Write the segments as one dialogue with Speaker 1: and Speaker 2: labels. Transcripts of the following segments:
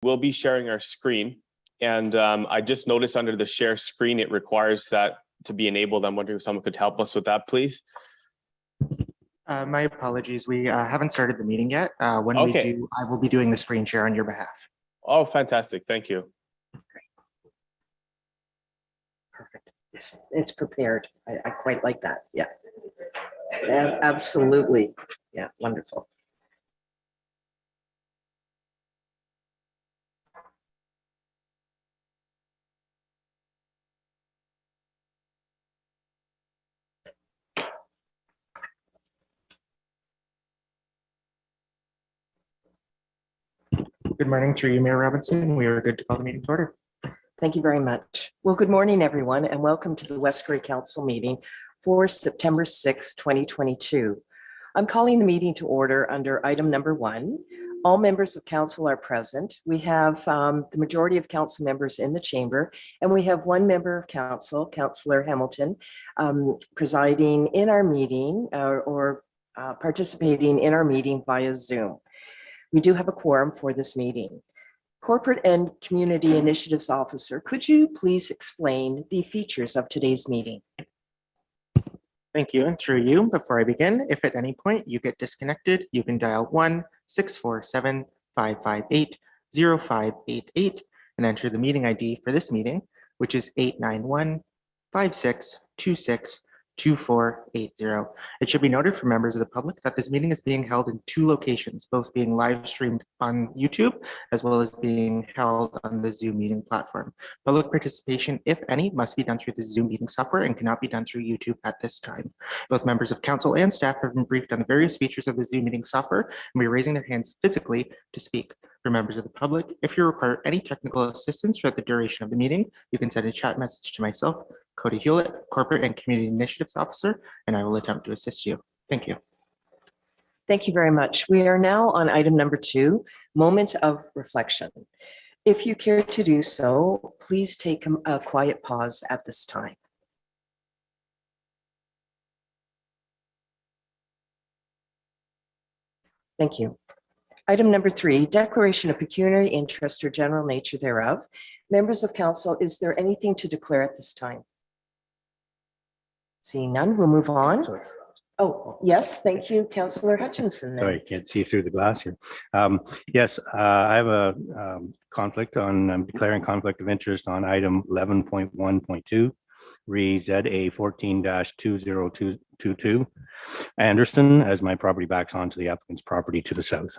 Speaker 1: We'll be sharing our screen, and I just noticed under the share screen, it requires that to be enabled. I'm wondering if someone could help us with that, please.
Speaker 2: My apologies. We haven't started the meeting yet. When we
Speaker 1: Okay.
Speaker 2: do, I will be doing the screen share on your behalf.
Speaker 1: Oh, fantastic. Thank you.
Speaker 3: Perfect. It's prepared. I quite like that. Yeah. Absolutely. Yeah, wonderful.
Speaker 2: Good morning through you, Mayor Robinson. We are good to call the meeting to order.
Speaker 3: Thank you very much. Well, good morning, everyone, and welcome to the West Grey Council meeting for September 6, 2022. I'm calling the meeting to order under item number 1. All members of council are present. We have the majority of council members in the chamber, and we have one member of council, Councillor Hamilton, presiding in our meeting or participating in our meeting via Zoom. We do have a quorum for this meeting. Corporate and Community Initiatives Officer, could you please explain the features of today's meeting?
Speaker 2: Thank you. And through you, before I begin, if at any point you get disconnected, you can dial 1-647-558-0588 and enter the meeting ID for this meeting, which is 891-5626-2480. It should be noted for members of the public that this meeting is being held in 2 locations, both being live streamed on YouTube, as well as being held on the Zoom meeting platform. Public participation, if any, must be done through the Zoom meeting software and cannot be done through YouTube at this time. Both members of council and staff have been briefed on the various features of the Zoom meeting software and will be raising their hands physically to speak. For members of the public, if you require any technical assistance throughout the duration of the meeting, you can send a chat message to myself, Cody Hewlett, Corporate and Community Initiatives Officer, and I will attempt to assist you. Thank you.
Speaker 3: Thank you very much. We are now on item number 2, moment of reflection. If you care to do so, please take a quiet pause at this time. Thank you. Item number 3, declaration of pecuniary interest or general nature thereof. Members of council, is there anything to declare at this time? Seeing none, we'll move on.
Speaker 4: Sorry.
Speaker 3: Oh, yes, thank you, Councillor Hutchinson.
Speaker 4: Sorry, can't see through the glass here. Yes, I have a conflict on, I'm declaring conflict of interest on item 11.1.2, re ZA 14-20222, Anderson, as my property backs onto the applicant's property to the south.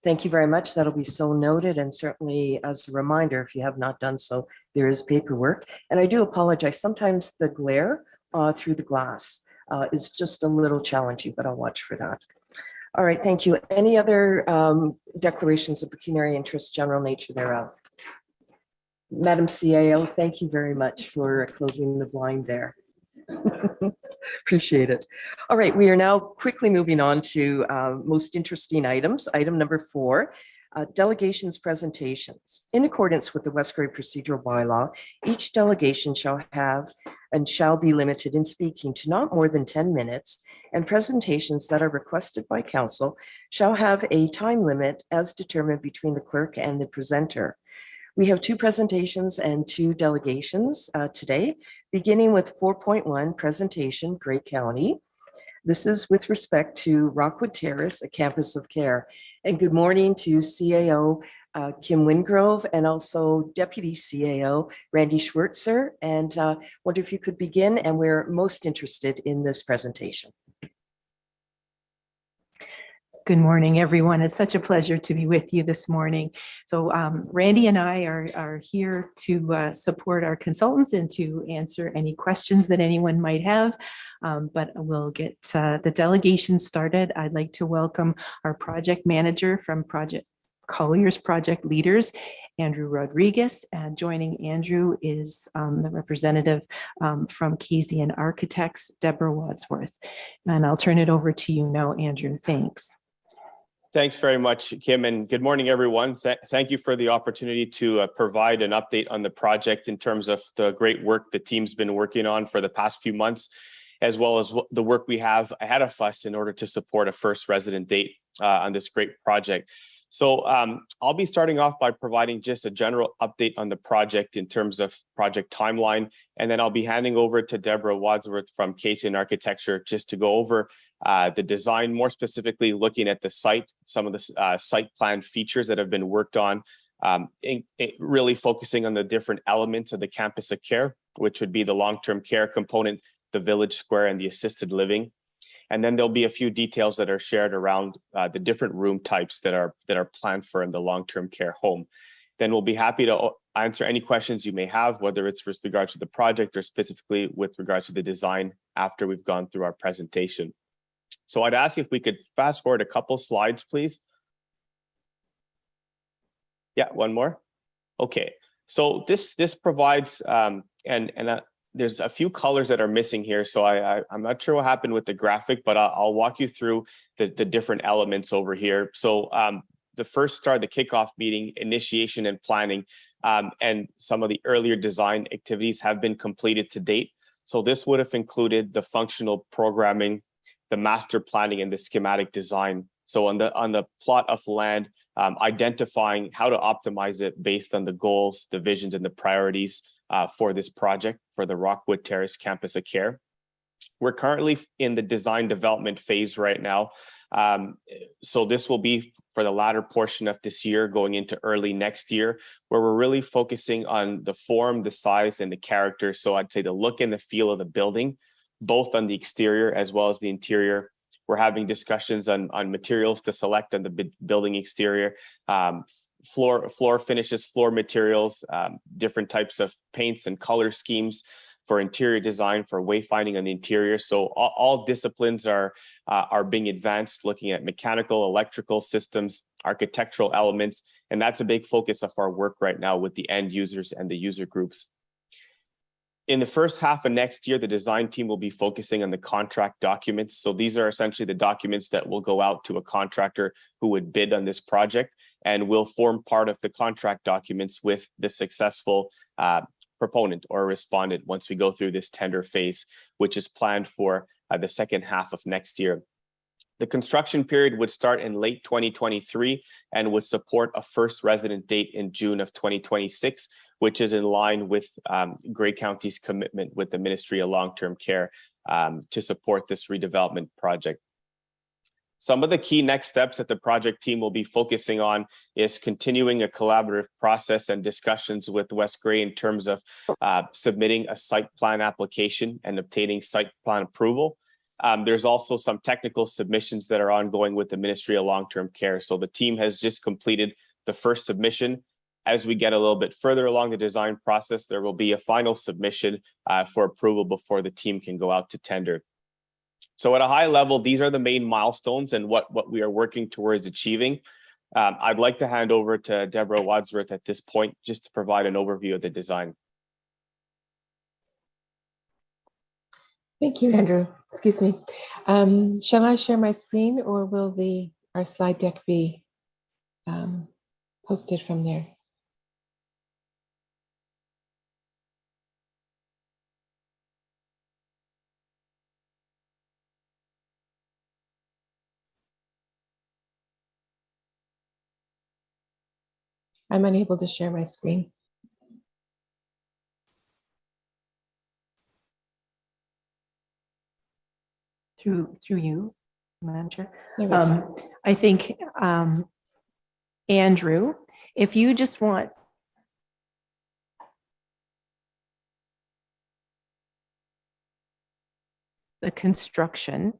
Speaker 3: Thank you very much. That'll be so noted, and certainly as a reminder, if you have not done so, there is paperwork. And I do apologize. Sometimes the glare through the glass is just a little challenging, but I'll watch for that. All right, thank you. Any other declarations of pecuniary interest, general nature thereof? Madam CAO, thank you very much for closing the blind there. Appreciate it. All right, we are now quickly moving on to most interesting items. Item number 4, delegations presentations. In accordance with the West Grey procedural bylaw, each delegation shall have and shall be limited in speaking to not more than 10 minutes, and presentations that are requested by council shall have a time limit as determined between the clerk and the presenter. We have 2 presentations and 2 delegations today, beginning with 4.1 presentation, Grey County. This is with respect to Rockwood Terrace, a campus of care. And good morning to CAO Kim Wingrove and also Deputy CAO Randy Schwertzer. And wonder if you could begin, and we're most interested in this presentation.
Speaker 5: Good morning, everyone. It's such a pleasure to be with you this morning. So Randy and I are here to support our consultants and to answer any questions that anyone might have. But we'll get the delegation started. I'd like to welcome our project manager from Project Colliers Project Leaders, Andrew Rodriguez. And joining Andrew is the representative from Kasian Architects, Deborah Wadsworth. And I'll turn it over to you now, Andrew. Thanks.
Speaker 1: Thanks very much, Kim, and good morning, everyone. Thank you for the opportunity to provide an update on the project in terms of the great work the team's been working on for the past few months, as well as the work we have ahead of us in order to support a first resident date on this great project. So I'll be starting off by providing just a general update on the project in terms of project timeline, and then I'll be handing over to Deborah Wadsworth from Casey Architecture just to go over the design, more specifically looking at the site, some of the site plan features that have been worked on, really focusing on the different elements of the campus of care, which would be the long-term care component, the village square, and the assisted living. And then there'll be a few details that are shared around the different room types that are planned for in the long-term care home. Then we'll be happy to answer any questions you may have, whether it's with regards to the project or specifically with regards to the design after we've gone through our presentation. So I'd ask if we could fast forward a couple slides, please. Yeah, one more. Okay, so this provides there's a few colors that are missing here, so I'm not sure what happened with the graphic, but I'll walk you through the different elements over here. So the first start, the kickoff meeting, initiation and planning, and some of the earlier design activities have been completed to date. So this would have included the functional programming, the master planning, and the schematic design. So on the plot of land, identifying how to optimize it based on the goals, the visions, and the priorities for this project for the Rockwood Terrace Campus of Care. We're currently in the design development phase right now. So this will be for the latter portion of this year going into early next year, where we're really focusing on the form, the size, and the character. So I'd say the look and the feel of the building, both on the exterior as well as the interior. We're having discussions on materials to select on the building exterior, floor finishes, floor materials, different types of paints and color schemes for interior design, for wayfinding on the interior. So all disciplines are being advanced, looking at mechanical, electrical systems, architectural elements, and that's a big focus of our work right now with the end users and the user groups. In the first half of next year, the design team will be focusing on the contract documents. So these are essentially the documents that will go out to a contractor who would bid on this project and will form part of the contract documents with the successful proponent or respondent once we go through this tender phase, which is planned for the second half of next year. The construction period would start in late 2023 and would support a first resident date in June of 2026, which is in line with Grey County's commitment with the Ministry of Long-Term Care to support this redevelopment project. Some of the key next steps that the project team will be focusing on is continuing a collaborative process and discussions with West Grey in terms of submitting a site plan application and obtaining site plan approval. There's also some technical submissions that are ongoing with the Ministry of Long-Term Care. So the team has just completed the first submission. As we get a little bit further along the design process, there will be a final submission for approval before the team can go out to tender. So at a high level, these are the main milestones and what we are working towards achieving. I'd like to hand over to Deborah Wadsworth at this point, just to provide an overview of the design.
Speaker 6: Thank you, Andrew. Excuse me. Shall I share my screen, or will our slide deck be posted from there? I'm unable to share my screen.
Speaker 5: Through you, Madam Chair.
Speaker 6: There it is.
Speaker 5: I think, Andrew, if you just want the construction,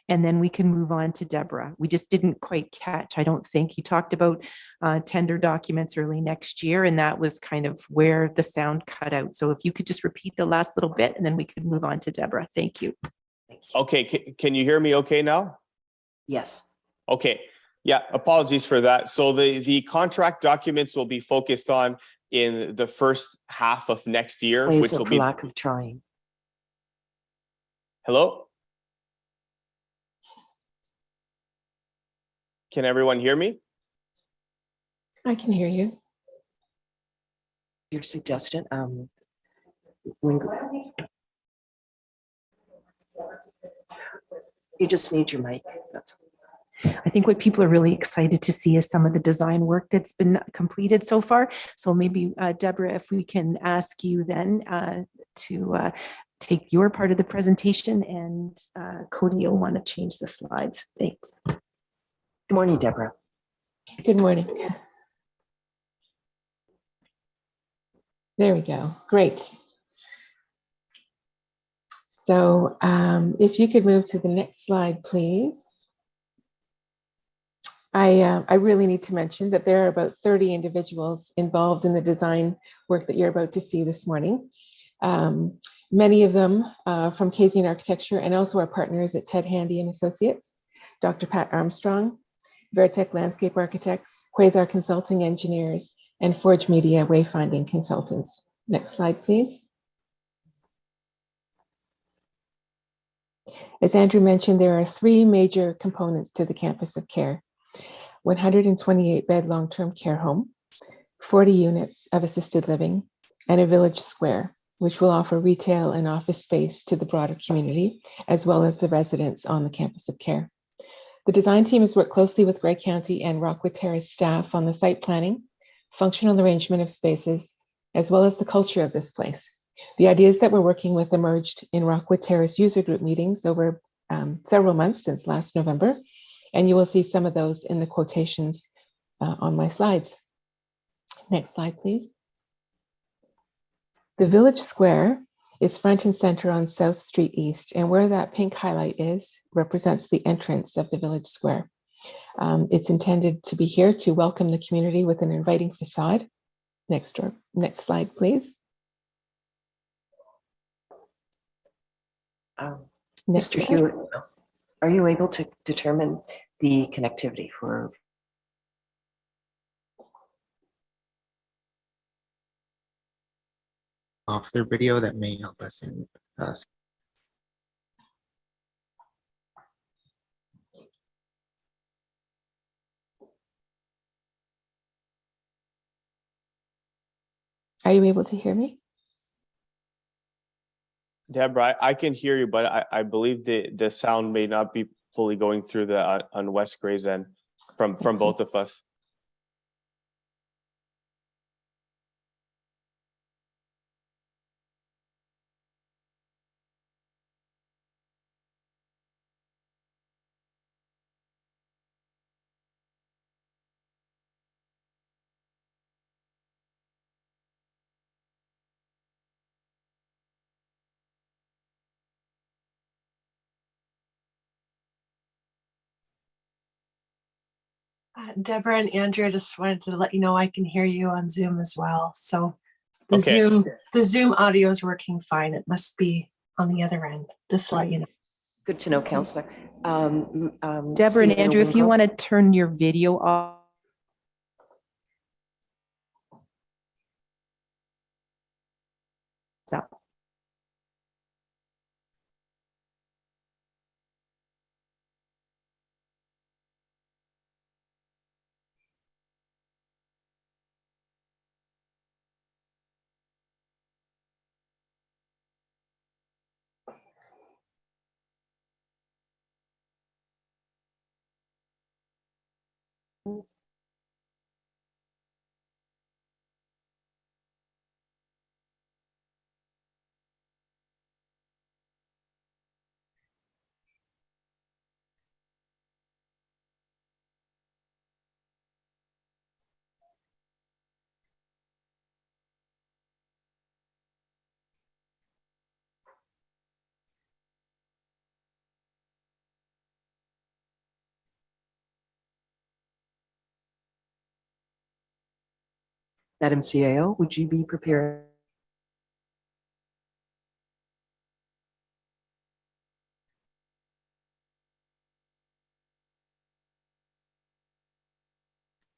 Speaker 5: and then we can move on to Deborah. We just didn't quite catch, I don't think. You talked about tender documents early next year, and that was kind of where the sound cut out. So if you could just repeat the last little bit, and then we could move on to Deborah. Thank you.
Speaker 1: Okay, can you hear me okay now?
Speaker 3: Yes.
Speaker 1: Okay, yeah, apologies for that. So the contract documents will be focused on in the first half of next year,
Speaker 3: Why
Speaker 1: which
Speaker 3: is it
Speaker 1: will
Speaker 3: for
Speaker 1: be...
Speaker 3: lack of trying?
Speaker 1: Hello? Can everyone hear me?
Speaker 6: I can hear you.
Speaker 3: Your suggestion. You just need your mic. That's
Speaker 5: I think what people are really excited to see is some of the design work that's been completed so far. So maybe Deborah, if we can ask you then to take your part of the presentation, and Cody, you'll want to change the slides. Thanks.
Speaker 3: Good morning, Deborah.
Speaker 6: Good morning. There we go. Great. So if you could move to the next slide, please. I really need to mention that there are about 30 individuals involved in the design work that you're about to see this morning. Many of them from Kasian Architecture, and also our partners at Ted Handy and Associates, Dr. Pat Armstrong, Veritech Landscape Architects, Quasar Consulting Engineers, and Forge Media Wayfinding Consultants. Next slide, please. As Andrew mentioned, there are 3 major components to the Campus of Care: 128-bed long-term care home, 40 units of assisted living, and a village square, which will offer retail and office space to the broader community, as well as the residents on the Campus of Care. The design team has worked closely with Grey County and Rockwood Terrace staff on the site planning, functional arrangement of spaces, as well as the culture of this place. The ideas that we're working with emerged in Rockwood Terrace user group meetings over several months since last November, and you will see some of those in the quotations on my slides. Next slide, please. The Village Square is front and center on South Street East, and where that pink highlight is represents the entrance of the Village Square. It's intended to be here to welcome the community with an inviting facade. Next slide, please.
Speaker 3: Mr. Hewitt, are you able to determine the connectivity for?
Speaker 2: Off their video, that may help us in
Speaker 6: Are you able to hear me?
Speaker 1: Deborah, I can hear you, but I believe the sound may not be fully going through the on West Gray's end from both of us.
Speaker 7: Deborah and Andrea, just wanted to let you know I can hear you on Zoom as well. So the
Speaker 1: Okay.
Speaker 7: Zoom audio is working fine. It must be on the other end, just to let you know.
Speaker 3: Good to know, Councillor.
Speaker 5: Deborah and
Speaker 3: CEO
Speaker 5: Andrew, if you
Speaker 3: Wingrove?
Speaker 5: want to turn your video off. Up.
Speaker 3: Madam CAO, would you be prepared?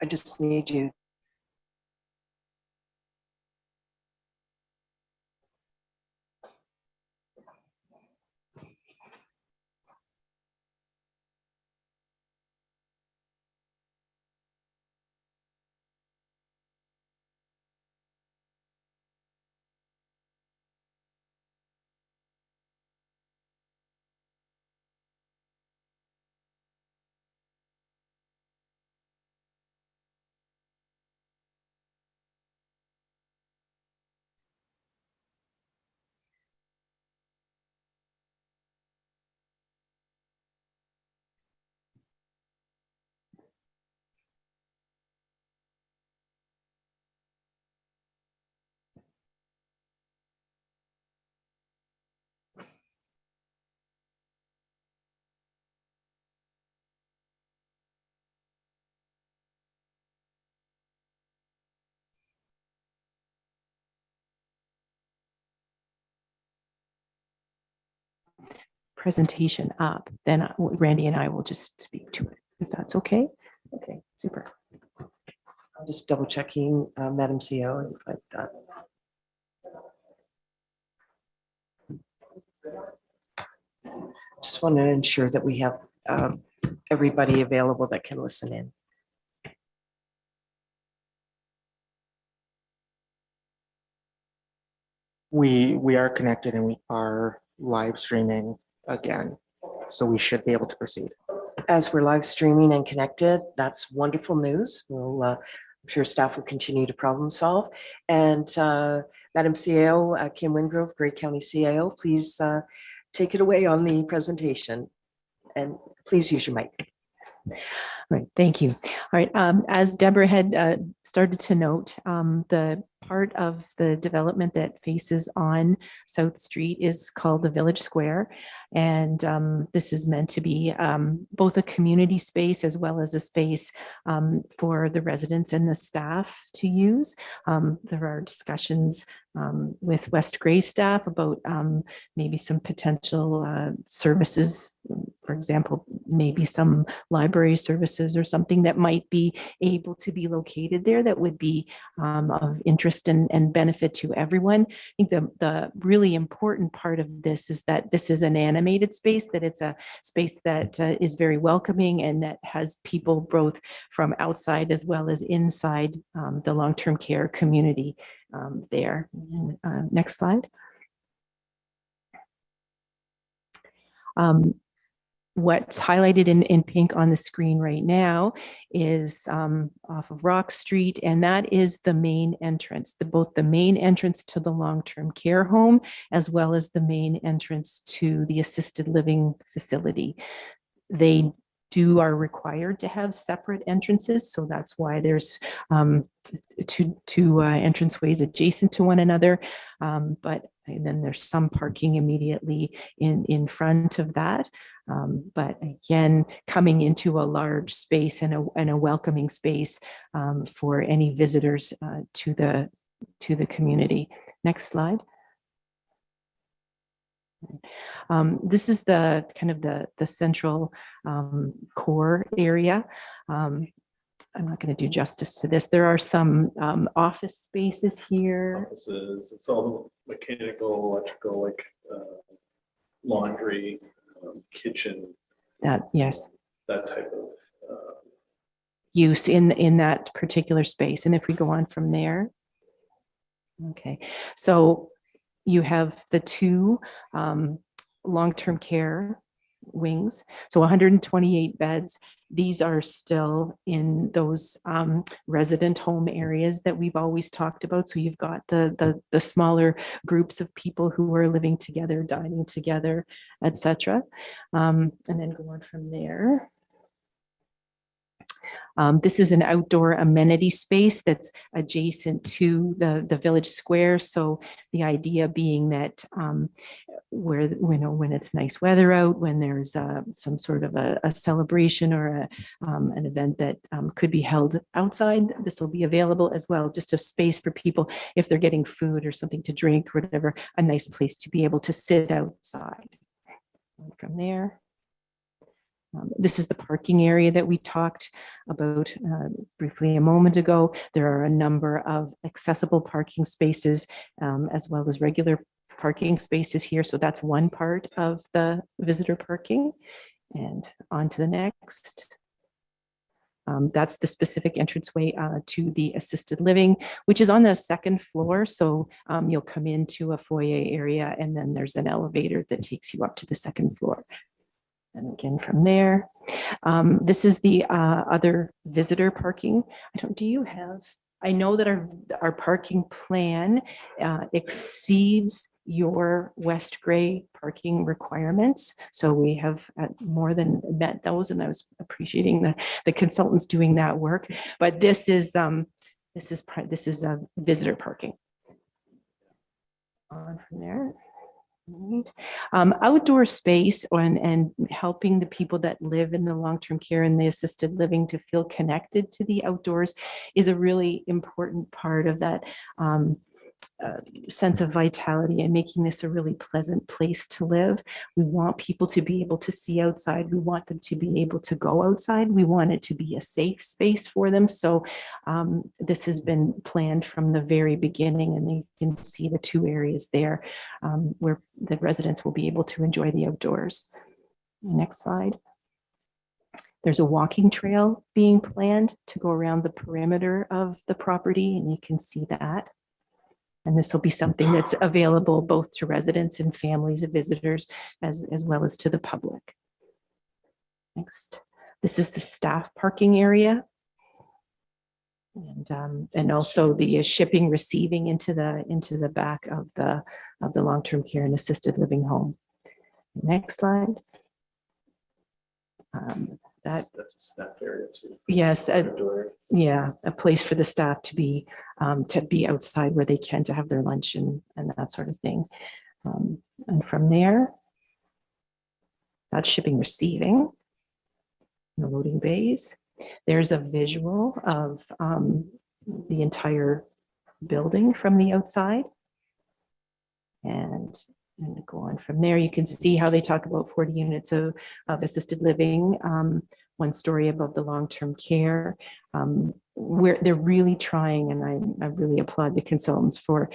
Speaker 3: I just need you.
Speaker 5: presentation up, then Randy and I will just speak to it, if that's okay.
Speaker 3: Okay, super. I'm just double checking, Madam CEO, if I've done. Just want to ensure that we have everybody available that can listen in.
Speaker 2: We are connected and we are live streaming again, so we should be able to proceed.
Speaker 3: As we're live streaming and connected, that's wonderful news. We'll, I'm sure staff will continue to problem solve. And Madam CAO, Kim Wingrove, Grey County CAO, please take it away on the presentation. And please use your mic.
Speaker 5: Right, thank you. All right, as Deborah had started to note, the part of the development that faces on South Street is called the Village Square. And this is meant to be both a community space as well as a space for the residents and the staff to use. There are discussions with West Grey staff about maybe some potential services, for example, maybe some library services or something that might be able to be located there that would be of interest and benefit to everyone. I think the really important part of this is that this is an animated space, that it's a space that is very welcoming and that has people both from outside as well as inside the long-term care community there. Next slide. What's highlighted in pink on the screen right now is off of Rock Street, and that is the main entrance, both the main entrance to the long-term care home as well as the main entrance to the assisted living facility. They are required to have separate entrances, so that's why there's two entranceways adjacent to one another, and then there's some parking immediately in front of that. But again, coming into a large space and a welcoming space for any visitors to the community. Next slide. This is the kind of the central core area. I'm not going to do justice to this. There are some office spaces here.
Speaker 8: Offices, it's all mechanical, electrical, like laundry, kitchen.
Speaker 5: Yes.
Speaker 8: That type of
Speaker 5: use in that particular space. And if we go on from there. Okay, so you have the two long-term care wings, so 128 beds. These are still in those resident home areas that we've always talked about. So you've got the smaller groups of people who are living together, dining together, etc. And then go on from there. This is an outdoor amenity space that's adjacent to the village square. So the idea being that where, when it's nice weather out, when there's some sort of a celebration or an event that could be held outside, this will be available as well. Just a space for people, if they're getting food or something to drink or whatever, a nice place to be able to sit outside. And from there. This is the parking area that we talked about briefly a moment ago. There are a number of accessible parking spaces as well as regular parking spaces here. So that's one part of the visitor parking. And on to the next. That's the specific entranceway to the assisted living, which is on the second floor. So you'll come into a foyer area and then there's an elevator that takes you up to the second floor. And again, from there, this is the other visitor parking. Do you have, I know that our parking plan exceeds your West Grey parking requirements. So we have more than met those, and I was appreciating the consultants doing that work. But this is visitor parking. On from there. Right. Outdoor space and helping the people that live in the long-term care and the assisted living to feel connected to the outdoors is a really important part of that sense of vitality and making this a really pleasant place to live. We want people to be able to see outside. We want them to be able to go outside. We want it to be a safe space for them. So this has been planned from the very beginning, and you can see the two areas there where the residents will be able to enjoy the outdoors. Next slide. There's a walking trail being planned to go around the perimeter of the property, and you can see that. And this will be something that's available both to residents and families of visitors as well as to the public. Next, this is the staff parking area. And also the shipping, receiving into the back of the long-term care and assisted living home. Next slide.
Speaker 8: That's a staff area too.
Speaker 5: Yes, yeah, a place for the staff to be outside where they can to have their lunch and that sort of thing. And from there, that's shipping, receiving, the loading bays. There's a visual of the entire building from the outside. And go on from there, you can see how they talk about 40 units of assisted living, 1 story above the long-term care, where they're really trying, and I really applaud the consultants for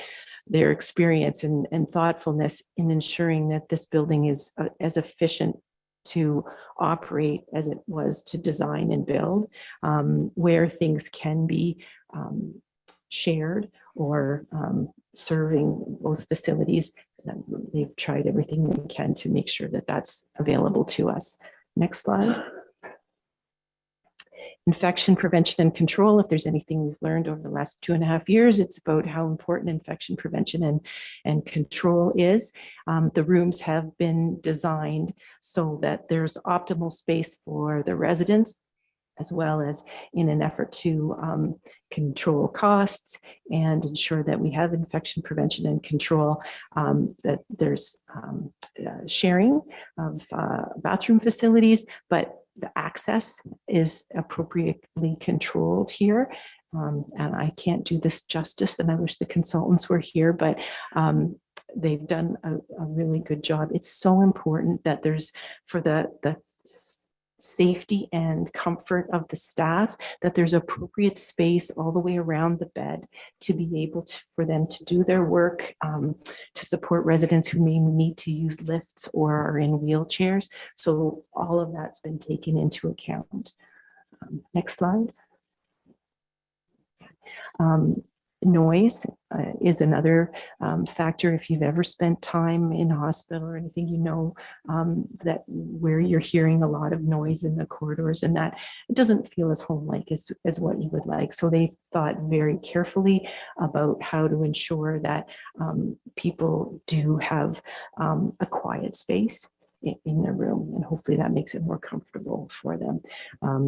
Speaker 5: their experience and thoughtfulness in ensuring that this building is as efficient to operate as it was to design and build, where things can be shared or serving both facilities. They've tried everything they can to make sure that that's available to us. Next slide. Infection prevention and control. If there's anything we've learned over the last 2.5 years, it's about how important infection prevention and control is. The rooms have been designed so that there's optimal space for the residents, as well as in an effort to control costs and ensure that we have infection prevention and control, that there's sharing of bathroom facilities, but the access is appropriately controlled here. And I can't do this justice, and I wish the consultants were here, but they've done a really good job. It's so important that there's, for the safety and comfort of the staff, that there's appropriate space all the way around the bed to be able to, for them to do their work, to support residents who may need to use lifts or are in wheelchairs. So all of that's been taken into account. Next slide. Noise is another factor. If you've ever spent time in hospital or anything, you know that where you're hearing a lot of noise in the corridors, and that it doesn't feel as home-like as what you would like. So they thought very carefully about how to ensure that people do have a quiet space in their room, and hopefully that makes it more comfortable for them.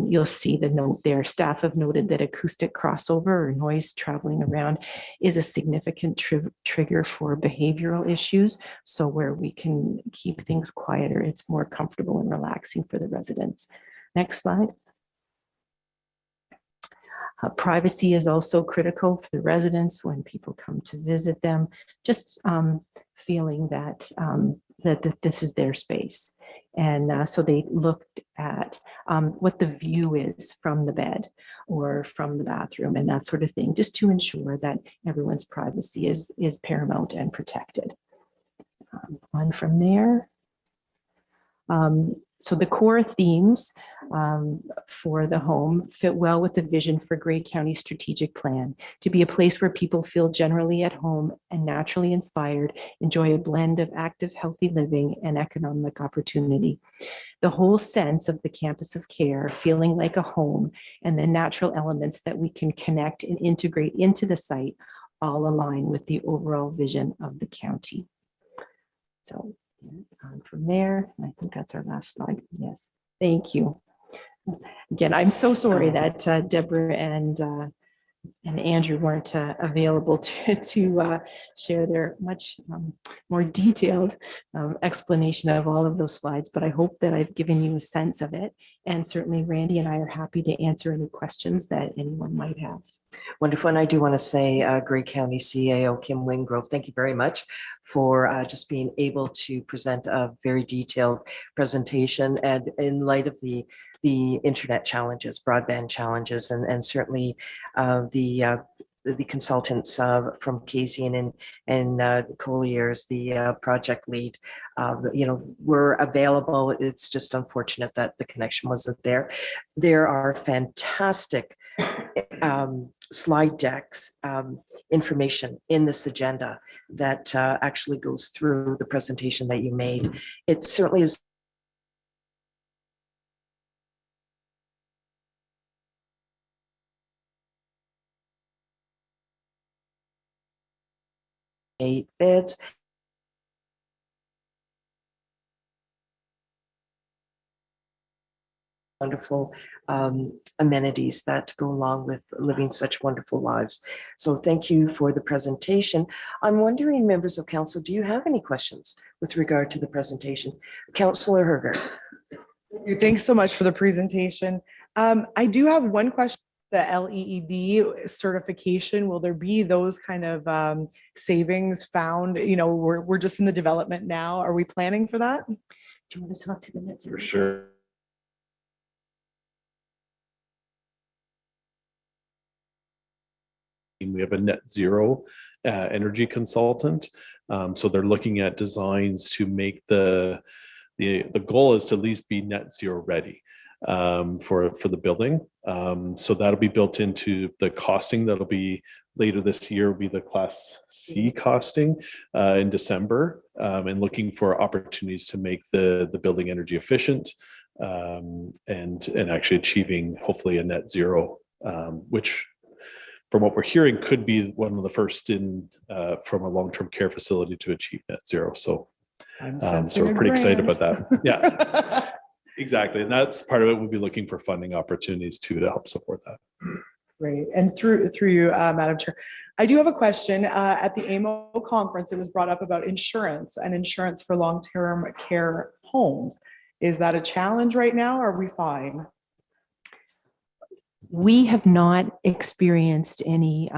Speaker 5: You'll see the note there. Staff have noted that acoustic crossover or noise traveling around is a significant trigger for behavioral issues. So where we can keep things quieter, it's more comfortable and relaxing for the residents. Next slide. Privacy is also critical for the residents when people come to visit them, just feeling that that this is their space. And so they looked at what the view is from the bed or from the bathroom and that sort of thing, just to ensure that everyone's privacy is paramount and protected. On from there. So the core themes for the home fit well with the vision for Grey County Strategic Plan, to be a place where people feel generally at home and naturally inspired, enjoy a blend of active, healthy living and economic opportunity. The whole sense of the campus of care, feeling like a home, and the natural elements that we can connect and integrate into the site all align with the overall vision of the county. So on from there, I think that's our last slide. Yes, thank you. Again, I'm so sorry that Deborah and Andrew weren't available to share their much more detailed explanation of all of those slides, but I hope that I've given you a sense of it. And certainly Randy and I are happy to answer any questions that anyone might have.
Speaker 3: Wonderful. And I do want to say, Grey County CAO Kim Wingrove, thank you very much for just being able to present a very detailed presentation, and in light of the internet challenges, broadband challenges, and certainly the consultants from Kasian and Colliers, the project lead, were available. It's just unfortunate that the connection wasn't there. There are fantastic slide decks, information in this agenda that actually goes through the presentation that you made. It certainly is bids. Wonderful amenities that go along with living such wonderful lives. So thank you for the presentation. I'm wondering, members of council, do you have any questions with regard to the presentation? Councillor Herger.
Speaker 9: Thanks so much for the presentation. I do have one question. The LEED certification, will there be those kind of savings found? We're just in the development now. Are we planning for that?
Speaker 3: Do you want to talk to the net zero?
Speaker 8: For sure. We have a net zero energy consultant. So they're looking at designs to make the goal is to at least be net zero ready for the building. So that'll be built into the costing that'll be later this year, will be the Class C costing in December, and looking for opportunities to make the building energy efficient and actually achieving hopefully a net zero, which from what we're hearing could be one of the first in from a long-term care facility to achieve net zero. So we're pretty excited about that. Yeah. Exactly. And that's part of it. We'll be looking for funding opportunities too to help support that.
Speaker 9: Great. And through you, Madam Chair, I do have a question. At the AMO conference, it was brought up about insurance and insurance for long-term care homes. Is that a challenge right now? Or are we fine?
Speaker 5: We have not experienced any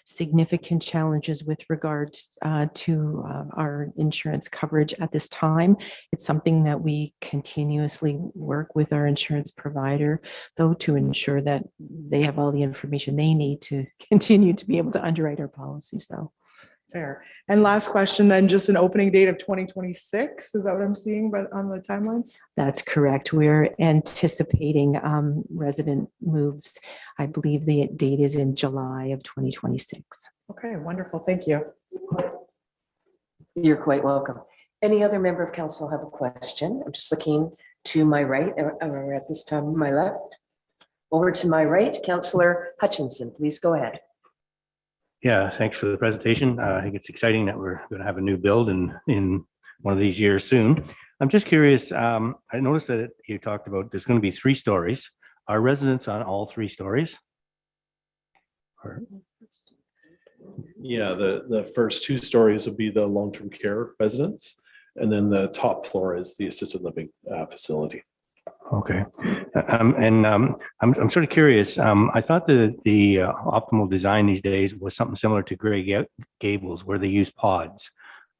Speaker 5: significant challenges with regards to our insurance coverage at this time. It's something that we continuously work with our insurance provider, though, to ensure that they have all the information they need to continue to be able to underwrite our policies, though.
Speaker 9: Fair. And last question then, just an opening date of 2026. Is that what I'm seeing on the timelines?
Speaker 5: That's correct. We're anticipating resident moves. I believe the date is in July of 2026.
Speaker 9: Okay, wonderful. Thank you.
Speaker 3: You're quite welcome. Any other member of council have a question? I'm just looking to my right, or at this time, my left. Over to my right, Councillor Hutchinson, please go ahead.
Speaker 4: Yeah, thanks for the presentation. I think it's exciting that we're going to have a new build in one of these years soon. I'm just curious, I noticed that you talked about there's going to be 3 stories. Are residents on all 3 stories?
Speaker 8: Yeah, the first 2 stories will be the long-term care residents, and then the top floor is the assisted living facility.
Speaker 4: Okay. I'm sort of curious. I thought that the optimal design these days was something similar to Grey Gables, where they use pods.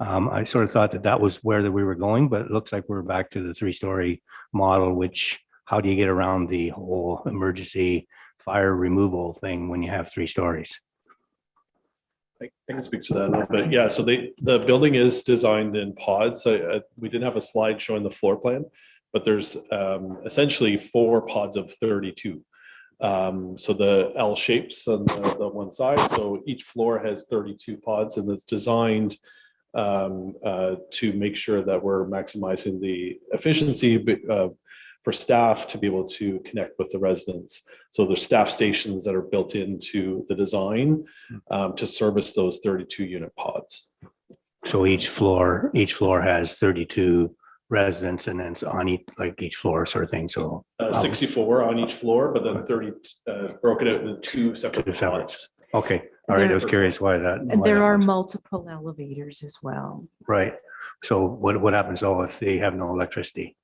Speaker 4: I sort of thought that was where we were going, but it looks like we're back to the 3-story model, which how do you get around the whole emergency fire removal thing when you have 3 stories?
Speaker 8: I can speak to that a little bit. Yeah, so the building is designed in pods. We didn't have a slide showing the floor plan, but there's essentially 4 pods of 32. So the L shapes on the one side. So each floor has 32 pods, and it's designed to make sure that we're maximizing the efficiency for staff to be able to connect with the residents. So there's staff stations that are built into the design to service those 32 unit pods.
Speaker 4: So each floor has 32 residents, and then it's on each floor sort of thing. So
Speaker 8: 64 on each floor, but then 30 broken out into 2 separate pods.
Speaker 4: Okay. All right. I was curious why that.
Speaker 5: And there are multiple elevators as well.
Speaker 4: Right. So what happens though if they have no electricity?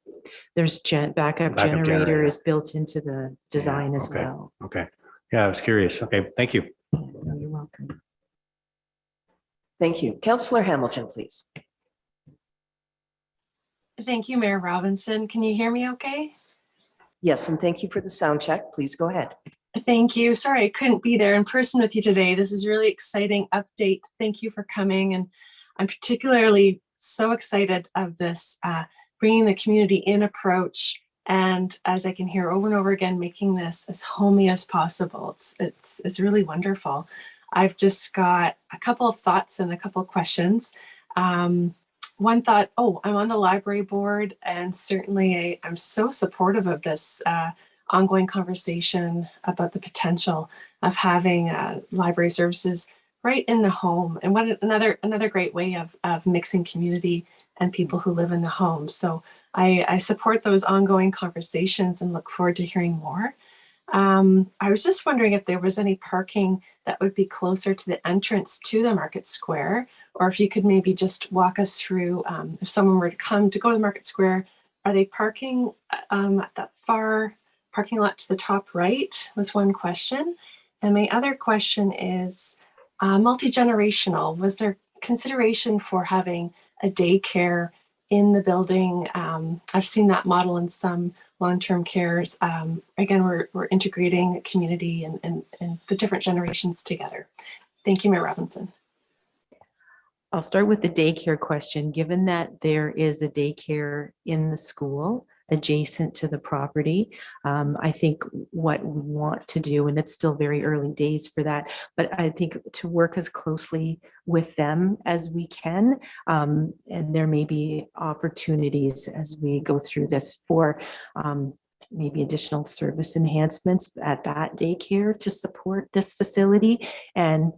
Speaker 5: There's backup generator is built into the design as well.
Speaker 4: Okay. Yeah, I was curious. Okay. Thank you.
Speaker 3: No, you're welcome. Thank you. Councillor Hamilton, please.
Speaker 7: Thank you, Mayor Robinson. Can you hear me okay?
Speaker 3: Yes, and thank you for the sound check. Please go ahead.
Speaker 7: Thank you. Sorry, I couldn't be there in person with you today. This is a really exciting update. Thank you for coming. And I'm particularly so excited of this bringing the community in approach. And as I can hear over and over again, making this as homey as possible. It's really wonderful. I've just got a couple of thoughts and a couple of questions. One thought, I'm on the library board, and certainly I'm so supportive of this ongoing conversation about the potential of having library services right in the home. And what another great way of mixing community and people who live in the home. So I support those ongoing conversations and look forward to hearing more. I was just wondering if there was any parking that would be closer to the entrance to the Market Square, or if you could maybe just walk us through, if someone were to come to go to the Market Square, are they parking at that far parking lot to the top right was one question. And my other question is multi-generational. Was there consideration for having a daycare in the building? I've seen that model in some long-term cares. Again, we're integrating community and the different generations together. Thank you, Mayor Robinson.
Speaker 5: I'll start with the daycare question. Given that there is a daycare in the school adjacent to the property, I think what we want to do, and it's still very early days for that, but I think to work as closely with them as we can. And there may be opportunities as we go through this for maybe additional service enhancements at that daycare to support this facility. And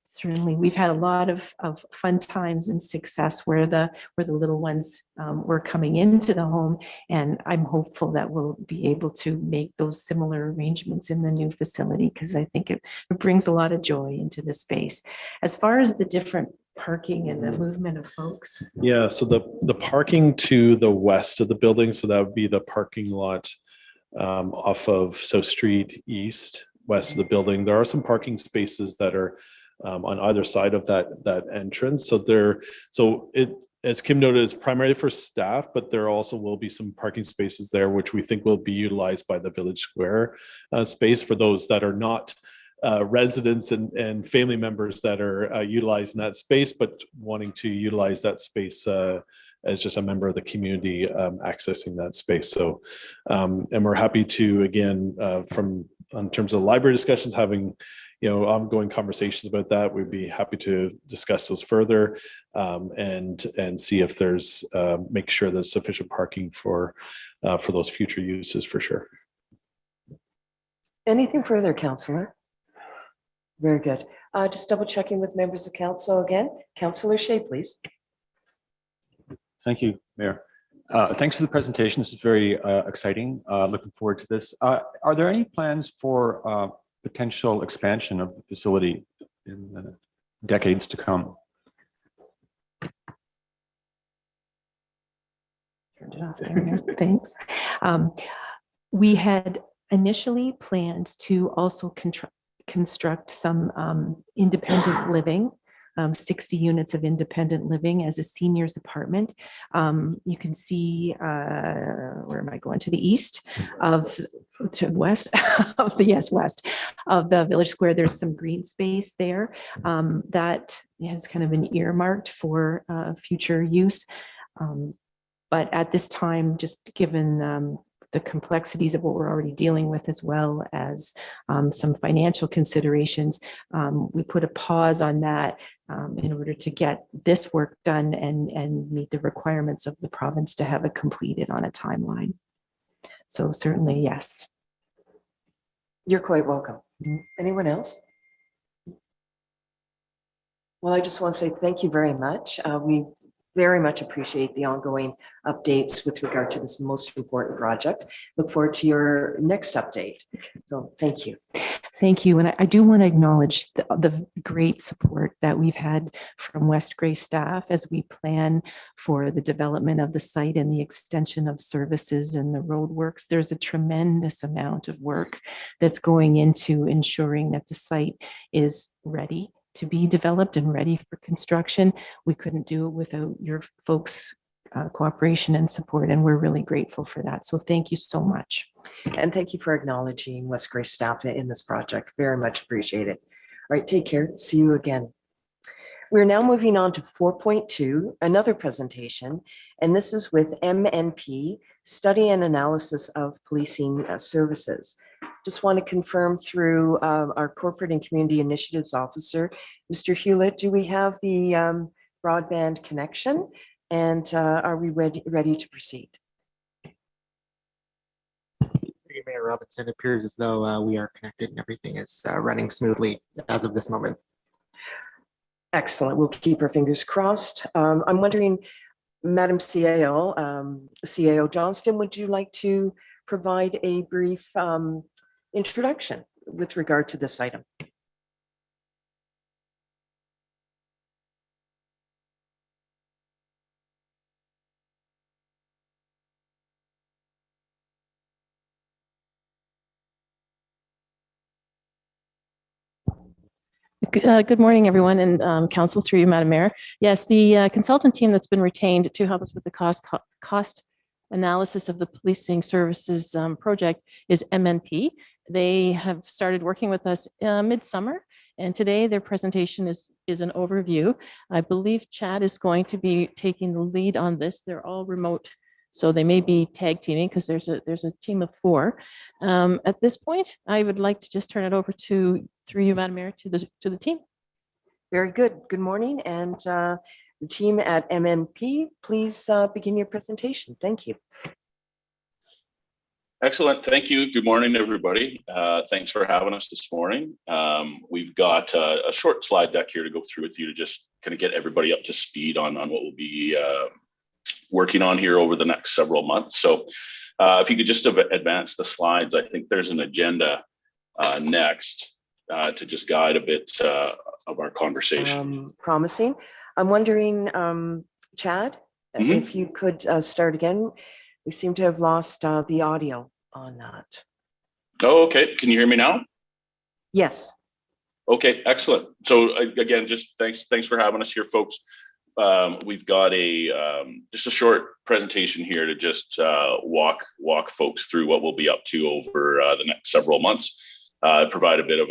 Speaker 5: certainly we've had a lot of fun times and success where the little ones were coming into the home, and I'm hopeful that we'll be able to make those similar arrangements in the new facility, because I think it brings a lot of joy into the space. As far as the different parking and the movement of folks.
Speaker 8: Yeah, so the parking to the west of the building, so that would be the parking lot off of South Street East, west of the building. There are some parking spaces that are on either side of that entrance. So as Kim noted, it's primarily for staff, but there also will be some parking spaces there, which we think will be utilized by the Village Square space for those that are not residents and family members that are utilizing that space, but wanting to utilize that space as just a member of the community accessing that space. So, and we're happy to, again, in terms of library discussions, having ongoing conversations about that. We'd be happy to discuss those further and see if there's make sure there's sufficient parking for those future uses for sure.
Speaker 3: Anything further, Councillor? Very good. Just double checking with members of council again. Councillor Shea, please.
Speaker 10: Thank you, Mayor. Thanks for the presentation. This is very exciting. Looking forward to this. Are there any plans for potential expansion of the facility in the decades to come?
Speaker 5: Turned it off there. Thanks. We had initially planned to also construct some independent living, 60 units of independent living as a seniors apartment. You can see, where am I going? To the east to west of the west of the Village Square. There's some green space there that has kind of been earmarked for future use. But at this time, just given the complexities of what we're already dealing with, as well as some financial considerations, we put a pause on that in order to get this work done and meet the requirements of the province to have it completed on a timeline. So certainly, yes.
Speaker 3: You're quite welcome. Anyone else? Well, I just want to say thank you very much. We Very much appreciate the ongoing updates with regard to this most important project. Look forward to your next update. So thank you.
Speaker 5: Thank you. And I do want to acknowledge the great support that we've had from West Grey staff as we plan for the development of the site and the extension of services and the roadworks. There's a tremendous amount of work that's going into ensuring that the site is ready to be developed and ready for construction. We couldn't do it without your folks' cooperation and support, and we're really grateful for that. So thank you so much.
Speaker 3: And thank you for acknowledging West Grey staff in this project. Very much appreciated. All right, take care. See you again. We're now moving on to 4.2, another presentation, and this is with MNP, Study and Analysis of Policing Services. Just want to confirm through our Corporate and Community Initiatives Officer, Mr. Hewlett, do we have the broadband connection? And are we ready to proceed?
Speaker 2: Mayor Robinson, it appears as though we are connected and everything is running smoothly as of this moment.
Speaker 3: Excellent. We'll keep our fingers crossed. I'm wondering, Madam CAO Johnston, would you like to provide a brief introduction with regard to this item?
Speaker 11: Good morning, everyone, and council through you, Madam Mayor. Yes, the consultant team that's been retained to help us with the cost analysis of the policing services project is MNP. They have started working with us midsummer, and today their presentation is an overview. I believe Chad is going to be taking the lead on this. They're all remote, so they may be tag teaming because there's a team of 4. At this point, I would like to just turn it over to, through you, Madam Mayor, to the team.
Speaker 3: Very good. Good morning. And the team at MNP, please begin your presentation. Thank you.
Speaker 12: Excellent. Thank you. Good morning, everybody. Thanks for having us this morning. We've got a short slide deck here to go through with you to just kind of get everybody up to speed on what we'll be working on here over the next several months. So if you could just advance the slides, I think there's an agenda next to just guide a bit of our conversation.
Speaker 3: Promising. I'm wondering, Chad, if you could start again. We seem to have lost the audio on that.
Speaker 12: Oh, okay. Can you hear me now?
Speaker 3: Yes.
Speaker 12: Okay, excellent. So again, just thanks for having us here, folks. We've got just a short presentation here to just walk folks through what we'll be up to over the next several months. Provide a bit of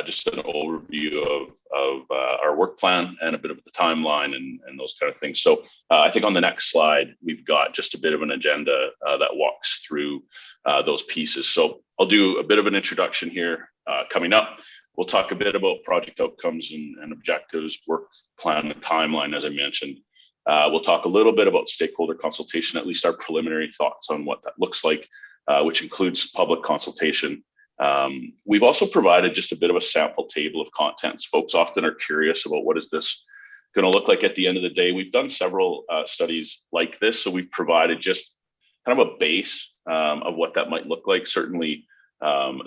Speaker 12: just an overview of our work plan and a bit of the timeline and those kind of things. So I think on the next slide, we've got just a bit of an agenda that walks through those pieces. So I'll do a bit of an introduction here coming up. We'll talk a bit about project outcomes and objectives, work plan, and timeline, as I mentioned. We'll talk a little bit about stakeholder consultation, at least our preliminary thoughts on what that looks like, which includes public consultation. We've also provided just a bit of a sample table of contents. Folks often are curious about what is this going to look like at the end of the day. We've done several studies like this, so we've provided just kind of a base of what that might look like. Certainly,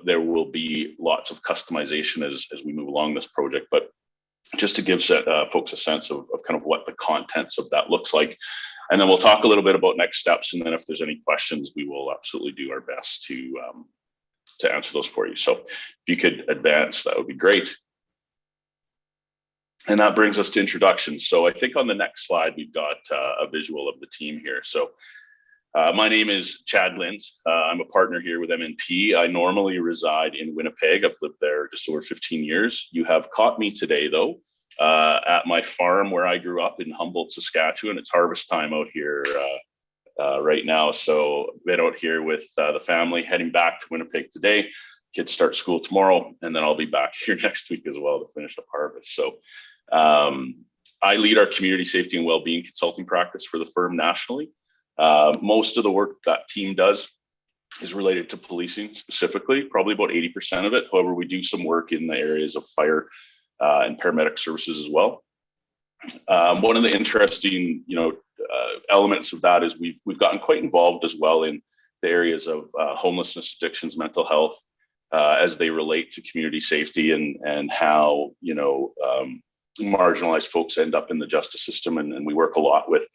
Speaker 12: there will be lots of customization as we move along this project, but just to give folks a sense of kind of what the contents of that looks like. And then we'll talk a little bit about next steps. And then if there's any questions, we will absolutely do our best to answer those for you. So if you could advance, that would be great. And that brings us to introductions. So I think on the next slide, we've got a visual of the team here. So my name is Chad Lind. I'm a partner here with MNP. I normally reside in Winnipeg. I've lived there just over 15 years. You have caught me today, though, at my farm where I grew up in Humboldt, Saskatchewan. It's harvest time out here right now. So I've been out here with the family, heading back to Winnipeg today. Kids start school tomorrow, and then I'll be back here next week as well to finish up harvest. So I lead our community safety and well-being consulting practice for the firm nationally. Most of the work that team does is related to policing specifically, probably about 80% of it. However, we do some work in the areas of fire and paramedic services as well. One of the interesting, elements of that is we've gotten quite involved as well in the areas of homelessness, addictions, mental health, as they relate to community safety and how marginalized folks end up in the justice system. And we work a lot with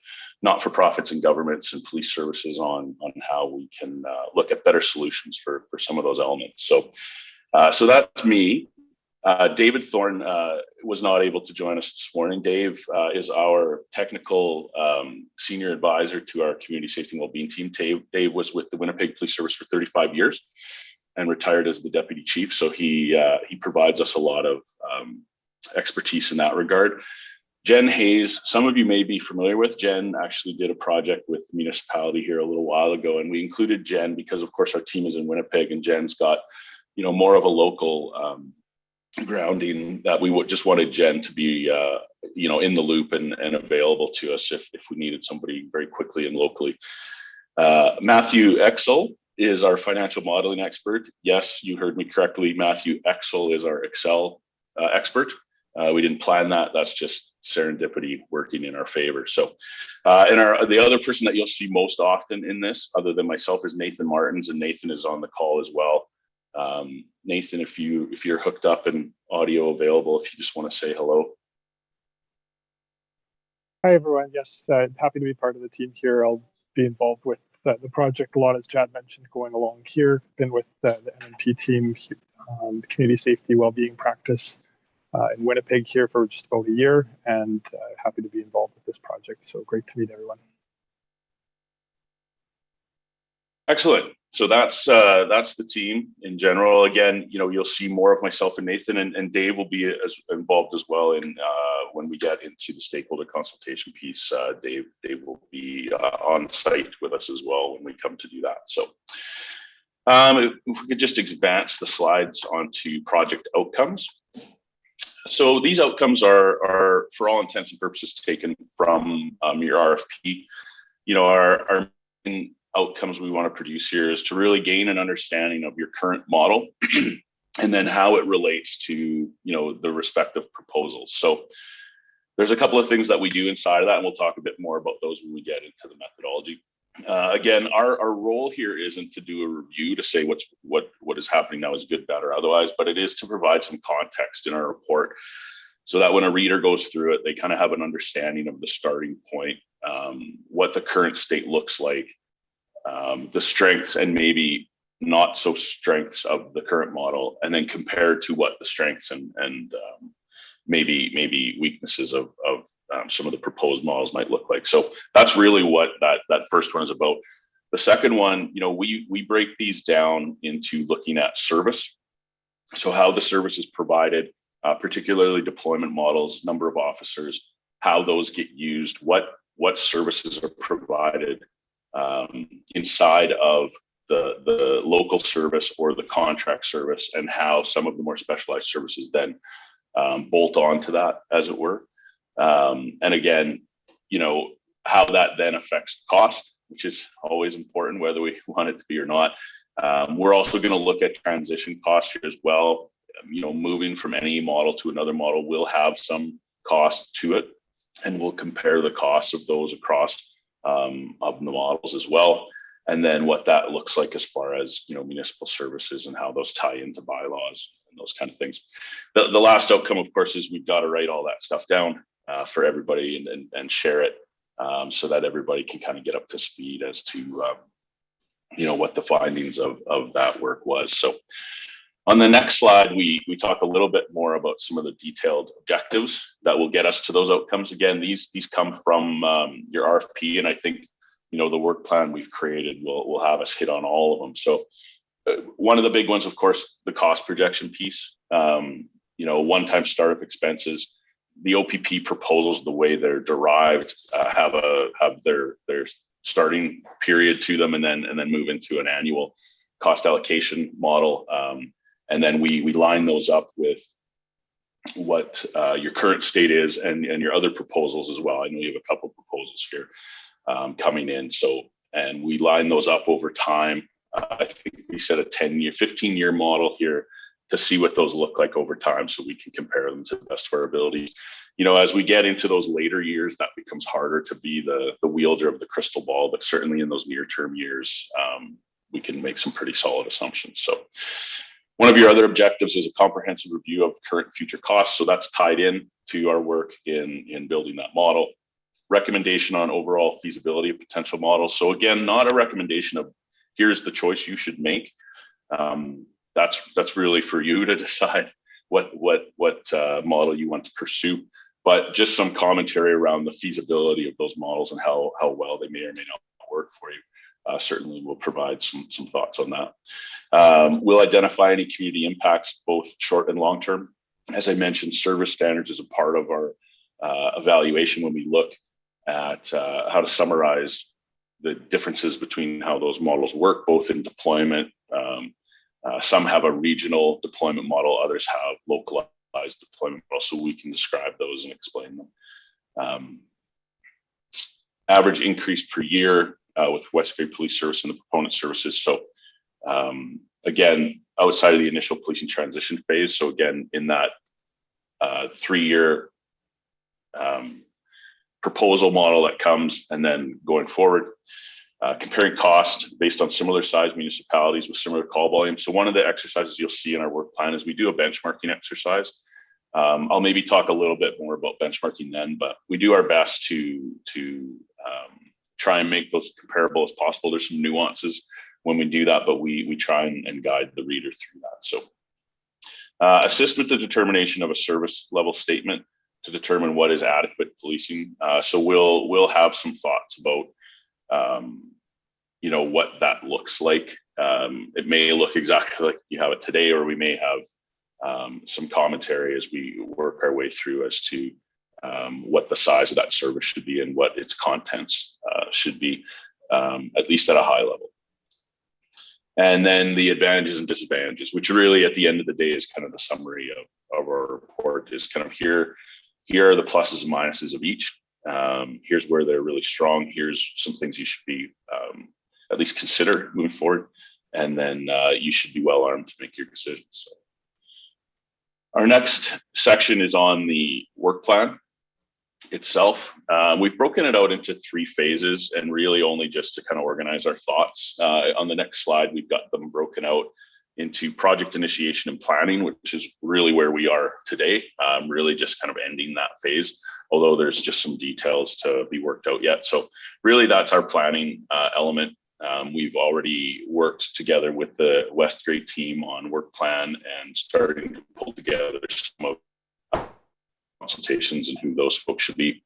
Speaker 12: not-for-profits and governments and police services on how we can look at better solutions for some of those elements. So that's me. David Thorne was not able to join us this morning. Dave is our technical senior advisor to our community safety and wellbeing team. Dave was with the Winnipeg Police Service for 35 years and retired as the deputy chief. So he provides us a lot of expertise in that regard. Jen Hayes, some of you may be familiar with. Jen actually did a project with the municipality here a little while ago, and we included Jen because, of course, our team is in Winnipeg, and Jen's got more of a local grounding that we just wanted Jen to be in the loop and available to us if we needed somebody very quickly and locally. Matthew Exel is our financial modeling expert. Yes, you heard me correctly. Matthew Exel is our Excel expert. We didn't plan that. That's just serendipity working in our favor. So, and the other person that you'll see most often in this, other than myself, is Nathan Martins, and Nathan is on the call as well. Nathan, if you're hooked up and audio available, if you just want to say hello.
Speaker 13: Hi, everyone. Yes, happy to be part of the team here. I'll be involved with the project a lot, as Chad mentioned, going along here. Been with the NNP team, the community safety wellbeing practice in Winnipeg here for just about a year, and happy to be involved with this project. So great to meet everyone.
Speaker 12: Excellent. So that's the team in general. Again, you'll see more of myself and Nathan, and Dave will be involved as well in when we get into the stakeholder consultation piece. Dave will be on site with us as well when we come to do that. So if we could just advance the slides onto project outcomes. So these outcomes are for all intents and purposes taken from your RFP. Our main outcomes we want to produce here is to really gain an understanding of your current model and then how it relates to the respective proposals. So there's a couple of things that we do inside of that, and we'll talk a bit more about those when we get into the methodology. Again, our role here isn't to do a review to say what is happening now is good, bad, or otherwise, but it is to provide some context in our report so that when a reader goes through it, they kind of have an understanding of the starting point, what the current state looks like, the strengths and maybe not so strengths of the current model, and then compared to what the strengths and maybe weaknesses of some of the proposed models might look like. So that's really what that first one is about. The second one, we break these down into looking at service. So how the service is provided, particularly deployment models, number of officers, how those get used, what services are provided inside of the local service or the contract service, and how some of the more specialized services then bolt on to that, as it were. And again, how that then affects cost, which is always important, whether we want it to be or not. We're also going to look at transition costs here as well. Moving from any model to another model will have some cost to it, and we'll compare the costs of those across of the models as well. And then what that looks like as far as, municipal services and how those tie into bylaws and those kind of things. The last outcome, of course, is we've got to write all that stuff down for everybody and share it so that everybody can kind of get up to speed as to, what the findings of that work was. So on the next slide, we talk a little bit more about some of the detailed objectives that will get us to those outcomes. Again, these come from your RFP, and I think the work plan we've created will have us hit on all of them. So one of the big ones, of course, the cost projection piece. One-time startup expenses. The OPP proposals, the way they're derived, have their starting period to them, and then move into an annual cost allocation model. And then we line those up with what your current state is and your other proposals as well. I know you have a couple proposals here coming in. So, and we line those up over time. I think we set a 10-year, 15-year model here to see what those look like over time so we can compare them to the best of our abilities. as we get into those later years, that becomes harder to be the wielder of the crystal ball, but certainly in those near-term years, we can make some pretty solid assumptions. So one of your other objectives is a comprehensive review of current and future costs. So that's tied in to our work in building that model. Recommendation on overall feasibility of potential models. So again, not a recommendation of here's the choice you should make. That's really for you to decide what model you want to pursue, but just some commentary around the feasibility of those models and how well they may or may not work for you. Certainly will provide some thoughts on that. We'll identify any community impacts, both short and long term. As I mentioned, service standards is a part of our evaluation when we look at how to summarize the differences between how those models work, both in deployment. Some have a regional deployment model, others have localized deployment models, so we can describe those and explain them. Average increase per year with West Grey Police Service and the proponent services. So again, outside of the initial policing transition phase. So again, in that 3-year proposal model that comes, and then going forward, comparing cost based on similar size municipalities with similar call volume. So one of the exercises you'll see in our work plan is we do a benchmarking exercise. I'll maybe talk a little bit more about benchmarking then, but we do our best to try and make those comparable as possible. There's some nuances when we do that, but we try and guide the reader through that. So assist with the determination of a service level statement to determine what is adequate policing. So we'll have some thoughts about what that looks like. It may look exactly like you have it today, or we may have some commentary as we work our way through as to what the size of that service should be and what its contents should be, at least at a high level. And then the advantages and disadvantages, which really at the end of the day is kind of the summary of our report, is kind of here are the pluses and minuses of each. Here's where they're really strong. Here's some things you should be at least consider moving forward. And then you should be well armed to make your decisions. So our next section is on the work plan itself. We've broken it out into 3 phases, and really only just to kind of organize our thoughts. On the next slide, we've got them broken out into project initiation and planning, which is really where we are today. Really just kind of ending that phase, although there's just some details to be worked out yet. So really that's our planning element. We've already worked together with the West Grey team on work plan and starting to pull together some of consultations and who those folks should be.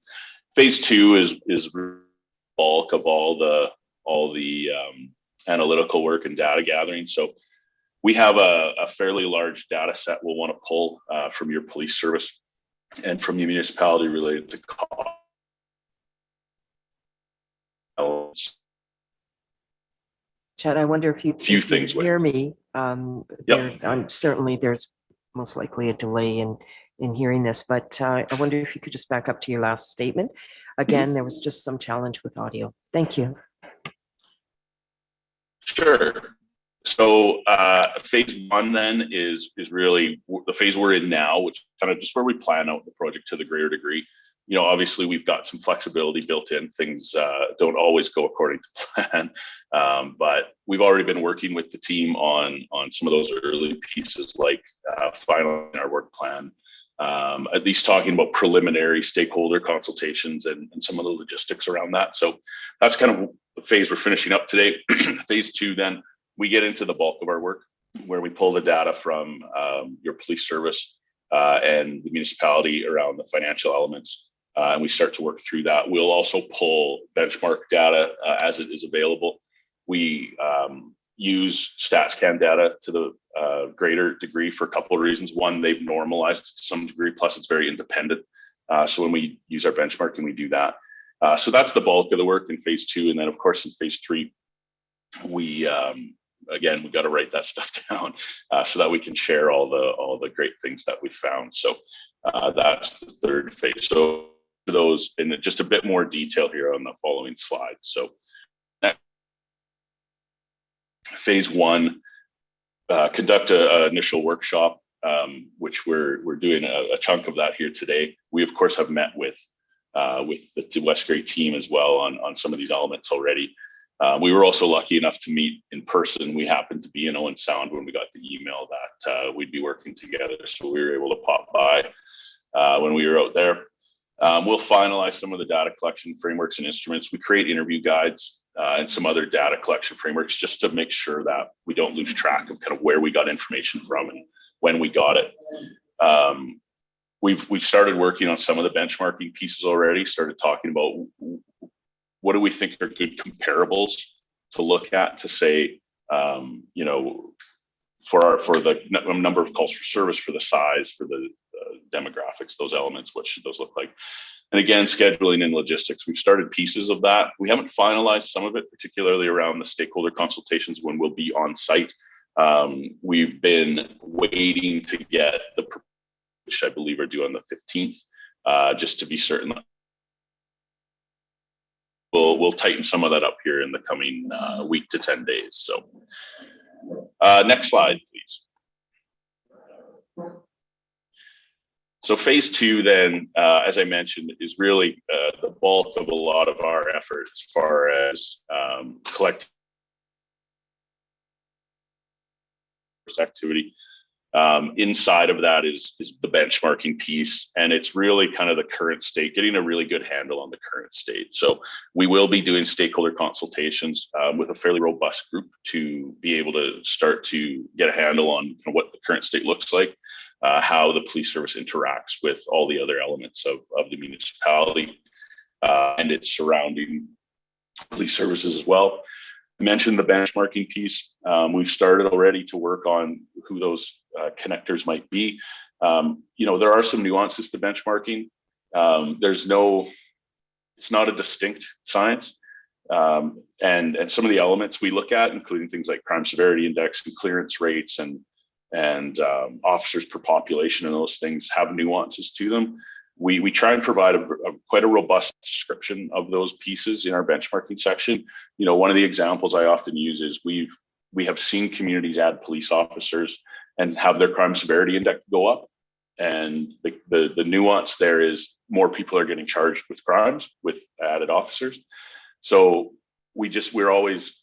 Speaker 12: Phase 2 is bulk of all the analytical work and data gathering. So we have a fairly large data set we'll want to pull from your police service and from the municipality related to cost.
Speaker 3: Chad, I wonder if you can hear me. Certainly there's most likely a delay in hearing this, but I wonder if you could just back up to your last statement. Again, there was just some challenge with audio. Thank you.
Speaker 12: Sure. So phase 1 then is really the phase we're in now, which is kind of just where we plan out the project to the greater degree. Obviously we've got some flexibility built in. Things don't always go according to plan, but we've already been working with the team on some of those early pieces, like finalizing our work plan, at least talking about preliminary stakeholder consultations and some of the logistics around that. So that's kind of the phase we're finishing up today. Phase 2, then we get into the bulk of our work, where we pull the data from your police service and the municipality around the financial elements. And we start to work through that. We'll also pull benchmark data as it is available. We use StatsCan data to the greater degree for a couple of reasons. One, they've normalized to some degree, plus it's very independent. So when we use our benchmarking, we do that. So that's the bulk of the work in phase 2. And then of course in phase 3, we got to write that stuff down so that we can share all the great things that we found. So that's the 3rd phase. So those in just a bit more detail here on the following slide. So phase 1, conduct an initial workshop which we're doing a chunk of that here today. We of course have met with the West Grey team as well on some of these elements already. We were also lucky enough to meet in person. We happened to be in Owen Sound when we got the email that we'd be working together, so we were able to pop by when we were out there. We'll finalize some of the data collection frameworks and instruments. We create interview guides and some other data collection frameworks just to make sure that we don't lose track of kind of where we got information from and when we got it. We've started working on some of the benchmarking pieces already, started talking about what do we think are good comparables to look at to say, you know, for the number of calls for service, for the size, for the demographics, those elements, what should those look like? And again, scheduling and logistics, we've started pieces of that. We haven't finalized some of it, particularly around the stakeholder consultations when we'll be on site. We've been waiting to get the, which I believe are due on the 15th, just to be certain. We'll tighten some of that up here in the coming week to 10 days. So next slide, please. So phase two then, as I mentioned, is really the bulk of a lot of our effort as far as collecting activity. Inside of that is the benchmarking piece, and it's really kind of the current state, getting a really good handle on the current state. So we will be doing stakeholder consultations with a fairly robust group to be able to start to get a handle on what the current state looks like, how the police service interacts with all the other elements of the municipality and its surrounding police services as well. I mentioned the benchmarking piece. We've started already to work on who those connectors might be. You know, there are some nuances to benchmarking. It's not a distinct science. And some of the elements we look at, including things like crime severity index and clearance rates and officers per population and those things have nuances to them. We try and provide quite a robust description of those pieces in our benchmarking section. You know, one of the examples I often use is we have seen communities add police officers and have their crime severity index go up. And the nuance there is more people are getting charged with crimes with added officers. So we're always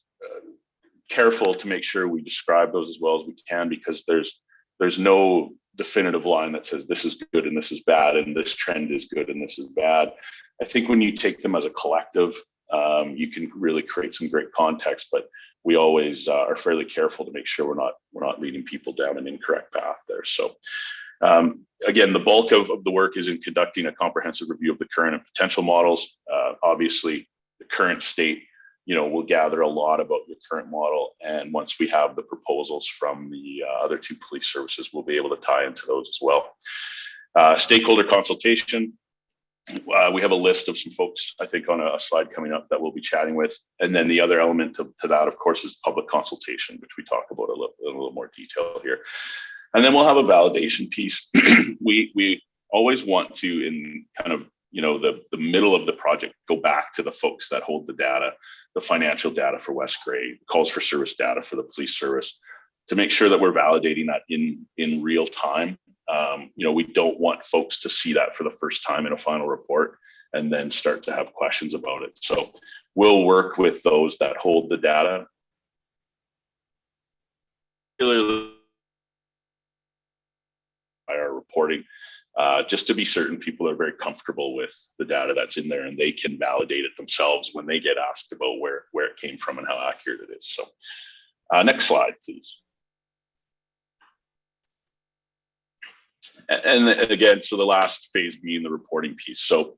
Speaker 12: careful to make sure we describe those as well as we can, because there's no definitive line that says this is good and this is bad and this trend is good and this is bad. I think when you take them as a collective, you can really create some great context, but we always are fairly careful to make sure we're not leading people down an incorrect path there. So again, the bulk of the work is in conducting a comprehensive review of the current and potential models. Obviously, the current state, you know, we'll gather a lot about the current model. And once we have the proposals from the other two police services, we'll be able to tie into those as well. Stakeholder consultation. We have a list of some folks, I think, on a slide coming up that we'll be chatting with. And then the other element to that, of course, is public consultation, which we talk about a little more detail here. And then we'll have a validation piece. We always want to, in kind of, you know, the middle of the project, go back to the folks that hold the data, the financial data for West Grey, calls for service data for the police service, to make sure that we're validating that in real time. You know, we don't want folks to see that for the first time in a final report and then start to have questions about it. So we'll work with those that hold the data. By our reporting, just to be certain people are very comfortable with the data that's in there and they can validate it themselves when they get asked about where it came from and how accurate it is. So next slide, please. And again, so the last phase being the reporting piece. So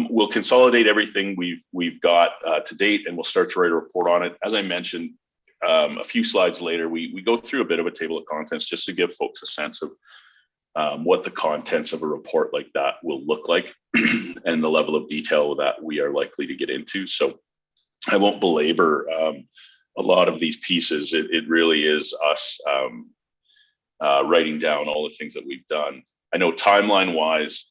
Speaker 12: we'll consolidate everything we've got to date, and we'll start to write a report on it. As I mentioned, a few slides later, we go through a bit of a table of contents just to give folks a sense of what the contents of a report like that will look like and the level of detail that we are likely to get into. So I won't belabor a lot of these pieces. It really is us writing down all the things that we've done. I know timeline wise,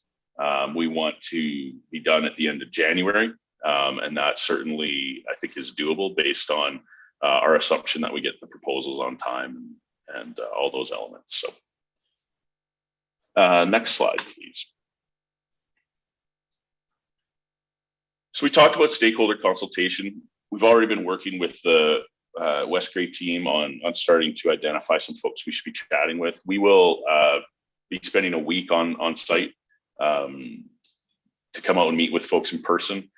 Speaker 12: we want to be done at the end of January. And that certainly, I think, is doable based on our assumption that we get the proposals on time and all those elements. So Next slide, please. So we talked about stakeholder consultation. We've already been working with the Westgrade team on starting to identify some folks we should be chatting with. We will be spending a week on site to come out and meet with folks in person,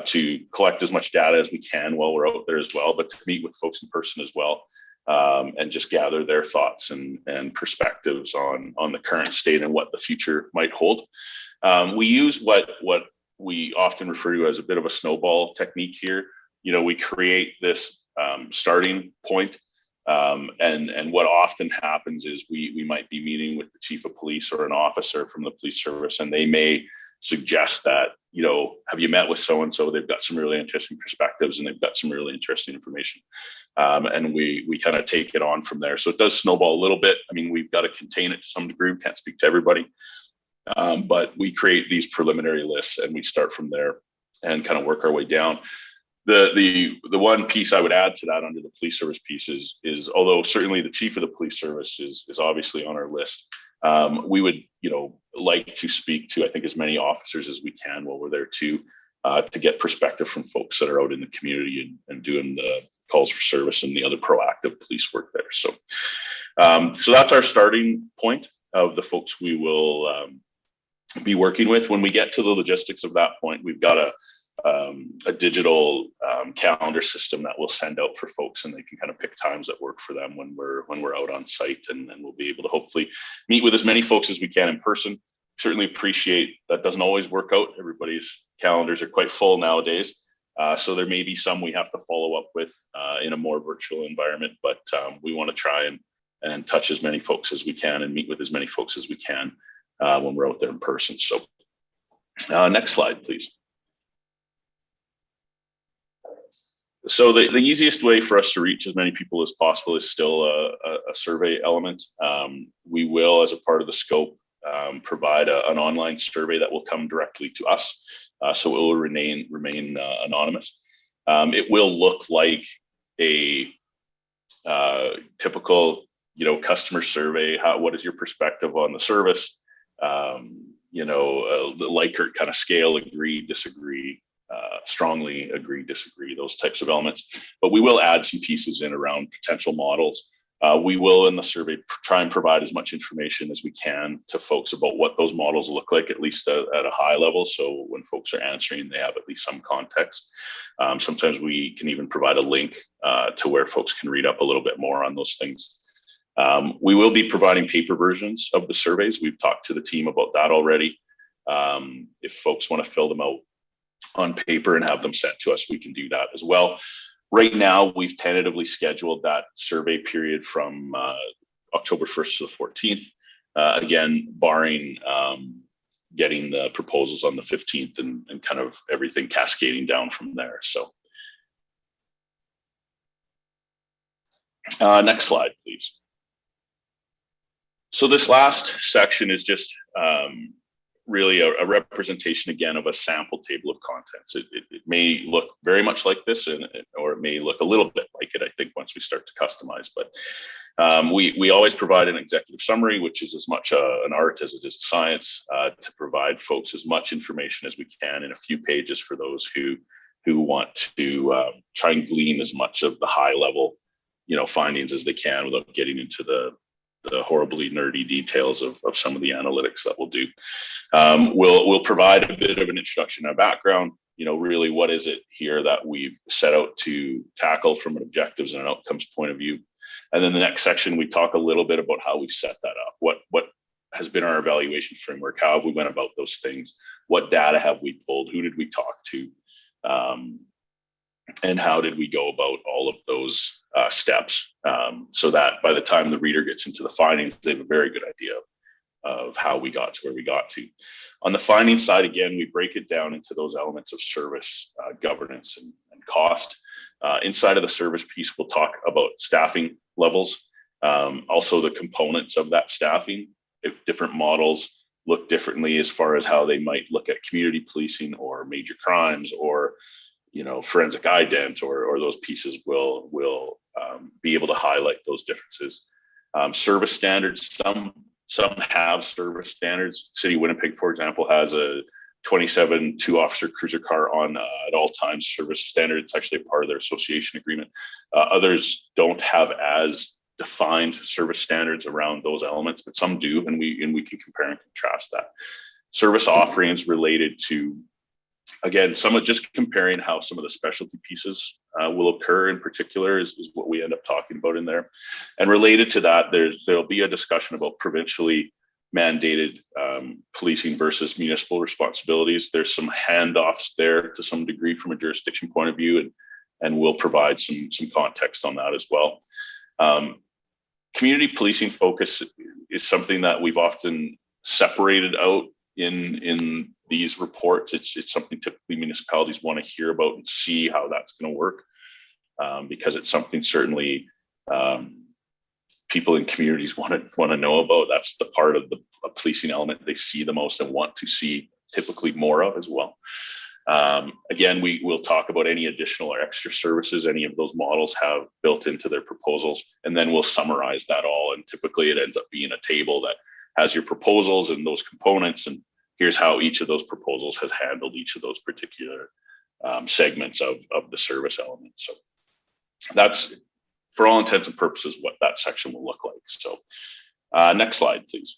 Speaker 12: to collect as much data as we can while we're out there as well, but to meet with folks in person as well, and just gather their thoughts and perspectives on the current state and what the future might hold. We use what we often refer to as a bit of a snowball technique here. You know, we create this starting point, and what often happens is we might be meeting with the chief of police or an officer from the police service, and they may suggest that, you know, have you met with so-and-so? They've got some really interesting perspectives and they've got some really interesting information. And we kind of take it on from there. So it does snowball a little bit. I mean, we've got to contain it to some degree. Can't speak to everybody. But we create these preliminary lists and we start from there and kind of work our way down. The one piece I would add to that under the police service piece is although certainly the chief of the police service is obviously on our list, we would, you know, like to speak to, I think, as many officers as we can while we're there too, to get perspective from folks that are out in the community and doing the calls for service and the other proactive police work there. So, so that's our starting point of the folks we will be working with. When we get to the logistics of that point, we've got a digital calendar system that we'll send out for folks, and they can kind of pick times that work for them when we're out on site, and we'll be able to hopefully meet with as many folks as we can in person. Certainly appreciate that doesn't always work out. Everybody's calendars are quite full nowadays, so there may be some we have to follow up with in a more virtual environment, but we want to try and touch as many folks as we can and meet with as many folks as we can when we're out there in person. So next slide, please. So the easiest way for us to reach as many people as possible is still a survey element. We will, as a part of the scope, provide an online survey that will come directly to us. So it will remain anonymous. It will look like a typical, you know, customer survey. What is your perspective on the service? You know, the Likert kind of scale: agree, disagree, strongly agree, disagree, those types of elements. But we will add some pieces in around potential models. We will, in the survey, try and provide as much information as we can to folks about what those models look like, at least at a high level. So when folks are answering, they have at least some context. Sometimes we can even provide a link to where folks can read up a little bit more on those things. We will be providing paper versions of the surveys. We've talked to the team about that already. If folks want to fill them out on paper and have them sent to us, we can do that as well. Right now, we've tentatively scheduled that survey period from October 1st to the 14th. Again, barring getting the proposals on the 15th and kind of everything cascading down from there. So next slide, please. So this last section is just really a representation again of a sample table of contents. It may look very much like this, or it may look a little bit like it, I think, once we start to customize. But we always provide an executive summary, which is as much an art as it is a science, to provide folks as much information as we can in a few pages for those who want to try and glean as much of the high level, you know, findings as they can without getting into the horribly nerdy details of some of the analytics that we'll do. We'll provide a bit of an introduction and background. You know, really, what is it here that we've set out to tackle from an objectives and an outcomes point of view? And then the next section, we talk a little bit about how we've set that up. What has been our evaluation framework? How have we went about those things? What data have we pulled? Who did we talk to? And how did we go about all of those steps, so that by the time the reader gets into the findings, they have a very good idea of how we got to where we got to. On the finding side, again, we break it down into those elements of service, governance, and cost. Inside of the service piece, we'll talk about staffing levels, also the components of that staffing. If different models look differently as far as how they might look at community policing or major crimes, or forensic ident, or those pieces will be able to highlight those differences. Service standards, some Some have service standards. City of Winnipeg, for example, has a 27 2-officer cruiser car on at all times service standard. It's actually a part of their association agreement. Others don't have as defined service standards around those elements, but some do, and we can compare and contrast that. Service offerings related to, again, some of just comparing how some of the specialty pieces will occur in particular is what we end up talking about in there. And related to that, there'll be a discussion about provincially mandated policing versus municipal responsibilities. There's some handoffs there to some degree from a jurisdiction point of view, and we'll provide some context on that as well. Community policing focus is something that we've often separated out in these reports. It's something typically municipalities want to hear about and see how that's going to work, because it's something certainly people in communities want to know about. That's the part of the policing element they see the most and want to see typically more of as well. Again, we will talk about any additional or extra services any of those models have built into their proposals, and then we'll summarize that all. And typically it ends up being a table that has your proposals and those components, and here's how each of those proposals has handled each of those particular segments of the service element. So that's, for all intents and purposes, what that section will look like. So next slide, please.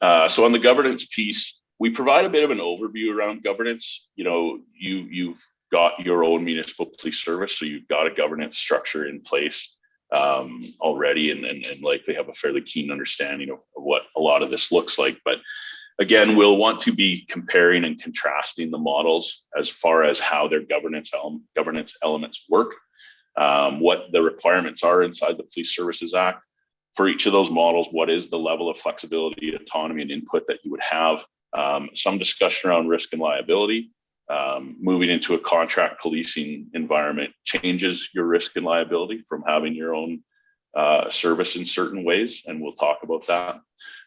Speaker 12: So on the governance piece, we provide a bit of an overview around governance. You know, you've got your own municipal police service, so you've got a governance structure in place already, and likely have a fairly keen understanding of what a lot of this looks like. But again, we'll want to be comparing and contrasting the models as far as how their governance elements work, what the requirements are inside the Police Services Act. For each of those models, what is the level of flexibility, autonomy, and input that you would have? Some discussion around risk and liability. Moving into a contract policing environment changes your risk and liability from having your own service in certain ways, and we'll talk about that.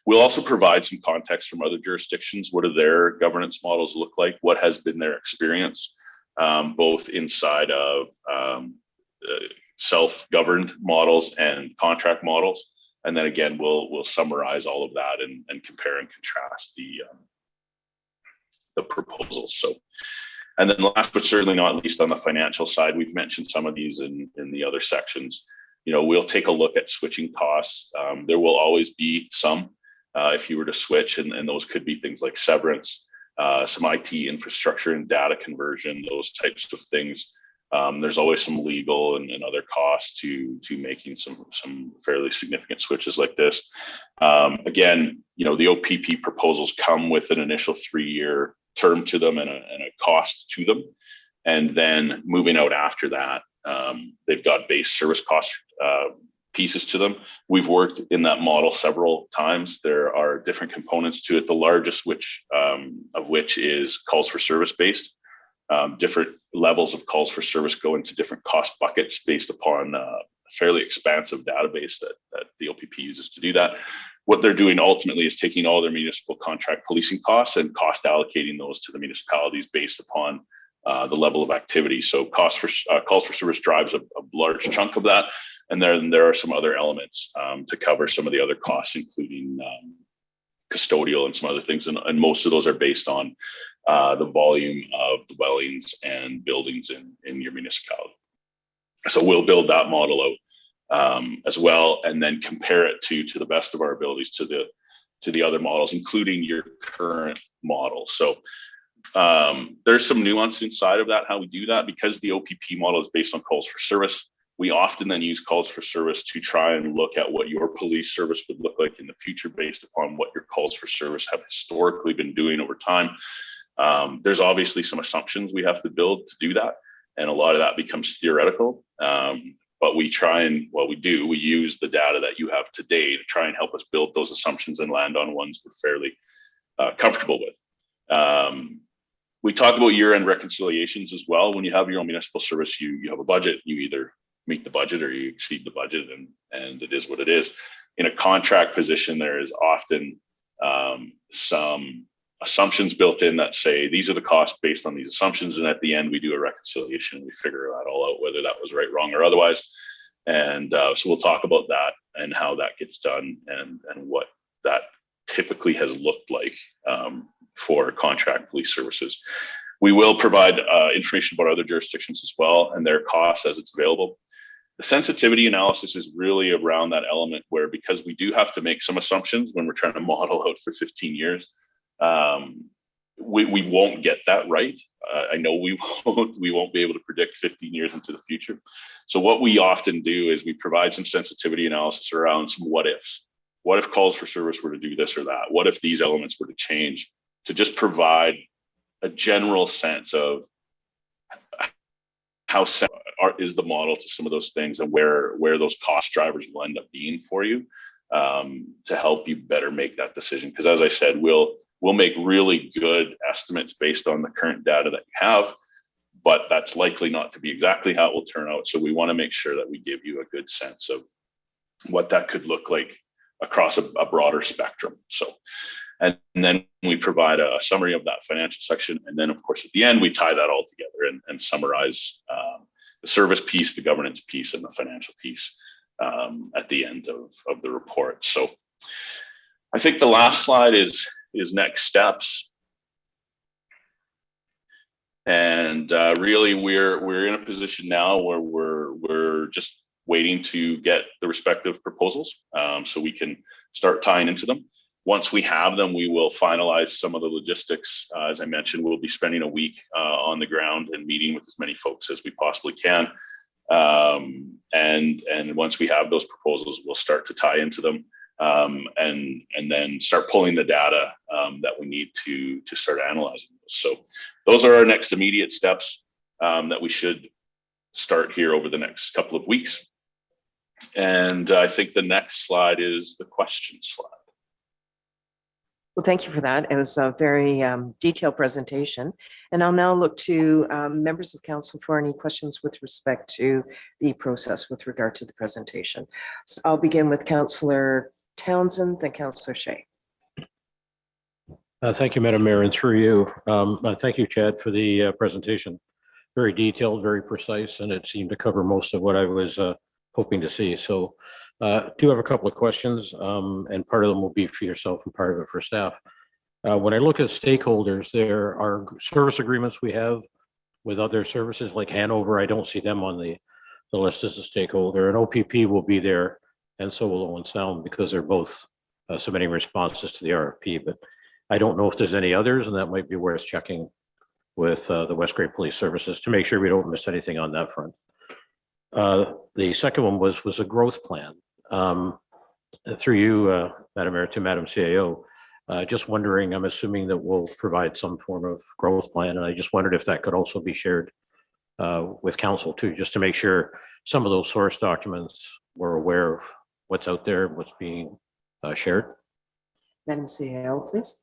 Speaker 12: We'll also provide some context from other jurisdictions. What do their governance models look like? What has been their experience, both inside of self-governed models and contract models? And then again, we'll summarize all of that and compare and contrast the proposals. So, and then last but certainly not least, on the financial side, we've mentioned some of these in the other sections. You know, we'll take a look at switching costs. There will always be some if you were to switch, and those could be things like severance, some IT infrastructure and data conversion, those types of things. There's always some legal and other costs to making some fairly significant switches like this. Again, you know, the OPP proposals come with an initial 3-year term to them and a cost to them. And then moving out after that, they've got base service cost pieces to them. We've worked in that model several times. There are different components to it, the largest of which is calls for service based. Different levels of calls for service go into different cost buckets based upon a fairly expansive database that the OPP uses to do that. What they're doing ultimately is taking all their municipal contract policing costs and cost allocating those to the municipalities based upon the level of activity. So calls for service drives a large chunk of that. And then there are some other elements to cover some of the other costs, including custodial and some other things. And most of those are based on the volume of dwellings and buildings in your municipality. So we'll build that model out as well, and then compare it to the best of our abilities to the other models, including your current model. So there's some nuance inside of that, how we do that, because the OPP model is based on calls for service. We often then use calls for service to try and look at what your police service would look like in the future based upon what your calls for service have historically been doing over time. There's obviously some assumptions we have to build to do that, and a lot of that becomes theoretical. But we try and, we use the data that you have today to try and help us build those assumptions and land on ones we're fairly comfortable with. We talk about year-end reconciliations as well. When you have your own municipal service, you have a budget. You either meet the budget or you exceed the budget, and it is what it is. In a contract position, there is often some assumptions built in that say these are the costs based on these assumptions, and at the end we do a reconciliation. We figure that all out, whether that was right, wrong, or otherwise. And so we'll talk about that and how that gets done and what that typically has looked like for contract police services. We will provide information about other jurisdictions as well and their costs as it's available. The sensitivity analysis is really around that element where, because we do have to make some assumptions when we're trying to model out for 15 years, we won't get that right. I know we won't be able to predict 15 years into the future. So what we often do is we provide some sensitivity analysis around some what ifs. What if calls for service were to do this or that? What if these elements were to change? To just provide a general sense of how is the model to some of those things and where those cost drivers will end up being for you, to help you better make that decision. Because as I said, we'll make really good estimates based on the current data that you have, but that's likely not to be exactly how it will turn out. So we want to make sure that we give you a good sense of what that could look like across a broader spectrum. So, and then we provide a summary of that financial section. And then of course, at the end, we tie that all together and summarize the service piece, the governance piece, and the financial piece at the end of the report. So I think the last slide is next steps. And really we're in a position now where we're just waiting to get the respective proposals so we can start tying into them. Once we have them, we will finalize some of the logistics. As I mentioned, we'll be spending a week on the ground and meeting with as many folks as we possibly can. And once we have those proposals, we'll start to tie into them and then start pulling the data that we need to start analyzing those. So those are our next immediate steps that we should start here over the next couple of weeks. And I think the next slide is the question slide.
Speaker 3: Well, thank you for that. It was a very detailed presentation. And I'll now look to members of council for any questions with respect to the process with regard to the presentation. So I'll begin with Councillor Townsend, then Councillor Shea.
Speaker 14: Thank you, Madam Mayor, and through you. Thank you, Chad, for the presentation. Very detailed, very precise, and it seemed to cover most of what I was hoping to see. So do have a couple of questions, and part of them will be for yourself and part of it for staff. When I look at stakeholders, there are service agreements we have with other services like Hanover. I don't see them on the list as a stakeholder, and OPP will be there, and so will Owen Sound, because they're both submitting responses to the RFP. But I don't know if there's any others, and that might be worth checking with the Westgrade Police Services to make sure we don't miss anything on that front. The second one was a growth plan. Through you, Madam Mayor, to Madam CAO, just wondering, I'm assuming that we'll provide some form of growth plan, and I just wondered if that could also be shared with council too, just to make sure some of those source documents were aware of what's out there, what's being shared.
Speaker 3: Madam CAO, please.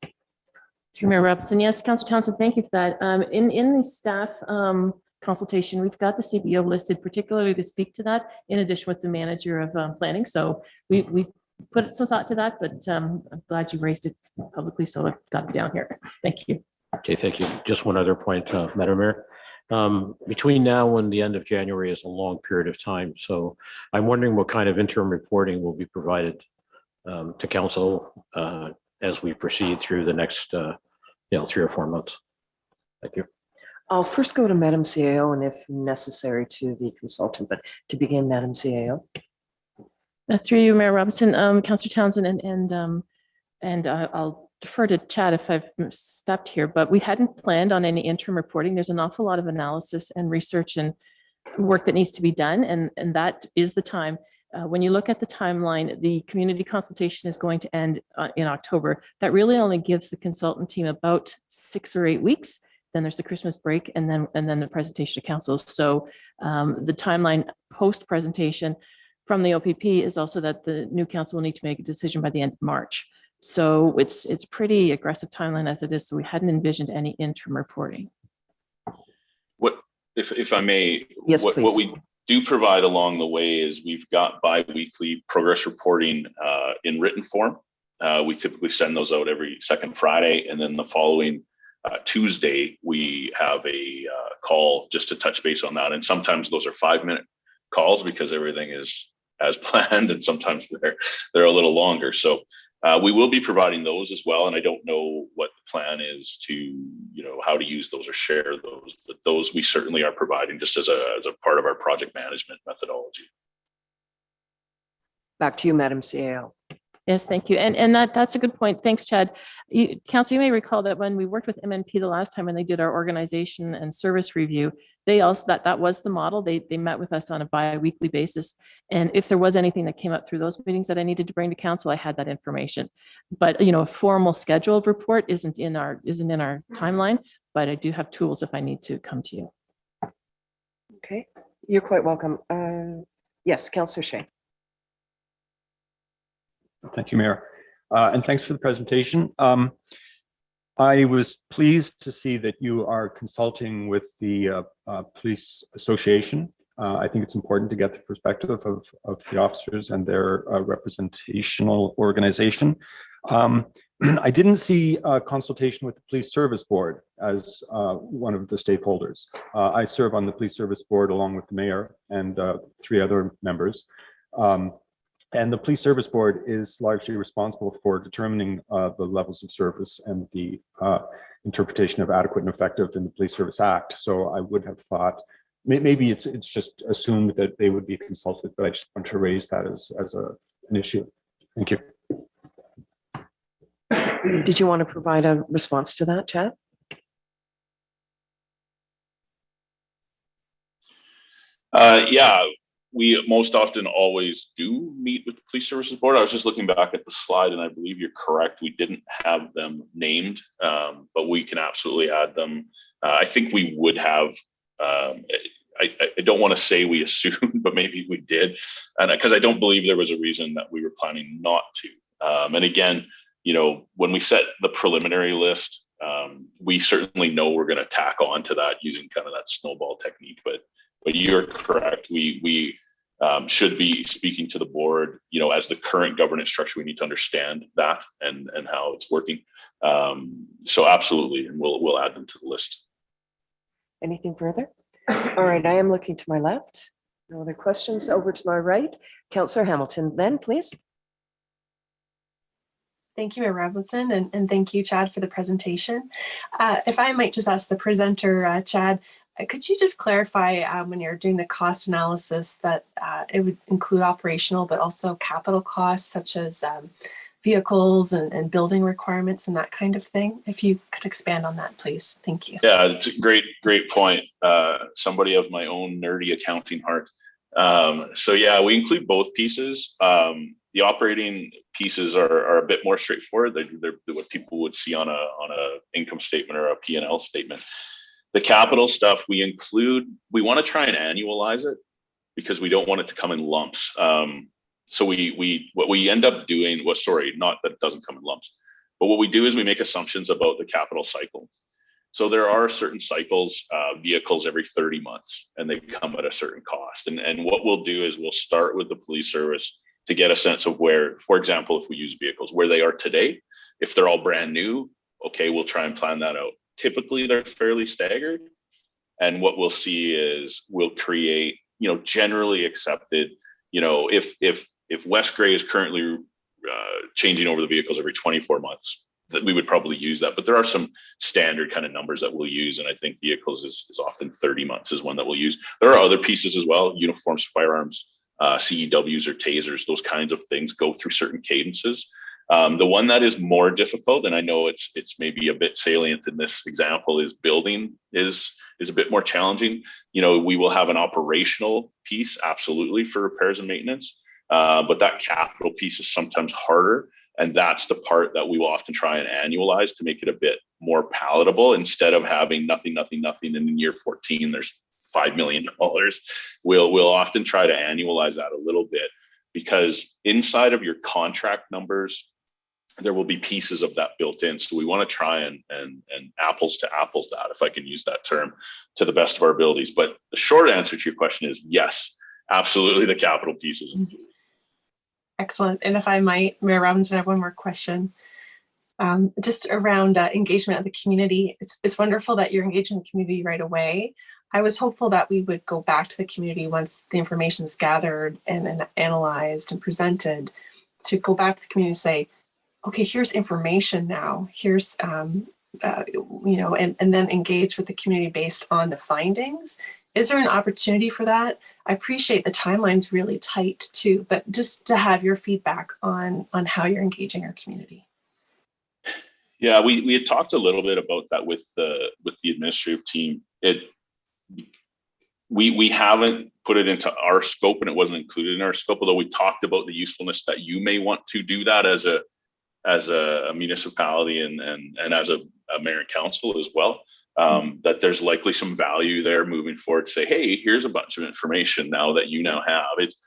Speaker 11: Through Mayor Robinson. Yes, Councillor Townsend, thank you for that. In the staff consultation, we've got the CBO listed particularly to speak to that, in addition with the manager of planning. So we put some thought to that, but I'm glad you raised it publicly, so I've got it down here. Thank you.
Speaker 14: Okay, thank you. Just one other point, Madam Mayor. Between now and the end of January is a long period of time. So I'm wondering what kind of interim reporting will be provided to council as we proceed through the next 3 or 4 months. Thank you.
Speaker 3: I'll first go to Madam CAO and if necessary to the consultant, but to begin, Madam CAO.
Speaker 11: Through you, Mayor Robinson, Councillor Townsend, and I'll defer to Chad if I've stopped here, but we hadn't planned on any interim reporting. There's an awful lot of analysis and research and work that needs to be done, and that is the time. When you look at the timeline, the community consultation is going to end in October. That really only gives the consultant team about 6 or 8 weeks. Then there's the Christmas break, and then the presentation to council. So the timeline post-presentation from the OPP is also that the new council will need to make a decision by the end of March. So it's pretty aggressive timeline as it is. So we hadn't envisioned any interim reporting.
Speaker 12: What, if I may,
Speaker 3: yes, please.
Speaker 12: What we do provide along the way is we've got bi-weekly progress reporting in written form. We typically send those out every second Friday, and then the following Tuesday, we have a call just to touch base on that. And sometimes those are 5-minute calls because everything is as planned, and sometimes they're a little longer. So we will be providing those as well. And I don't know what the plan is to, you know, how to use those or share those, but those we certainly are providing just as a part of our project management methodology.
Speaker 3: Back to you, Madam CEO.
Speaker 11: Yes, thank you. And that's a good point. Thanks, Chad. Council, you may recall that when we worked with MNP the last time when they did our organization and service review, they also, that was the model. They met with us on a bi-weekly basis. And if there was anything that came up through those meetings that I needed to bring to council, I had that information. But, you know, a formal scheduled report isn't in our timeline, but I do have tools if I need to come to you.
Speaker 3: Okay, you're quite welcome. Yes, Councillor Shay.
Speaker 10: Thank you, Mayor. And thanks for the presentation. I was pleased to see that you are consulting with the Police Association. I think it's important to get the perspective of the officers and their representational organization. I didn't see a consultation with the Police Service Board as one of the stakeholders. I serve on the Police Service Board along with the mayor and 3 other members. And the Police Service Board is largely responsible for determining the levels of service and the interpretation of adequate and effective in the Police Service Act. So I would have thought, maybe it's just assumed that they would be consulted, but I just want to raise that as an issue. Thank you.
Speaker 3: Did you want to provide a response to that, Chad?
Speaker 12: Yeah. We most often always do meet with the Police Services Board. I was just looking back at the slide and I believe you're correct. We didn't have them named, but we can absolutely add them. I think we would have, I don't want to say we assumed, but maybe we did. And because I don't believe there was a reason that we were planning not to. And again, you know, when we set the preliminary list, we certainly know we're going to tack on to that using kind of that snowball technique, but you're correct. We should be speaking to the board, you know, as the current governance structure. We need to understand that and how it's working. So absolutely, and we'll add them to the list.
Speaker 3: Anything further? All right, I am looking to my left. No other questions. Over to my right, Councillor Hamilton. Then, please.
Speaker 7: Thank you, Mayor Robinson, and thank you, Chad, for the presentation. If I might just ask the presenter, Chad, could you just clarify when you're doing the cost analysis that it would include operational, but also capital costs such as vehicles and building requirements and that kind of thing? If you could expand on that, please. Thank you.
Speaker 12: Yeah, it's a great point. Somebody of my own nerdy accounting heart. So yeah, we include both pieces. The operating pieces are a bit more straightforward. They're what people would see on a income statement or a P&L statement. The capital stuff we include, we want to try and annualize it because we don't want it to come in lumps. So what we end up doing was, sorry, not that it doesn't come in lumps, but what we do is we make assumptions about the capital cycle. So there are certain cycles, vehicles every 30 months, and they come at a certain cost. And what we'll do is we'll start with the police service to get a sense of where, for example, if we use vehicles, where they are today. If they're all brand new, okay, we'll try and plan that out. Typically, they're fairly staggered. And what we'll see is we'll create, you know, generally accepted, you know, if West Grey is currently changing over the vehicles every 24 months, that we would probably use that. But there are some standard kind of numbers that we'll use. And I think vehicles is often 30 months is one that we'll use. There are other pieces as well, uniforms, firearms, CEWs or tasers, those kinds of things go through certain cadences. The one that is more difficult, and I know it's maybe a bit salient in this example, is building is a bit more challenging. You know, we will have an operational piece, absolutely, for repairs and maintenance, but that capital piece is sometimes harder. And that's the part that we will often try and annualize to make it a bit more palatable. Instead of having nothing, and in year 14, there's $5 million. We'll often try to annualize that a little bit, because inside of your contract numbers, there will be pieces of that built in. So we want to try and apples to apples that, if I can use that term, to the best of our abilities. But the short answer to your question is yes, absolutely, the capital pieces.
Speaker 7: Excellent. And if I might, Mayor Robinson, I have one more question. Just around engagement of the community. It's wonderful that you're engaging the community right away. I was hopeful that we would go back to the community once the information's gathered and analyzed and presented, to go back to the community and say, okay, here's information now. Here's, and then engage with the community based on the findings. Is there an opportunity for that? I appreciate the timeline's really tight too, but just to have your feedback on how you're engaging our community.
Speaker 12: Yeah, we had talked a little bit about that with the administrative team. We haven't put it into our scope, and it wasn't included in our scope, although we talked about the usefulness that you may want to do that as a municipality and as a mayor and council as well. That there's likely some value there moving forward to say, hey, here's a bunch of information now that you now have. It's,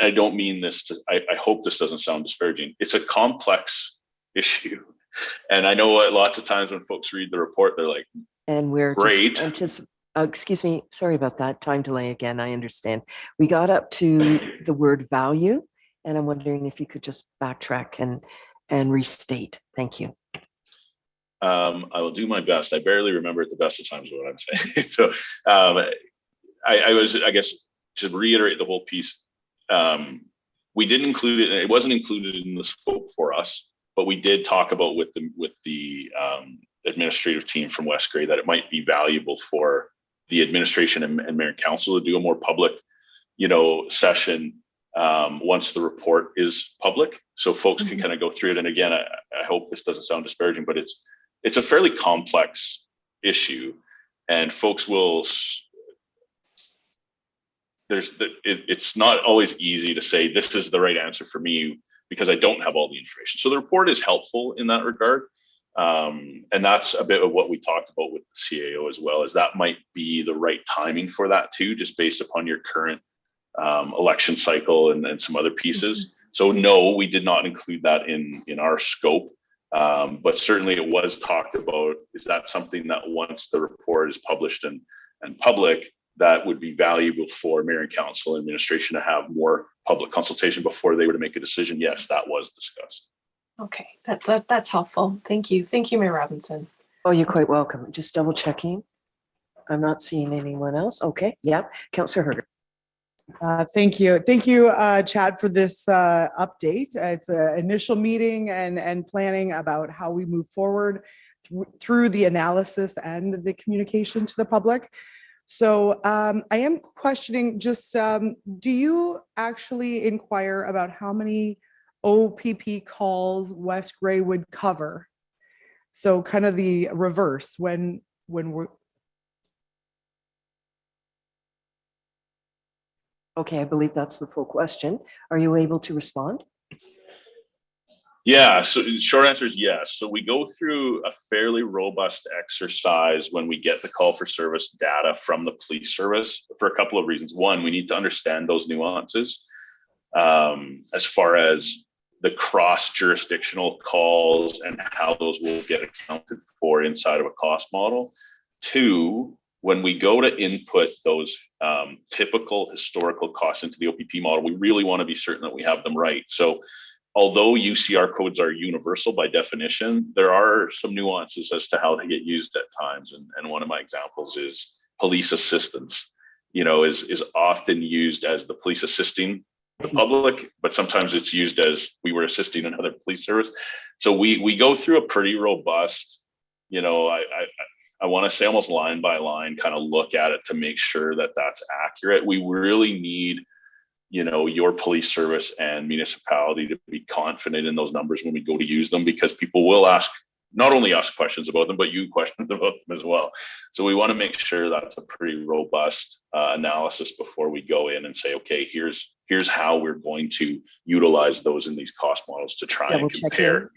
Speaker 12: I don't mean this to, I hope this doesn't sound disparaging. It's a complex issue. And I know lots of times when folks read the report, they're like,
Speaker 3: and we're
Speaker 12: great.
Speaker 3: Excuse me, sorry about that. Time delay again, I understand. We got up to the word value, and I'm wondering if you could just backtrack and restate. Thank you.
Speaker 12: I will do my best. I barely remember at the best of times what I'm saying. So I guess, to reiterate the whole piece, we didn't include it. It wasn't included in the scope for us, but we did talk about with the administrative team from West Grey that it might be valuable for the administration and mayor and council to do a more public, session once the report is public, so folks can kind of go through it. And again, I hope this doesn't sound disparaging, but it's a fairly complex issue, and folks will. It's not always easy to say this is the right answer for me because I don't have all the information. So the report is helpful in that regard. And that's a bit of what we talked about with the CAO as well, is that might be the right timing for that too, just based upon your current election cycle and some other pieces. So no, we did not include that in our scope, but certainly it was talked about. Is that something that once the report is published and public, that would be valuable for mayor and council and administration to have more public consultation before they were to make a decision? Yes, that was discussed.
Speaker 7: Okay, that's helpful. Thank you. Thank you, Mayor Robinson.
Speaker 3: Oh, you're quite welcome. Just double checking. I'm not seeing anyone else. Okay, yep. Councillor Herger.
Speaker 9: Thank you. Thank you, Chad, for this update. It's an initial meeting and planning about how we move forward through the analysis and the communication to the public. So I am questioning just, do you actually inquire about how many OPP calls West Grey would cover? So kind of the reverse when we're.
Speaker 3: Okay, I believe that's the full question. Are you able to respond?
Speaker 12: Yeah, so the short answer is yes. So we go through a fairly robust exercise when we get the call for service data from the police service for a couple of reasons. One, we need to understand those nuances as far as the cross-jurisdictional calls and how those will get accounted for inside of a cost model. Two, when we go to input those typical historical costs into the OPP model, we really want to be certain that we have them right. So although UCR codes are universal by definition, there are some nuances as to how they get used at times. And one of my examples is police assistance, is often used as the police assisting the public, but sometimes it's used as we were assisting another police service. So we go through a pretty robust, I want to say almost line by line kind of look at it to make sure that that's accurate. We really need, your police service and municipality to be confident in those numbers when we go to use them, because people will not only ask questions about them, but you questions about them as well. So we want to make sure that's a pretty robust analysis before we go in and say, okay, here's how we're going to utilize those in these cost models to try and compare.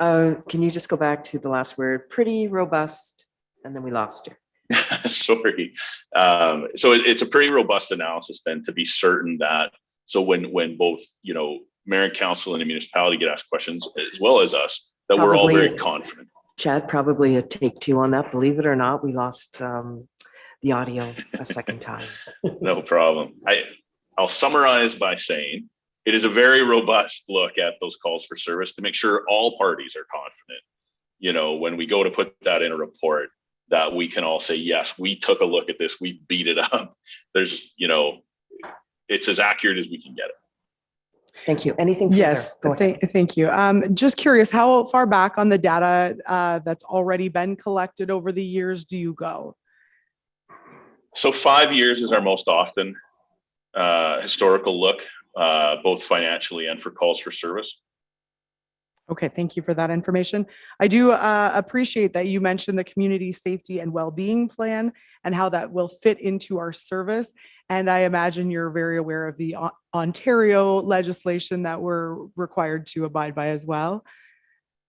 Speaker 3: Can you just go back to the last word? Pretty robust, and then we lost you.
Speaker 12: Sorry. So it's a pretty robust analysis then to be certain that, so when both, mayor and council and the municipality get asked questions as well as us, that we're all very confident.
Speaker 3: Chad, probably a take two on that. Believe it or not, we lost the audio a second time.
Speaker 12: No problem. I'll summarize by saying it is a very robust look at those calls for service to make sure all parties are confident, when we go to put that in a report, that we can all say, yes, we took a look at this, we beat it up. There's, it's as accurate as we can get it.
Speaker 3: Thank you. Anything further?
Speaker 9: Yes,
Speaker 3: Go ahead.
Speaker 9: thank you. Just curious, how far back on the data that's already been collected over the years do you go?
Speaker 12: So 5 years is our most often historical look, both financially and for calls for service.
Speaker 9: Okay, thank you for that information. I do appreciate that you mentioned the community safety and well-being plan and how that will fit into our service. And I imagine you're very aware of the Ontario legislation that we're required to abide by as well.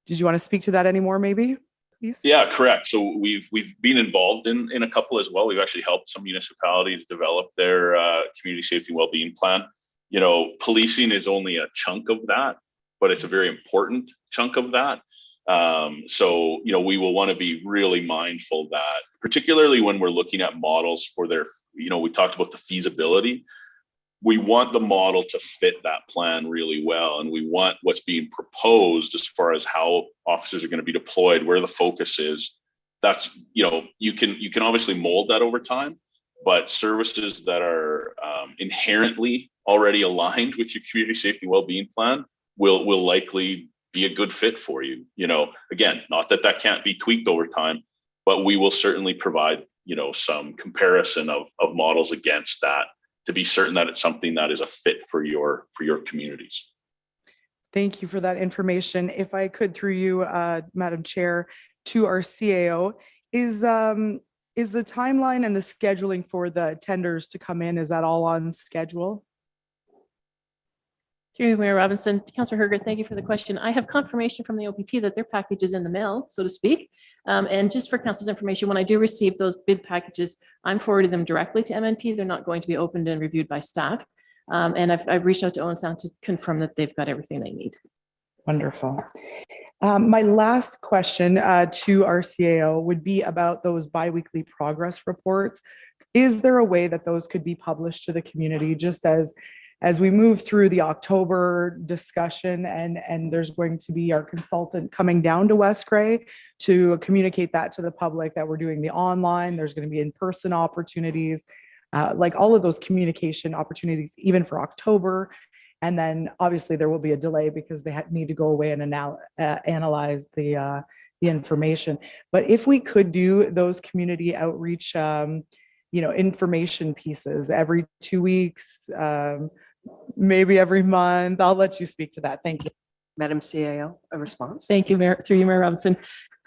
Speaker 9: Did you want to speak to that anymore, maybe, please?
Speaker 12: Yeah, correct. So we've been involved in a couple as well. We've actually helped some municipalities develop their community safety and well-being plan. Policing is only a chunk of that, but it's a very important chunk of that. So, we will want to be really mindful that, particularly when we're looking at models for their, we talked about the feasibility. We want the model to fit that plan really well. And we want what's being proposed as far as how officers are going to be deployed, where the focus is. That's, you can obviously mold that over time, but services that are inherently already aligned with your community safety well-being plan will likely be a good fit for you. Again, not that can't be tweaked over time, but we will certainly provide, some comparison of models against that to be certain that it's something that is a fit for your communities.
Speaker 9: Thank you for that information. If I could, through you, Madam Chair, to our CAO, is the timeline and the scheduling for the tenders to come in, is that all on schedule?
Speaker 11: Through Mayor Robinson, Councillor Herger, thank you for the question. I have confirmation from the OPP that their package is in the mail, so to speak. And just for council's information, when I do receive those bid packages, I'm forwarding them directly to MNP. They're not going to be opened and reviewed by staff. And I've reached out to Owen Sound to confirm that they've got everything they need.
Speaker 9: Wonderful. My last question to our CAO would be about those biweekly progress reports. Is there a way that those could be published to the community, just as we move through the October discussion, and there's going to be our consultant coming down to West Grey to communicate that to the public, that we're doing the online, there's going to be in-person opportunities, like all of those communication opportunities, even for October. And then obviously there will be a delay because they need to go away and analyze the information. But if we could do those community outreach, information pieces every 2 weeks, maybe every month. I'll let you speak to that. Thank you.
Speaker 3: Madam CAO, a response?
Speaker 11: Thank you, Mayor, through you, Mayor Robinson.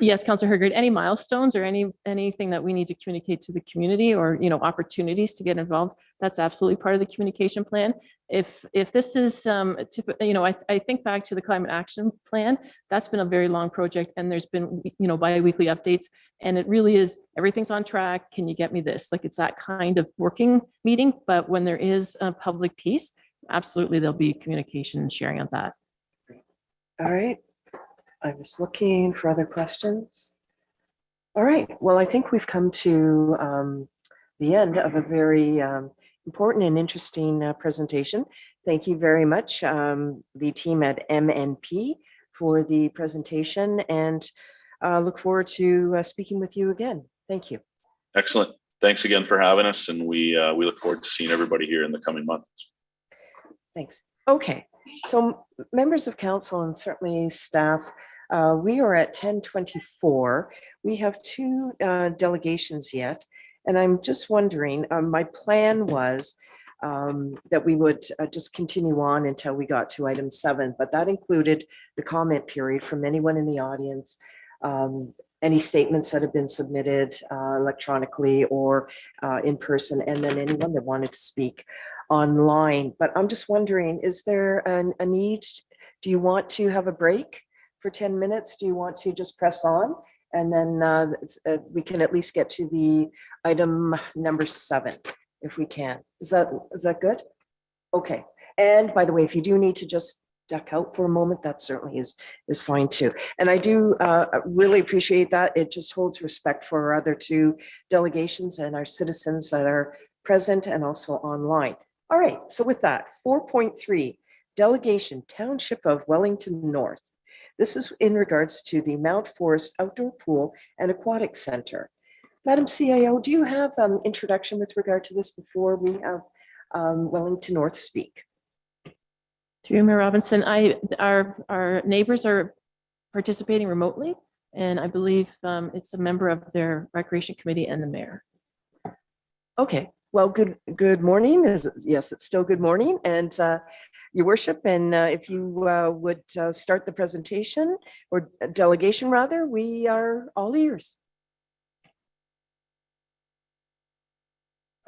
Speaker 11: Yes, Councillor Hergert, any milestones or anything that we need to communicate to the community, or opportunities to get involved, that's absolutely part of the communication plan. If this is, I think back to the climate action plan, that's been a very long project, and there's been, bi-weekly updates, and it really is, everything's on track. Can you get me this? Like, it's that kind of working meeting, but when there is a public piece, absolutely there'll be communication and sharing of that.
Speaker 3: All right. I was looking for other questions. All right. Well, I think we've come to the end of a very important and interesting presentation. Thank you very much, the team at MNP, for the presentation, and look forward to speaking with you again. Thank you.
Speaker 12: Excellent. Thanks again for having us, and we look forward to seeing everybody here in the coming months.
Speaker 3: Thanks. Okay. So members of council and certainly staff, we are at 10:24. We have two delegations yet. And I'm just wondering, my plan was that we would just continue on until we got to item 7, but that included the comment period from anyone in the audience, any statements that have been submitted electronically or in person, and then anyone that wanted to speak online. But I'm just wondering, is there a need? Do you want to have a break for 10 minutes? Do you want to just press on? And then we can at least get to the item number 7, if we can. Is that good? Okay. And by the way, if you do need to just duck out for a moment, that certainly is fine too. And I do really appreciate that. It just holds respect for our other two delegations and our citizens that are present and also online. All right. So with that, 4.3, delegation Township of Wellington North. This is in regards to the Mount Forest Outdoor Pool and Aquatic Center. Madam CIO, do you have introduction with regard to this before we have Wellington North speak?
Speaker 11: Through Mayor Robinson, our neighbors are participating remotely, and I believe it's a member of their recreation committee and the mayor.
Speaker 3: Okay, well, good morning. Yes, it's still good morning, and Your Worship, and if you would start the presentation or delegation rather, we are all ears.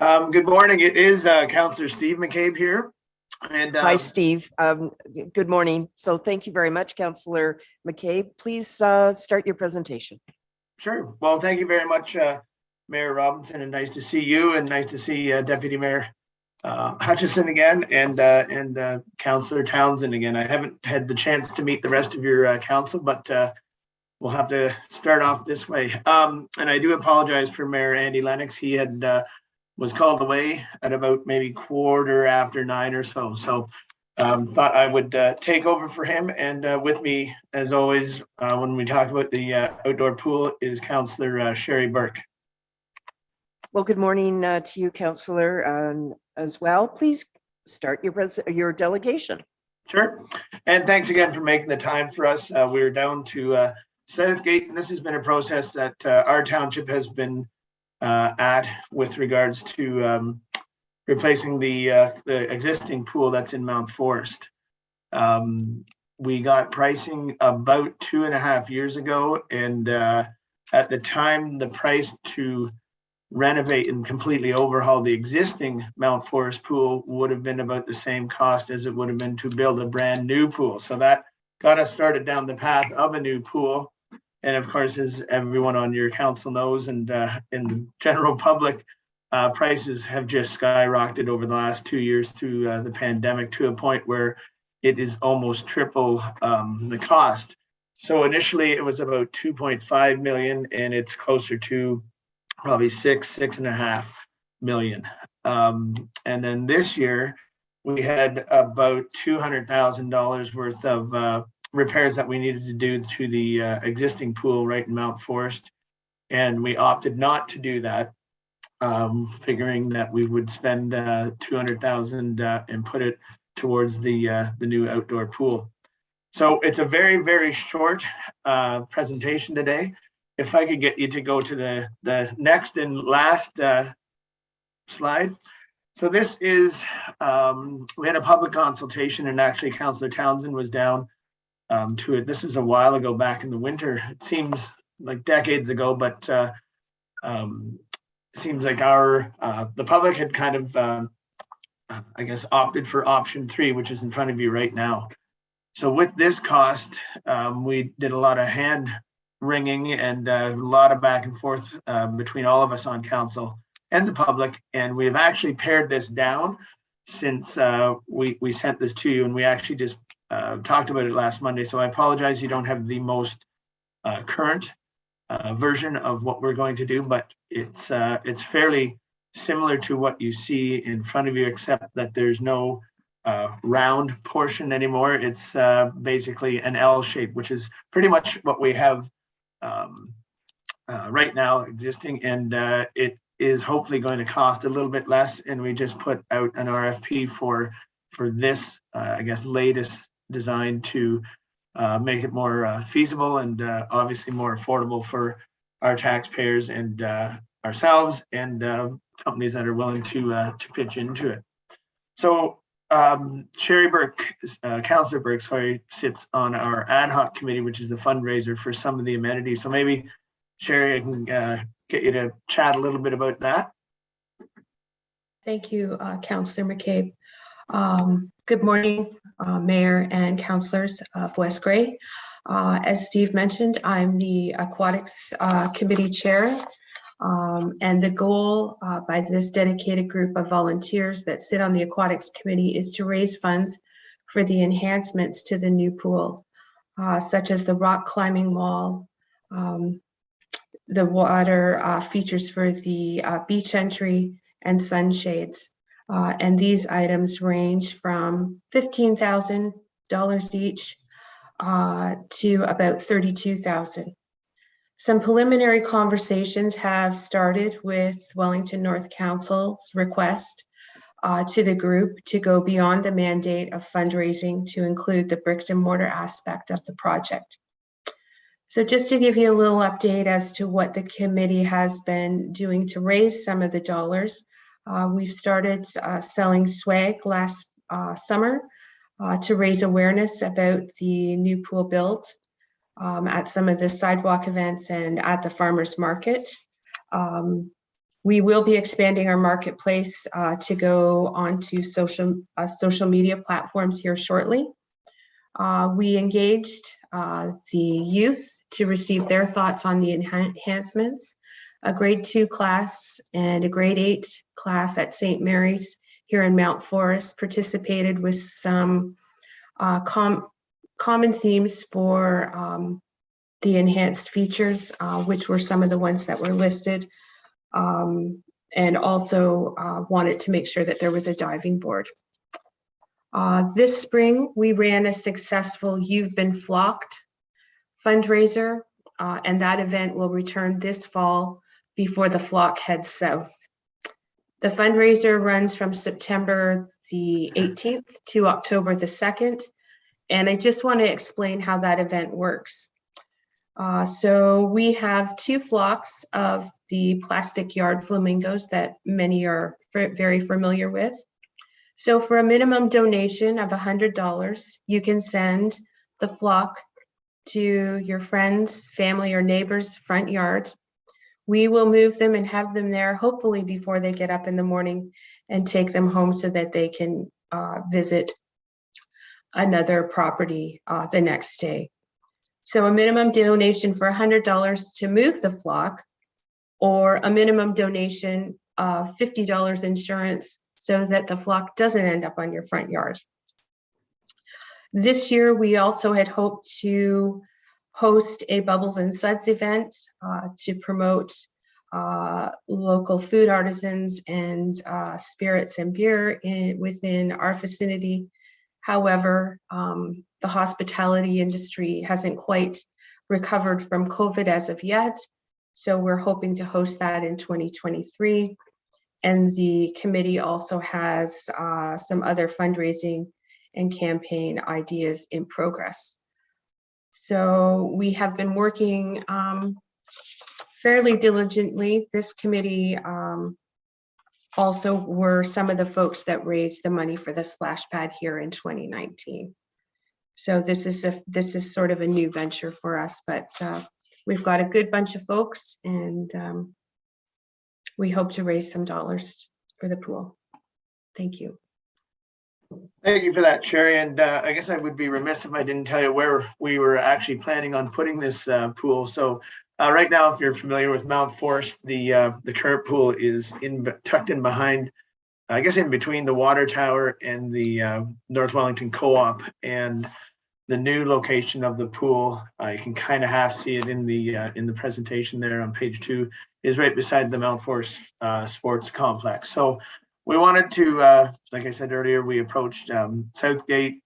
Speaker 15: Good morning. It is Councillor Steve McCabe here. And
Speaker 3: hi, Steve. Good morning. So thank you very much, Councillor McCabe. Please start your presentation.
Speaker 15: Sure. Well, thank you very much, Mayor Robinson, and nice to see you, and nice to see Deputy Mayor Hutchison again, and Councillor Townsend again. I haven't had the chance to meet the rest of your council, but we'll have to start off this way. And I do apologize for Mayor Andy Lennox. He had was called away at about maybe 9:15 or so. So thought I would take over for him. And with me, as always, when we talk about the outdoor pool, is Councillor Sherry Burke.
Speaker 3: Well, good morning to you, Councillor, as well. Please start your delegation.
Speaker 15: Sure. And thanks again for making the time for us. We're down to Southgate, and this has been a process that our township has been at with regards to replacing the existing pool that's in Mount Forest. We got pricing about 2.5 years ago, and at the time, the price to renovate and completely overhaul the existing Mount Forest pool would have been about the same cost as it would have been to build a brand new pool. So that got us started down the path of a new pool. And of course, as everyone on your council knows, and in the general public, prices have just skyrocketed over the last 2 years through the pandemic to a point where it is almost triple the cost. So initially it was about 2.5 million, and it's closer to probably 6.5 million. And then this year we had about $200,000 worth of repairs that we needed to do to the existing pool right in Mount Forest, and we opted not to do that, figuring that we would spend $200,000 and put it towards the new outdoor pool. So it's a very, very short presentation today. If I could get you to go to the next and last slide. So this is, we had a public consultation, and actually Councillor Townsend was down to it. This was a while ago, back in the winter. It seems like decades ago, but seems like the public had kind of, I guess, opted for option 3, which is in front of you right now. So with this cost, we did a lot of hand wringing and a lot of back and forth between all of us on council and the public, and we've actually pared this down since we sent this to you, and we actually just talked about it last Monday. So I apologize you don't have the most current version of what we're going to do, but it's fairly similar to what you see in front of you, except that there's no round portion anymore. It's basically an L shape, which is pretty much what we have right now existing, and it is hopefully going to cost a little bit less. And we just put out an RFP for this, I guess, latest design to make it more feasible and obviously more affordable for our taxpayers and ourselves and companies that are willing to pitch into it. So Sherry Burke, Councillor Burke, sorry, sits on our ad hoc committee, which is the fundraiser for some of the amenities. So maybe Sherry, I can get you to chat a little bit about that.
Speaker 16: Thank you, Councillor McCabe. Good morning, Mayor and councillors of West Grey. As Steve mentioned, I'm the Aquatics Committee Chair, and the goal by this dedicated group of volunteers that sit on the Aquatics Committee is to raise funds for the enhancements to the new pool, such as the rock climbing wall, the water features for the beach entry, and sunshades. And these items range from $15,000 each to about $32,000. Some preliminary conversations have started with Wellington North Council's request to the group to go beyond the mandate of fundraising to include the bricks and mortar aspect of the project. So just to give you a little update as to what the committee has been doing to raise some of the dollars, we've started selling swag last summer to raise awareness about the new pool build at some of the sidewalk events and at the farmers market. We will be expanding our marketplace to go onto social media platforms here shortly. We engaged the youth to receive their thoughts on the enhancements. A grade 2 class and a grade 8 class at St. Mary's here in Mount Forest participated with some common themes for the enhanced features, which were some of the ones that were listed, and also wanted to make sure that there was a diving board. This spring, we ran a successful You've Been Flocked fundraiser, and that event will return this fall before the flock heads south. The fundraiser runs from September the 18th to October the 2nd, and I just want to explain how that event works. So we have 2 flocks of the plastic yard flamingos that many are very familiar with. So for a minimum donation of $100, you can send the flock to your friends, family, or neighbors' front yard. We will move them and have them there hopefully before they get up in the morning and take them home so that they can visit another property the next day. So a minimum donation for $100 to move the flock, or a minimum donation of $50 insurance so that the flock doesn't end up on your front yard. This year, we also had hoped to host a Bubbles and Suds event to promote local food artisans and spirits and beer within our vicinity. However, the hospitality industry hasn't quite recovered from COVID as of yet. So we're hoping to host that in 2023. And the committee also has some other fundraising and campaign ideas in progress. So we have been working fairly diligently. This committee also were some of the folks that raised the money for the splash pad here in 2019. So this is sort of a new venture for us, but we've got a good bunch of folks, and we hope to raise some dollars for the pool. Thank you.
Speaker 15: Thank you for that, Sherry. And I guess I would be remiss if I didn't tell you where we were actually planning on putting this pool. So right now, if you're familiar with Mount Forest, the current pool is tucked in behind, I guess in between the water tower and the North Wellington Co-op. And the new location of the pool, you can kind of half see it in the presentation there on page 2, is right beside the Mount Forest Sports Complex. So we wanted to, like I said earlier, we approached Southgate.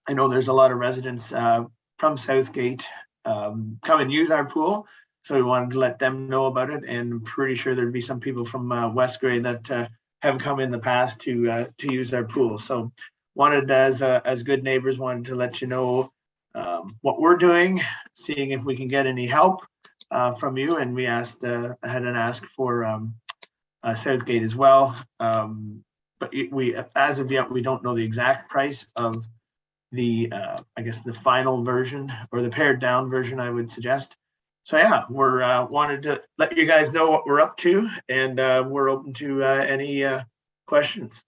Speaker 15: I know there's a lot of residents from Southgate come and use our pool. So we wanted to let them know about it, and I'm pretty sure there'd be some people from West Grey that have come in the past to use our pool. So wanted, as good neighbors, wanted to let you know what we're doing, seeing if we can get any help from you. And we asked, had an ask for Southgate as well. But we, as of yet, we don't know the exact price of the, I guess the final version, or the pared down version, I would suggest. So yeah, we're wanted to let you guys know what we're up to, and we're open to any questions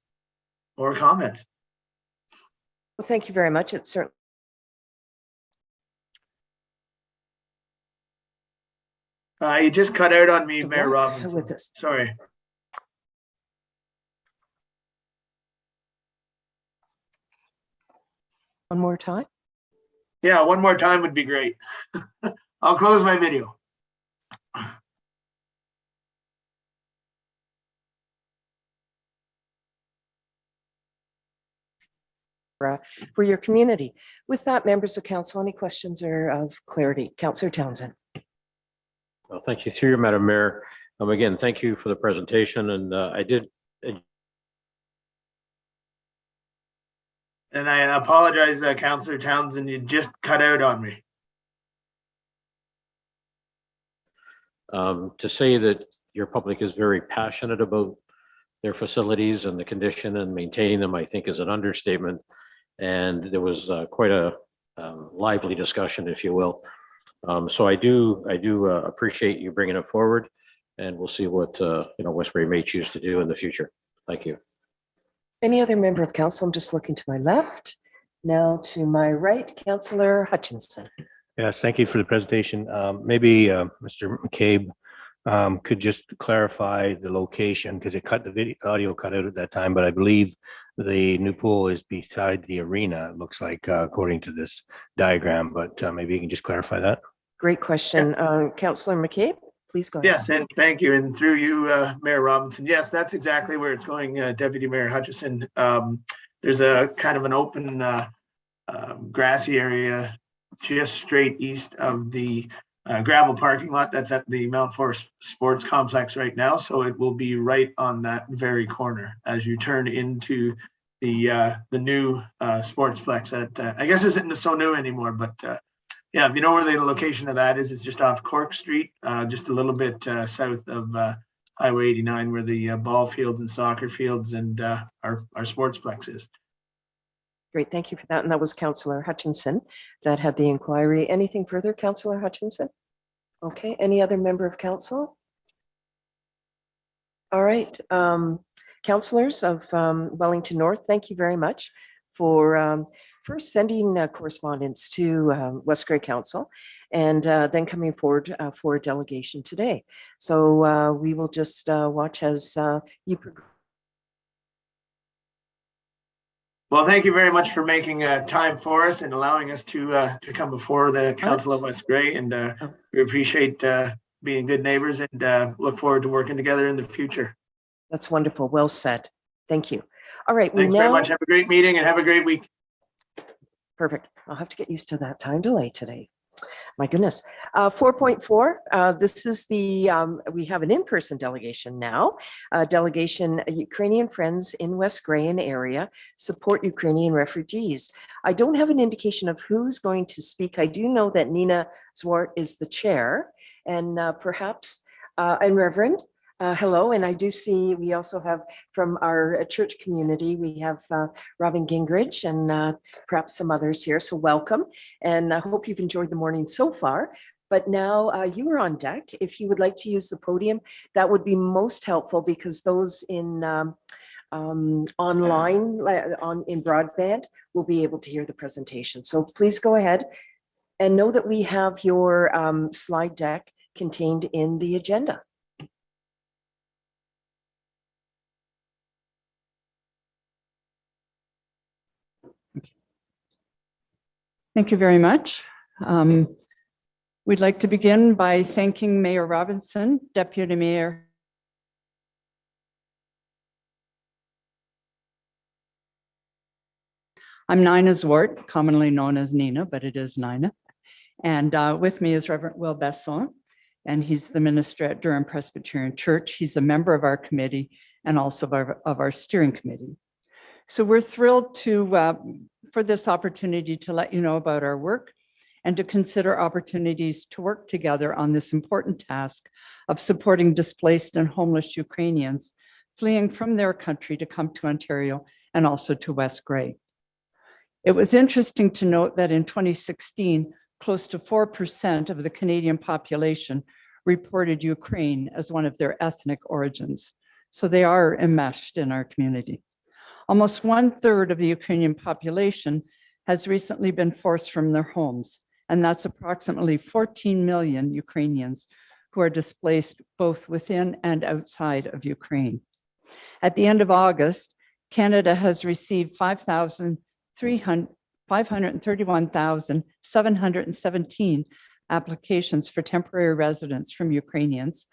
Speaker 15: or comments.
Speaker 3: Well, thank you very much. It's certainly.
Speaker 15: You just cut out on me, Mayor Robinson.
Speaker 3: With us.
Speaker 15: Sorry.
Speaker 3: One more time?
Speaker 15: Yeah, one more time would be great. I'll close my video.
Speaker 3: For your community. With that, members of council, any questions or of clarity? Councillor Townsend.
Speaker 14: Well, thank you through you, Madam Mayor. Again, thank you for the presentation, and I did.
Speaker 15: And I apologize, Councillor Townsend, you just cut out on me.
Speaker 14: To say that your public is very passionate about their facilities and the condition and maintaining them, I think is an understatement. And there was quite a lively discussion, if you will. So I do appreciate you bringing it forward, and we'll see what Westbury may choose to do in the future. Thank you.
Speaker 3: Any other member of council? I'm just looking to my left. Now to my right, Councillor Hutchinson.
Speaker 4: Yes, thank you for the presentation. Maybe Mr. McCabe could just clarify the location, because it cut the video audio cut out at that time, but I believe the new pool is beside the arena, it looks like, according to this diagram, but maybe you can just clarify that.
Speaker 3: Great question. Councillor McCabe, please go ahead.
Speaker 15: Yes, and thank you. And through you, Mayor Robinson. Yes, that's exactly where it's going, Deputy Mayor Hutchison. There's a kind of an open grassy area just straight east of the gravel parking lot that's at the Mount Forest Sports Complex right now. So it will be right on that very corner as you turn into the new sportsplex that I guess isn't so new anymore, but yeah, if you know where the location of that is, it's just off Cork Street, just a little bit south of Highway 89, where the ball fields and soccer fields and our sportsplex is.
Speaker 3: Great, thank you for that. And that was Councillor Hutchinson that had the inquiry. Anything further, Councillor Hutchinson? Okay, any other member of council? All right, councillors of Wellington North, thank you very much for first sending correspondence to West Grey Council and then coming forward for a delegation today. So we will just watch as you progress.
Speaker 15: Well, thank you very much for making time for us and allowing us to come before the Council of West Grey. And we appreciate being good neighbors and look forward to working together in the future.
Speaker 3: That's wonderful. Well said. Thank you. All right.
Speaker 15: Thanks very much. Have a great meeting and have a great week.
Speaker 3: Perfect. I'll have to get used to that time delay today. My goodness. 4.4, this is the, we have an in-person delegation now. Delegation Ukrainian Friends in West Grey and area support Ukrainian refugees. I don't have an indication of who's going to speak. I do know that Nina Zwart is the chair, and perhaps, and Reverend, hello, and I do see we also have from our church community, we have Robin Gingrich and perhaps some others here, so welcome. And I hope you've enjoyed the morning so far. But now you are on deck. If you would like to use the podium, that would be most helpful, because those in online, in broadband, will be able to hear the presentation. So please go ahead and know that we have your slide deck contained in the agenda.
Speaker 17: Thank you very much. We'd like to begin by thanking Mayor Robinson, Deputy Mayor I'm Nina Zwart, commonly known as Nina, but it is Nina. And with me is Reverend Will Besson, and he's the minister at Durham Presbyterian Church. He's a member of our committee and also of our steering committee. So we're thrilled for this opportunity to let you know about our work and to consider opportunities to work together on this important task of supporting displaced and homeless Ukrainians fleeing from their country to come to Ontario and also to West Grey. It was interesting to note that in 2016, close to 4% of the Canadian population reported Ukraine as one of their ethnic origins. So they are enmeshed in our community. Almost 1/3 of the Ukrainian population has recently been forced from their homes, and that's approximately 14 million Ukrainians who are displaced both within and outside of Ukraine. At the end of August, Canada has received 531,717 applications for temporary residence from Ukrainians,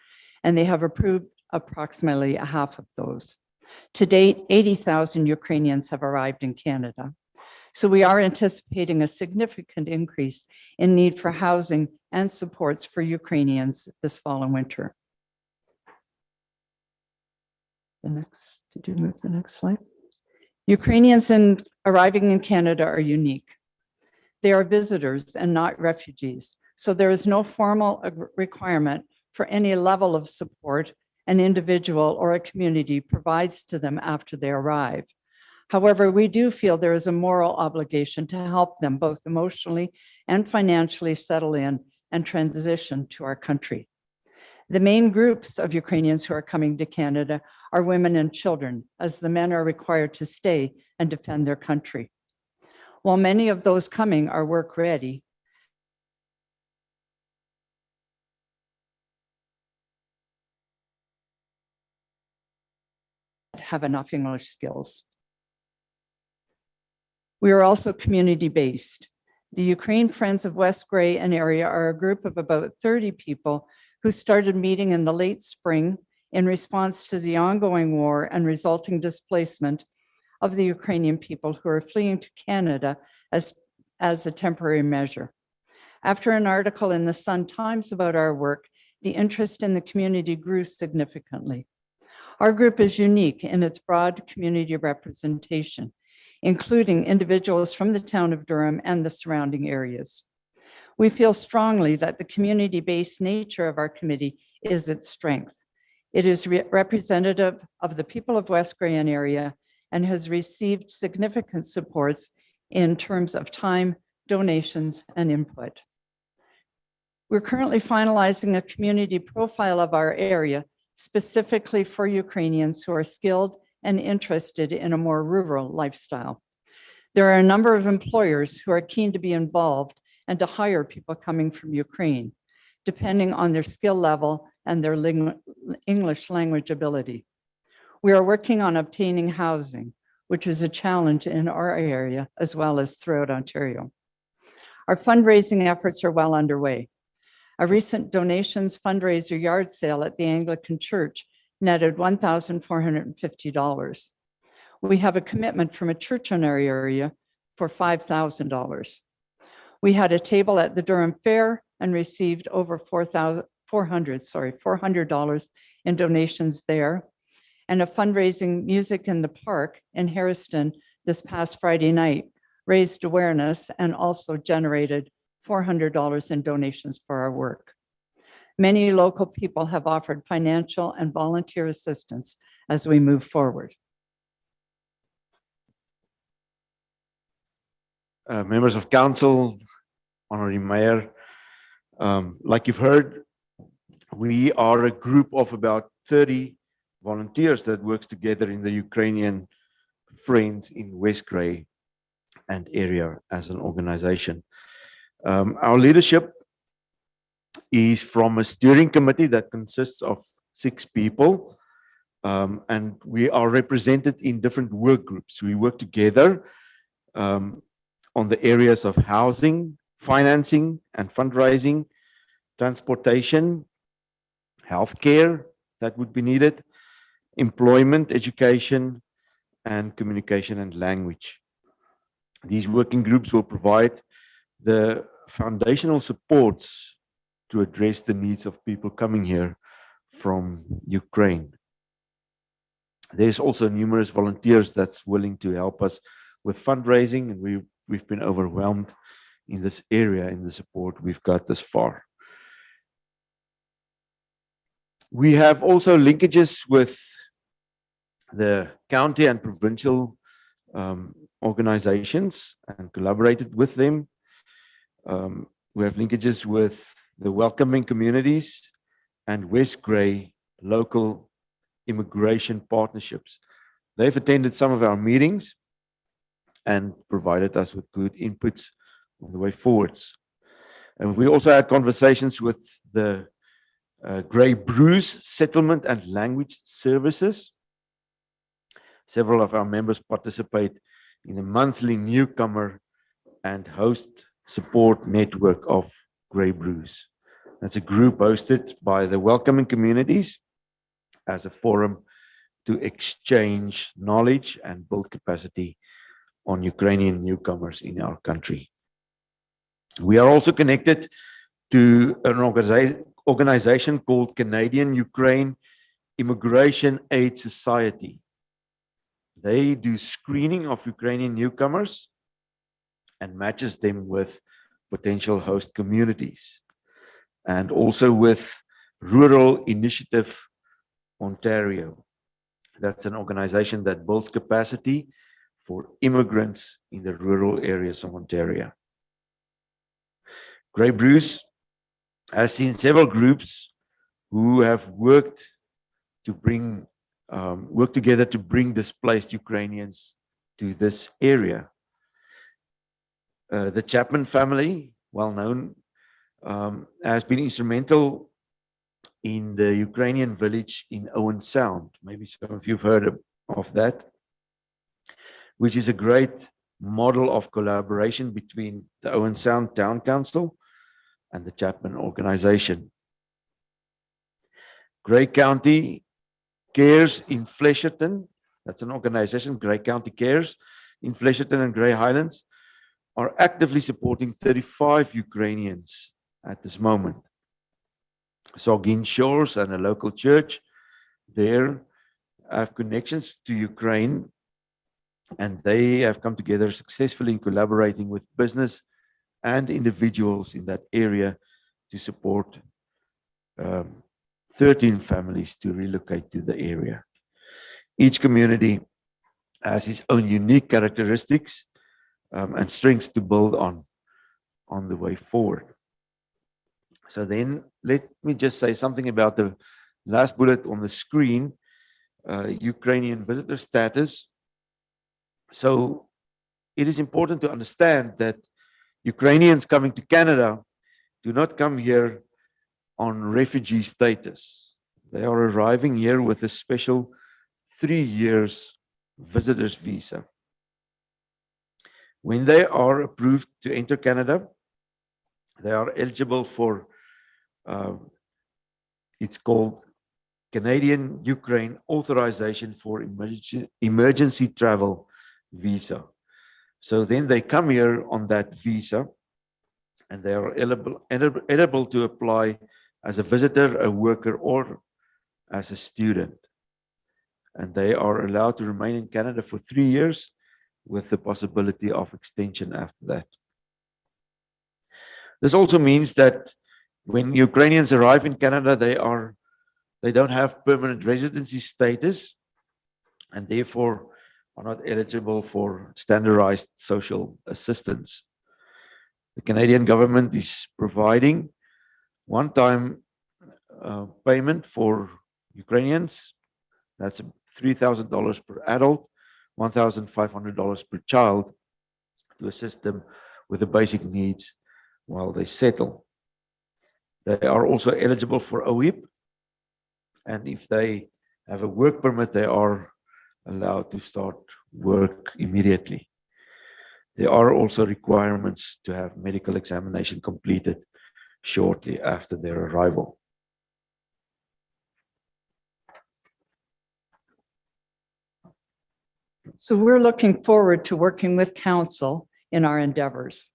Speaker 17: and they have approved approximately a half of those. To date, 80,000 Ukrainians have arrived in Canada. So we are anticipating a significant increase in need for housing and supports for Ukrainians this fall and winter. Did you move the next slide? Ukrainians arriving in Canada are unique. They are visitors and not refugees. So there is no formal requirement for any level of support an individual or a community provides to them after they arrive. However, we do feel there is a moral obligation to help them both emotionally and financially settle in and transition to our country. The main groups of Ukrainians who are coming to Canada are women and children, as the men are required to stay and defend their country. While many of those coming are work ready, have enough English skills. We are also community-based. The Ukraine Friends of West Grey and area are a group of about 30 people who started meeting in the late spring in response to the ongoing war and resulting displacement of the Ukrainian people who are fleeing to Canada as a temporary measure. After an article in the Sun Times about our work, the interest in the community grew significantly. Our group is unique in its broad community representation, including individuals from the town of Durham and the surrounding areas. We feel strongly that the community-based nature of our committee is its strength. It is representative of the people of West Grey and area and has received significant supports in terms of time, donations, and input. We're currently finalizing a community profile of our area specifically for Ukrainians who are skilled and interested in a more rural lifestyle. There are a number of employers who are keen to be involved and to hire people coming from Ukraine, depending on their skill level and their English language ability. We are working on obtaining housing, which is a challenge in our area as well as throughout Ontario. Our fundraising efforts are well underway. A recent donations fundraiser yard sale at the Anglican Church netted $1,450. We have a commitment from a church in our area for $5,000. We had a table at the Durham Fair and received over $400 in donations there, and a fundraising Music in the Park in Harriston this past Friday night raised awareness and also generated $400 in donations for our work. Many local people have offered financial and volunteer assistance as we move forward.
Speaker 18: Members of council, honorary mayor, like you've heard, we are a group of about 30 volunteers that works together in the Ukrainian Friends in West Grey and area as an organization. Our leadership is from a steering committee that consists of 6 people, and we are represented in different work groups. We work together on the areas of housing, financing and fundraising, transportation, healthcare that would be needed, employment, education, and communication and language. These working groups will provide the foundational supports to address the needs of people coming here from Ukraine. There's also numerous volunteers that's willing to help us with fundraising, and we've been overwhelmed in this area in the support we've got this far. We have also linkages with the county and provincial organizations and collaborated with them. We have linkages with the welcoming communities and West Grey local immigration partnerships. They've attended some of our meetings and provided us with good inputs on the way forwards. And we also had conversations with the Grey Bruce Settlement and Language Services. Several of our members participate in a monthly newcomer and host support network of Grey Bruce. That's a group hosted by the welcoming communities as a forum to exchange knowledge and build capacity on Ukrainian newcomers in our country. We are also connected to an organization called Canadian Ukraine Immigration Aid Society. They do screening of Ukrainian newcomers and matches them with potential host communities, and also with Rural Initiative Ontario. That's an organization that builds capacity for immigrants in the rural areas of Ontario. Grey Bruce has seen several groups who have worked together to bring displaced Ukrainians to this area. The Chapman family, well known, has been instrumental in the Ukrainian village in Owen Sound. Maybe some of you have heard of that, which is a great model of collaboration between the Owen Sound Town Council and the Chapman organization. Grey County Cares in Flesherton, that's an organization, Grey County Cares in Flesherton and Grey Highlands, are actively supporting 35 Ukrainians at this moment. Sogin Shores and a local church there have connections to Ukraine, and they have come together successfully in collaborating with business and individuals in that area to support 13 families to relocate to the area. Each community has its own unique characteristics and strengths to build on the way forward. So then let me just say something about the last bullet on the screen, Ukrainian visitor status. So it is important to understand that Ukrainians coming to Canada do not come here on refugee status. They are arriving here with a special 3 years visitor's visa. When they are approved to enter Canada, they are eligible for, it's called Canadian Ukraine Authorization for Emergency Travel Visa. So then they come here on that visa, and they are eligible to apply as a visitor, a worker, or as a student. And they are allowed to remain in Canada for 3 years with the possibility of extension after that. This also means that when Ukrainians arrive in Canada, they don't have permanent residency status, and therefore are not eligible for standardized social assistance. The Canadian government is providing one-time payment for Ukrainians. That's $3,000 per adult, $1,500 per child, to assist them with the basic needs while they settle. They are also eligible for OHIP, and if they have a work permit, they are allowed to start work immediately. There are also requirements to have medical examination completed shortly after their arrival.
Speaker 17: So we're looking forward to working with council in our endeavors.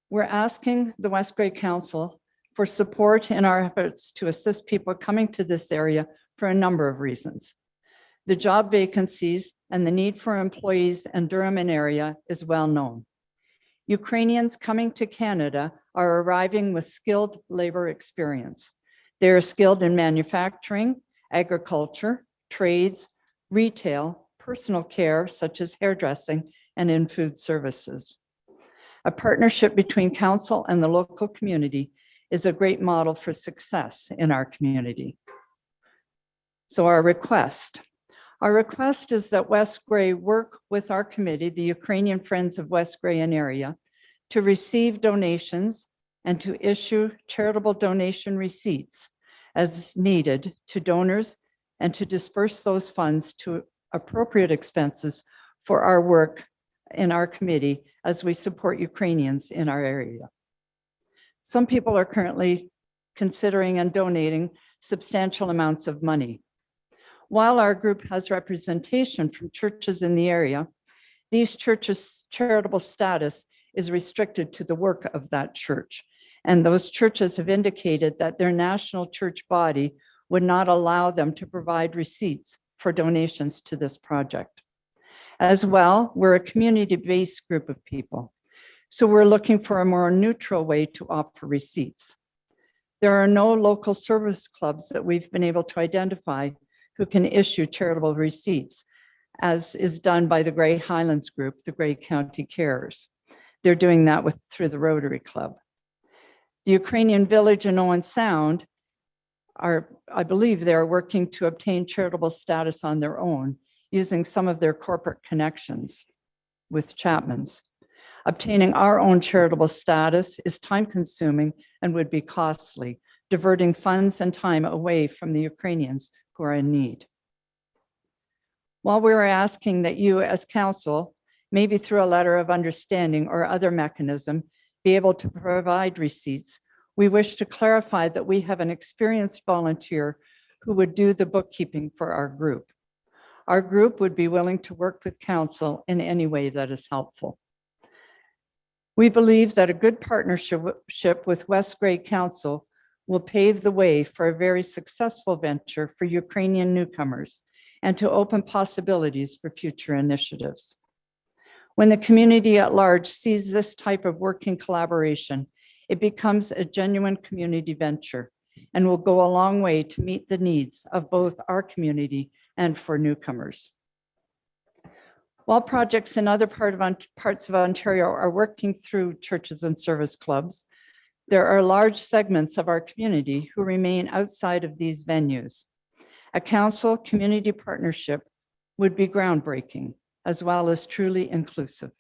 Speaker 17: We're asking the West Grey Council for support in our efforts to assist people coming to this area for a number of reasons. The job vacancies and the need for employees in Durham and area is well known. Ukrainians coming to Canada are arriving with skilled labor experience. They are skilled in manufacturing, agriculture, trades, retail, personal care, such as hairdressing, and in food services. A partnership between council and the local community is a great model for success in our community. So our request is that West Grey work with our committee, the Ukrainian Friends of West Grey and area, to receive donations and to issue charitable donation receipts as needed to donors, and to disperse those funds to appropriate expenses for our work in our committee as we support Ukrainians in our area. Some people are currently considering and donating substantial amounts of money. While our group has representation from churches in the area, These churches' charitable status is restricted to the work of that church. And those churches have indicated that their national church body would not allow them to provide receipts for donations to this project. As well, we're a community-based group of people, so we're looking for a more neutral way to offer receipts. There are no local service clubs that we've been able to identify who can issue charitable receipts, as is done by the Grey Highlands Group, the Grey County Cares. They're doing that through the Rotary Club. The Ukrainian Village in Owen Sound I believe they're working to obtain charitable status on their own, using some of their corporate connections with Chapman's. Obtaining our own charitable status is time-consuming and would be costly, diverting funds and time away from the Ukrainians who are in need. While we're asking that you as council, maybe through a letter of understanding or other mechanism, be able to provide receipts, we wish to clarify that we have an experienced volunteer who would do the bookkeeping for our group. Our group would be willing to work with council in any way that is helpful. We believe that a good partnership with West Grey Council will pave the way for a very successful venture for Ukrainian newcomers and to open possibilities for future initiatives. When the community at large sees this type of working collaboration, it becomes a genuine community venture and will go a long way to meet the needs of both our community and for newcomers. While projects in other parts of Ontario are working through churches and service clubs, there are large segments of our community who remain outside of these venues. A council community partnership would be groundbreaking, as well as truly inclusive.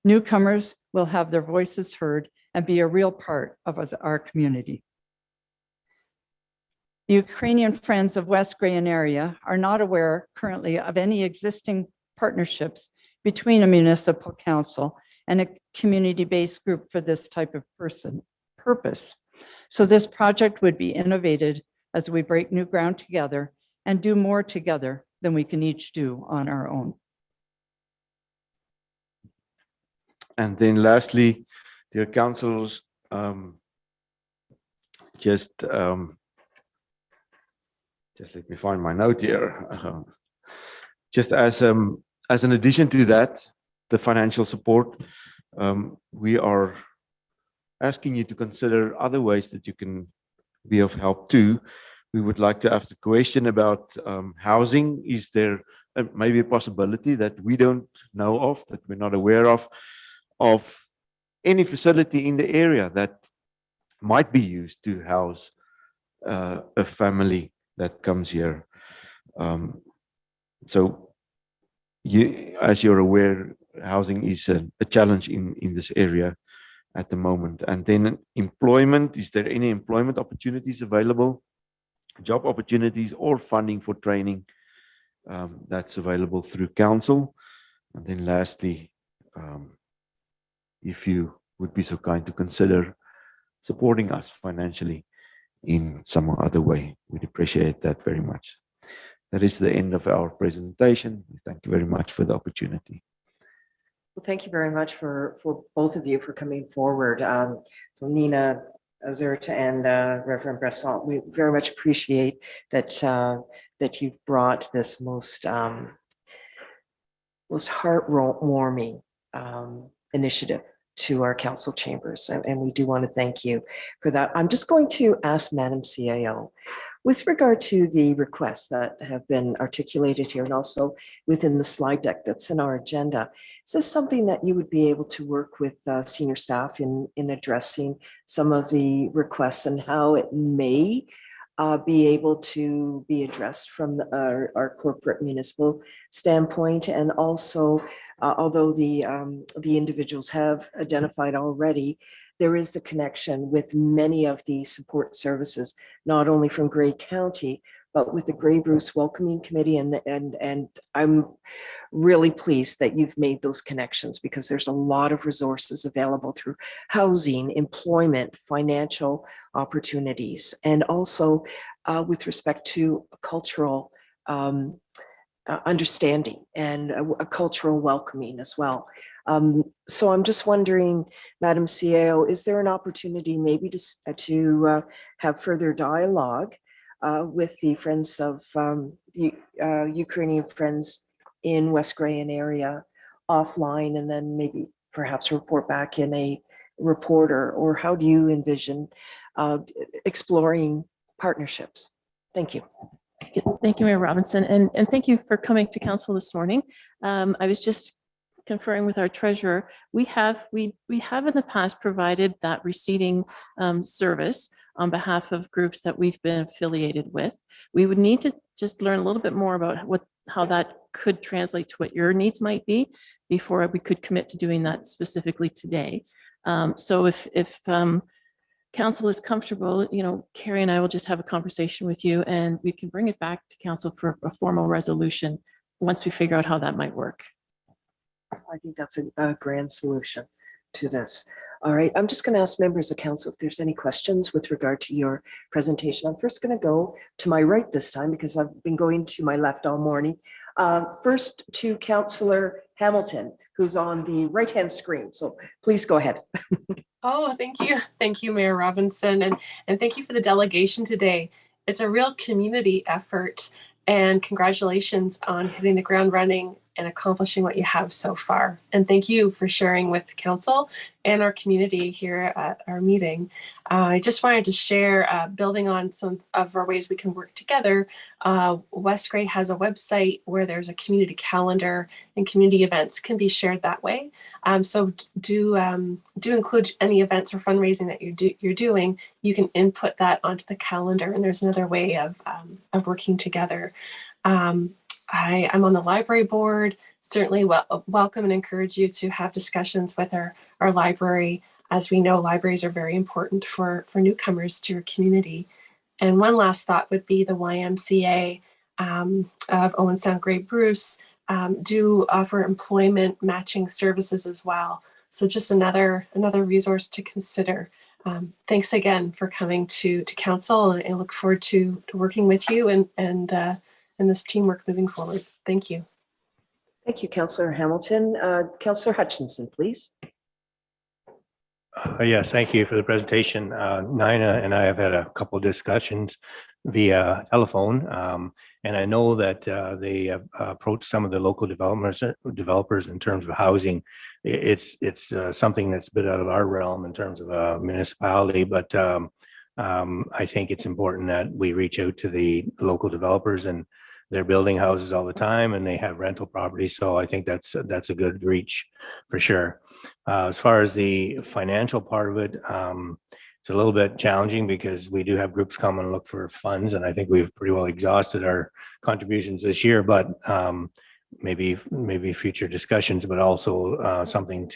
Speaker 17: Newcomers will have their voices heard and be a real part of our community. The Ukrainian Friends of West Grey and area are not aware currently of any existing partnerships between a municipal council and a community-based group for this type of purpose. So this project would be innovated as we break new ground together and do more together than we can each do on our own.
Speaker 18: And then lastly, dear councils, just let me find my note here. Just as an addition to that, the financial support, we are asking you to consider other ways that you can be of help too. We would like to ask the question about housing. Is there maybe a possibility that we don't know of, that we're not aware of any facility in the area that might be used to house a family that comes here? So as you're aware, housing is a challenge in this area at the moment. And then employment, is there any employment opportunities available, job opportunities or funding for training that's available through council? And then lastly, if you would be so kind to consider supporting us financially in some other way, we'd appreciate that very much. That is the end of our presentation. Thank you very much for the opportunity.
Speaker 3: Well, thank you very much for both of you for coming forward. So Nina Azurta and Reverend Bresson, we very much appreciate that that you've brought this most heartwarming initiative to our council chambers, and we do want to thank you for that. I'm just going to ask Madam CAO, with regard to the requests that have been articulated here and also within the slide deck that's in our agenda, is this something that you would be able to work with senior staff in addressing some of the requests and how it may be able to be addressed from our corporate municipal standpoint? And also, although the individuals have identified already, there is the connection with many of the support services, not only from Grey County, but with the Grey Bruce Welcoming Committee. And I'm really pleased that you've made those connections, because there's a lot of resources available through housing, employment, financial opportunities, and also with respect to cultural understanding and a cultural welcoming as well. So I'm just wondering, Madam CAO, is there an opportunity maybe to have further dialogue with the Friends of the Ukrainian Friends in West Grey and area offline, and then maybe perhaps report back in a reporter? Or how do you envision exploring partnerships? Thank you.
Speaker 11: Thank you, Mayor Robinson, and thank you for coming to council this morning. I was just conferring with our treasurer. We have in the past provided that receipting service on behalf of groups that we've been affiliated with. We would need to just learn a little bit more about how that could translate to what your needs might be before we could commit to doing that specifically today. So if council is comfortable, Carrie and I will just have a conversation with you, and we can bring it back to council for a formal resolution once we figure out how that might work.
Speaker 3: I think that's a grand solution to this. All right, I'm just going to ask members of council if there's any questions with regard to your presentation. I'm first going to go to my right this time because I've been going to my left all morning. First to Councillor Hamilton, who's on the right-hand screen. So please go ahead.
Speaker 7: Oh, thank you. Thank you, Mayor Robinson. And thank you for the delegation today. It's a real community effort, and congratulations on hitting the ground running and accomplishing what you have so far. And thank you for sharing with council and our community here at our meeting. I just wanted to share, building on some of our ways we can work together. West Grey has a website where there's a community calendar, and community events can be shared that way. So do include any events or fundraising that you're doing. You can input that onto the calendar, and there's another way of working together. I'm on the library board. Certainly welcome and encourage you to have discussions with our library. As we know, libraries are very important for newcomers to your community. And one last thought would be the YMCA of Owen Sound Grey Bruce do offer employment matching services as well. So just another resource to consider. Thanks again for coming to council, and I look forward to working with you and this teamwork moving forward. Thank you.
Speaker 3: Thank you, Councillor Hamilton. Councillor Hutchinson, please.
Speaker 4: Yes, thank you for the presentation. Nina and I have had a couple of discussions via telephone, and I know that they have approached some of the local developers in terms of housing. It's something that's a bit out of our realm in terms of a municipality, but I think it's important that we reach out to the local developers, and they're building houses all the time and they have rental properties. So I think that's a good reach for sure. As far as the financial part of it, it's a little bit challenging because we do have groups come and look for funds, and I think we've pretty well exhausted our contributions this year, but maybe future discussions, but also something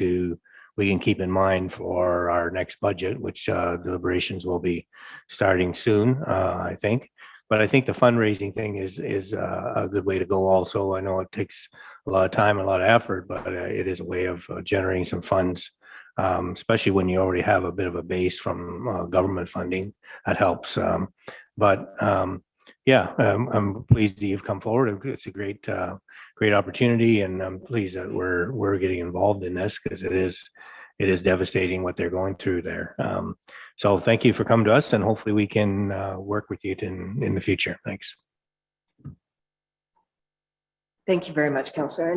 Speaker 4: we can keep in mind for our next budget, which deliberations will be starting soon, I think. But I think the fundraising thing is a good way to go also. I know it takes a lot of time and a lot of effort, but it is a way of generating some funds, especially when you already have a bit of a base from government funding. That helps. I'm pleased that you've come forward. It's a great opportunity, and I'm pleased that we're getting involved in this because it is devastating what they're going through there. So thank you for coming to us, and hopefully we can work with you in the future. Thanks.
Speaker 3: Thank you very much, Councillor.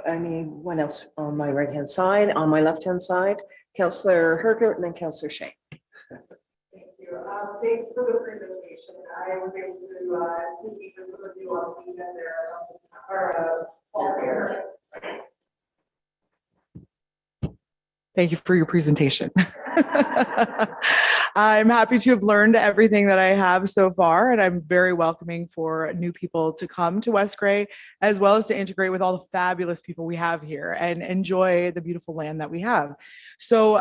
Speaker 3: Anyone else on my right-hand side? On my left-hand side, Councillor Hergert and then Councillor Shea.
Speaker 19: Thank you. Thanks for the presentation. I was able to speak with some of you on the event there.
Speaker 9: Thank you for your presentation. I'm happy to have learned everything that I have so far, and I'm very welcoming for new people to come to West Grey, as well as to integrate with all the fabulous people we have here and enjoy the beautiful land that we have. So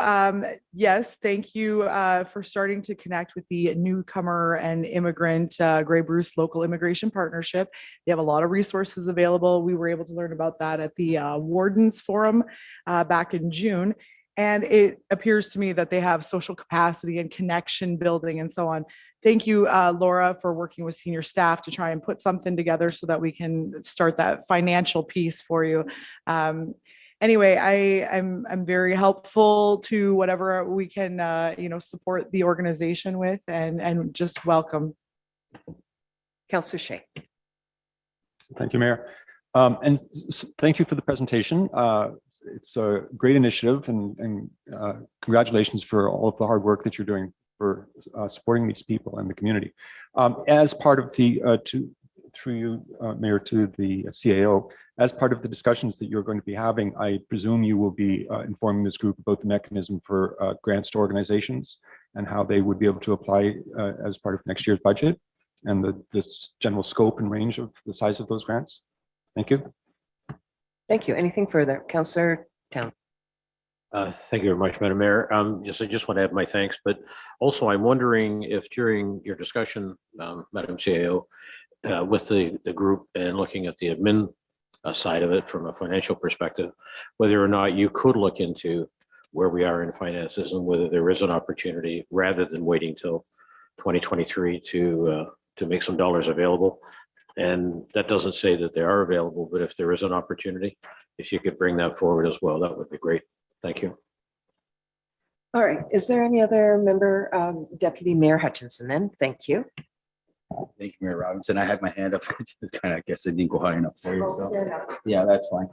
Speaker 9: yes, thank you for starting to connect with the newcomer and immigrant Grey Bruce Local Immigration Partnership. They have a lot of resources available. We were able to learn about that at the Wardens Forum back in June. And it appears to me that they have social capacity and connection building and so on. Thank you, Laura, for working with senior staff to try and put something together so that we can start that financial piece for you. Anyway, I'm very helpful to whatever we can, support the organization with, and just welcome.
Speaker 3: Councillor Shea.
Speaker 10: Thank you, Mayor. Thank you for the presentation. It's a great initiative, and congratulations for all of the hard work that you're doing for supporting these people and the community. As part of the, through you, Mayor, to the CAO, as part of the discussions that you're going to be having, I presume you will be informing this group about the mechanism for grants to organizations and how they would be able to apply as part of next year's budget, and this general scope and range of the size of those grants. Thank you.
Speaker 3: Thank you. Anything further? Councillor Town.
Speaker 14: Thank you very much, Madam Mayor. Yes, I just want to add my thanks, but also I'm wondering if during your discussion, Madam CAO, with the group and looking at the admin side of it from a financial perspective, whether or not you could look into where we are in finances and whether there is an opportunity rather than waiting till 2023 to make some dollars available. And that doesn't say that they are available, but if there is an opportunity, if you could bring that forward as well, that would be great. Thank you.
Speaker 3: All right. Is there any other member, Deputy Mayor Hutchinson then? Thank you.
Speaker 20: Thank you, Mayor Robinson. I had my hand up. I guess I didn't go high enough for you. So yeah, that's fine.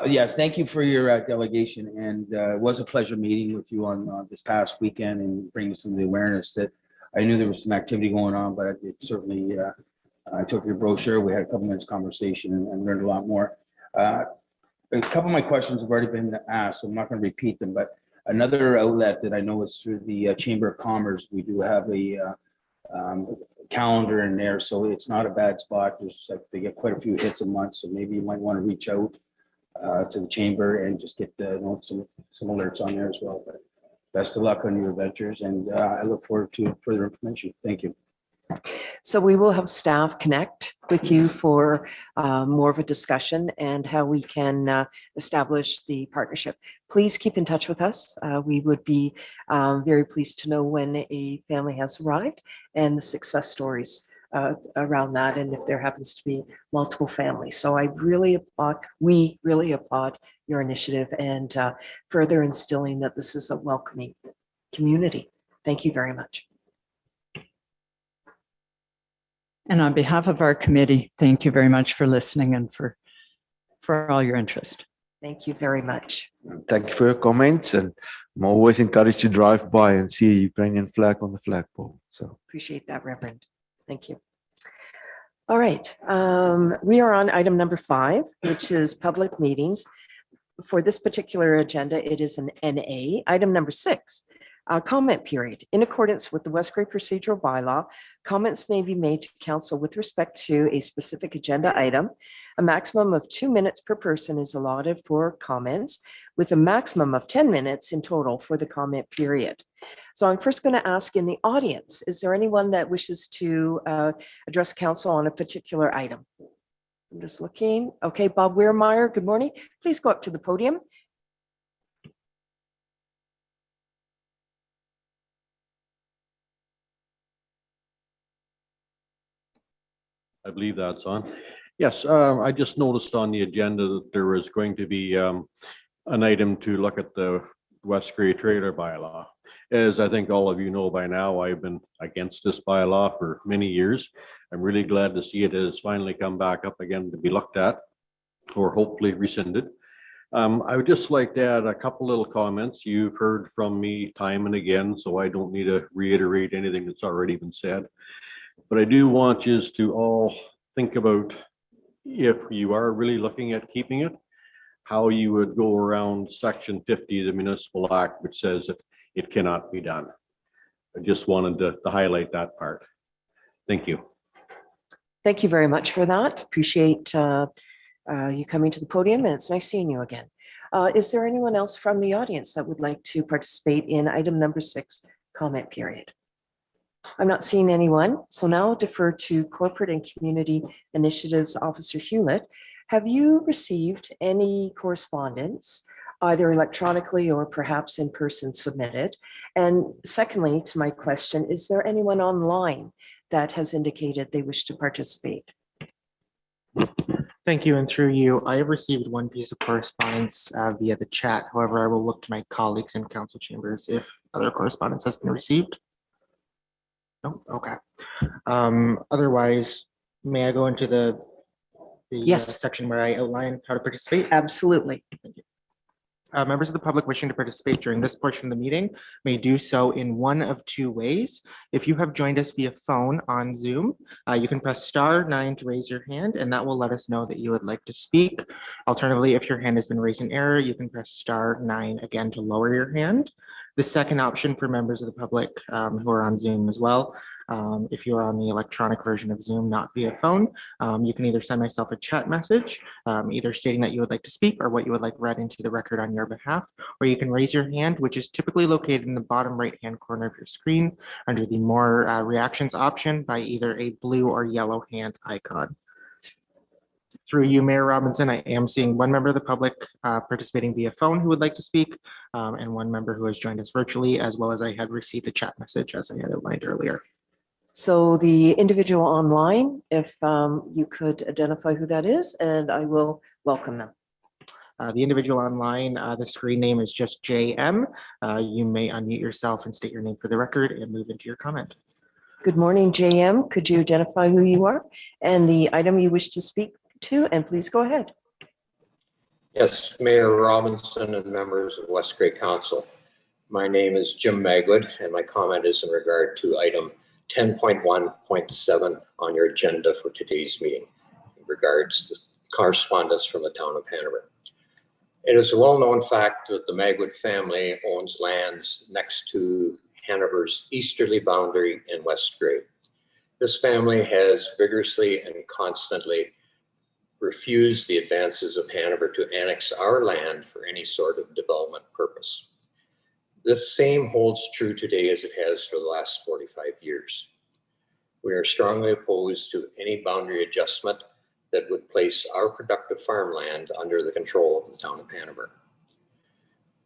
Speaker 20: Yes, thank you for your delegation. And it was a pleasure meeting with you on this past weekend and bringing some of the awareness that I knew there was some activity going on, but it certainly, I took your brochure. We had a couple minutes conversation and learned a lot more. A couple of my questions have already been asked, so I'm not going to repeat them, but another outlet that I know is through the Chamber of Commerce. We do have a calendar in there, so it's not a bad spot. There's like, they get quite a few hits a month, so maybe you might want to reach out to the chamber and just get some alerts on there as well. But best of luck on your ventures, and I look forward to further information. Thank you.
Speaker 3: So we will have staff connect with you for more of a discussion and how we can establish the partnership. Please keep in touch with us. We would be very pleased to know when a family has arrived and the success stories around that, and if there happens to be multiple families. So I really applaud, we really applaud your initiative and further instilling that this is a welcoming community. Thank you very much.
Speaker 17: And on behalf of our committee, thank you very much for listening and for all your interest.
Speaker 3: Thank you very much.
Speaker 18: Thank you for your comments, and I'm always encouraged to drive by and see a Ukrainian flag on the flagpole. So
Speaker 3: appreciate that, Reverend. Thank you. All right, we are on item number 5, which is public meetings. For this particular agenda, it is an NA. Item number 6. Comment period. In accordance with the West Grey procedural bylaw, comments may be made to council with respect to a specific agenda item. A maximum of 2 minutes per person is allotted for comments, with a maximum of 10 minutes in total for the comment period. So I'm first going to ask in the audience, is there anyone that wishes to address council on a particular item? I'm just looking. Okay, Bob Weirmeyer, good morning. Please go up to the podium.
Speaker 14: I believe that's on. Yes, I just noticed on the agenda that there was going to be an item to look at the West Grey trailer bylaw. As I think all of you know by now, I've been against this bylaw for many years. I'm really glad to see it has finally come back up again to be looked at, or hopefully rescinded. I would just like to add a couple little comments. You've heard from me time and again, so I don't need to reiterate anything that's already been said. But I do want you to all think about, if you are really looking at keeping it, how you would go around Section 50 of the Municipal Act, which says that it cannot be done. I just wanted to highlight that part. Thank you.
Speaker 3: Thank you very much for that. Appreciate you coming to the podium, and it's nice seeing you again. Is there anyone else from the audience that would like to participate in item number 6, comment period? I'm not seeing anyone, so now I'll defer to Corporate and Community Initiatives Officer Hewlett. Have you received any correspondence either electronically or perhaps in person submitted? And secondly, to my question, is there anyone online that has indicated they wish to participate?
Speaker 2: Thank you. And through you, I have received one piece of correspondence via the chat. However, I will look to my colleagues in council chambers if other correspondence has been received. No, okay. Otherwise, may I go into the
Speaker 3: Yes.
Speaker 2: section where I outline how to participate?
Speaker 3: Absolutely.
Speaker 2: Thank you. Members of the public wishing to participate during this portion of the meeting may do so in one of two ways. If you have joined us via phone on Zoom, you can press *9 to raise your hand, and that will let us know that you would like to speak. Alternatively, if your hand has been raised in error, you can press *9 again to lower your hand. The second option for members of the public who are on Zoom as well, if you are on the electronic version of Zoom, not via phone, you can either send myself a chat message, either stating that you would like to speak or what you would like read into the record on your behalf, or you can raise your hand, which is typically located in the bottom right-hand corner of your screen under the more reactions option by either a blue or yellow hand icon. Through you, Mayor Robinson, I am seeing one member of the public participating via phone who would like to speak, and one member who has joined us virtually, as well as I had received a chat message as I had outlined earlier.
Speaker 3: So the individual online, if you could identify who that is, and I will welcome them.
Speaker 2: The individual online, the screen name is just JM. You may unmute yourself and state your name for the record and move into your comment.
Speaker 3: Good morning, JM. Could you identify who you are and the item you wish to speak to, and please go ahead.
Speaker 21: Yes, Mayor Robinson and members of West Grey Council. My name is Jim Magwood, and my comment is in regard to item 10.1.7 on your agenda for today's meeting in regards to correspondence from the town of Hanover. It is a well-known fact that the Magwood family owns lands next to Hanover's easterly boundary in West Grey. This family has vigorously and constantly refused the advances of Hanover to annex our land for any sort of development purpose. This same holds true today as it has for the last 45 years. We are strongly opposed to any boundary adjustment that would place our productive farmland under the control of the town of Hanover.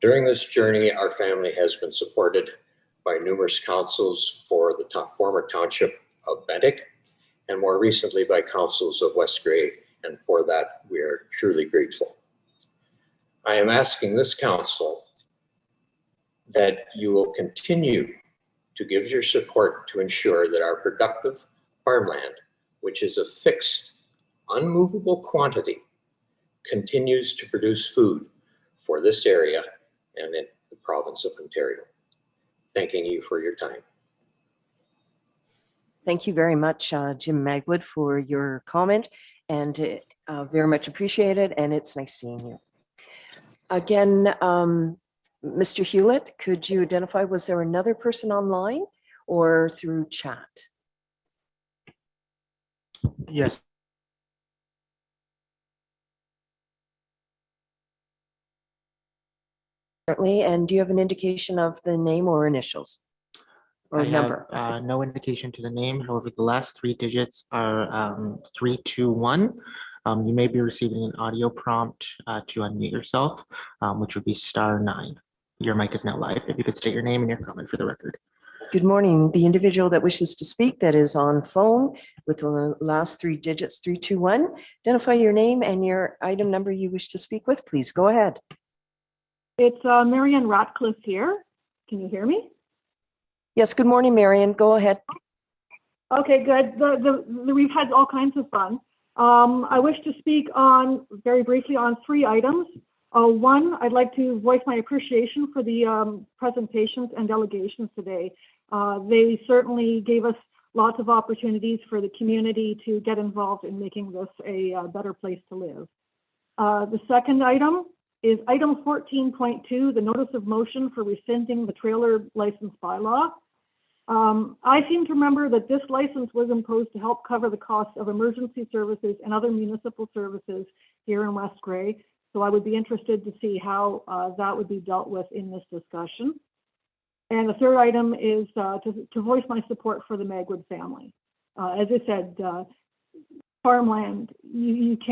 Speaker 21: During this journey, our family has been supported by numerous councils for the former township of Bentic, and more recently by councils of West Grey, and for that we are truly grateful. I am asking this council that you will continue to give your support to ensure that our productive farmland, which is a fixed, unmovable quantity, continues to produce food for this area and in the province of Ontario. Thanking you for your time.
Speaker 3: Thank you very much, Jim Magwood, for your comment, and very much appreciated, and it's nice seeing you. Again, Mr. Hewlett, could you identify, was there another person online or through chat?
Speaker 2: Yes.
Speaker 3: Certainly, and do you have an indication of the name or initials? Or
Speaker 2: I have,
Speaker 3: number?
Speaker 2: no indication to the name. However, the last 3 digits are 321. You may be receiving an audio prompt to unmute yourself, which would be *9. Your mic is now live. If you could state your name and your comment for the record.
Speaker 3: Good morning. The individual that wishes to speak that is on phone with the last 3 digits, 321. Identify your name and your item number you wish to speak with. Please go ahead.
Speaker 22: It's Marianne Ratcliffe here. Can you hear me?
Speaker 3: Yes, good morning, Marianne. Go ahead.
Speaker 22: Okay, good. We've had all kinds of fun. I wish to speak on, very briefly, on 3 items. One, I'd like to voice my appreciation for the presentations and delegations today. They certainly gave us lots of opportunities for the community to get involved in making this a better place to live. The second item is item 14.2, the notice of motion for rescinding the trailer license bylaw. I seem to remember that this license was imposed to help cover the cost of emergency services and other municipal services here in West Grey. So I would be interested to see how that would be dealt with in this discussion. And the third item is to voice my support for the Magwood family. As I said, farmland, it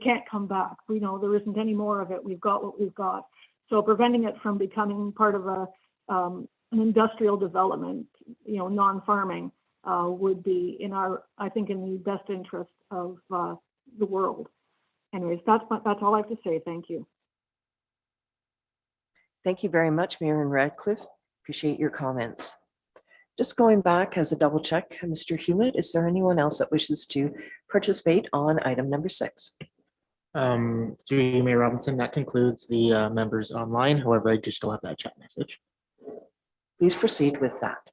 Speaker 22: can't come back. We know there isn't any more of it. We've got what we've got. So preventing it from becoming part of an industrial development, non-farming, would be I think in the best interest of the world. Anyways, that's all I have to say. Thank you.
Speaker 3: Thank you very much, Mayor Radcliffe. Appreciate your comments. Just going back as a double check, Mr. Hewlett, is there anyone else that wishes to participate on item number 6?
Speaker 2: Through you, Mayor Robinson, that concludes the members online. However, I do still have that chat message.
Speaker 3: Please proceed with that.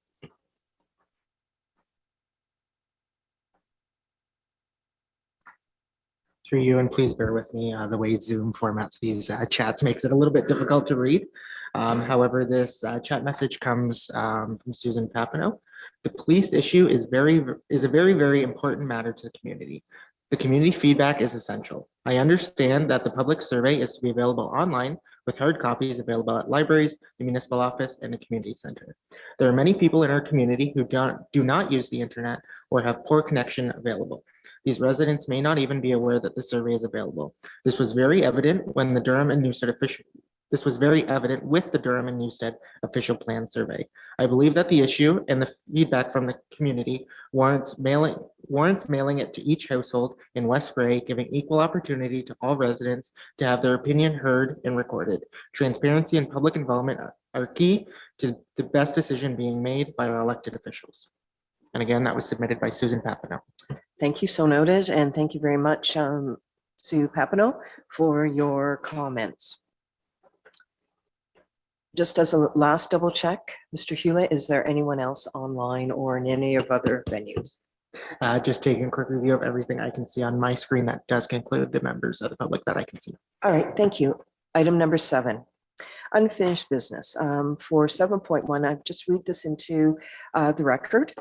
Speaker 2: Through you, and please bear with me, the way Zoom formats these chats makes it a little bit difficult to read. However, this chat message comes from Susan Papineau. The police issue is a very, very important matter to the community. The community feedback is essential. I understand that the public survey is to be available online with hard copies available at libraries, the municipal office, and the community center. There are many people in our community who do not use the internet or have poor connection available. These residents may not even be aware that the survey is available. This was very evident when the Durham and Newstead official. This was very evident with the Durham and Newstead official plan survey. I believe that the issue and the feedback from the community warrants mailing it to each household in West Grey, giving equal opportunity to all residents to have their opinion heard and recorded. Transparency and public involvement are key to the best decision being made by our elected officials. And again, that was submitted by Susan Papineau.
Speaker 3: Thank you, so noted, and thank you very much, Sue Papineau, for your comments. Just as a last double check, Mr. Hewlett, is there anyone else online or in any of other venues?
Speaker 2: Just taking a quick review of everything I can see on my screen. That does conclude the members of the public that I can see.
Speaker 3: All right, thank you. Item number 7, unfinished business. For 7.1, I've just read this into the record.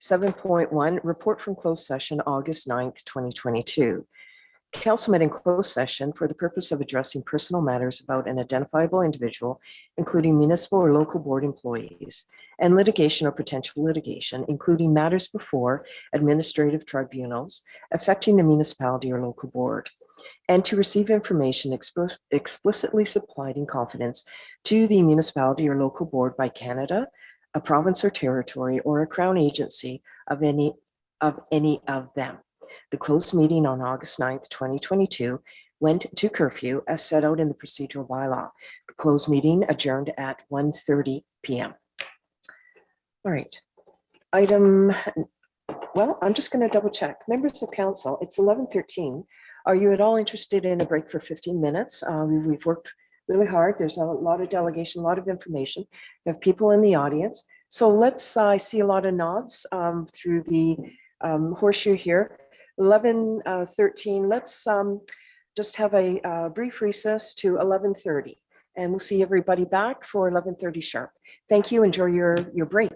Speaker 3: 7.1, report from closed session, August 9th, 2022. Council met in closed session for the purpose of addressing personal matters about an identifiable individual, including municipal or local board employees, and litigation or potential litigation, including matters before administrative tribunals affecting the municipality or local board, and to receive information explicitly supplied in confidence to the municipality or local board by Canada, a province or territory, or a crown agency of any of them. The closed meeting on August 9th, 2022 went to curfew as set out in the procedural bylaw. The closed meeting adjourned at 1:30 p.m. All right. Well, I'm just going to double check. Members of council, it's 11:13. Are you at all interested in a break for 15 minutes? We've worked really hard. There's a lot of delegation, a lot of information. We have people in the audience. So let's, I see a lot of nods through the horseshoe here. 11:13, let's just have a brief recess to 11:30, and we'll see everybody back for 11:30 sharp. Thank you. Enjoy your break.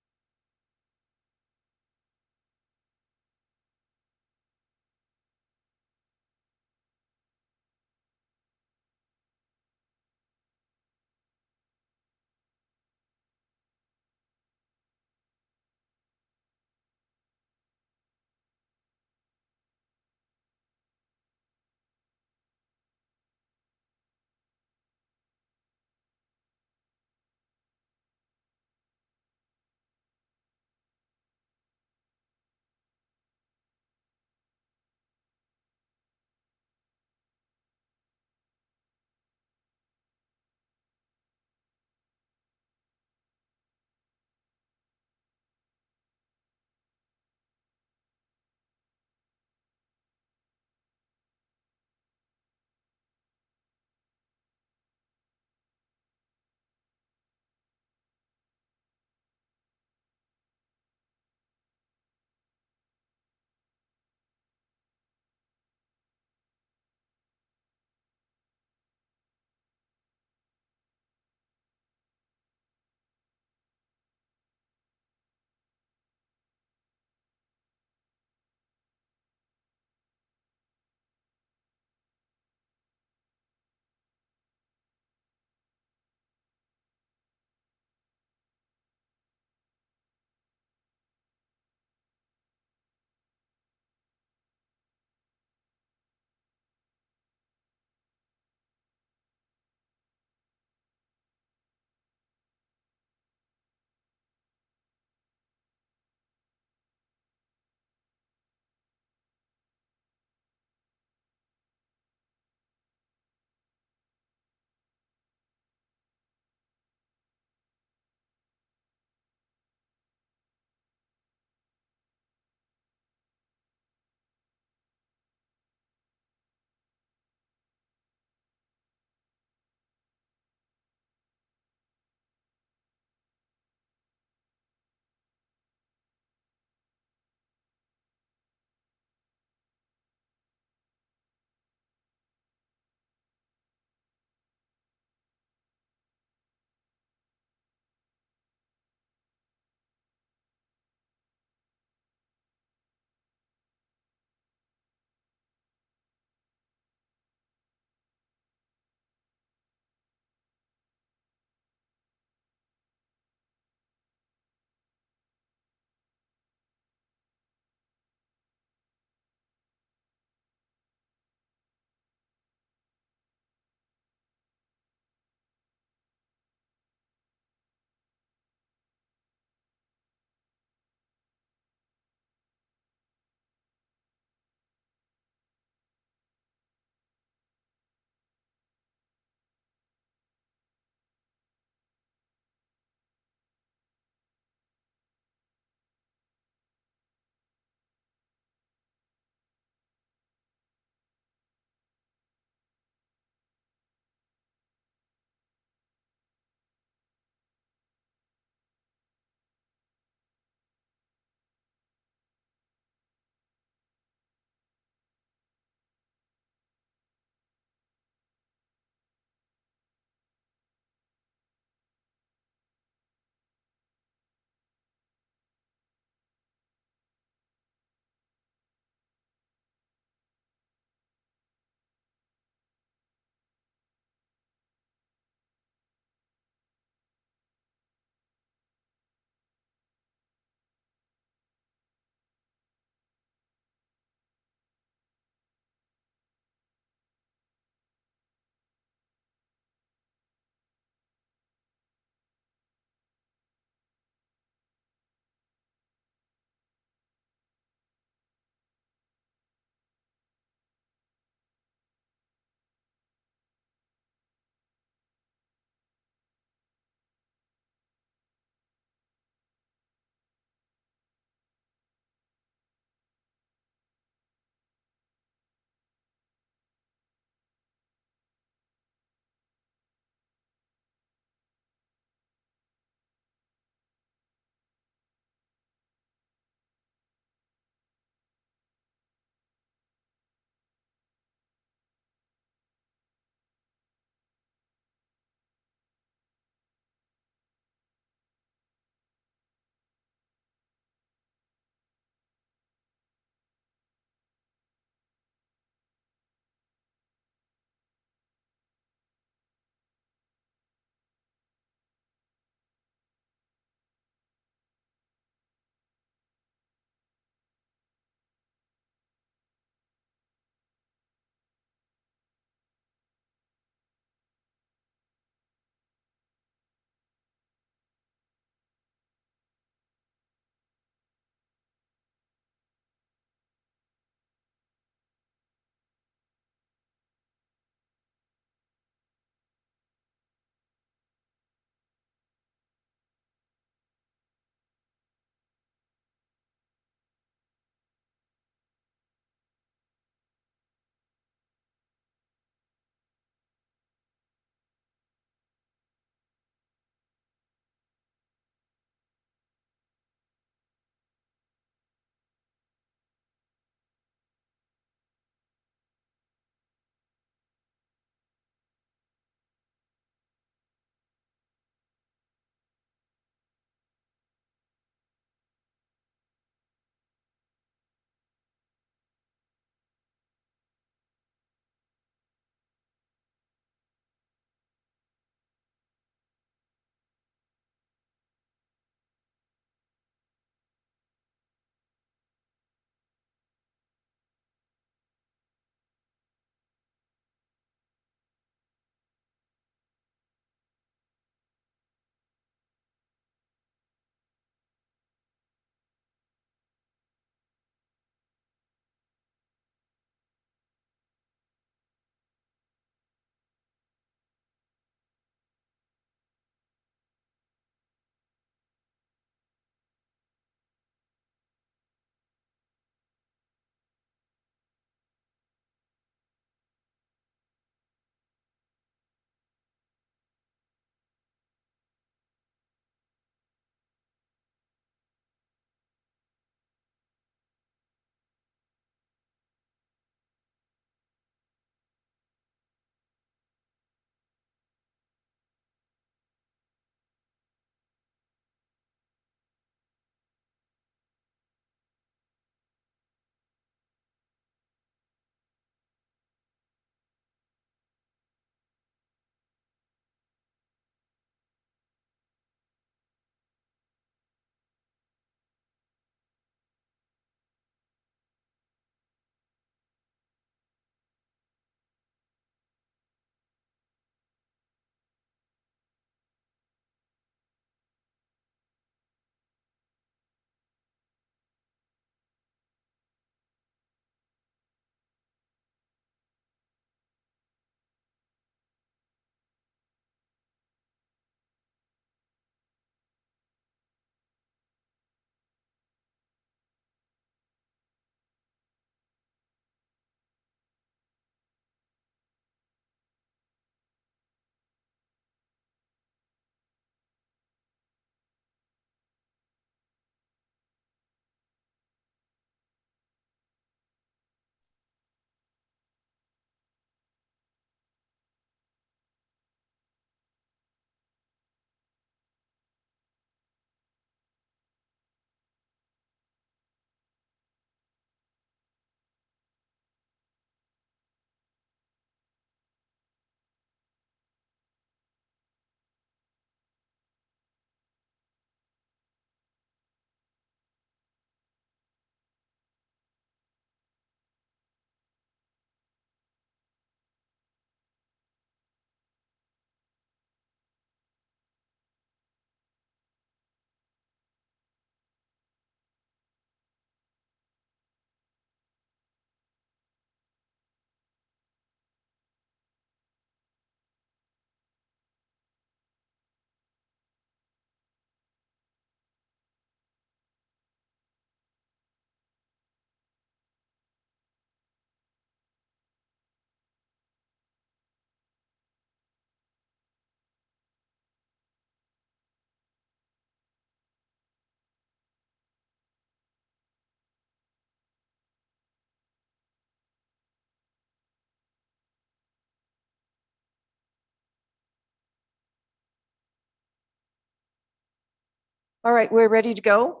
Speaker 3: All right, we're ready to go.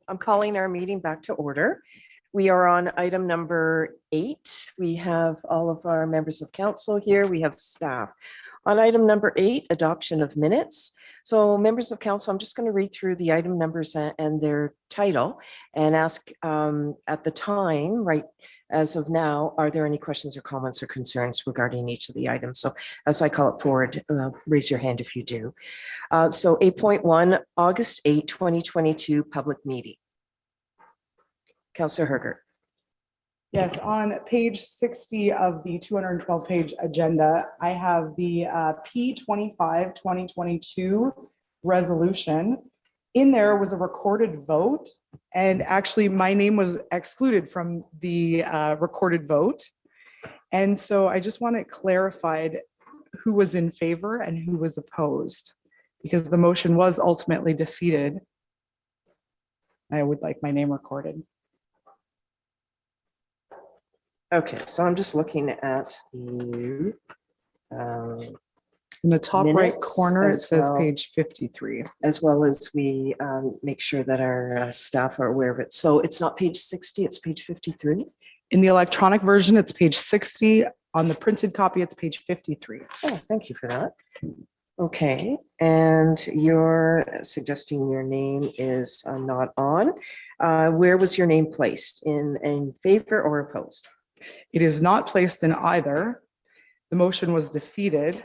Speaker 3: I'm calling our meeting back to order. We are on item number 8. We have all of our members of council here. We have staff. On item number 8, adoption of minutes. So members of council, I'm just going to read through the item numbers and their title and ask at the time, right as of now, are there any questions or comments or concerns regarding each of the items? So as I call it forward, raise your hand if you do. So 8.1, August 8, 2022, public meeting. Councillor Hergert.
Speaker 9: Yes, on page 60 of the 212-page agenda, I have the P25 2022 resolution. In there was a recorded vote, and actually my name was excluded from the recorded vote. And so I just want it clarified who was in favor and who was opposed, because the motion was ultimately defeated. I would like my name recorded.
Speaker 3: Okay, so I'm just looking at the
Speaker 9: in the top right
Speaker 3: minutes
Speaker 9: corner, it
Speaker 3: as
Speaker 9: says
Speaker 3: well.
Speaker 9: page 53.
Speaker 3: As well as we make sure that our staff are aware of it. So it's not page 60, it's page 53.
Speaker 9: In the electronic version, it's page 60. On the printed copy, it's page 53.
Speaker 3: Oh, thank you for that. Okay, and you're suggesting your name is not on. Where was your name placed? In favor or opposed?
Speaker 9: It is not placed in either. The motion was defeated.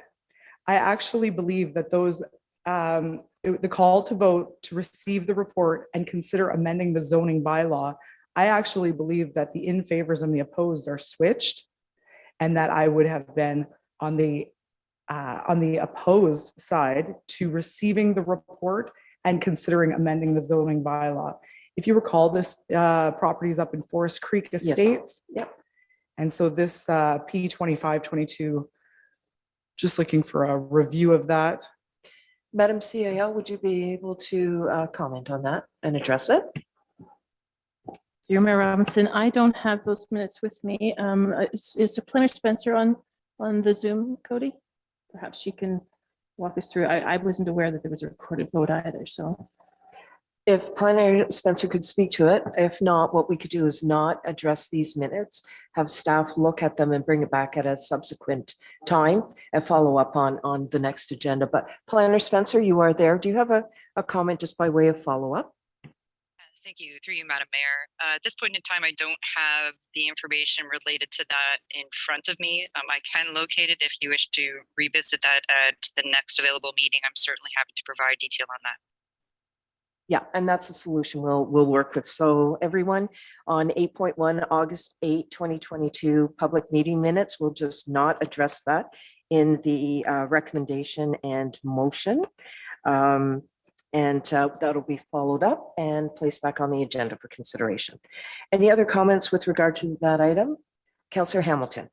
Speaker 9: I actually believe that those, the call to vote to receive the report and consider amending the zoning bylaw, I actually believe that the in favors and the opposed are switched, and that I would have been on the opposed side to receiving the report and considering amending the zoning bylaw. If you recall, this property is up in Forest Creek Estates.
Speaker 3: Yes. Yep.
Speaker 9: And so this P2522, just looking for a review of that.
Speaker 3: Madam CAO, would you be able to comment on that and address it?
Speaker 11: Dear Mayor Robinson, I don't have those minutes with me. Is Planner Spencer on the Zoom, Cody? Perhaps she can walk us through. I wasn't aware that there was a recorded vote either, so.
Speaker 3: If Planner Spencer could speak to it, if not, what we could do is not address these minutes, have staff look at them and bring it back at a subsequent time and follow up on the next agenda. But Planner Spencer, you are there. Do you have a comment just by way of follow-up?
Speaker 1: Thank you. Through you, Madam Mayor. At this point in time, I don't have the information related to that in front of me. I can locate it if you wish to revisit that at the next available meeting. I'm certainly happy to provide detail on that.
Speaker 3: Yeah, and that's the solution we'll work with. So everyone, on 8.1, August 8, 2022, public meeting minutes, we'll just not address that in the recommendation and motion. And that'll be followed up and placed back on the agenda for consideration. Any other comments with regard to that item? Councillor Hamilton.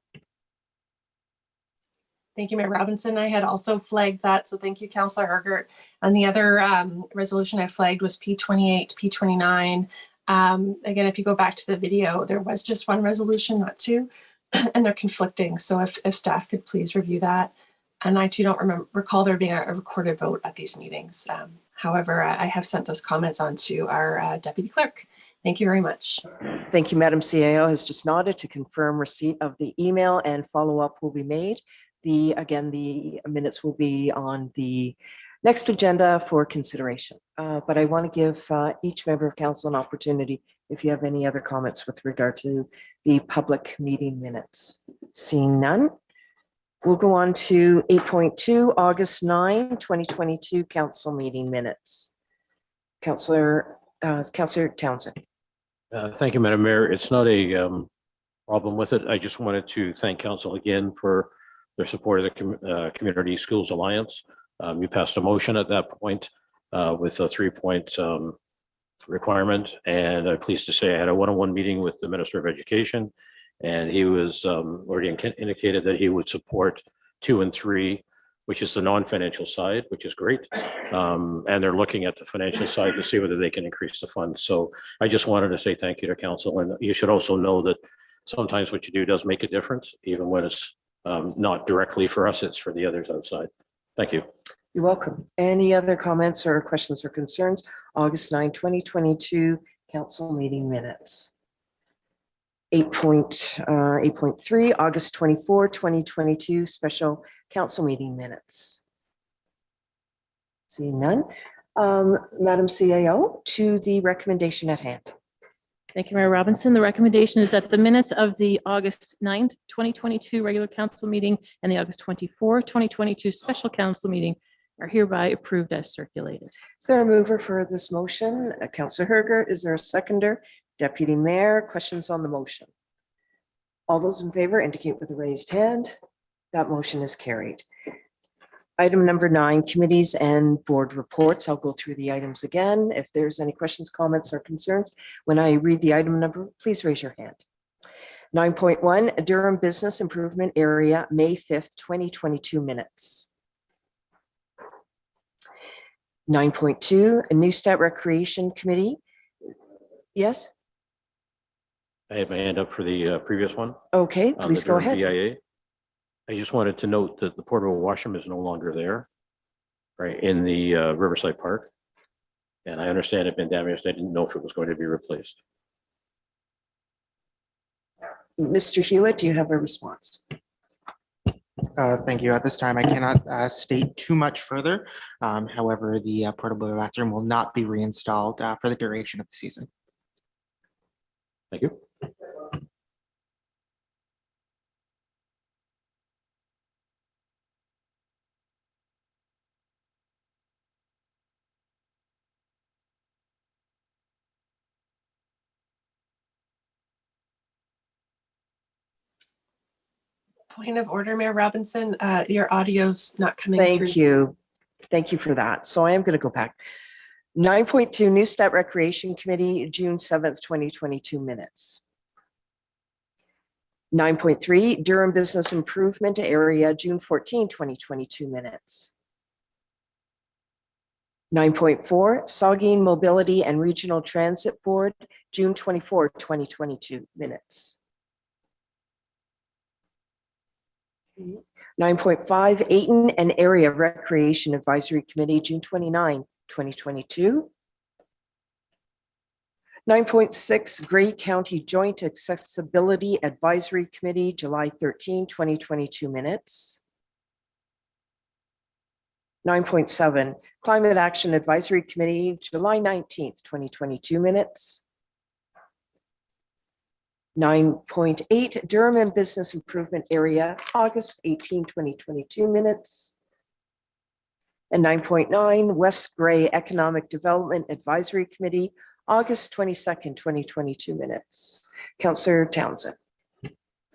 Speaker 7: Thank you, Mayor Robinson. I had also flagged that, so thank you, Councillor Hergert. And the other resolution I flagged was P28, P29. Again, if you go back to the video, there was just one resolution, not two, and they're conflicting. So if staff could please review that. And I too don't recall there being a recorded vote at these meetings. However, I have sent those comments on to our deputy clerk. Thank you very much.
Speaker 3: Thank you, Madam CAO has just nodded to confirm receipt of the email and follow-up will be made. Again, the minutes will be on the next agenda for consideration. But I want to give each member of council an opportunity if you have any other comments with regard to the public meeting minutes. Seeing none, we'll go on to 8.2, August 9, 2022 council meeting minutes. Councillor Townsend.
Speaker 14: Thank you, Madam Mayor. It's not a problem with it. I just wanted to thank council again for their support of the Community Schools Alliance. You passed a motion at that point with a 3-point requirement. And I'm pleased to say I had a one-on-one meeting with the Minister of Education, and he was already indicated that he would support 2 and 3, which is the non-financial side, which is great. And they're looking at the financial side to see whether they can increase the funds. So I just wanted to say thank you to council. And you should also know that sometimes what you do does make a difference, even when it's not directly for us, it's for the others outside. Thank you.
Speaker 3: You're welcome. Any other comments or questions or concerns? August 9, 2022 council meeting minutes. 8.3, August 24, 2022 special council meeting minutes. Seeing none. Madam CAO, to the recommendation at hand.
Speaker 11: Thank you, Mayor Robinson. The recommendation is that the minutes of the August 9th, 2022 regular council meeting and the August 24, 2022 special council meeting are hereby approved as circulated.
Speaker 3: Is there a mover for this motion? Councillor Herger, is there a seconder? Deputy Mayor, questions on the motion? All those in favor indicate with a raised hand. That motion is carried. Item number 9, committees and board reports. I'll go through the items again. If there's any questions, comments, or concerns, when I read the item number, please raise your hand. 9.1, Durham Business Improvement Area, May 5th, 2022 minutes. 9.2, a Newstead Recreation Committee. Yes?
Speaker 14: I had my hand up for the previous one.
Speaker 3: Okay,
Speaker 14: the
Speaker 3: please go
Speaker 14: Durham
Speaker 3: ahead.
Speaker 14: DIA. I just wanted to note that the portable washroom is no longer there, right, in the Riverside Park. And I understand it's been damaged. I didn't know if it was going to be replaced.
Speaker 3: Mr. Hewitt, do you have a response?
Speaker 2: Thank you. At this time, I cannot state too much further. However, the portable bathroom will not be reinstalled for the duration of the season.
Speaker 14: Thank you.
Speaker 7: Point of order, Mayor Robinson, your audio's not coming through.
Speaker 3: Thank you. Thank you for that. So I am going to go back. 9.2, Newstead Recreation Committee, June 7th, 2022 minutes. 9.3, Durham Business Improvement Area, June 14, 2022 minutes. 9.4, Saugeen Mobility and Regional Transit Board, June 24, 2022 minutes. 9.5, Ayton and Area Recreation Advisory Committee, June 29, 2022. 9.6, Grey County Joint Accessibility Advisory Committee, July 13, 2022 minutes. 9.7, Climate Action Advisory Committee, July 19th, 2022 minutes. 9.8, Durham and Business Improvement Area, August 18, 2022 minutes. And 9.9, West Grey Economic Development Advisory Committee, August 22nd, 2022 minutes. Councillor Townsend.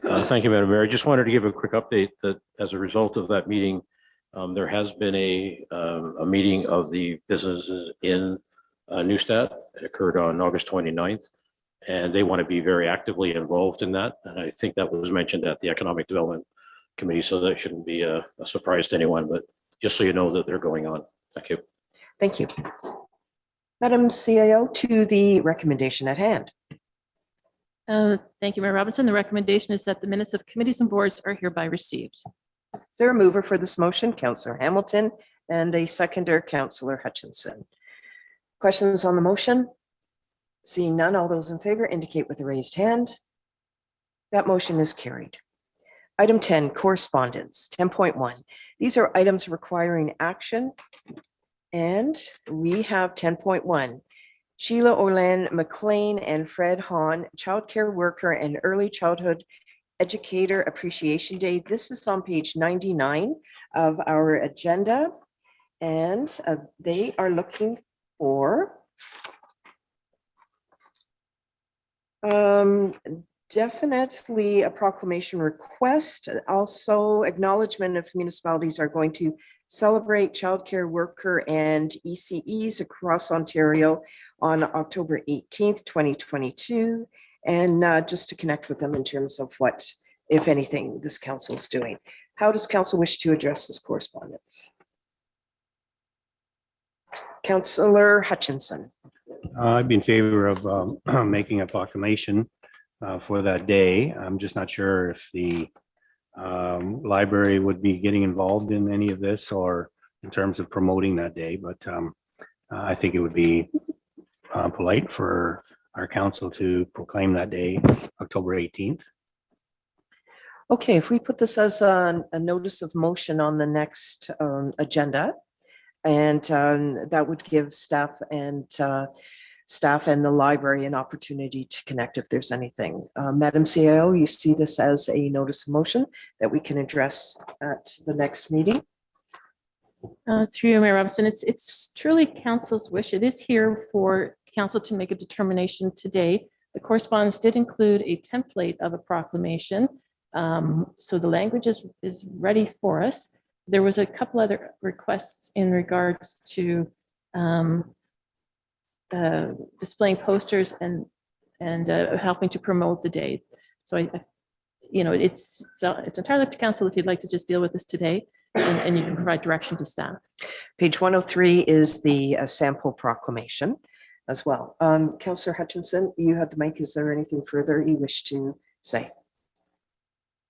Speaker 14: Thank you, Madam Mayor. I just wanted to give a quick update that as a result of that meeting, there has been a meeting of the businesses in Newstead. It occurred on August 29th. And they want to be very actively involved in that. And I think that was mentioned at the Economic Development Committee, so that shouldn't be a surprise to anyone, but just so you know that they're going on. Thank you.
Speaker 3: Thank you. Madam CAO, to the recommendation at hand.
Speaker 11: Thank you, Mayor Robinson. The recommendation is that the minutes of committees and boards are hereby received.
Speaker 3: Is there a mover for this motion? Councillor Hamilton, and a seconder, Councillor Hutchinson. Questions on the motion? Seeing none, all those in favor indicate with a raised hand. That motion is carried. Item 10, correspondence, 10.1. These are items requiring action. And we have 10.1. Sheila Orlan McLean and Fred Hahn, childcare worker and early childhood educator appreciation day. This is on page 99 of our agenda. And they are looking for definitely a proclamation request, also acknowledgement of municipalities are going to celebrate childcare worker and ECEs across Ontario on October 18th, 2022. And just to connect with them in terms of what, if anything, this council is doing. How does council wish to address this correspondence? Councillor Hutchinson.
Speaker 4: I'd be in favor of making a proclamation for that day. I'm just not sure if the library would be getting involved in any of this, or in terms of promoting that day, but I think it would be polite for our council to proclaim that day, October 18th.
Speaker 3: Okay, if we put this as a notice of motion on the next agenda, and that would give staff and the library an opportunity to connect if there's anything. Madam CIO, you see this as a notice of motion that we can address at the next meeting?
Speaker 11: Through you, Mayor Robinson, it's truly council's wish. It is here for council to make a determination today. The correspondence did include a template of a proclamation. So the language is ready for us. There was a couple other requests in regards to displaying posters and helping to promote the day. So it's entirely up to council if you'd like to just deal with this today, and you can provide direction to staff.
Speaker 3: Page 103 is the sample proclamation as well. Councillor Hutchinson, you have the mic. Is there anything further you wish to say?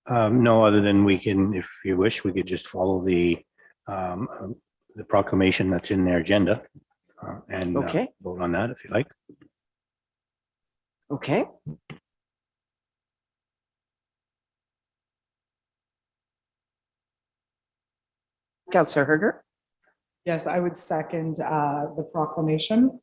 Speaker 4: No, other than we can, if you wish, we could just follow the proclamation that's in their agenda and
Speaker 3: Okay.
Speaker 4: vote on that if you like.
Speaker 3: Okay. Councillor Herger?
Speaker 9: Yes, I would second the proclamation.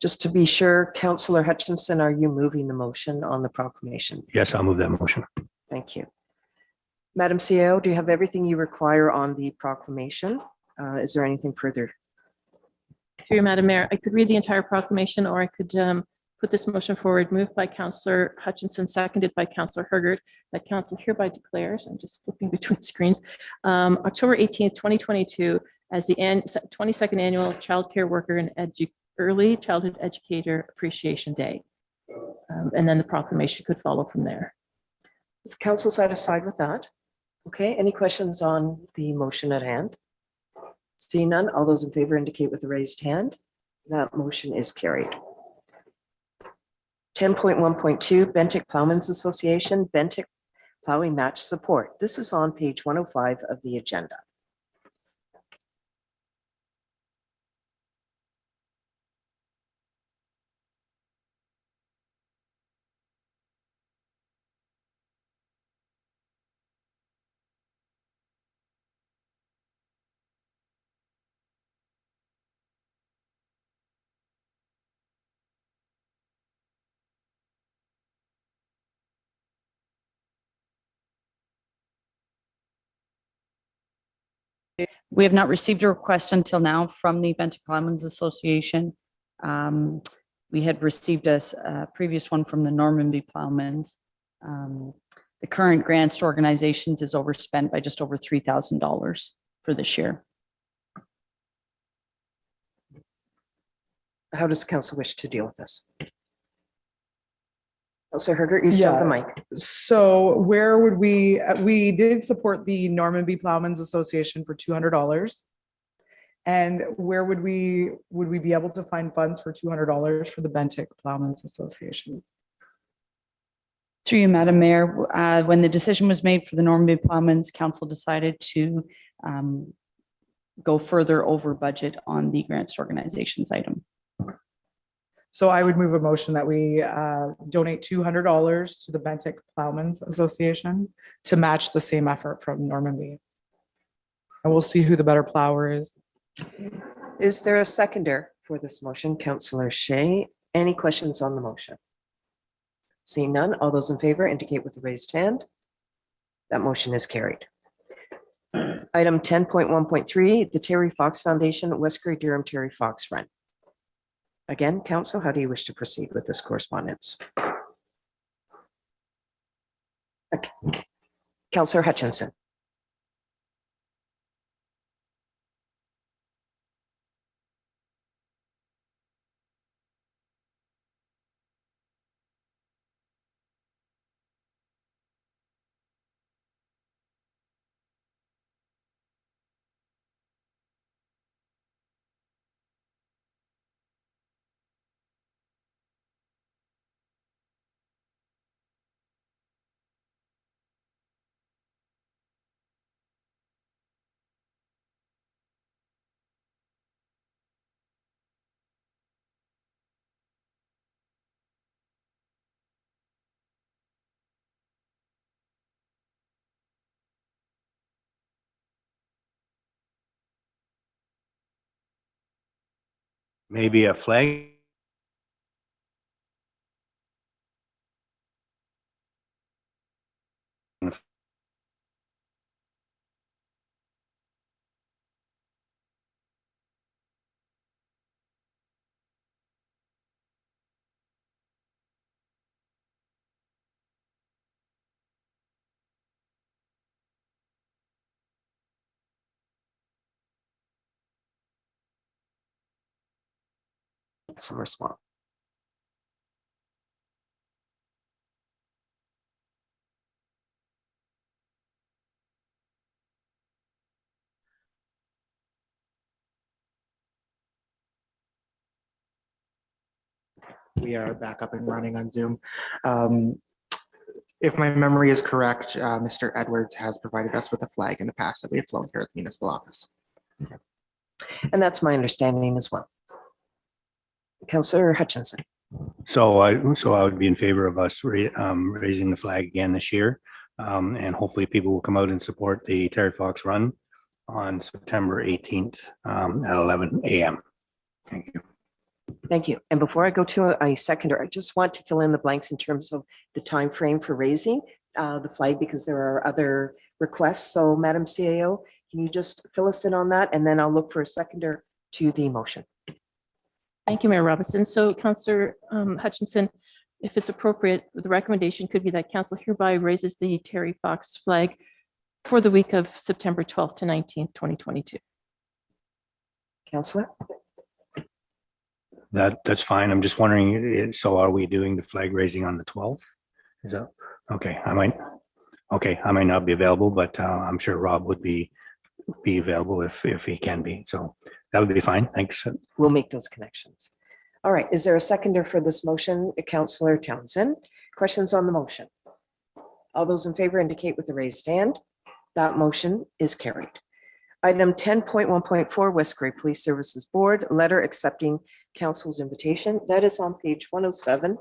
Speaker 3: Just to be sure, Councillor Hutchinson, are you moving the motion on the proclamation?
Speaker 4: Yes, I'll move that motion.
Speaker 3: Thank you. Madam CEO, do you have everything you require on the proclamation? Is there anything further?
Speaker 11: Through you, Madam Mayor, I could read the entire proclamation, or I could put this motion forward, moved by Councillor Hutchinson, seconded by Councillor Hergert, that council hereby declares, I'm just flipping between screens, October 18th, 2022, as the 22nd Annual Child Care Worker and Early Childhood Educator Appreciation Day. And then the proclamation could follow from there.
Speaker 3: Is council satisfied with that? Okay, any questions on the motion at hand? See none, all those in favor indicate with a raised hand. That motion is carried. 10.1.2 Bentic Plowmen's Association, Bentic Plowing Match Support. This is on page 105 of the agenda.
Speaker 6: We have not received a request until now from the Bentic Plowmen's Association. We had received a previous one from the Normanby Plowmen's. The current grants to organizations is overspent by just over $3,000 for this year.
Speaker 3: How does council wish to deal with this? Councillor Hergert, you still have the mic.
Speaker 9: So where would we did support the Normanby Plowmen's Association for $200. And where would we be able to find funds for $200 for the Bentic Plowmen's Association?
Speaker 6: Through you, Madam Mayor, when the decision was made for the Normanby Plowmen's, council decided to go further over budget on the grants to organizations item.
Speaker 9: So I would move a motion that we donate $200 to the Bentic Plowmen's Association to match the same effort from Normanby. And we'll see who the better plower is.
Speaker 3: Is there a seconder for this motion? Councillor Shea, any questions on the motion? Seeing none, all those in favor indicate with a raised hand. That motion is carried. Item 10.1.3, the Terry Fox Foundation, West Grey Durham Terry Fox Run. Again, council, how do you wish to proceed with this correspondence? Okay. Councillor Hutchinson.
Speaker 4: maybe a flag.
Speaker 3: Some response.
Speaker 2: We are back up and running on Zoom. If my memory is correct, Mr. Edwards has provided us with a flag in the past that we have flown here at the municipal office.
Speaker 3: And that's my understanding as well. Councillor Hutchinson.
Speaker 4: So I would be in favor of us raising the flag again this year. And hopefully people will come out and support the Terry Fox Run on September 18th at 11 a.m. Thank you.
Speaker 3: Thank you. And before I go to a seconder, I just want to fill in the blanks in terms of the time frame for raising the flag, because there are other requests. So Madam CAO, can you just fill us in on that? And then I'll look for a seconder to the motion.
Speaker 11: Thank you, Mayor Robinson. So Councillor Hutchinson, if it's appropriate, the recommendation could be that council hereby raises the Terry Fox flag for the week of September 12th to 19th, 2022.
Speaker 3: Councillor?
Speaker 4: That's fine. I'm just wondering, so are we doing the flag raising on the 12th? Is that, okay, I might not be available, but I'm sure Rob would be available if he can be. So that would be fine. Thanks.
Speaker 3: We'll make those connections. All right. Is there a seconder for this motion? Councillor Townsend. Questions on the motion? All those in favor indicate with the raised hand. That motion is carried. Item 10.1.4, West Grey Police Services Board, letter accepting council's invitation. That is on page 107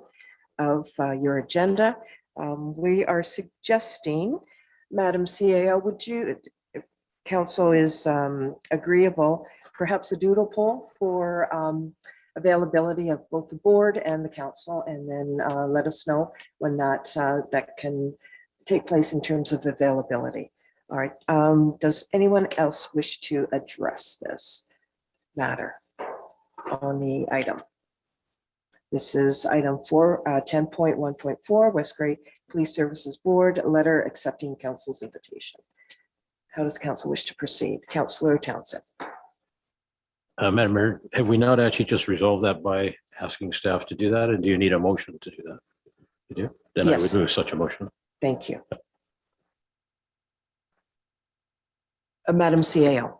Speaker 3: of your agenda. We are suggesting, Madam CAO, would you, if council is agreeable, perhaps a doodle poll for availability of both the board and the council, and then let us know when that can take place in terms of availability. All right. Does anyone else wish to address this matter on the item? This is item 10.1.4, West Grey Police Services Board, letter accepting council's invitation. How does council wish to proceed? Councillor Townsend.
Speaker 14: Madam Mayor, have we not actually just resolved that by asking staff to do that? And do you need a motion to do that? You do? Then I would
Speaker 3: Yes.
Speaker 14: move such a motion.
Speaker 3: Thank you. Madam CAO.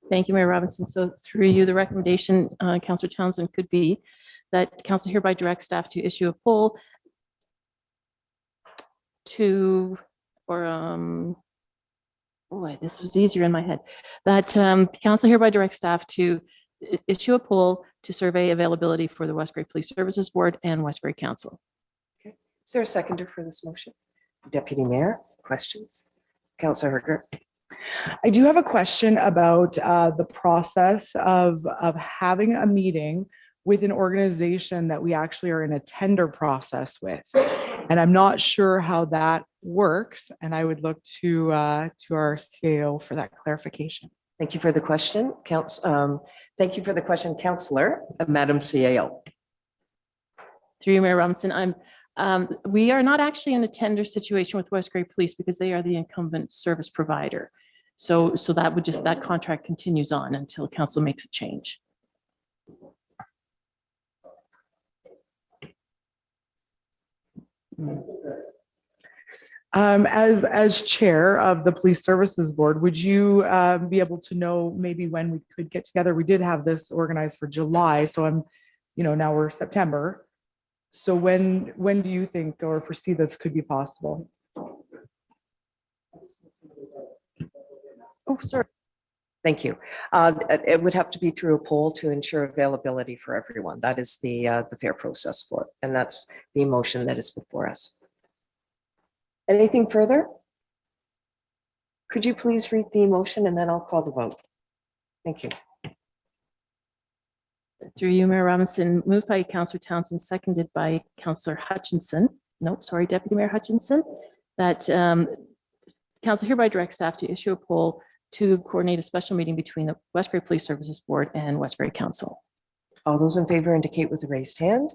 Speaker 11: Thank you, Mayor Robinson. So through you, the recommendation, Councillor Townsend, could be that council hereby directs staff to issue a poll to, or boy, this was easier in my head, that council hereby directs staff to issue a poll to survey availability for the West Grey Police Services Board and West Grey Council.
Speaker 3: Okay. Is there a seconder for this motion? Deputy Mayor, questions? Councillor Herger.
Speaker 9: I do have a question about the process of having a meeting with an organization that we actually are in a tender process with. And I'm not sure how that works. And I would look to our CAO for that clarification.
Speaker 3: Thank you for the question, thank you for the question, Councillor. Madam CAO.
Speaker 11: Through you, Mayor Robinson, we are not actually in a tender situation with West Grey Police because they are the incumbent service provider. So that would just, that contract continues on until council makes a change.
Speaker 9: As chair of the Police Services Board, would you be able to know maybe when we could get together? We did have this organized for July, so now we're September. So when do you think or foresee this could be possible?
Speaker 3: Oh, sorry. Thank you. It would have to be through a poll to ensure availability for everyone. That is the fair process for it. And that's the motion that is before us. Anything further? Could you please read the motion and then I'll call the vote? Thank you.
Speaker 11: Through you, Mayor Robinson, moved by Councillor Townsend, seconded by Councillor Hutchinson. No, sorry, Deputy Mayor Hutchinson, that council hereby directs staff to issue a poll to coordinate a special meeting between the Westbury Police Services Board and Westbury Council.
Speaker 3: All those in favor indicate with a raised hand.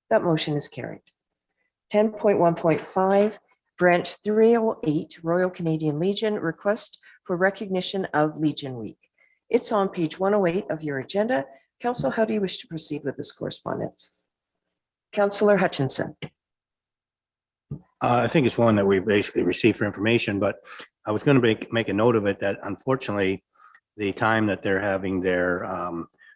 Speaker 3: That motion is carried. 10.1.5, Branch 308, Royal Canadian Legion, request for recognition of Legion Week. It's on page 108 of your agenda. Council, how do you wish to proceed with this correspondence? Councillor Hutchinson.
Speaker 4: I think it's one that we basically received for information, but I was going to make a note of it that unfortunately, the time that they're having their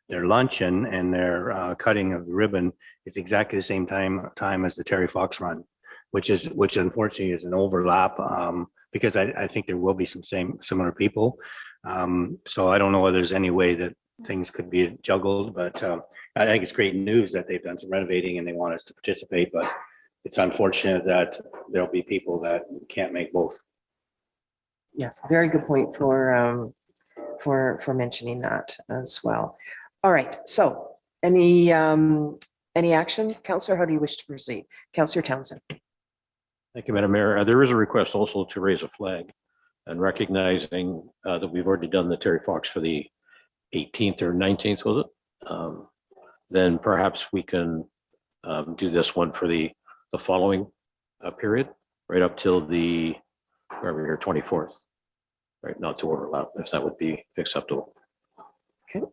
Speaker 4: luncheon and their cutting of the ribbon is exactly the same time as the Terry Fox run, which unfortunately is an overlap because I think there will be some similar people. So I don't know whether there's any way that things could be juggled, but I think it's great news that they've done some renovating and they want us to participate, but it's unfortunate that there'll be people that can't make both.
Speaker 3: Yes, very good point for mentioning that as well. All right, so any action? Councillor, how do you wish to proceed? Councillor Townsend.
Speaker 14: Thank you, Madam Mayor. There is a request also to raise a flag and recognizing that we've already done the Terry Fox for the 18th or 19th, was it? Then perhaps we can do this one for the following period, right up till the, wherever here, 24th, right? Not to overlap, if that would be acceptable.
Speaker 3: Okay.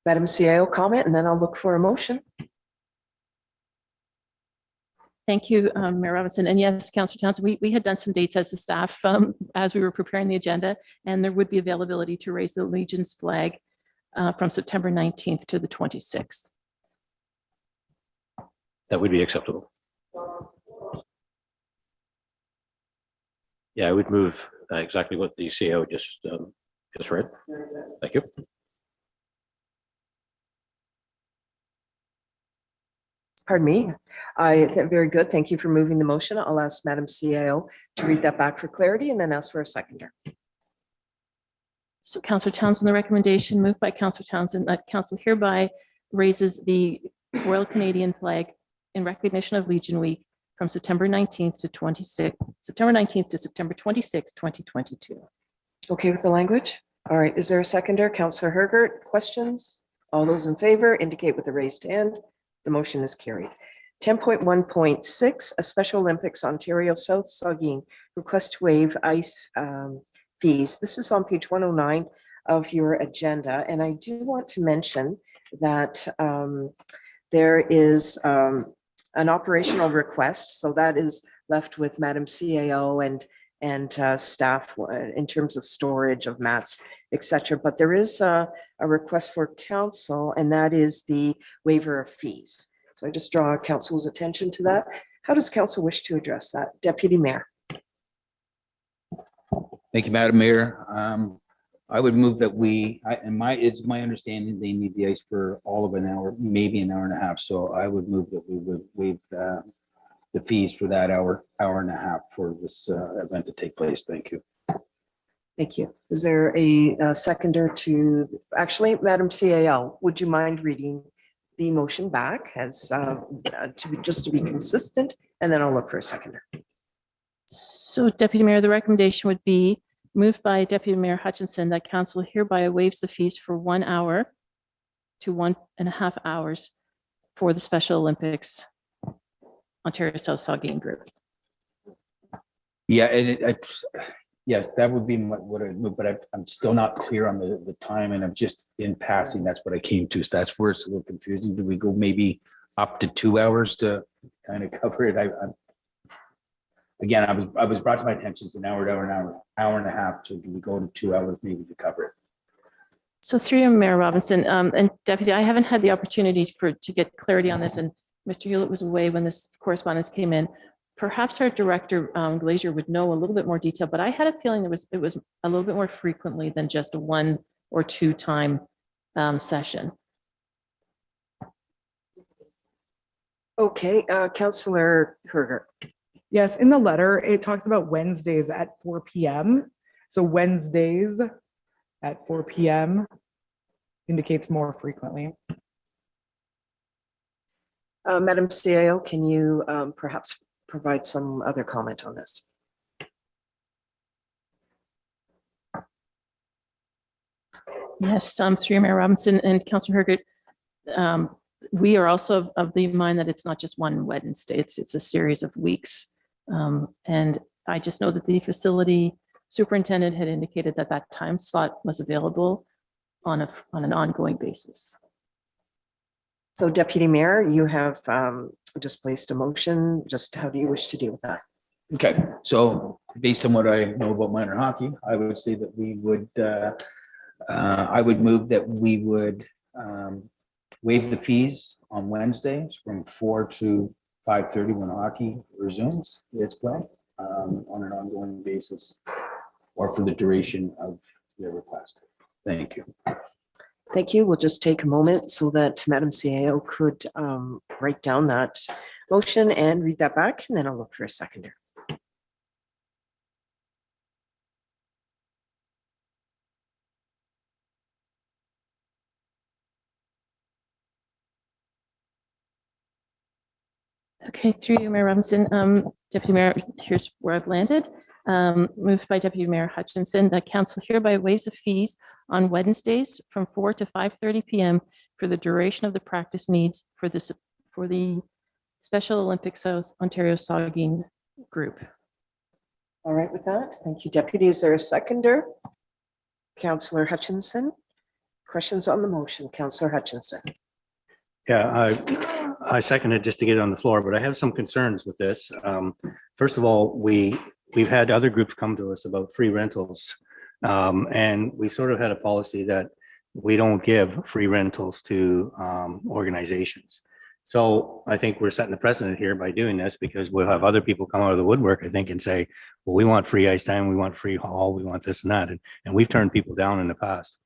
Speaker 3: Madam CIO, comment, and then I'll look for a motion.
Speaker 11: Thank you, Mayor Robinson. And yes, Councillor Townsend, we had done some dates as the staff as we were preparing the agenda, and there would be availability to raise the Legion's flag from September 19th to the 26th.
Speaker 14: That would be acceptable. Yeah, I would move exactly what the CEO just read. Thank you.
Speaker 3: Pardon me. Very good. Thank you for moving the motion. I'll ask Madam CIO to read that back for clarity and then ask for a seconder.
Speaker 11: So Councillor Townsend, the recommendation moved by Councillor Townsend that council hereby raises the Royal Canadian flag in recognition of Legion Week from September 19th to September 19th to September 26th, 2022.
Speaker 3: Okay with the language? All right. Is there a seconder? Councillor Hergert, questions? All those in favor indicate with a raised hand. The motion is carried. 10.1.6, a Special Olympics Ontario South Saugeen request to waive ice fees. This is on page 109 of your agenda. And I do want to mention that there is an operational request. So that is left with Madam CAO and staff in terms of storage of mats, etc. But there is a request for council, and that is the waiver of fees. So I just draw council's attention to that. How does council wish to address that? Deputy Mayor.
Speaker 20: Thank you, Madam Mayor. I would move that it's my understanding they need the ice for all of an hour, maybe an hour and a half. So I would move that we would waive the fees for that hour and a half for this event to take place. Thank you.
Speaker 3: Thank you. Is there a seconder to, actually, Madam CAO, would you mind reading the motion back as just to be consistent, and then I'll look for a seconder.
Speaker 11: So Deputy Mayor, the recommendation would be moved by Deputy Mayor Hutchinson that council hereby waives the fees for 1 hour to 1.5 hours for the Special Olympics Ontario South Saugeen Group.
Speaker 20: Yeah, and yes, that would be what I move, but I'm still not clear on the time, and I'm just in passing. That's what I came to. So that's where it's a little confusing. Do we go maybe up to 2 hours to kind of cover it? Again, I was brought to my attention it's an hour and a half. So do we go to 2 hours maybe to cover it?
Speaker 11: So through you, Mayor Robinson, and Deputy, I haven't had the opportunity to get clarity on this, and Mr. Hewlett was away when this correspondence came in. Perhaps our director, Glazier, would know a little bit more detail, but I had a feeling it was a little bit more frequently than just a 1 or 2 time session.
Speaker 3: Okay, Councillor Hergert.
Speaker 9: Yes, in the letter, it talks about Wednesdays at 4 p.m. So Wednesdays at 4 p.m. indicates more frequently.
Speaker 3: Madam CIO, can you perhaps provide some other comment on this?
Speaker 11: Yes, through you, Mayor Robinson and Councillor Hergert. We are also of the mind that it's not just one Wednesday, it's a series of weeks. And I just know that the facility superintendent had indicated that that time slot was available on an ongoing basis.
Speaker 3: So Deputy Mayor, you have just placed a motion. Just how do you wish to deal with that?
Speaker 20: Okay, so based on what I know about minor hockey, I would say that we would, I would move that we would waive the fees on Wednesdays from 4 to 5:30 when hockey resumes its play on an ongoing basis or for the duration of their request. Thank you.
Speaker 3: Thank you. We'll just take a moment so that Madam CIO could write down that motion and read that back, and then I'll look for a seconder.
Speaker 11: Okay, through you, Mayor Robinson. Deputy Mayor, here's where I've landed. Moved by Deputy Mayor Hutchinson that council hereby waives the fees on Wednesdays from 4 to 5:30 p.m. for the duration of the practice needs for the Special Olympics South Ontario Saugeen Group.
Speaker 3: All right with that. Thank you, Deputy. Is there a seconder? Councillor Hutchinson. Questions on the motion, Councillor Hutchinson.
Speaker 4: Yeah, I second it just to get it on the floor, but I have some concerns with this. First of all, we've had other groups come to us about free rentals. And we sort of had a policy that we don't give free rentals to organizations. So I think we're setting the precedent here by doing this because we'll have other people come out of the woodwork, I think, and say, well, we want free ice time, we want free hall, we want this and that. And we've turned people down in the past.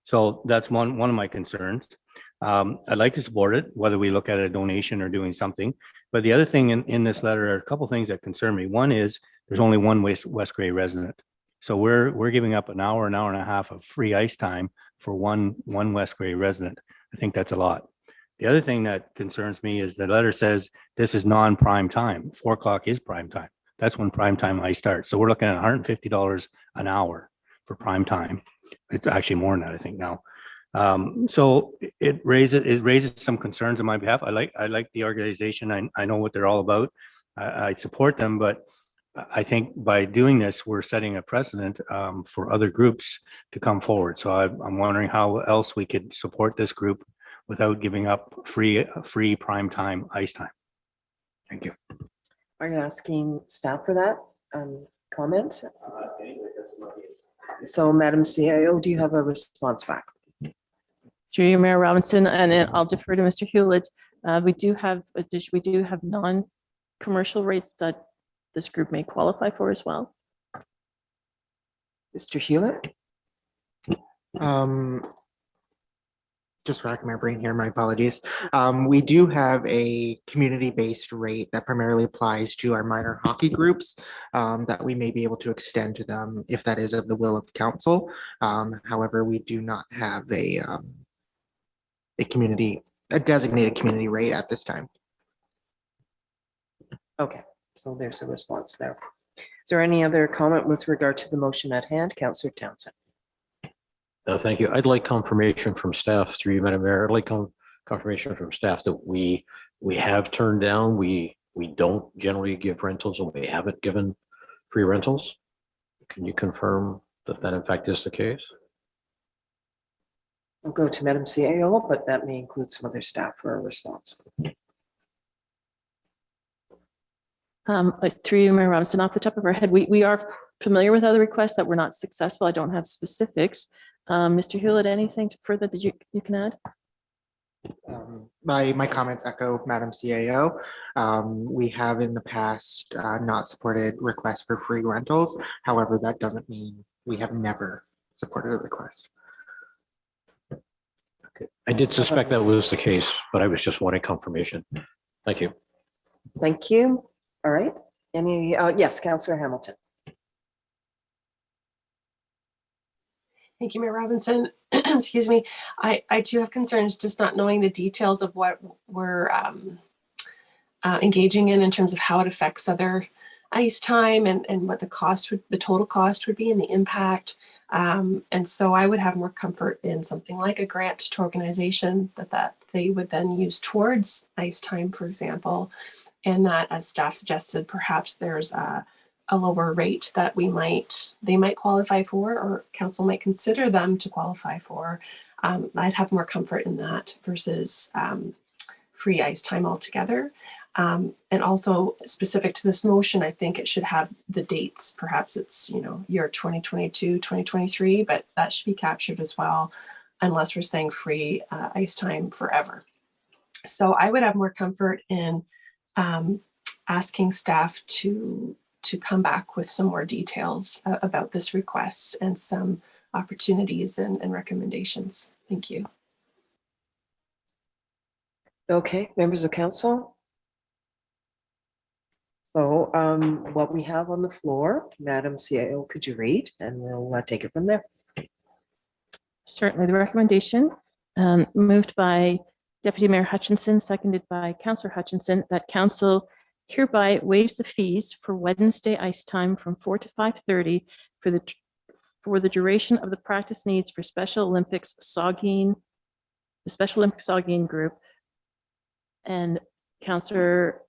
Speaker 4: So that's one of my concerns. I'd like to support it, whether we look at a donation or doing something. But the other thing in this letter are a couple of things that concern me. One is there's only one West Gray resident. So we're giving up an hour and a half of free ice time for one West Gray resident. I think that's a lot. The other thing that concerns me is the letter says this is non-prime time. 4 o'clock is prime time. That's when prime time ice starts. So we're looking at $150 an hour for prime time. It's actually more than that, I think now. So it raises some concerns on my behalf. I like the organization. I know what they're all about. I support them, but I think by doing this, we're setting a precedent for other groups to come forward. So I'm wondering how else we could support this group without giving up free prime time ice time. Thank you.
Speaker 3: Are you asking staff for that comment? So Madam CIO, do you have a response back?
Speaker 11: Through you, Mayor Robinson, and then I'll defer to Mr. Hewlett. We do have non-commercial rates that this group may qualify for as well.
Speaker 3: Mr. Hewlett?
Speaker 2: Just racking my brain here, my apologies. We do have a community-based rate that primarily applies to our minor hockey groups that we may be able to extend to them if that is of the will of council. However, we do not have a designated community rate at this time.
Speaker 3: Okay, so there's a response there. Is there any other comment with regard to the motion at hand? Councillor Townsend.
Speaker 14: Thank you. I'd like confirmation from staff through you, Madam Mayor. I'd like confirmation from staff that we have turned down. We don't generally give rentals, and we haven't given free rentals. Can you confirm that in fact is the case?
Speaker 3: We'll go to Madam CAO, but that may include some other staff for a response.
Speaker 11: Through you, Mayor Robinson, off the top of our head, we are familiar with other requests that were not successful. I don't have specifics. Mr. Hewlett, anything further that you can add?
Speaker 2: My comments echo Madam CAO. We have in the past not supported requests for free rentals. However, that doesn't mean we have never supported a request.
Speaker 14: Okay. I did suspect that was the case, but I was just wanting confirmation. Thank you.
Speaker 3: Thank you. All right. Any, yes, Councillor Hamilton.
Speaker 7: Thank you, Mayor Robinson. Excuse me. I too have concerns just not knowing the details of what we're engaging in terms of how it affects other ice time and what the total cost would be and the impact. And so I would have more comfort in something like a grant to organization that they would then use towards ice time, for example, and that, as staff suggested, perhaps there's a lower rate that they might qualify for, or council might consider them to qualify for. I'd have more comfort in that versus free ice time altogether. And also specific to this motion, I think it should have the dates. Perhaps it's, year 2022, 2023, but that should be captured as well, unless we're saying free ice time forever. So I would have more comfort in asking staff to come back with some more details about this request and some opportunities and recommendations. Thank you.
Speaker 3: Okay, members of council. So what we have on the floor, Madam CIO, could you read, and we'll take it from there.
Speaker 11: Certainly, the recommendation moved by Deputy Mayor Hutchinson, seconded by Councillor Hutchinson, that council hereby waives the fees for Wednesday ice time from 4 to 5:30 for the duration of the practice needs for Special Olympics Saugeen, the Special Olympics Saugeen group. And Councillor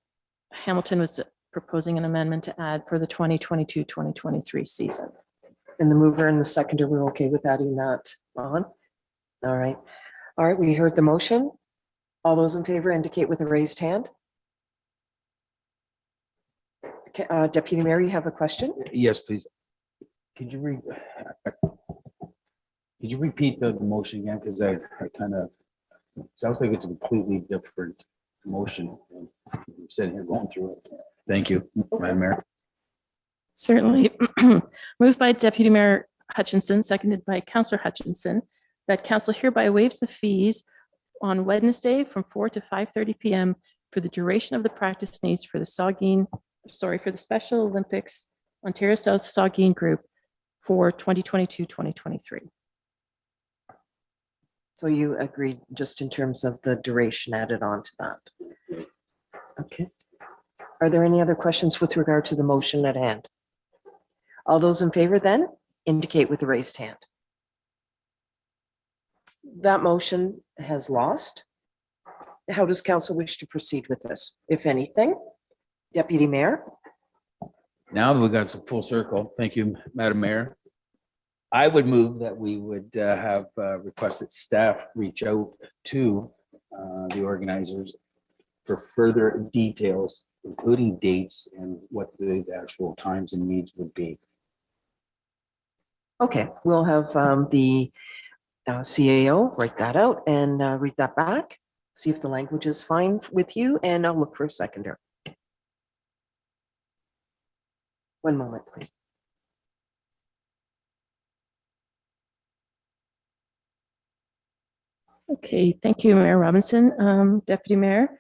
Speaker 11: Hamilton was proposing an amendment to add for the 2022-2023 season.
Speaker 3: And the mover and the seconder were okay with adding that on? All right. All right, we heard the motion. All those in favor indicate with a raised hand. Okay, Deputy Mayor, you have a question?
Speaker 20: Yes, please. Could you repeat the motion again? Because I kind of, sounds like it's a completely different motion. I'm sitting here going through it. Thank you, Madam Mayor.
Speaker 11: Certainly. Moved by Deputy Mayor Hutchinson, seconded by Councillor Hutchinson, that council hereby waives the fees on Wednesday from 4 to 5:30 p.m. for the duration of the practice needs for the for the Special Olympics Ontario South Saugeen group for 2022-2023.
Speaker 3: So you agreed just in terms of the duration added on to that. Okay. Are there any other questions with regard to the motion at hand? All those in favor then indicate with a raised hand. That motion has lost. How does council wish to proceed with this, if anything? Deputy Mayor?
Speaker 20: Now that we got some full circle, thank you, Madam Mayor. I would move that we would have requested staff reach out to the organizers for further details, including dates and what the actual times and needs would be.
Speaker 3: Okay, we'll have the CAO write that out and read that back, see if the language is fine with you, and I'll look for a seconder. One moment, please.
Speaker 11: Okay, thank you, Mayor Robinson. Deputy Mayor,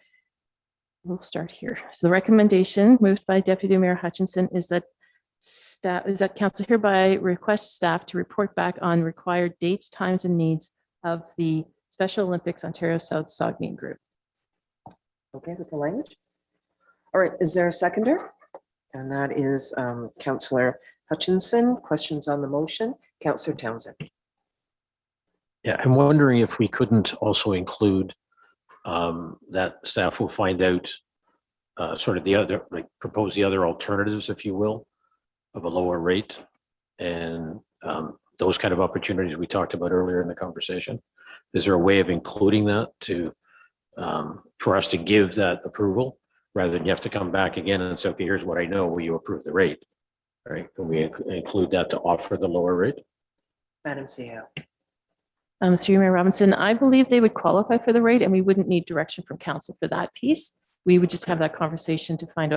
Speaker 11: we'll start here. So the recommendation moved by Deputy Mayor Hutchinson is that council hereby requests staff to report back on required dates, times, and needs of the Special Olympics Ontario South Saugeen group.
Speaker 3: Okay, with the language. All right, is there a seconder? And that is Councillor Hutchinson. Questions on the motion? Councillor Townsend.
Speaker 14: Yeah, I'm wondering if we couldn't also include that staff will find out sort of the other, like propose the other alternatives, if you will, of a lower rate and those kind of opportunities we talked about earlier in the conversation. Is there a way of including that to for us to give that approval rather than you have to come back again and say, okay, here's what I know, will you approve the rate? All right, can we include that to offer the lower rate?
Speaker 3: Madam CEO.
Speaker 11: Through Mayor Robinson, I believe they would qualify for the rate and we wouldn't need direction from council for that piece. We would just have that conversation to find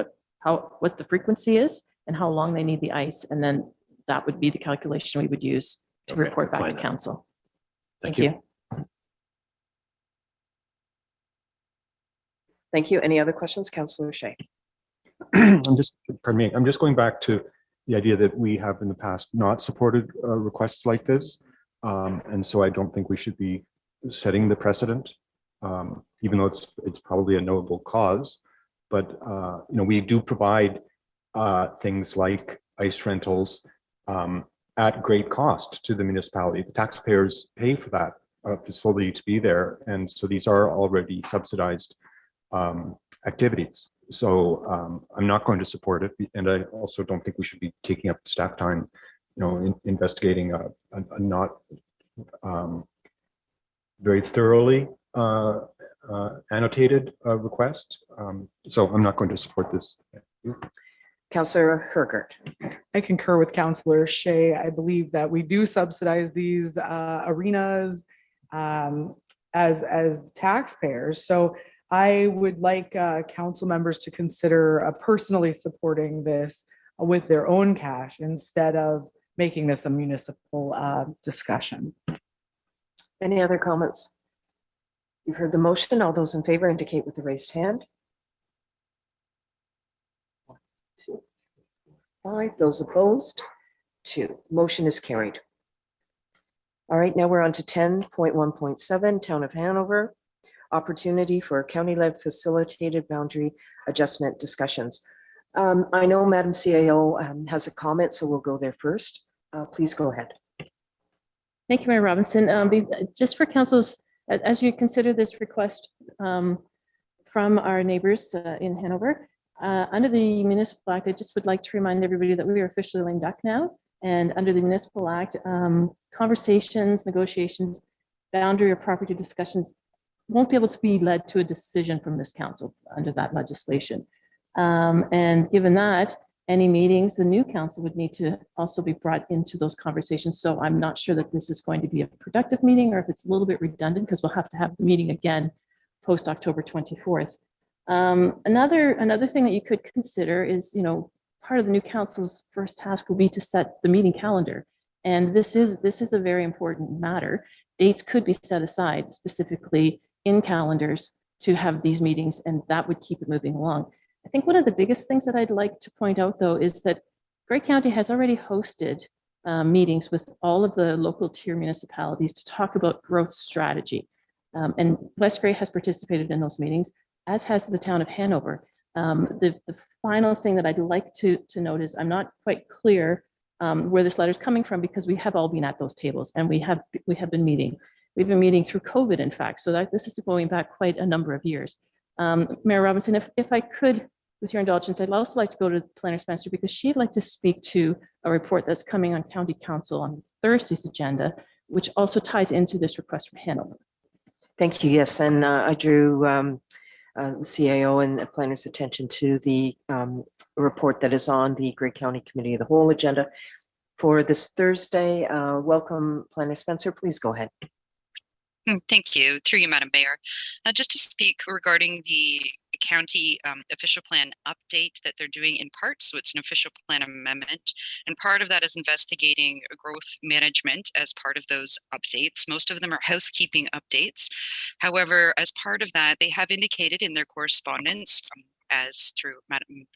Speaker 11: out what the frequency is and how long they need the ice. And then that would be the calculation we would use to report back to council.
Speaker 14: Thank you.
Speaker 3: Thank you. Any other questions, Councillor Shea?
Speaker 10: I'm just going back to the idea that we have in the past not supported requests like this. And so I don't think we should be setting the precedent, even though it's probably a noble cause. But we do provide things like ice rentals at great cost to the municipality. The taxpayers pay for that facility to be there, and so these are already subsidized activities. So I'm not going to support it, and I also don't think we should be taking up staff time, investigating a not very thoroughly annotated request. So I'm not going to support this.
Speaker 3: Councillor Hergert.
Speaker 9: I concur with Councillor Shea. I believe that we do subsidize these arenas as taxpayers. So I would like council members to consider personally supporting this with their own cash instead of making this a municipal discussion.
Speaker 3: Any other comments? You've heard the motion. All those in favor indicate with the raised hand. 1, 2, 5. Those opposed, 2. Motion is carried. All right, now we're on to 10.1.7, Town of Hanover, opportunity for county-led facilitated boundary adjustment discussions. I know Madam CAO has a comment, so we'll go there first. Please go ahead.
Speaker 11: Thank you, Mayor Robinson. Just for councils, as you consider this request from our neighbors in Hanover, under the Municipal Act, I just would like to remind everybody that we are officially lame duck now. And under the Municipal Act, conversations, negotiations, boundary or property discussions won't be able to be led to a decision from this council under that legislation. And given that, any meetings, the new council would need to also be brought into those conversations. So I'm not sure that this is going to be a productive meeting, or if it's a little bit redundant, because we'll have to have the meeting again post October 24th. Another thing that you could consider is, part of the new council's first task will be to set the meeting calendar. And this is a very important matter. Dates could be set aside specifically in calendars to have these meetings, and that would keep it moving along. I think one of the biggest things that I'd like to point out, though, is that Grey County has already hosted meetings with all of the local tier municipalities to talk about growth strategy. And West Grey has participated in those meetings, as has the town of Hanover. The final thing that I'd like to note is I'm not quite clear where this letter is coming from, because we have all been at those tables and we have been meeting. We've been meeting through COVID, in fact, so that this is going back quite a number of years. Mayor Robinson, if I could, with your indulgence, I'd also like to go to Planner Spencer, because she'd like to speak to a report that's coming on County Council on Thursday's agenda, which also ties into this request from Hanover.
Speaker 3: Thank you. Yes, and I drew the CAO and Planner's attention to the report that is on the Grey County Committee of the Whole agenda for this Thursday. Welcome, Planner Spencer. Please go ahead.
Speaker 1: Thank you. Through you, Madam Mayor. Just to speak regarding the county official plan update that they're doing in part. So it's an official plan amendment. And part of that is investigating growth management as part of those updates. Most of them are housekeeping updates. However, as part of that, they have indicated in their correspondence, as through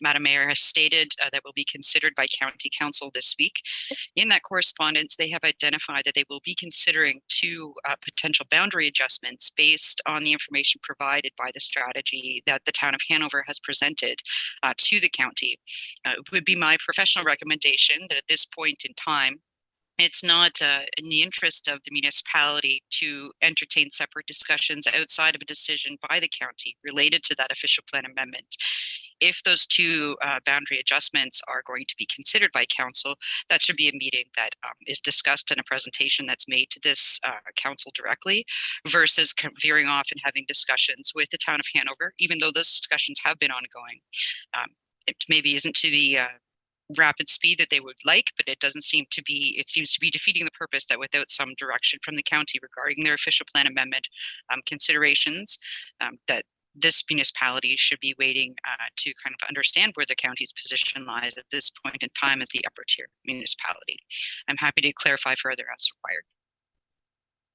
Speaker 1: Madam Mayor has stated, that will be considered by County Council this week. In that correspondence, they have identified that they will be considering 2 potential boundary adjustments based on the information provided by the strategy that the town of Hanover has presented to the county. It would be my professional recommendation that at this point in time, it's not in the interest of the municipality to entertain separate discussions outside of a decision by the county related to that official plan amendment. If those 2 boundary adjustments are going to be considered by council, that should be a meeting that is discussed in a presentation that's made to this council directly, versus veering off and having discussions with the town of Hanover, even though those discussions have been ongoing. It maybe isn't to the rapid speed that they would like, but it seems to be defeating the purpose that without some direction from the county regarding their official plan amendment considerations, that this municipality should be waiting to kind of understand where the county's position lies at this point in time as the upper tier municipality. I'm happy to clarify further as required.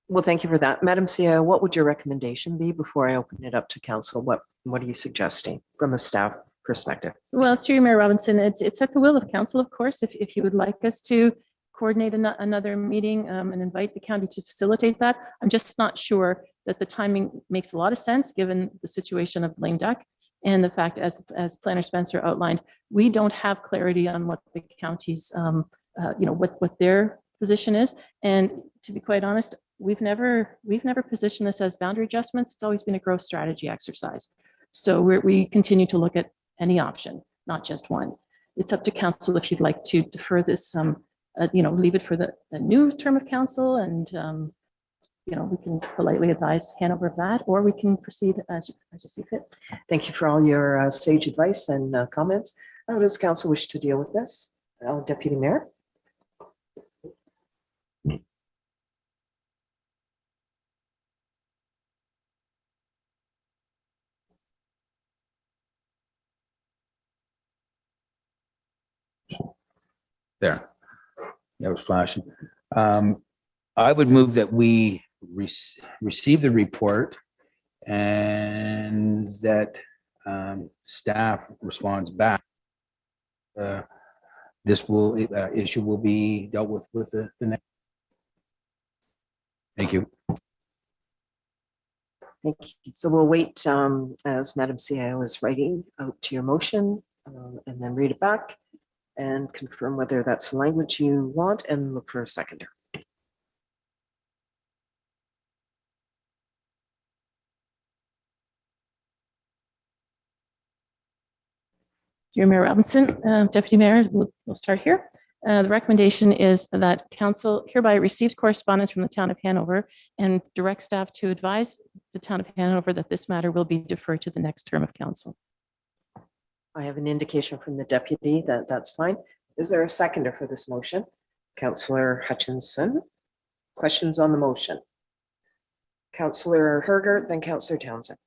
Speaker 3: Well, thank you for that. Madam CEO, what would your recommendation be before I open it up to council? What are you suggesting from a staff perspective?
Speaker 11: Well, through you, Mayor Robinson, it's at the will of council, of course. If you would like us to coordinate another meeting and invite the county to facilitate that. I'm just not sure that the timing makes a lot of sense, given the situation of lame duck and the fact, as Planner Spencer outlined, we don't have clarity on what the county's, what their position is. And to be quite honest, we've never positioned this as boundary adjustments. It's always been a growth strategy exercise. So we continue to look at any option, not just one. It's up to council if you'd like to defer this, leave it for the new term of council, and we can politely advise Hanover of that, or we can proceed as you see fit.
Speaker 3: Thank you for all your sage advice and comments. How does council wish to deal with this? Deputy Mayor?
Speaker 20: There. That was flashing. I would move that we receive the report and that staff responds back. This issue will be dealt with the next. Thank you.
Speaker 3: Thank you. So we'll wait as Madam CIO is writing out to your motion and then read it back and confirm whether that's the language you want and look for a seconder.
Speaker 11: Dear Mayor Robinson, Deputy Mayor, we'll start here. The recommendation is that council hereby receives correspondence from the town of Hanover and direct staff to advise the town of Hanover that this matter will be deferred to the next term of council.
Speaker 3: I have an indication from the deputy that that's fine. Is there a seconder for this motion? Councillor Hutchinson. Questions on the motion? Councillor Herger, then Councillor Townsend.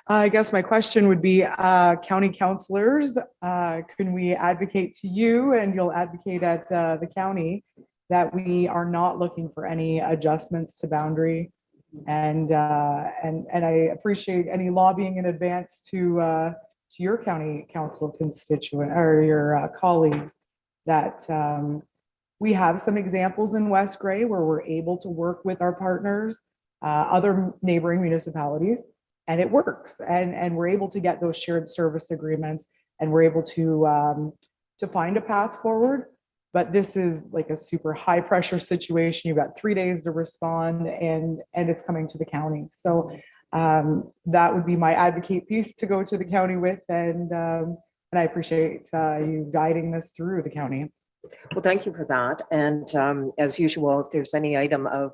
Speaker 9: I guess my question would be, county councillors, can we advocate to you, and you'll advocate at the county, that we are not looking for any adjustments to boundary? And I appreciate any lobbying in advance to your county council constituent or your colleagues, that we have some examples in West Grey where we're able to work with our partners, other neighboring municipalities, and it works, and we're able to get those shared service agreements, and we're able to find a path forward. But this is like a super high pressure situation. You've got 3 days to respond, and it's coming to the county. So that would be my advocate piece to go to the county with, and I appreciate you guiding this through the county.
Speaker 3: Well, thank you for that. And as usual, if there's any item of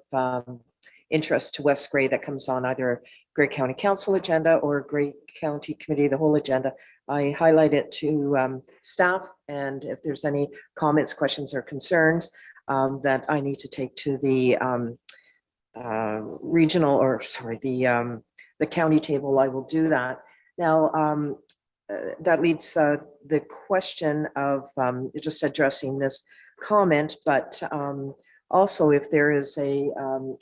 Speaker 3: interest to West Grey that comes on either Grey County Council agenda or Grey County Committee, the whole agenda, I highlight it to staff. And if there's any comments, questions, or concerns that I need to take to the the county table, I will do that. Now, that leads the question of just addressing this comment, but also if there is a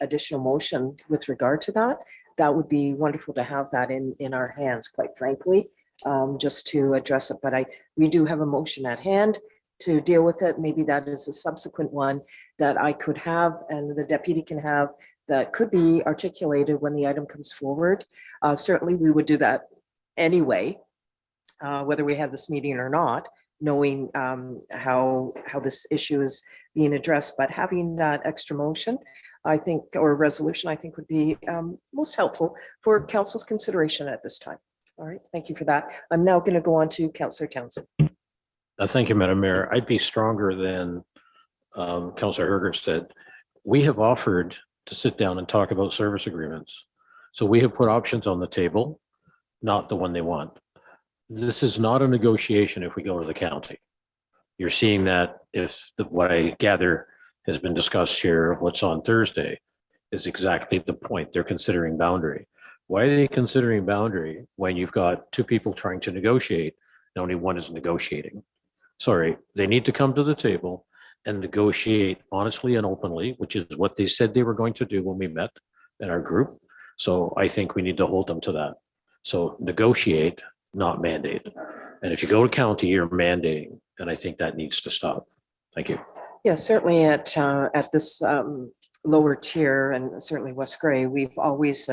Speaker 3: additional motion with regard to that, that would be wonderful to have that in our hands, quite frankly, just to address it. But we do have a motion at hand to deal with it. Maybe that is a subsequent one that I could have and the deputy can have, that could be articulated when the item comes forward. Certainly we would do that anyway, whether we have this meeting or not, knowing how this issue is being addressed. But having that extra motion, I think, or resolution, I think would be most helpful for council's consideration at this time. All right, thank you for that. I'm now going to go on to Councillor Townsend.
Speaker 14: Thank you, Madam Mayor. I'd be stronger than Councillor Herger said. We have offered to sit down and talk about service agreements. So we have put options on the table, not the one they want. This is not a negotiation if we go to the county. You're seeing that if what I gather has been discussed here, what's on Thursday, is exactly the point. They're considering boundary. Why are they considering boundary when you've got two people trying to negotiate and only one is negotiating? Sorry, they need to come to the table and negotiate honestly and openly, which is what they said they were going to do when we met in our group. So I think we need to hold them to that. So negotiate, not mandate. And if you go to county, you're mandating, and I think that needs to stop. Thank you.
Speaker 3: Yeah, certainly at this lower tier and certainly West Gray, we've always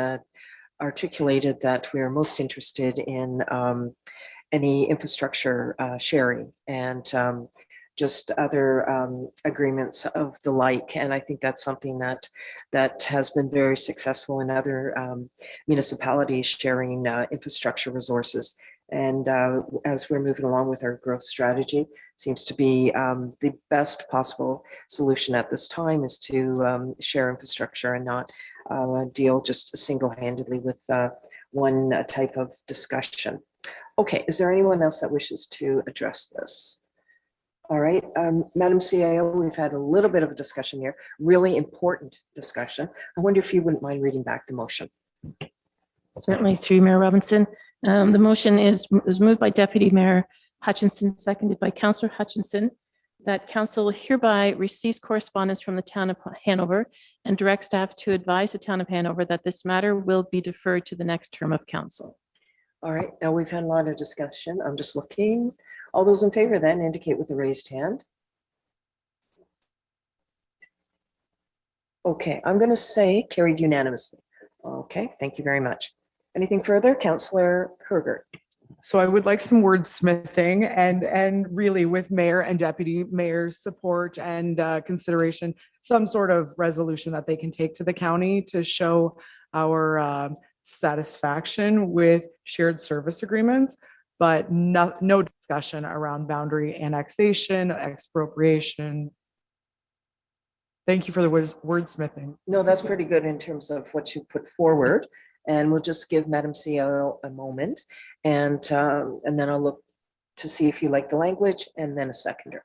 Speaker 3: articulated that we are most interested in any infrastructure sharing and just other agreements of the like. And I think that's something that has been very successful in other municipalities sharing infrastructure resources. And as we're moving along with our growth strategy, seems to be the best possible solution at this time is to share infrastructure and not deal just single-handedly with one type of discussion. Okay, is there anyone else that wishes to address this? All right, Madam CAO, we've had a little bit of a discussion here, really important discussion. I wonder if you wouldn't mind reading back the motion.
Speaker 11: Certainly, through Mayor Robinson. The motion is moved by Deputy Mayor Hutchinson, seconded by Councillor Hutchinson, that council hereby receives correspondence from the town of Hanover and directs staff to advise the town of Hanover that this matter will be deferred to the next term of council.
Speaker 3: All right, now we've had a lot of discussion. I'm just looking. All those in favor then indicate with a raised hand. Okay, I'm going to say carried unanimously. Okay, thank you very much. Anything further? Councillor Hergert.
Speaker 9: So I would like some wordsmithing and really with mayor and deputy mayor's support and consideration, some sort of resolution that they can take to the county to show our satisfaction with shared service agreements, but no discussion around boundary annexation, expropriation. Thank you for the wordsmithing.
Speaker 3: No, that's pretty good in terms of what you put forward. And we'll just give Madam CEO a moment and then I'll look to see if you like the language and then a seconder.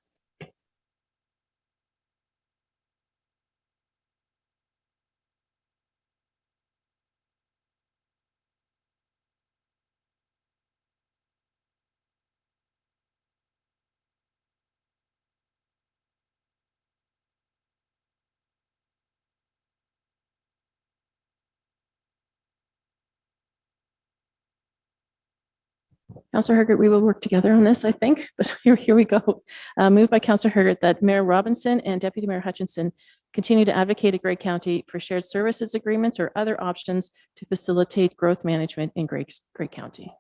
Speaker 11: Councillor Hergert, we will work together on this, I think, but here we go. Moved by Councillor Hergert that Mayor Robinson and Deputy Mayor Hutchinson continue to advocate at Grey County for shared services agreements or other options to facilitate growth management in Grey County.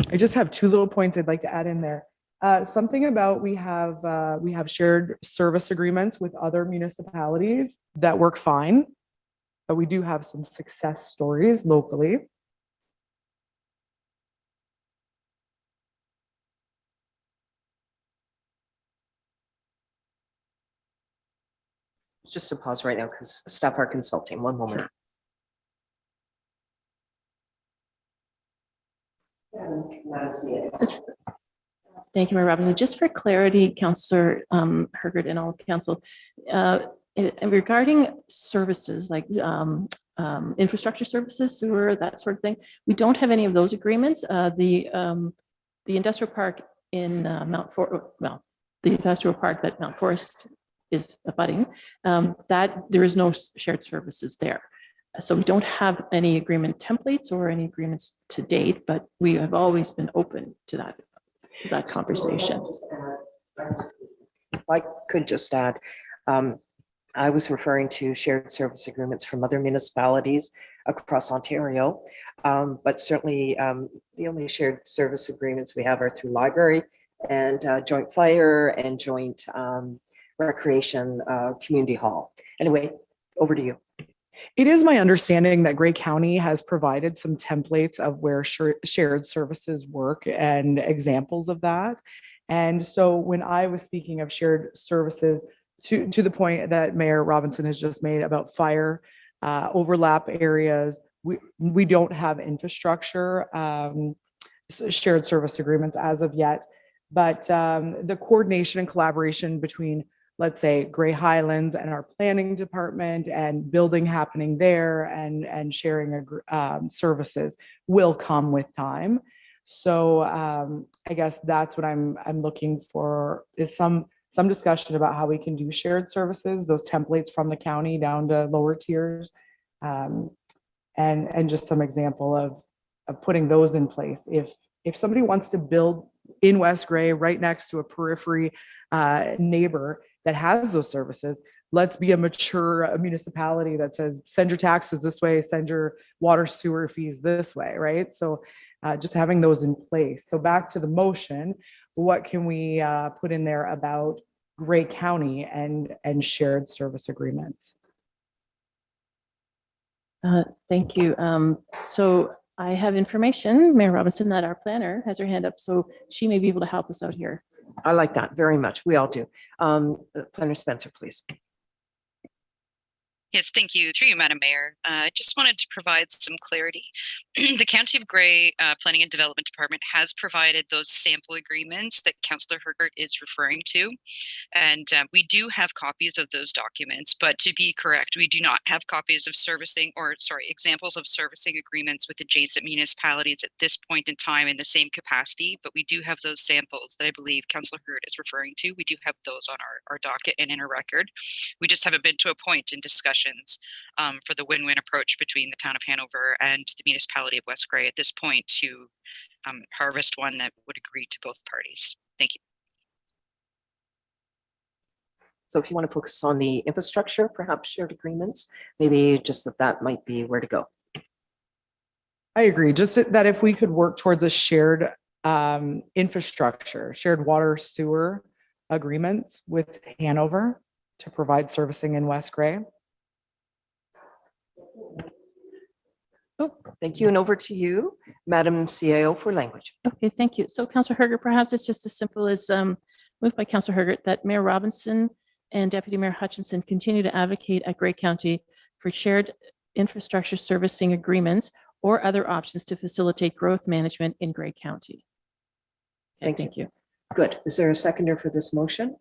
Speaker 9: I just have two little points I'd like to add in there. Something about we have shared service agreements with other municipalities that work fine, but we do have some success stories locally.
Speaker 3: Just to pause right now because staff are consulting. One moment.
Speaker 11: Thank you, Mayor Robinson. Just for clarity, Councillor Hergert and all council, regarding services like infrastructure services, sewer, that sort of thing, we don't have any of those agreements. The industrial park in Mount Forest, well, the industrial park that Mount Forest is abutting, that there is no shared services there. So we don't have any agreement templates or any agreements to date, but we have always been open to that conversation.
Speaker 3: If I could just add, I was referring to shared service agreements from other municipalities across Ontario, but certainly the only shared service agreements we have are through library and joint fire and joint recreation community hall. Anyway, over to you.
Speaker 9: It is my understanding that Grey County has provided some templates of where shared services work and examples of that. And so when I was speaking of shared services, to the point that Mayor Robinson has just made about fire overlap areas, we don't have infrastructure shared service agreements as of yet, but the coordination and collaboration between, let's say, Grey Highlands and our planning department and building happening there and sharing services will come with time. So I guess that's what I'm looking for, is some discussion about how we can do shared services, those templates from the county down to lower tiers, and just some example of putting those in place. If somebody wants to build in West Gray, right next to a periphery neighbor that has those services. Let's be a mature municipality that says, send your taxes this way, send your water sewer fees this way, right? So just having those in place. So back to the motion, what can we put in there about Gray County and shared service agreements?
Speaker 11: Thank you. So I have information, Mayor Robinson, that our planner has her hand up, so she may be able to help us out here.
Speaker 3: I like that very much. We all do. Planner Spencer, please.
Speaker 1: Yes, thank you. Through you, Madam Mayor. I just wanted to provide some clarity. The County of Gray Planning and Development Department has provided those sample agreements that Councillor Hergert is referring to. And we do have copies of those documents, but to be correct, we do not have copies of examples of servicing agreements with adjacent municipalities at this point in time in the same capacity, but we do have those samples that I believe Councillor Hergert is referring to. We do have those on our docket and in a record. We just haven't been to a point in discussion for the win-win approach between the town of Hanover and the municipality of West Gray at this point to harvest one that would agree to both parties. Thank you.
Speaker 3: So if you want to focus on the infrastructure, perhaps shared agreements, maybe just that might be where to go.
Speaker 9: I agree. Just that if we could work towards a shared infrastructure, shared water sewer agreements with Hanover to provide servicing in West Gray.
Speaker 3: Oh, thank you. And over to you, Madam CAO for language.
Speaker 11: Okay, thank you. So Councillor Hergert, perhaps it's just as simple as moved by Councillor Hergert that Mayor Robinson and Deputy Mayor Hutchinson continue to advocate at Gray County for shared infrastructure servicing agreements or other options to facilitate growth management in Gray County. Okay, thank you.
Speaker 3: Good. Is there a seconder for this motion?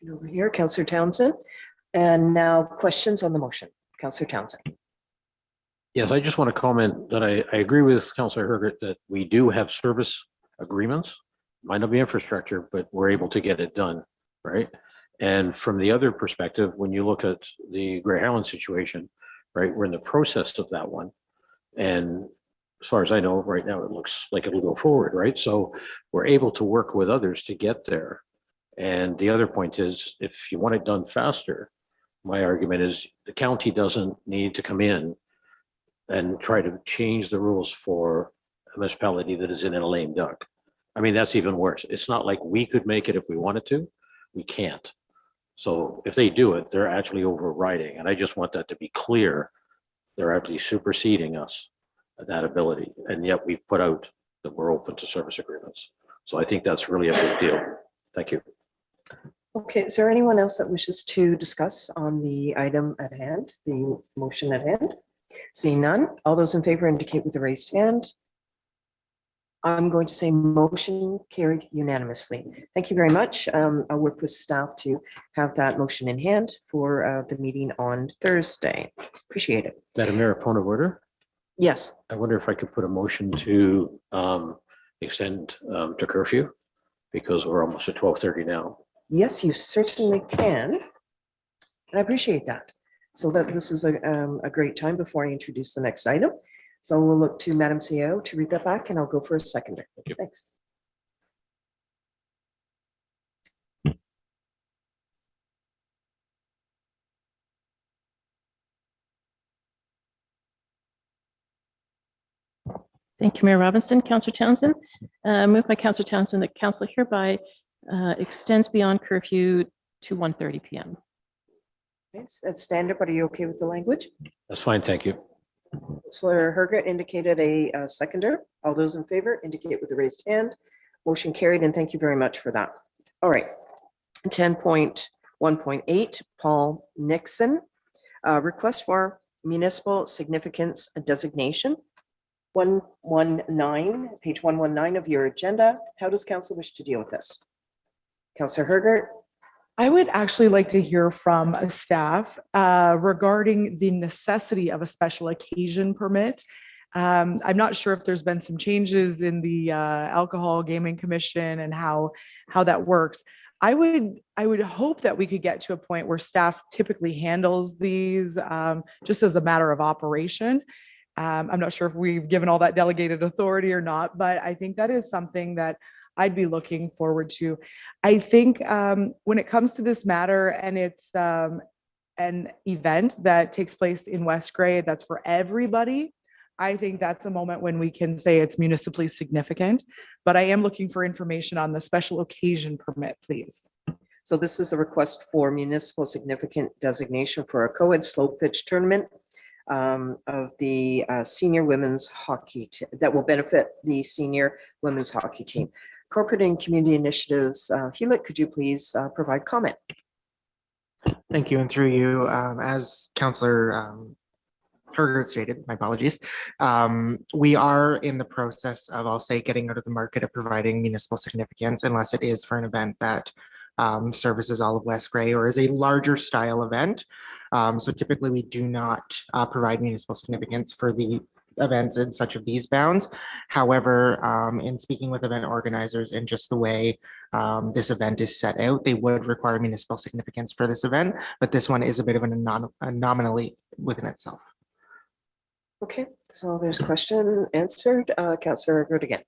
Speaker 3: Over here, Councillor Townsend. And now questions on the motion. Councillor Townsend.
Speaker 14: Yes, I just want to comment that I agree with Councillor Hergert that we do have service agreements. Might not be infrastructure, but we're able to get it done, right? And from the other perspective, when you look at the Gray Highland situation, right, we're in the process of that one. And as far as I know, right now, it looks like it'll go forward, right? So we're able to work with others to get there. And the other point is, if you want it done faster, my argument is the county doesn't need to come in and try to change the rules for a municipality that is in a lame duck. I mean, that's even worse. It's not like we could make it if we wanted to. We can't. So if they do it, they're actually overriding. And I just want that to be clear. They're actually superseding us at that ability. And yet we've put out that we're open to service agreements. So I think that's really a big deal. Thank you.
Speaker 3: Okay, is there anyone else that wishes to discuss on the item at hand, the motion at hand? Seeing none, all those in favor indicate with a raised hand. I'm going to say motion carried unanimously. Thank you very much. I'll work with staff to have that motion in hand for the meeting on Thursday. Appreciate it.
Speaker 14: Madam Mayor, point of order?
Speaker 3: Yes.
Speaker 14: I wonder if I could put a motion to extend to curfew because we're almost at 12:30 now.
Speaker 3: Yes, you certainly can. I appreciate that. So that this is a great time before I introduce the next item. So we'll look to Madam CEO to read that back and I'll go for a seconder. Thanks.
Speaker 11: Thank you, Mayor Robinson. Councillor Townsend, moved by Councillor Townsend that council hereby extends beyond curfew to 1:30 p.m.
Speaker 3: Okay, so that's standard, but are you okay with the language?
Speaker 14: That's fine, thank you.
Speaker 3: Councillor Hergert indicated a seconder. All those in favor indicate with a raised hand. Motion carried, and thank you very much for that. All right. 10.1.8, Paul Nixon, request for municipal significance designation. 119, page 119 of your agenda. How does council wish to deal with this? Councillor Hergert.
Speaker 9: I would actually like to hear from staff regarding the necessity of a special occasion permit. I'm not sure if there's been some changes in the Alcohol Gaming Commission and how that works. I would hope that we could get to a point where staff typically handles these just as a matter of operation. I'm not sure if we've given all that delegated authority or not, but I think that is something that I'd be looking forward to. I think when it comes to this matter and it's an event that takes place in West Grey, that's for everybody. I think that's a moment when we can say it's municipally significant, but I am looking for information on the special occasion permit, please.
Speaker 3: So this is a request for municipal significant designation for a co-ed slow pitch tournament of the senior women's hockey that will benefit the senior women's hockey team. Corporate and community initiatives, Hewlett, could you please provide comment?
Speaker 2: Thank you. And through you, as Councillor Herger stated, my apologies, we are in the process of, I'll say, getting out of the market of providing municipal significance unless it is for an event that services all of West Grey or is a larger style event. So typically we do not provide municipal significance for the events in such of these bounds. However, in speaking with event organizers and just the way this event is set out, they would require municipal significance for this event, but this one is a bit of an anomaly within itself.
Speaker 3: Okay, so there's question answered. Councillor Herger again.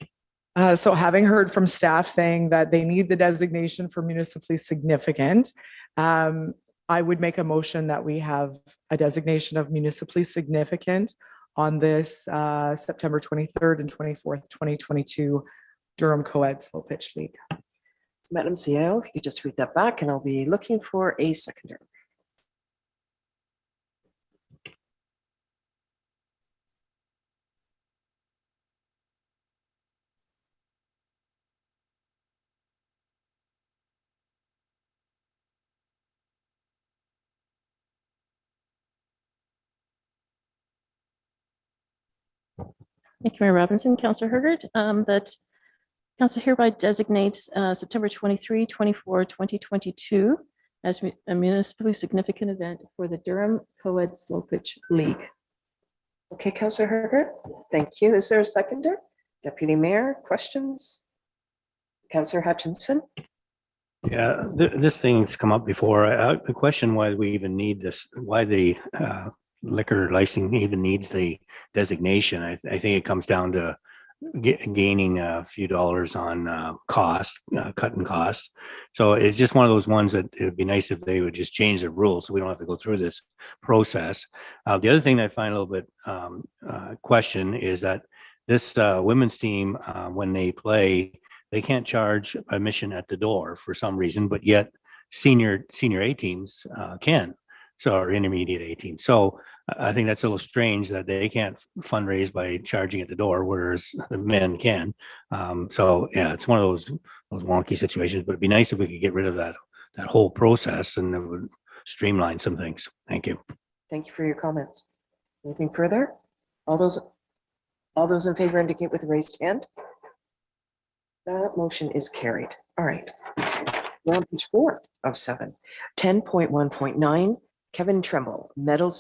Speaker 9: So having heard from staff saying that they need the designation for municipally significant, I would make a motion that we have a designation of municipally significant on this September 23rd and 24th, 2022 Durham Co-ed Slow Pitch League.
Speaker 3: Madam CEO, if you could just read that back and I'll be looking for a seconder.
Speaker 11: Thank you, Mayor Robinson. Councillor Hergert, that council hereby designates September 23, 24, 2022 as a municipally significant event for the Durham Co-ed Slow Pitch League.
Speaker 3: Okay, Councillor Hergert, thank you. Is there a seconder? Deputy Mayor, questions? Councillor Hutchinson?
Speaker 4: Yeah, this thing's come up before. I question why we even need this, why the liquor licensing even needs the designation. I think it comes down to gaining a few dollars on cost, cutting costs. So it's just one of those ones that it'd be nice if they would just change the rules so we don't have to go through this process. The other thing that I find a little bit question is that this women's team, when they play, they can't charge admission at the door for some reason, but yet senior A teams can. So our intermediate A team. So I think that's a little strange that they can't fundraise by charging at the door, whereas the men can. So yeah, it's one of those wonky situations. But it'd be nice if we could get rid of that whole process, and it would streamline some things. Thank you.
Speaker 3: Thank you for your comments. Anything further? All those in favor indicate with a raised hand. That motion is carried. All right. We're on page 4 of 7. 10.1.9. Kevin Tremble, Meadows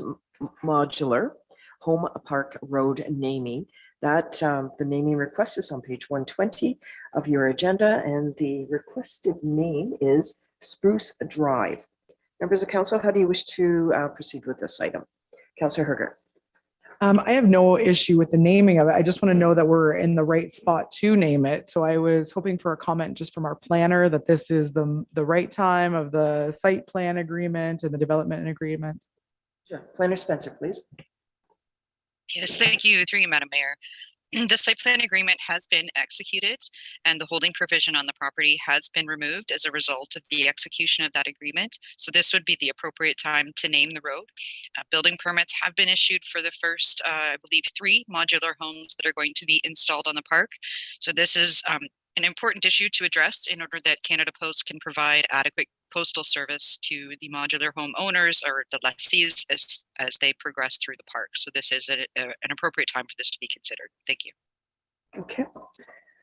Speaker 3: Modular Home Park Road naming. That the naming request is on page 120 of your agenda, and the requested name is Spruce Drive. Members of council, how do you wish to proceed with this item? Councillor Herger.
Speaker 9: I have no issue with the naming of it. I just want to know that we're in the right spot to name it. So I was hoping for a comment just from our planner that this is the right time of the site plan agreement and the development agreement.
Speaker 3: Sure. Planner Spencer, please.
Speaker 1: Yes, thank you. Through you, Madam Mayor. The site plan agreement has been executed and the holding provision on the property has been removed as a result of the execution of that agreement. So this would be the appropriate time to name the road. Building permits have been issued for the first, I believe, 3 modular homes that are going to be installed on the park. So this is an important issue to address in order that Canada Post can provide adequate postal service to the modular home owners or the lessees as they progress through the park. So this is an appropriate time for this to be considered. Thank you.
Speaker 3: Okay,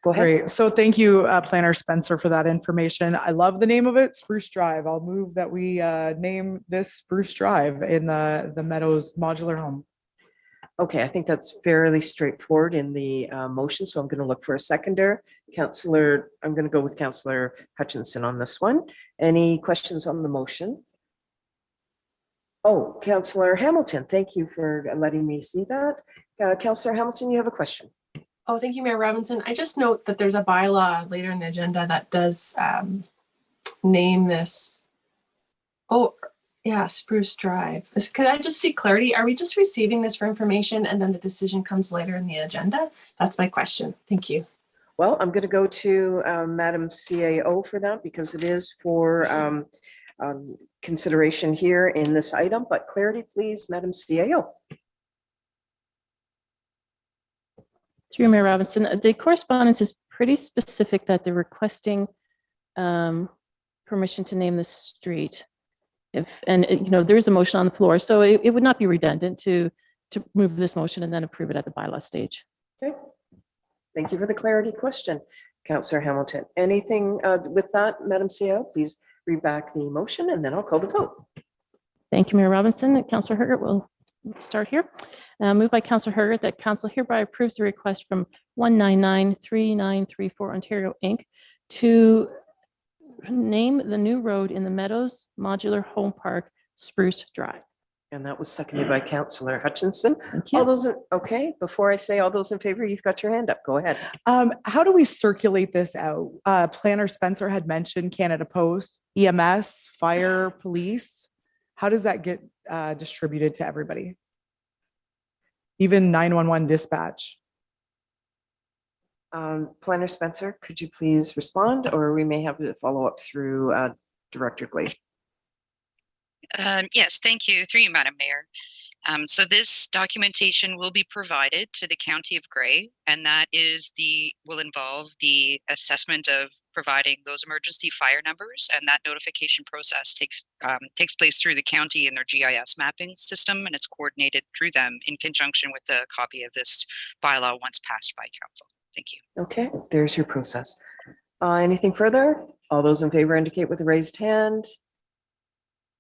Speaker 3: go ahead.
Speaker 9: Great. So thank you, Planner Spencer, for that information. I love the name of it, Spruce Drive. I'll move that we name this Spruce Drive in the Meadows Modular Home.
Speaker 3: Okay, I think that's fairly straightforward in the motion, so I'm going to look for a seconder. Councillor, I'm going to go with Councillor Hutchinson on this one. Any questions on the motion? Oh, Councillor Hamilton, thank you for letting me see that. Councillor Hamilton, you have a question.
Speaker 7: Oh, thank you, Mayor Robinson. I just note that there's a bylaw later in the agenda that does name this. Oh, yeah, Spruce Drive. Could I just see clarity? Are we just receiving this for information and then the decision comes later in the agenda? That's my question. Thank you.
Speaker 3: Well, I'm going to go to Madam CAO for that because it is for consideration here in this item, but clarity, please, Madam CAO.
Speaker 11: Through Mayor Robinson, the correspondence is pretty specific that they're requesting permission to name the street. There is a motion on the floor, so it would not be redundant to move this motion and then approve it at the bylaw stage.
Speaker 3: Okay. Thank you for the clarity question, Councillor Hamilton. Anything with that, Madam CEO, please read back the motion and then I'll call the vote.
Speaker 11: Thank you, Mayor Robinson. Councillor Hergert will start here. Moved by Councillor Hergert that council hereby approves the request from 1993934 Ontario Inc. to name the new road in the Meadows Modular Home Park Spruce Drive.
Speaker 3: And that was seconded by Councillor Hutchinson. All those, okay, before I say all those in favor, you've got your hand up. Go ahead.
Speaker 9: How do we circulate this out? Planner Spencer had mentioned Canada Post, EMS, fire, police. How does that get distributed to everybody? Even 911 dispatch.
Speaker 3: Planner Spencer, could you please respond, or we may have to follow up through Director Glacier.
Speaker 1: Yes, thank you. Through you, Madam Mayor. So this documentation will be provided to the County of Grey, and that will involve the assessment of providing those emergency fire numbers, and that notification process takes place through the county and their GIS mapping system, and it's coordinated through them in conjunction with the copy of this bylaw once passed by council. Thank you.
Speaker 3: Okay, there's your process. Anything further? All those in favor indicate with a raised hand.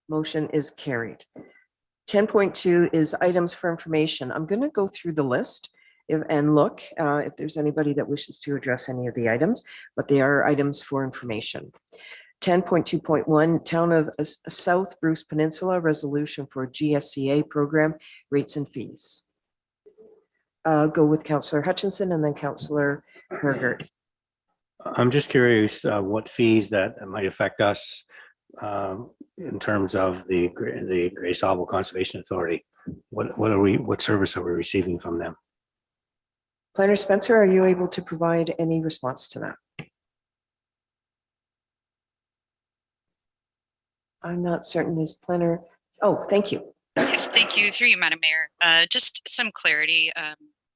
Speaker 3: Motion is carried. 10.2 is items for information. I'm going to go through the list and look if there's anybody that wishes to address any of the items, but they are items for information. 10.2.1 Town of South Bruce Peninsula Resolution for GSCA Program Rates and Fees. Go with Councillor Hutchinson and then Councillor Hergert.
Speaker 4: I'm just curious what fees that might affect us in terms of the Grey Sauble Conservation Authority. What service are we receiving from them?
Speaker 3: Planner Spencer, are you able to provide any response to that? I'm not certain. Is Planner? Oh, thank you.
Speaker 1: Yes, thank you. Through you, Madam Mayor. Just some clarity,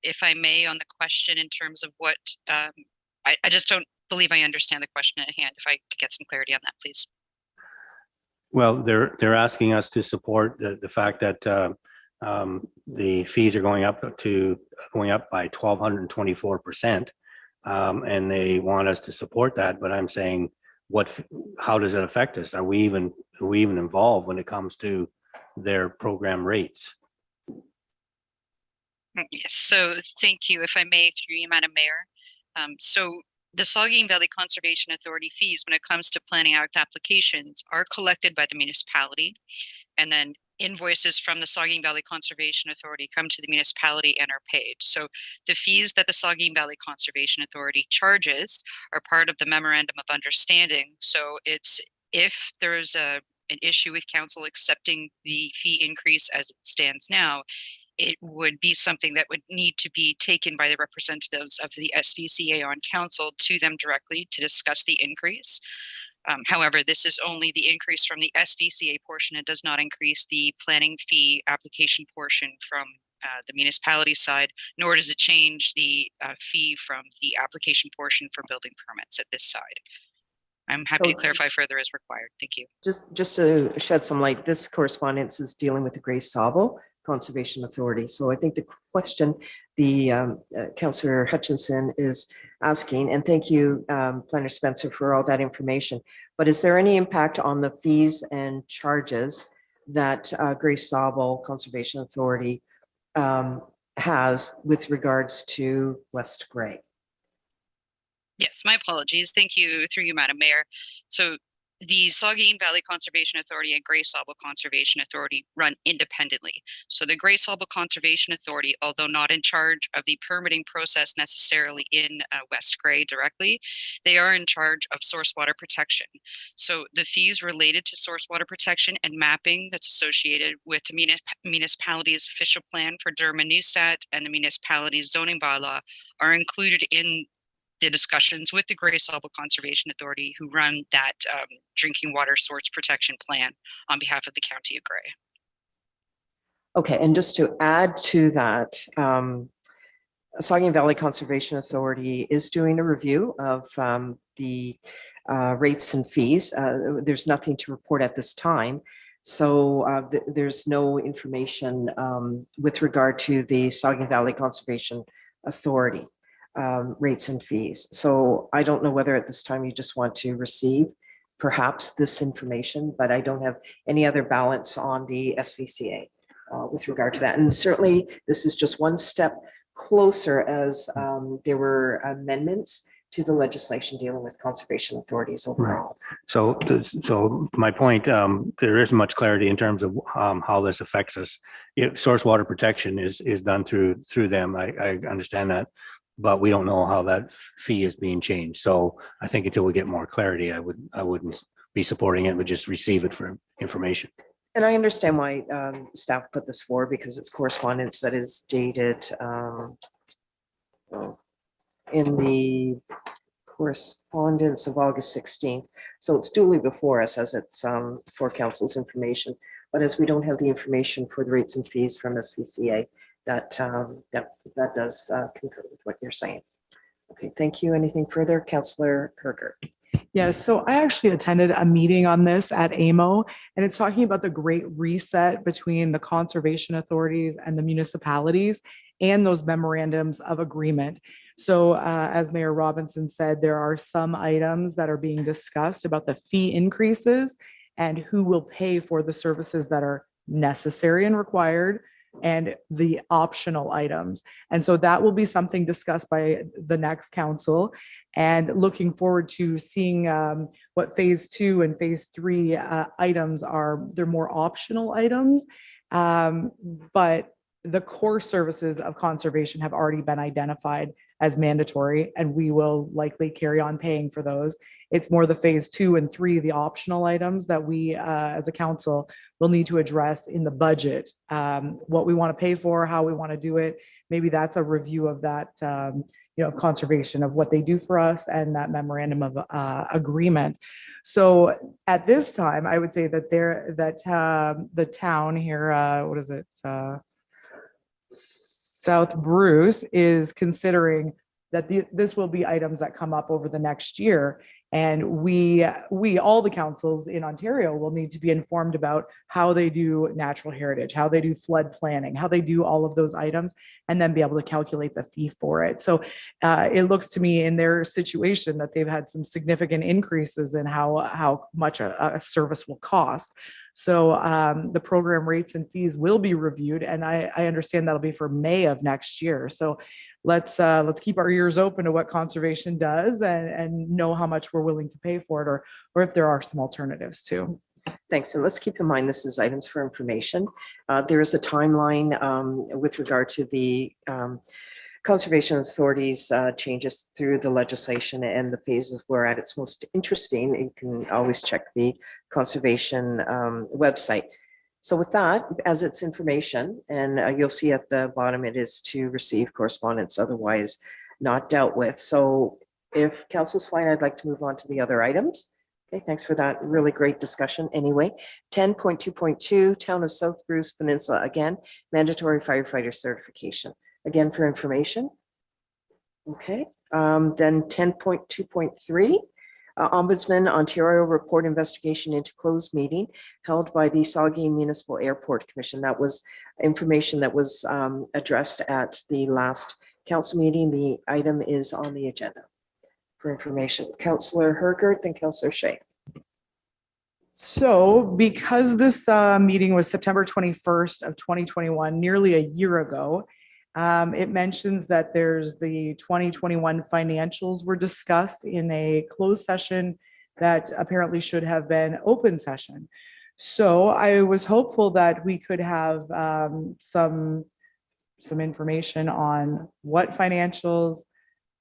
Speaker 1: if I may, on the question in terms of what I just don't believe I understand the question at hand. If I could get some clarity on that, please.
Speaker 4: Well, they're asking us to support the fact that the fees are going up by 1,224%, and they want us to support that. But I'm saying, how does it affect us? Are we even involved when it comes to their program rates?
Speaker 1: Yes. So thank you. If I may, through you, Madam Mayor. So the Saugeen Valley Conservation Authority fees, when it comes to Planning Act applications, are collected by the municipality, and then invoices from the Saugeen Valley Conservation Authority come to the municipality and are paid. So the fees that the Saugeen Valley Conservation Authority charges are part of the Memorandum of Understanding. So it's if there's an issue with council accepting the fee increase as it stands now, it would be something that would need to be taken by the representatives of the SVCA on council to them directly to discuss the increase. However, this is only the increase from the SVCA portion. It does not increase the planning fee application portion from the municipality side, nor does it change the fee from the application portion for building permits at this side. I'm happy to clarify further as required. Thank you.
Speaker 3: Just to shed some light, this correspondence is dealing with the Grey Sauble Conservation Authority. So I think the question the Councillor Hutchinson is asking, and thank you, Planner Spencer, for all that information, but is there any impact on the fees and charges that Grey Sauble Conservation Authority has with regards to West Grey?
Speaker 1: Yes, my apologies. Thank you, through you, Madam Mayor. So The Saugeen Valley Conservation Authority and Gray Sable Conservation Authority run independently. So the Gray Sable Conservation Authority, although not in charge of the permitting process necessarily in West Gray directly, they are in charge of source water protection. So the fees related to source water protection and mapping that's associated with the municipality's official plan for Derma-Neustadt and the municipality's zoning bylaw are included in the discussions with the Gray Sable Conservation Authority, who run that drinking water source protection plan on behalf of the County of Gray.
Speaker 3: Okay, and just to add to that, Saugeen Valley Conservation Authority is doing a review of the rates and fees. There's nothing to report at this time. So there's no information with regard to the Saugeen Valley Conservation Authority rates and fees. So I don't know whether at this time you just want to receive perhaps this information, but I don't have any other balance on the SVCA with regard to that. And certainly this is just one step closer as there were amendments to the legislation dealing with conservation authorities overall.
Speaker 4: So my point, there isn't much clarity in terms of how this affects us. If source water protection is done through them, I understand that, but we don't know how that fee is being changed. So I think until we get more clarity, I wouldn't be supporting it, but just receive it for information.
Speaker 3: And I understand why staff put this forward, because it's correspondence that is dated in the correspondence of August 16th. So it's duly before us as it's for council's information. But as we don't have the information for the rates and fees from SVCA, that does concur with what you're saying. Okay, thank you. Anything further? Councillor Herger.
Speaker 9: Yes, so I actually attended a meeting on this at AMO, and it's talking about the great reset between the conservation authorities and the municipalities and those memorandums of agreement. So as Mayor Robinson said, there are some items that are being discussed about the fee increases and who will pay for the services that are necessary and required, and the optional items. And so that will be something discussed by the next council, and looking forward to seeing what phase 2 and phase 3 items are. They're more optional items, but the core services of conservation have already been identified as mandatory, and we will likely carry on paying for those. It's more the phase 2 and 3, the optional items, that we as a council will need to address in the budget, what we want to pay for, how we want to do it. Maybe that's a review of that, of conservation, of what they do for us, and that memorandum of agreement. So at this time, I would say that the town here, what is it? South Bruce is considering that this will be items that come up over the next year. And we, all the councils in Ontario, will need to be informed about how they do natural heritage, how they do flood planning, how they do all of those items, and then be able to calculate the fee for it. So it looks to me in their situation that they've had some significant increases in how much a service will cost. So the program rates and fees will be reviewed, and I understand that'll be for May of next year. So let's keep our ears open to what conservation does, and know how much we're willing to pay for it, or if there are some alternatives too.
Speaker 3: Thanks. And let's keep in mind, this is items for information. There is a timeline with regard to the conservation authorities changes through the legislation and the phases we're at its most interesting. You can always check the conservation website. So with that, as it's information, and you'll see at the bottom, it is to receive correspondence otherwise not dealt with. So if council's fine, I'd like to move on to the other items. Okay, thanks for that really great discussion. Anyway, 10.2.2, Town of South Bruce Peninsula, again, mandatory firefighter certification. Again, for information. Okay, then 10.2.3, Ombudsman Ontario report investigation into closed meeting held by the Saugeen Municipal Airport Commission. That was information that was addressed at the last council meeting. The item is on the agenda for information. Councillor Hergert, then Councillor Shea.
Speaker 9: So because this meeting was September 21st of 2021, nearly a year ago, it mentions that there's the 2021 financials were discussed in a closed session that apparently should have been open session. So I was hopeful that we could have some information on what financials,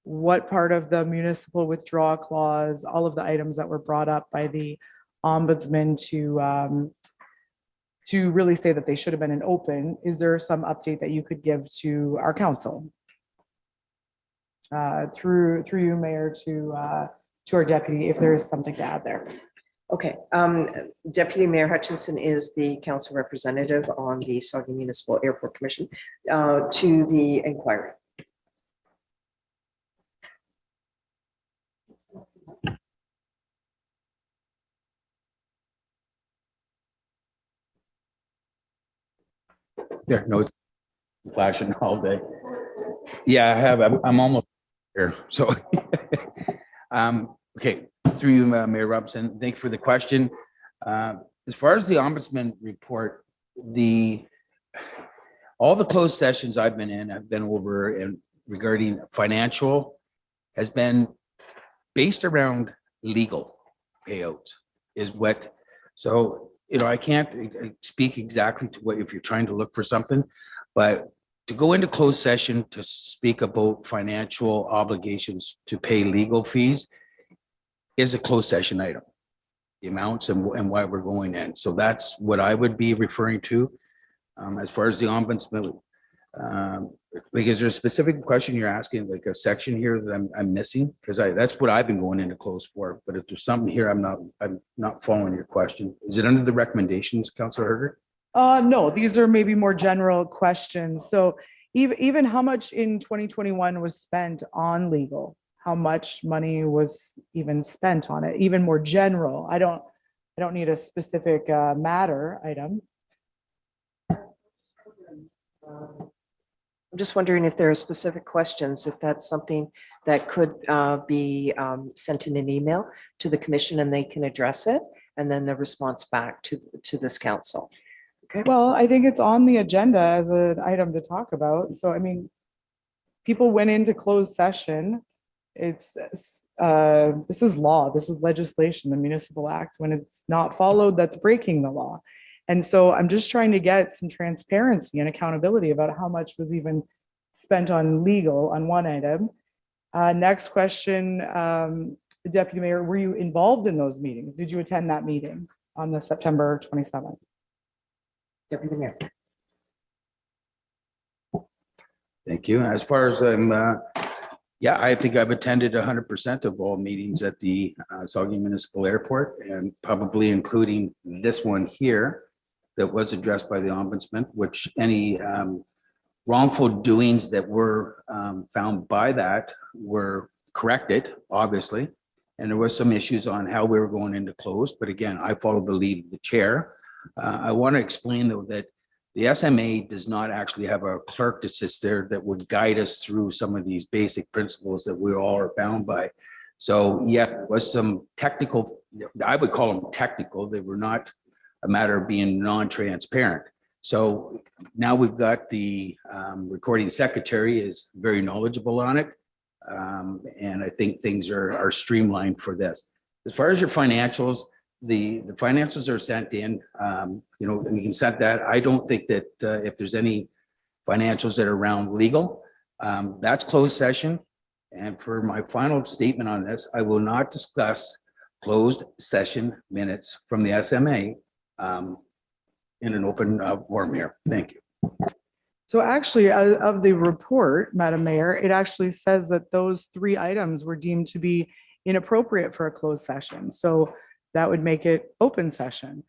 Speaker 9: what part of the municipal withdrawal clause, all of the items that were brought up by the ombudsman to really say that they should have been an open. Is there some update that you could give to our council? Through you, Mayor, to our deputy, if there is something to add there.
Speaker 3: Okay, Deputy Mayor Hutchinson is the council representative on the Saugeen Municipal Airport Commission to the inquiry.
Speaker 20: There, no, it's flashing all day. Yeah, I have. I'm almost here. So, okay, through you, Mayor Robinson. Thank you for the question. As far as the ombudsman report, all the closed sessions I've been in, I've been over and regarding financial has been based around legal payouts is what, so, you know, I can't speak exactly to what, if you're trying to look for something, but to go into closed session to speak about financial obligations to pay legal fees is a closed session item, the amounts and why we're going in. So that's what I would be referring to. As far as the ombudsman, because there's a specific question you're asking, like a section here that I'm missing, because that's what I've been going into closed for. But if there's something here, I'm not following your question. Is it under the recommendations, Councillor Herger?
Speaker 9: No, these are maybe more general questions. So even how much in 2021 was spent on legal? How much money was even spent on it? Even more general. I don't need a specific matter item.
Speaker 3: I'm just wondering if there are specific questions, if that's something that could be sent in an email to the commission and they can address it, and then the response back to this council. Okay.
Speaker 9: Well, I think it's on the agenda as an item to talk about. So, I mean, people went into closed session. It's this is law. This is legislation, the Municipal Act. When it's not followed, that's breaking the law. And so I'm just trying to get some transparency and accountability about how much was even spent on legal on one item. Next question, Deputy Mayor, were you involved in those meetings? Did you attend that meeting on the September 27th?
Speaker 3: Deputy Mayor.
Speaker 20: Thank you. As far as yeah, I think I've attended 100% of all meetings at the Saugeen Municipal Airport, and probably including this one here that was addressed by the ombudsman, which any wrongful doings that were found by that were corrected, obviously. And there was some issues on how we were going into closed, but again, I followed the lead of the chair. I want to explain though that the SMA does not actually have a clerk that sits there that would guide us through some of these basic principles that we all are bound by. So yeah, there was some technical, I would call them technical. They were not a matter of being non-transparent. So now we've got the recording secretary is very knowledgeable on it. And I think things are streamlined for this. As far as your financials, the financials are sent in, you know, and you can set that. I don't think that if there's any financials that are around legal, that's closed session. And for my final statement on this, I will not discuss closed session minutes from the SMA in an open forum here. Thank you.
Speaker 9: So actually, of the report, Madam Mayor, it actually says that those 3 items were deemed to be inappropriate for a closed session. So that would make it open session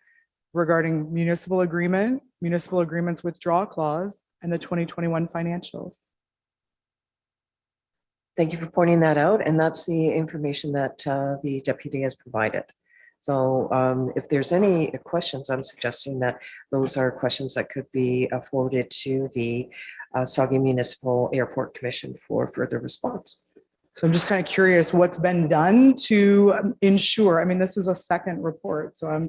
Speaker 9: regarding municipal agreement, municipal agreements withdrawal clause, and the 2021 financials.
Speaker 3: Thank you for pointing that out. And that's the information that the deputy has provided. So if there's any questions, I'm suggesting that those are questions that could be forwarded to the Saugeen Municipal Airport Commission for further response.
Speaker 9: So I'm just kind of curious what's been done to ensure, I mean, this is a second report, so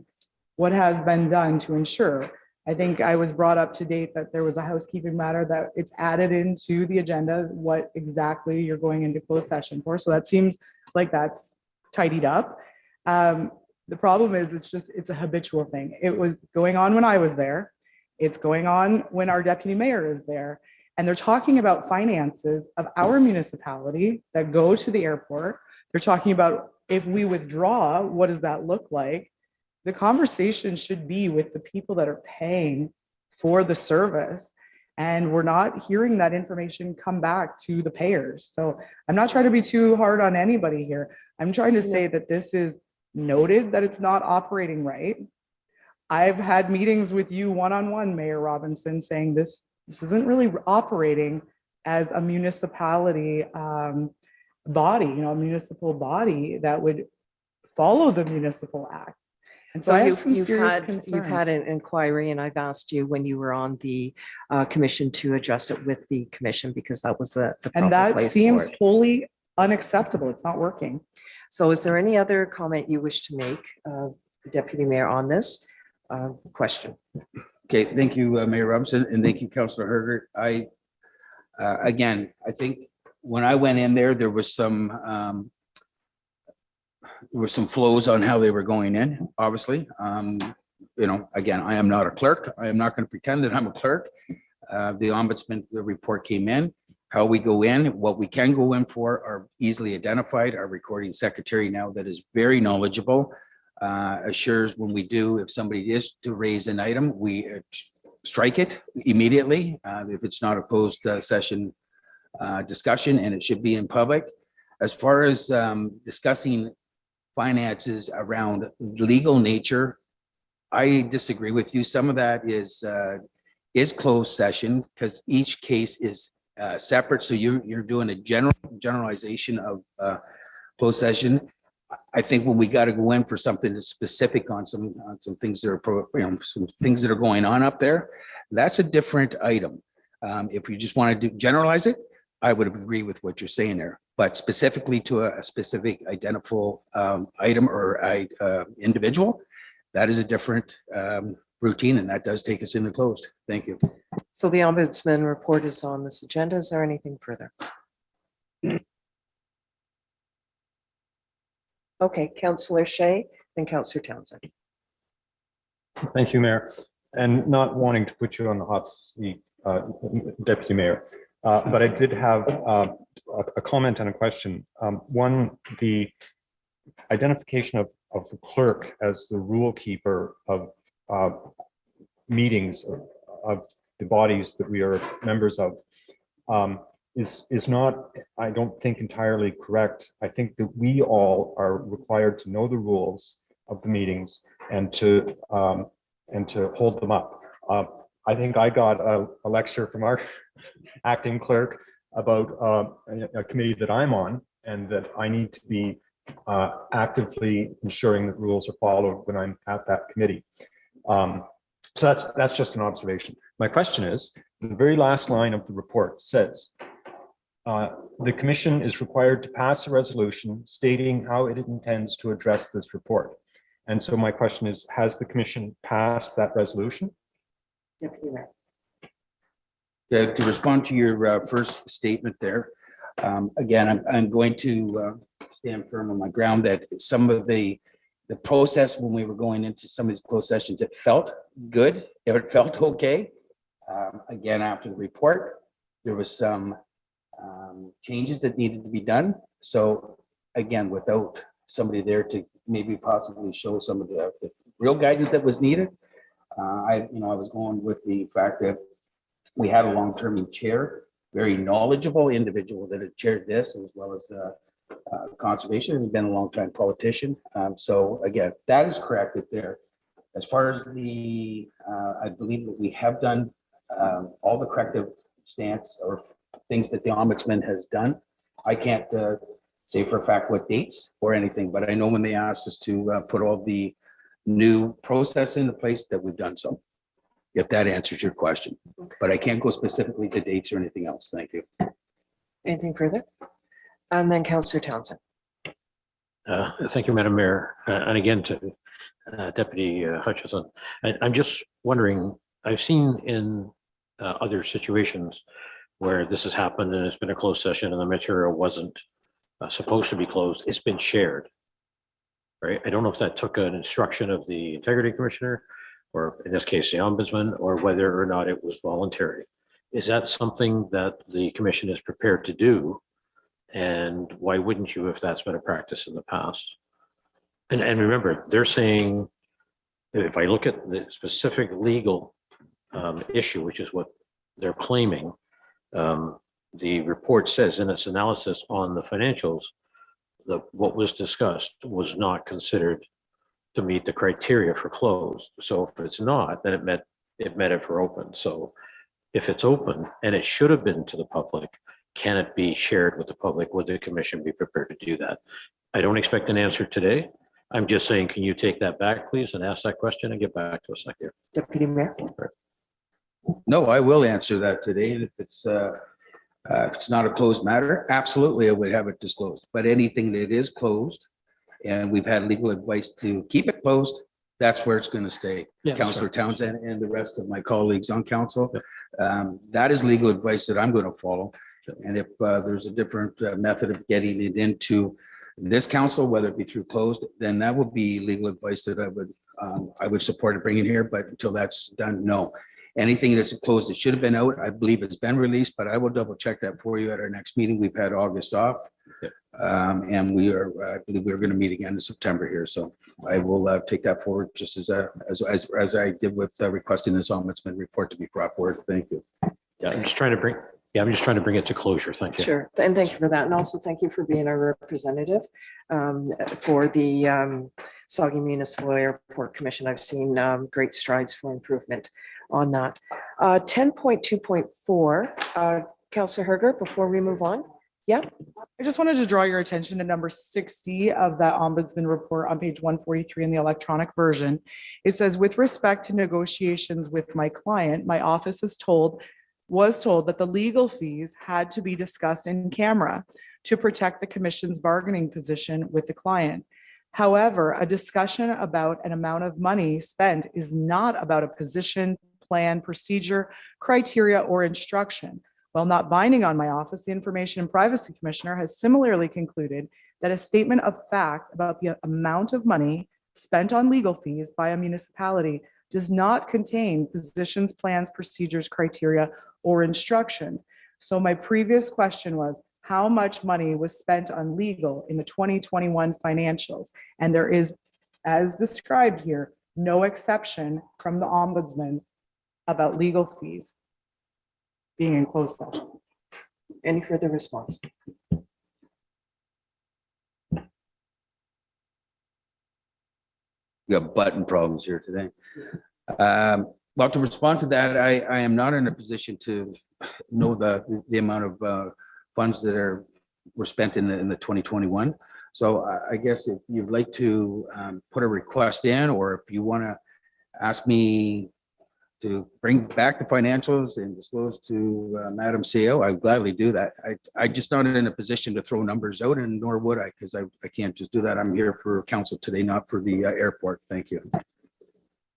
Speaker 9: what has been done to ensure? I think I was brought up to date that there was a housekeeping matter that it's added into the agenda, what exactly you're going into closed session for. So that seems like that's tidied up. The problem is it's a habitual thing. It was going on when I was there. It's going on when our deputy mayor is there. And they're talking about finances of our municipality that go to the airport. They're talking about if we withdraw, what does that look like? The conversation should be with the people that are paying for the service. And we're not hearing that information come back to the payers. So I'm not trying to be too hard on anybody here. I'm trying to say that this is noted that it's not operating right. I've had meetings with you one-on-one, Mayor Robinson, saying this isn't really operating as a municipality body, a municipal body that would follow the municipal act. And so I have some serious concerns.
Speaker 3: You've had an inquiry, and I've asked you when you were on the commission to address it with the commission, because that was the proper
Speaker 9: And that
Speaker 3: place
Speaker 9: seems
Speaker 3: for it.
Speaker 9: wholly unacceptable. It's not working.
Speaker 3: So is there any other comment you wish to make, Deputy Mayor, on this question?
Speaker 20: Okay, thank you, Mayor Robinson, and thank you, Councillor Hergert. Again, I think when I went in there, there was some flows on how they were going in, obviously. Again, I am not a clerk. I am not going to pretend that I'm a clerk. The ombudsman, the report came in. How we go in, what we can go in for are easily identified. Our recording secretary now that is very knowledgeable assures when we do, if somebody is to raise an item, we strike it immediately if it's not a closed session discussion, and it should be in public. As far as discussing finances around legal nature, I disagree with you. Some of that is closed session because each case is separate. So you're doing a generalization of closed session. I think when we got to go in for something that's specific on some things that are some things that are going on up there, that's a different item. If you just want to generalize it, I would agree with what you're saying there. But specifically to a specific identifiable item or individual, that is a different routine, and that does take us into closed. Thank you.
Speaker 3: So the ombudsman report is on this agenda. Is there anything further? Okay, Councillor Shea, then Councillor Townsend.
Speaker 10: Thank you, Mayor. And not wanting to put you on the hot seat, Deputy Mayor, but I did have a comment and a question. One, the identification of the clerk as the rule keeper of meetings of the bodies that we are members of is not, I don't think, entirely correct. I think that we all are required to know the rules of the meetings and to hold them up. I think I got a lecture from our acting clerk about a committee that I'm on, and that I need to be actively ensuring that rules are followed when I'm at that committee. So that's just an observation. My question is, the very last line of the report says, the commission is required to pass a resolution stating how it intends to address this report. And so my question is, has the commission passed that resolution?
Speaker 3: Deputy Mayor.
Speaker 20: To respond to your first statement there, again, I'm going to stand firm on my ground that some of the process when we were going into some of these closed sessions, it felt good. It felt okay. Again, after the report, there was some changes that needed to be done. So again, without somebody there to maybe possibly show some of the real guidance that was needed, I was going with the fact that we had a long-term chair, very knowledgeable individual that had chaired this, as well as conservation. He's been a long-time politician. So again, that is corrected there. As far as the, I believe that we have done all the corrective stance or things that the ombudsman has done. I can't say for a fact what dates or anything, but I know when they asked us to put all the new process into place that we've done so, if that answers your question. But I can't go specifically to dates or anything else. Thank you.
Speaker 3: Anything further? And then Councillor Townsend.
Speaker 14: Thank you, Madam Mayor. And again to Deputy Hutchison. I'm just wondering, I've seen in other situations where this has happened and it's been a closed session and the material wasn't supposed to be closed, it's been shared. right? I don't know if that took an instruction of the integrity commissioner, or in this case, the ombudsman, or whether or not it was voluntary. Is that something that the commission is prepared to do? And why wouldn't you if that's been a practice in the past? And remember, they're saying, if I look at the specific legal issue, which is what they're claiming, the report says in its analysis on the financials, what was discussed was not considered to meet the criteria for closed. So if it's not, then it met it for open. So if it's open and it should have been to the public, can it be shared with the public? Would the commission be prepared to do that? I don't expect an answer today. I'm just saying, can you take that back, please, and ask that question and get back to us? Thank you.
Speaker 3: Deputy Mayor.
Speaker 20: No, I will answer that today. If it's not a closed matter, absolutely, I would have it disclosed. But anything that is closed, and we've had legal advice to keep it closed, that's where it's going to stay.
Speaker 14: Yeah,
Speaker 20: Councillor
Speaker 14: sure.
Speaker 20: Townsend and the rest of my colleagues on council, that is legal advice that I'm going to follow. And if there's a different method of getting it into this council, whether it be through closed, then that would be legal advice that I would support it bringing here. But until that's done, no. Anything that's closed, it should have been out. I believe it's been released, but I will double check that for you at our next meeting. We've had August off. And I believe we're going to meet again in September here. So I will take that forward just as I did with requesting this ombudsman report to be brought forward. Thank you.
Speaker 14: Yeah, I'm just trying to bring it to closure. Thank you.
Speaker 3: Sure, and thank you for that. And also thank you for being our representative for the Saugeen Municipal Airport Commission. I've seen great strides for improvement on that. 10.2.4, Councillor Herger, before we move on. Yeah.
Speaker 9: I just wanted to draw your attention to number 60 of that ombudsman report on page 143 in the electronic version. It says, with respect to negotiations with my client, my office was told that the legal fees had to be discussed in camera to protect the commission's bargaining position with the client. However, a discussion about an amount of money spent is not about a position, plan, procedure, criteria, or instruction. While not binding on my office, the Information and Privacy Commissioner has similarly concluded that a statement of fact about the amount of money spent on legal fees by a municipality does not contain positions, plans, procedures, criteria, or instructions. So my previous question was, how much money was spent on legal in the 2021 financials? And there is, as described here, no exception from the ombudsman about legal fees being in closed session.
Speaker 3: Any further response?
Speaker 20: We got button problems here today. Well, to respond to that, I am not in a position to know the amount of funds that were spent in the 2021. So I guess if you'd like to put a request in, or if you want to ask me to bring back the financials and disclose to Madam CEO, I would gladly do that. I'm just not in a position to throw numbers out, and nor would I, because I can't just do that. I'm here for council today, not for the airport. Thank you.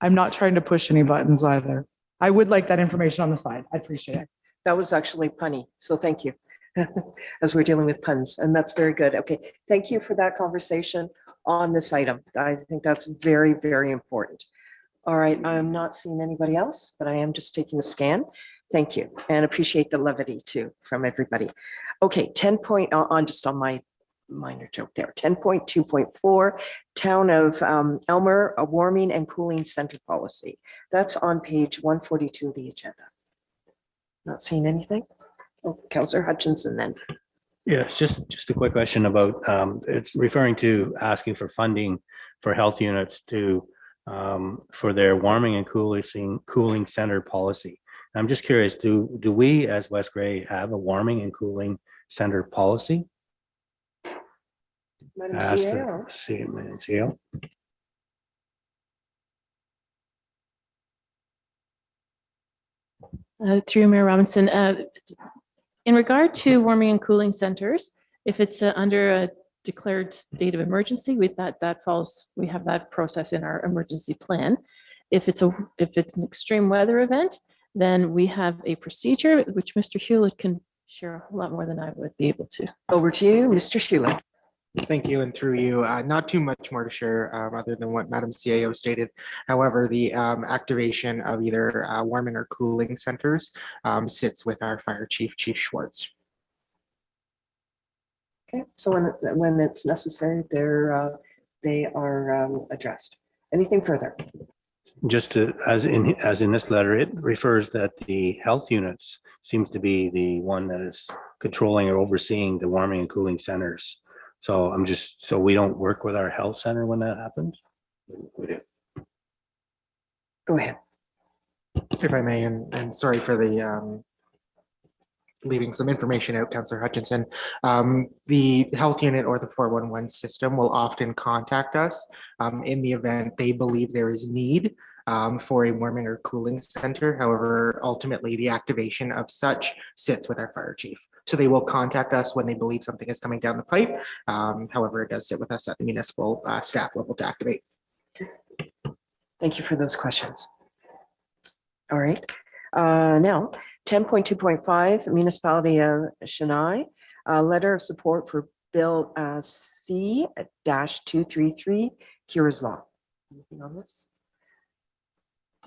Speaker 9: I'm not trying to push any buttons either. I would like that information on the side. I appreciate it.
Speaker 3: That was actually punny, so thank you. As we're dealing with puns, and that's very good. Okay, thank you for that conversation on this item. I think that's very, very important. All right, I'm not seeing anybody else, but I am just taking a scan. Thank you, and appreciate the levity too from everybody. Okay, 10 point on just on my minor joke there. 10.2.4, Town of Elmer, a warming and cooling center policy. That's on page 142 of the agenda. Not seeing anything. Oh, Councillor Hutchinson then.
Speaker 4: Yes, just a quick question about, it's referring to asking for funding for health units to, for their warming and cooling center policy. I'm just curious, do we as West Grey have a warming and cooling center policy?
Speaker 3: Madam
Speaker 4: Ask
Speaker 3: CEO.
Speaker 4: the Madam CEO.
Speaker 11: Through Mayor Robinson, in regard to warming and cooling centers, if it's under a declared state of emergency, we have that process in our emergency plan. If it's an extreme weather event, then we have a procedure which Mr. Hewlett can share a lot more than I would be able to.
Speaker 3: Over to you, Mr. Hewlett.
Speaker 2: Thank you, and through you, not too much more to share other than what Madam CAO stated. However, the activation of either warming or cooling centers sits with our fire chief, Chief Schwartz.
Speaker 3: Okay, so when it's necessary, they are addressed. Anything further?
Speaker 4: Just to, as in this letter, it refers that the health units seems to be the one that is controlling or overseeing the warming and cooling centers. So I'm just, so we don't work with our health center when that happens? We do.
Speaker 3: Go ahead.
Speaker 2: If I may, and sorry for the leaving some information out, Councillor Hutchinson. The health unit or the 411 system will often contact us in the event they believe there is need for a warming or cooling center. However, ultimately the activation of such sits with our fire chief. So they will contact us when they believe something is coming down the pipe. However, it does sit with us at the municipal staff level to activate.
Speaker 3: Thank you for those questions. All right. Now, 10.2.5, Municipality of Chennai, a letter of support for Bill C-233, Cures Law. Anything on this?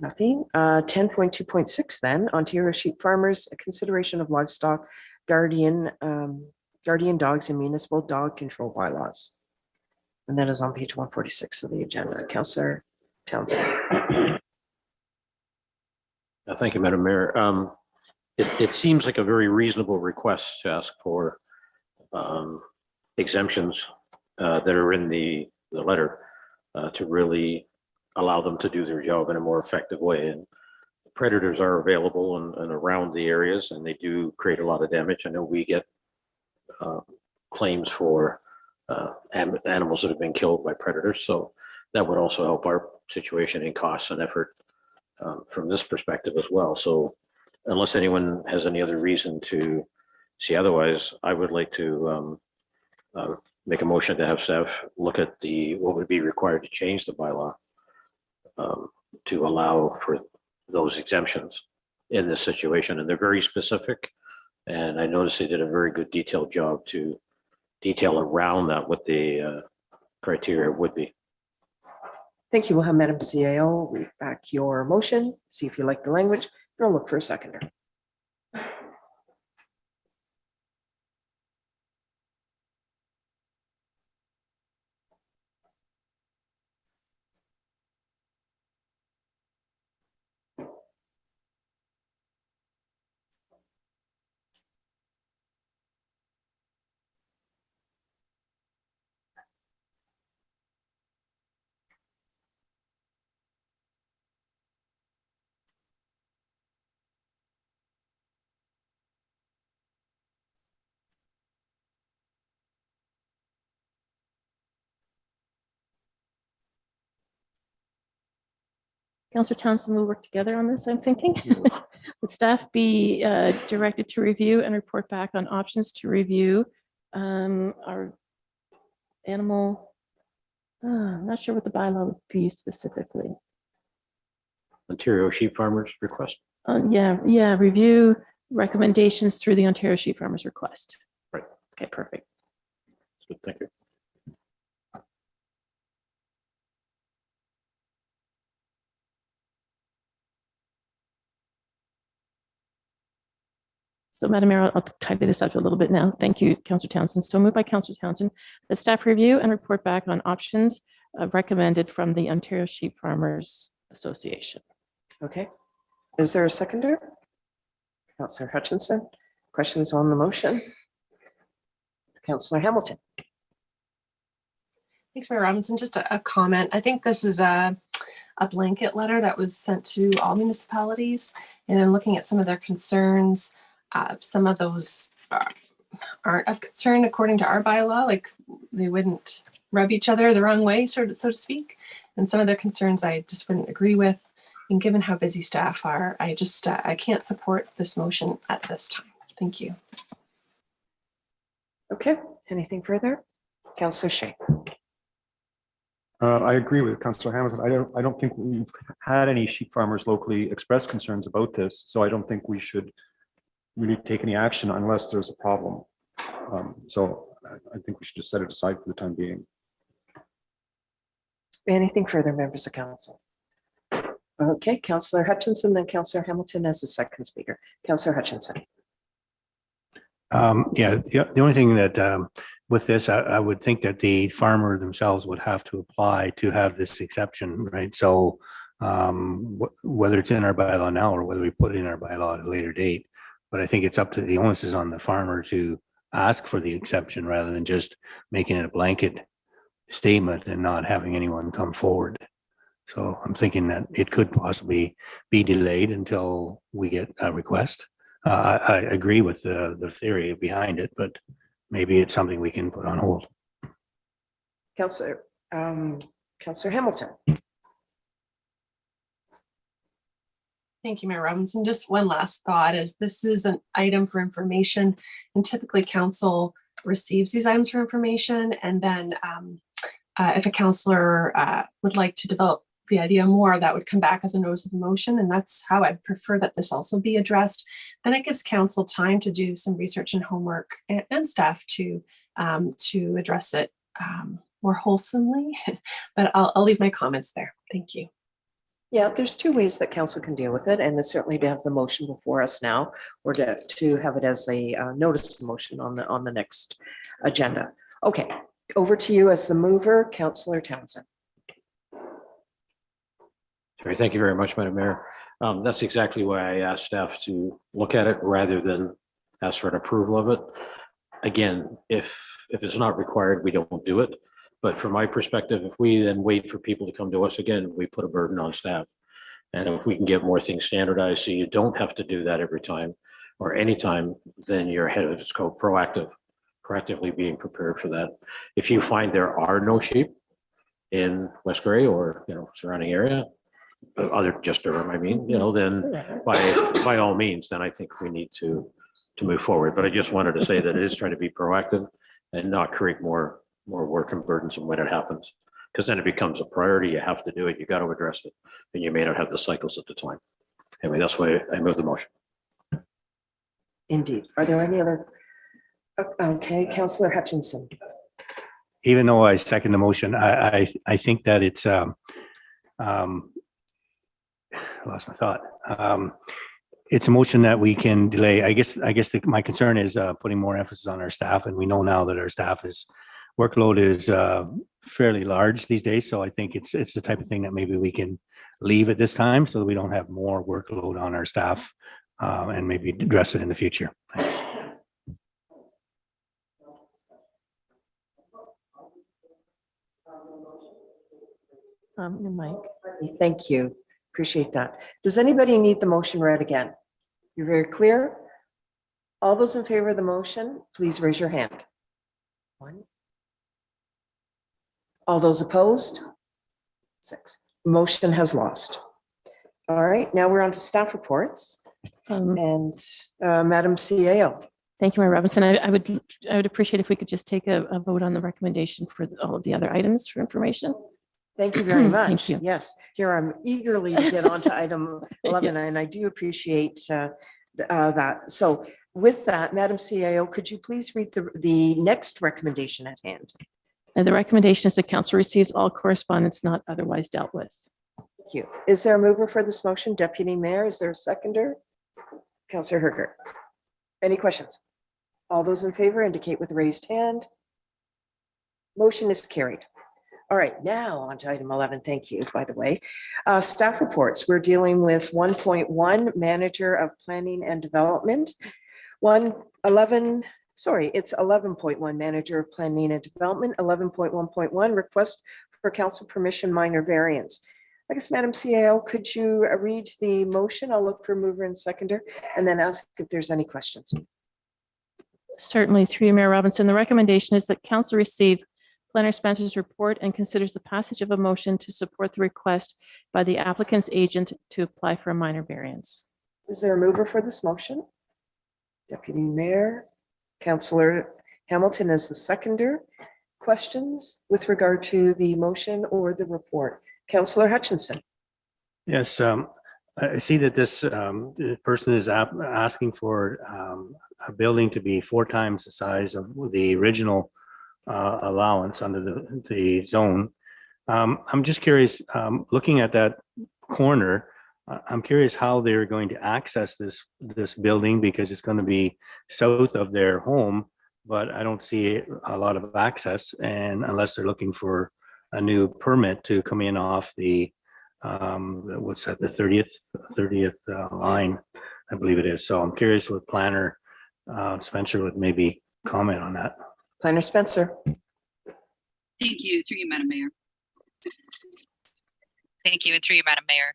Speaker 3: Nothing. 10.2.6 then, Ontario Sheep Farmers, a consideration of livestock guardian dogs and municipal dog control bylaws. And that is on page 146 of the agenda. Councillor Townsend.
Speaker 14: Thank you, Madam Mayor. It seems like a very reasonable request to ask for exemptions that are in the letter to really allow them to do their job in a more effective way. And predators are available and around the areas, and they do create a lot of damage. I know we get claims for animals that have been killed by predators, so that would also help our situation in costs and effort from this perspective as well. So unless anyone has any other reason to see otherwise, I would like to make a motion to have staff look at what would be required to change the bylaw to allow for those exemptions in this situation. And they're very specific. And I noticed they did a very good detailed job to detail around that what the criteria would be.
Speaker 3: Thank you. We'll have Madam CAO read back your motion, see if you like the language, and I'll look for a seconder.
Speaker 11: Councillor Townsend will work together on this, I'm thinking. Would staff be directed to review and report back on options to review our animal, I'm not sure what the bylaw would be specifically.
Speaker 14: Ontario Sheep Farmers request.
Speaker 11: Yeah, review recommendations through the Ontario Sheep Farmers request.
Speaker 14: Right.
Speaker 11: Okay, perfect.
Speaker 14: Good, thank you.
Speaker 11: So Madam Mayor, I'll tidy this up a little bit now. Thank you, Councillor Townsend. So moved by Councillor Townsend, that staff review and report back on options recommended from the Ontario Sheep Farmers Association.
Speaker 3: Okay. Is there a seconder? Councillor Hutchinson. Questions on the motion? Councillor Hamilton.
Speaker 7: Thanks, Mayor Robinson. Just a comment. I think this is a blanket letter that was sent to all municipalities, and then looking at some of their concerns, some of those aren't of concern according to our bylaw, like they wouldn't rub each other the wrong way, so to speak. And some of their concerns I just wouldn't agree with. And given how busy staff are, I just I can't support this motion at this time. Thank you.
Speaker 3: Okay. Anything further? Councillor Shea.
Speaker 10: I agree with Councillor Hamilton. I don't think we've had any sheep farmers locally express concerns about this, so I don't think we should really take any action unless there's a problem. So I think we should just set it aside for the time being.
Speaker 3: Anything further, members of council? Okay, Councillor Hutchinson, then Councillor Hamilton as the second speaker. Councillor Hutchinson.
Speaker 4: Yeah, the only thing that with this, I would think that the farmer themselves would have to apply to have this exception, right? So whether it's in our bylaw now or whether we put it in our bylaw at a later date, but I think it's up to the onus is on the farmer to ask for the exception rather than just making it a blanket statement and not having anyone come forward. So I'm thinking that it could possibly be delayed until we get a request. I agree with the theory behind it, but maybe it's something we can put on hold.
Speaker 3: Councillor Hamilton.
Speaker 7: Thank you, Mayor Robinson. Just one last thought is this is an item for information, and typically council receives these items for information. And then if a councillor would like to develop the idea more, that would come back as a notice of motion. And that's how I prefer that this also be addressed. Then it gives council time to do some research and homework and staff to address it more wholesomely. But I'll leave my comments there. Thank you.
Speaker 3: Yeah, there's two ways that council can deal with it, and it's certainly to have the motion before us now, or to have it as a notice of motion on the next agenda. Okay, over to you as the mover, Councillor Townsend.
Speaker 14: Sorry, thank you very much, Madam Mayor. That's exactly why I asked staff to look at it rather than ask for an approval of it. Again, if it's not required, we don't do it. But from my perspective, if we then wait for people to come to us again, we put a burden on staff. And if we can get more things standardized, so you don't have to do that every time or anytime, then you're ahead of it. It's called proactively being prepared for that. If you find there are no sheep in West Grey or surrounding area, other just Durham, I mean, then by all means, then I think we need to move forward. But I just wanted to say that it is trying to be proactive and not create more work and burdensome when it happens, because then it becomes a priority. You have to do it. You got to address it, and you may not have the cycles at the time. Anyway, that's why I move the motion.
Speaker 3: Indeed. Are there any other? Okay, Councillor Hutchinson.
Speaker 4: Even though I second the motion, I think that it's I lost my thought. It's a motion that we can delay. I guess my concern is putting more emphasis on our staff, and we know now that our workload is fairly large these days. So I think it's the type of thing that maybe we can leave at this time so that we don't have more workload on our staff and maybe address it in the future. Thanks.
Speaker 3: Mike. Thank you. Appreciate that. Does anybody need the motion read again? You're very clear. All those in favor of the motion, please raise your hand. 1. All those opposed? 6. Motion has lost. All right, now we're on to staff reports. And Madam CAO.
Speaker 11: Thank you, Mayor Robinson. I would appreciate if we could just take a vote on the recommendation for all of the other items for information.
Speaker 3: Thank you very much.
Speaker 11: Thank you.
Speaker 3: Yes, here I'm eagerly to get on to item 11,
Speaker 11: Yes.
Speaker 3: and I do appreciate that. So with that, Madam CAO, could you please read the next recommendation at hand?
Speaker 11: And the recommendation is that council receives all correspondence not otherwise dealt with.
Speaker 3: Thank you. Is there a mover for this motion? Deputy Mayor, is there a seconder? Councillor Herger. Any questions? All those in favor indicate with raised hand. Motion is carried. All right, now on to item 11. Thank you, by the way. Staff reports. We're dealing with 1.1, Manager of Planning and Development. 11.1, Manager of Planning and Development. 11.1.1, Request for Council Permission Minor Variance. I guess, Madam CAO, could you read the motion? I'll look for mover and seconder and then ask if there's any questions.
Speaker 11: Certainly, through you, Mayor Robinson. The recommendation is that council receive Planner Spencer's report and considers the passage of a motion to support the request by the applicant's agent to apply for a minor variance.
Speaker 3: Is there a mover for this motion? Deputy Mayor, Councillor Hamilton is the seconder. Questions with regard to the motion or the report? Councillor Hutchinson.
Speaker 4: Yes, I see that this person is asking for a building to be 4 times the size of the original allowance under the zone. I'm just curious, looking at that corner, I'm curious how they're going to access this building, because it's going to be south of their home, but I don't see a lot of access, and unless they're looking for a new permit to come in off the what's that, the 30th line, I believe it is. So I'm curious what planner Spencer would maybe comment on that.
Speaker 3: Planner Spencer.
Speaker 1: Thank you, through you, Madam Mayor. Thank you, and through you, Madam Mayor.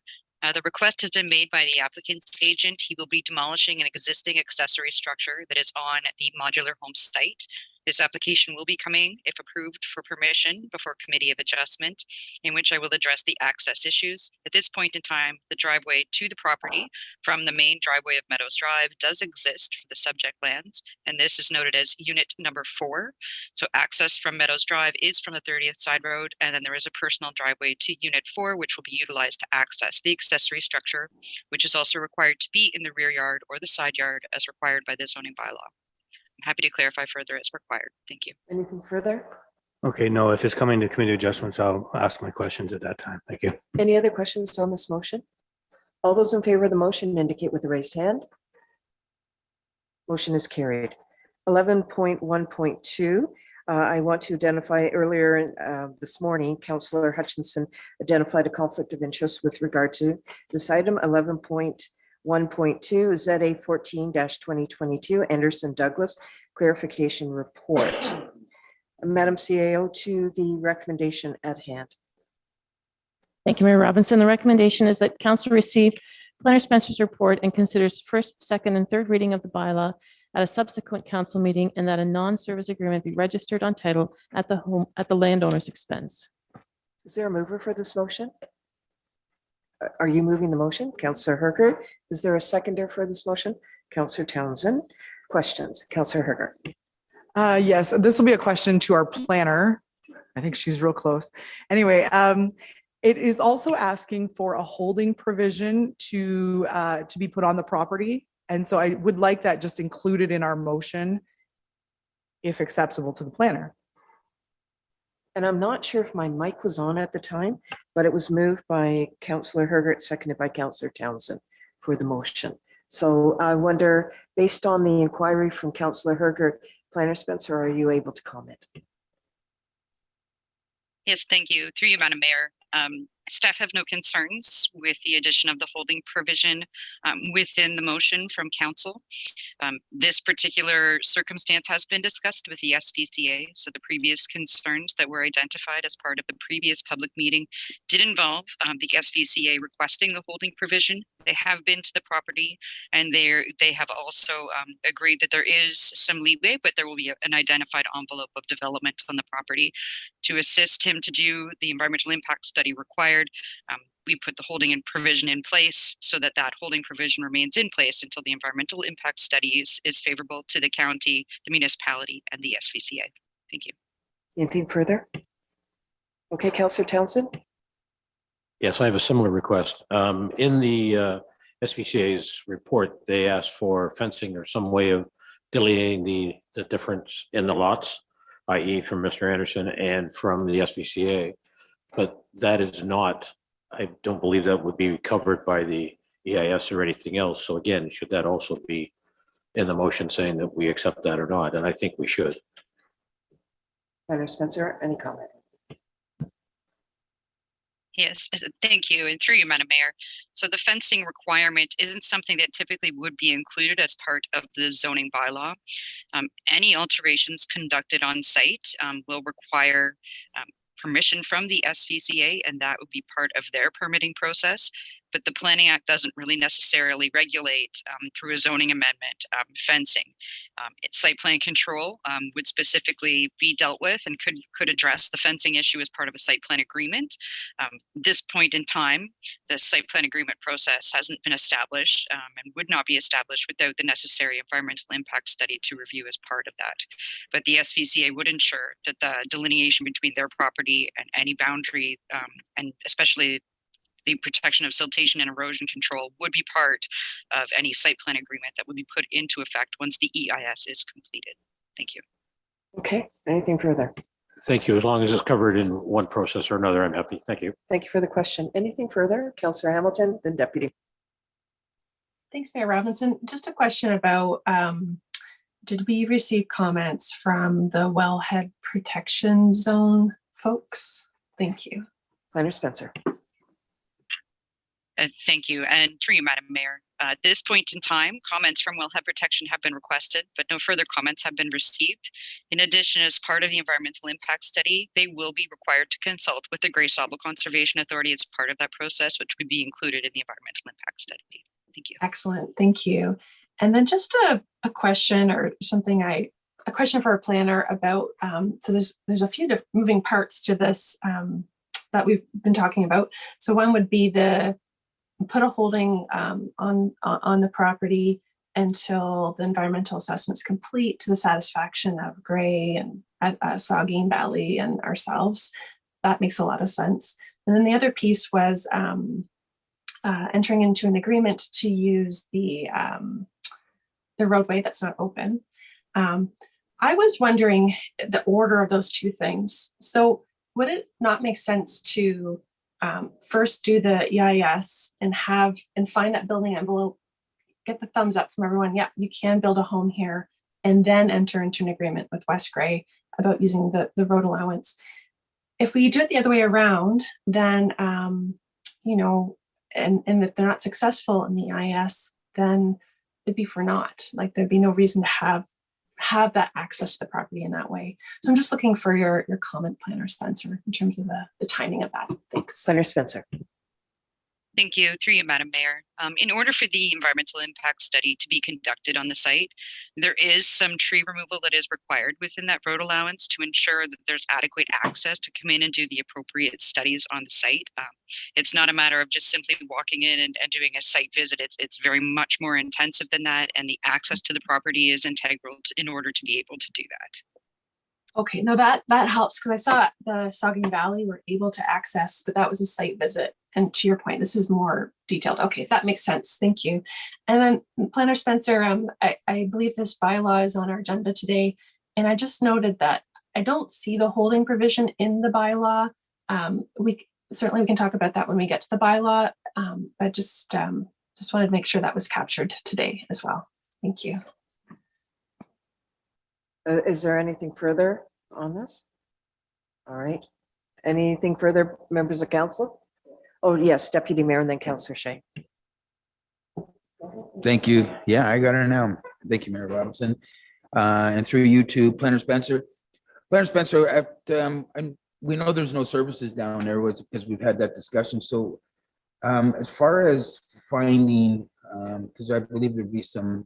Speaker 1: The request has been made by the applicant's agent. He will be demolishing an existing accessory structure that is on the modular home site. This application will be coming, if approved, for permission before Committee of Adjustment, in which I will address the access issues. At this point in time, the driveway to the property from the main driveway of Meadows Drive does exist for the subject lands, and this is noted as unit number 4. So access from Meadows Drive is from the 30th side road, and then there is a personal driveway to unit 4, which will be utilized to access the accessory structure, which is also required to be in the rear yard or the side yard as required by the zoning bylaw. I'm happy to clarify further as required. Thank you.
Speaker 3: Anything further?
Speaker 4: Okay, no, if it's coming to committee adjustments, I'll ask my questions at that time. Thank you.
Speaker 3: Any other questions on this motion? All those in favor of the motion indicate with a raised hand. Motion is carried. 11.1.2. I want to identify earlier this morning, Councillor Hutchinson identified a conflict of interest with regard to this item. 11.1.2 ZA 14-2022 Anderson Douglas clarification report. Madam CAO, to the recommendation at hand.
Speaker 11: Thank you, Mayor Robinson. The recommendation is that council receive Planner Spencer's report and considers first, second, and third reading of the bylaw at a subsequent council meeting, and that a non-service agreement be registered on title at the landowner's expense.
Speaker 3: Is there a mover for this motion? Are you moving the motion? Councillor Herger. Is there a seconder for this motion? Councillor Townsend. Questions? Councillor Herger.
Speaker 9: Yes, this will be a question to our planner. I think she's real close. Anyway, it is also asking for a holding provision to be put on the property. And so I would like that just included in our motion, if acceptable to the planner.
Speaker 3: And I'm not sure if my mic was on at the time, but it was moved by Councillor Herger, seconded by Councillor Townsend for the motion. So I wonder, based on the inquiry from Councillor Herger, Planner Spencer, are you able to comment?
Speaker 1: Yes, thank you. Through you, Madam Mayor. Staff have no concerns with the addition of the holding provision within the motion from council. This particular circumstance has been discussed with the SPCA. So the previous concerns that were identified as part of the previous public meeting did involve the SPCA requesting the holding provision. They have been to the property, and they have also agreed that there is some leeway, but there will be an identified envelope of development on the property to assist him to do the environmental impact study required. We put the holding provision in place so that that holding provision remains in place until the environmental impact study is favorable to the county, the municipality, and the SPCA. Thank you.
Speaker 3: Anything further? Okay, Councillor Townsend.
Speaker 14: Yes, I have a similar request. In the SVCA's report, they asked for fencing or some way of delineating the difference in the lots, i.e. from Mr. Anderson and from the SVCA. But that is not, I don't believe that would be covered by the EIS or anything else. So again, should that also be in the motion saying that we accept that or not? And I think we should.
Speaker 3: Planner Spencer, any comment?
Speaker 1: Yes, thank you. And through you, Madam Mayor. So the fencing requirement isn't something that typically would be included as part of the zoning bylaw. Any alterations conducted on site will require permission from the SVCA, and that would be part of their permitting process. But the Planning Act doesn't really necessarily regulate through a zoning amendment fencing. Site plan control would specifically be dealt with and could address the fencing issue as part of a site plan agreement. This point in time, the site plan agreement process hasn't been established and would not be established without the necessary environmental impact study to review as part of that. But the SVCA would ensure that the delineation between their property and any boundary, and especially the protection of siltation and erosion control would be part of any site plan agreement that would be put into effect once the EIS is completed. Thank you.
Speaker 3: Okay, anything further?
Speaker 14: Thank you. As long as it's covered in one process or another, I'm happy. Thank you.
Speaker 3: Thank you for the question. Anything further? Councillor Hamilton, then Deputy.
Speaker 7: Thanks, Mayor Robinson. Just a question about, did we receive comments from the wellhead protection zone folks? Thank you.
Speaker 3: Planner Spencer.
Speaker 1: Thank you. And through you, Madam Mayor. At this point in time, comments from wellhead protection have been requested, but no further comments have been received. In addition, as part of the environmental impact study, they will be required to consult with the Grey Sauble Conservation Authority as part of that process, which would be included in the environmental impact study. Thank you.
Speaker 7: Excellent. Thank you. And then just a question or something a question for our planner about, so there's a few moving parts to this that we've been talking about. So one would be put a holding on the property until the environmental assessment's complete to the satisfaction of Grey and Saugeen Valley and ourselves. That makes a lot of sense. And then the other piece was entering into an agreement to use the roadway that's not open. I was wondering the order of those two things. So would it not make sense to first do the EIS and find that building envelope, get the thumbs up from everyone, yeah, you can build a home here, and then enter into an agreement with West Grey about using the road allowance? If we do it the other way around, then, you know, and if they're not successful in the EIS, then it'd be for naught. Like there'd be no reason to have that access to the property in that way. So I'm just looking for your comment, Planner Spencer, in terms of the timing of that. Thanks.
Speaker 3: Planner Spencer.
Speaker 1: Thank you. Through you, Madam Mayor. In order for the environmental impact study to be conducted on the site, there is some tree removal that is required within that road allowance to ensure that there's adequate access to come in and do the appropriate studies on the site. It's not a matter of just simply walking in and doing a site visit. It's very much more intensive than that, and the access to the property is integral in order to be able to do that.
Speaker 7: Okay, no, that helps, because I saw the Saugeen Valley were able to access, but that was a site visit. And to your point, this is more detailed. Okay, that makes sense. Thank you. And then Planner Spencer, I believe this bylaw is on our agenda today. And I just noted that I don't see the holding provision in the bylaw. We can talk about that when we get to the bylaw, but just wanted to make sure that was captured today as well. Thank you.
Speaker 3: Is there anything further on this? All right. Anything further, members of council? Oh, yes, Deputy Mayor and then Councillor Shea.
Speaker 20: Thank you. Yeah, I got it now. Thank you, Mayor Robinson. And through you to Planner Spencer. Planner Spencer, and we know there's no services down there because we've had that discussion. So as far as finding, because I believe there'd be some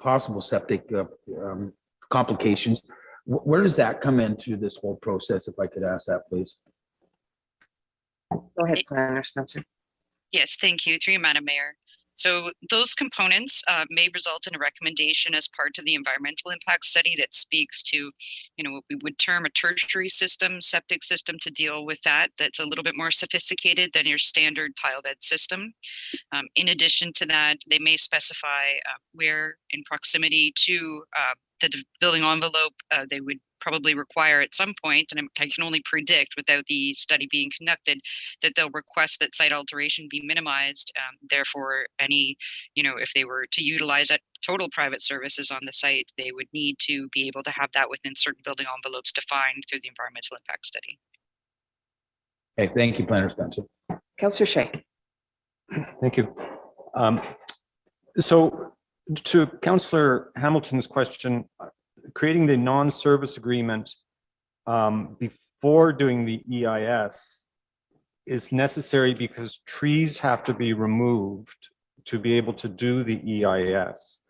Speaker 20: possible septic complications, where does that come into this whole process? If I could ask that, please.
Speaker 3: Go ahead, Planner Spencer.
Speaker 1: Yes, thank you. Through you, Madam Mayor. So those components may result in a recommendation as part of the environmental impact study that speaks to, what we would term a tertiary system, septic system to deal with that. That's a little bit more sophisticated than your standard tile bed system. In addition to that, they may specify where in proximity to the building envelope they would probably require at some point, and I can only predict without the study being conducted, that they'll request that site alteration be minimized. Therefore, any, if they were to utilize that total private services on the site, they would need to be able to have that within certain building envelopes defined through the environmental impact study.
Speaker 20: Okay, thank you, Planner Spencer.
Speaker 3: Councillor Shea.
Speaker 10: Thank you. So to Councillor Hamilton's question, creating the non-service agreement before doing the EIS is necessary because trees have to be removed to be able to do the EIS.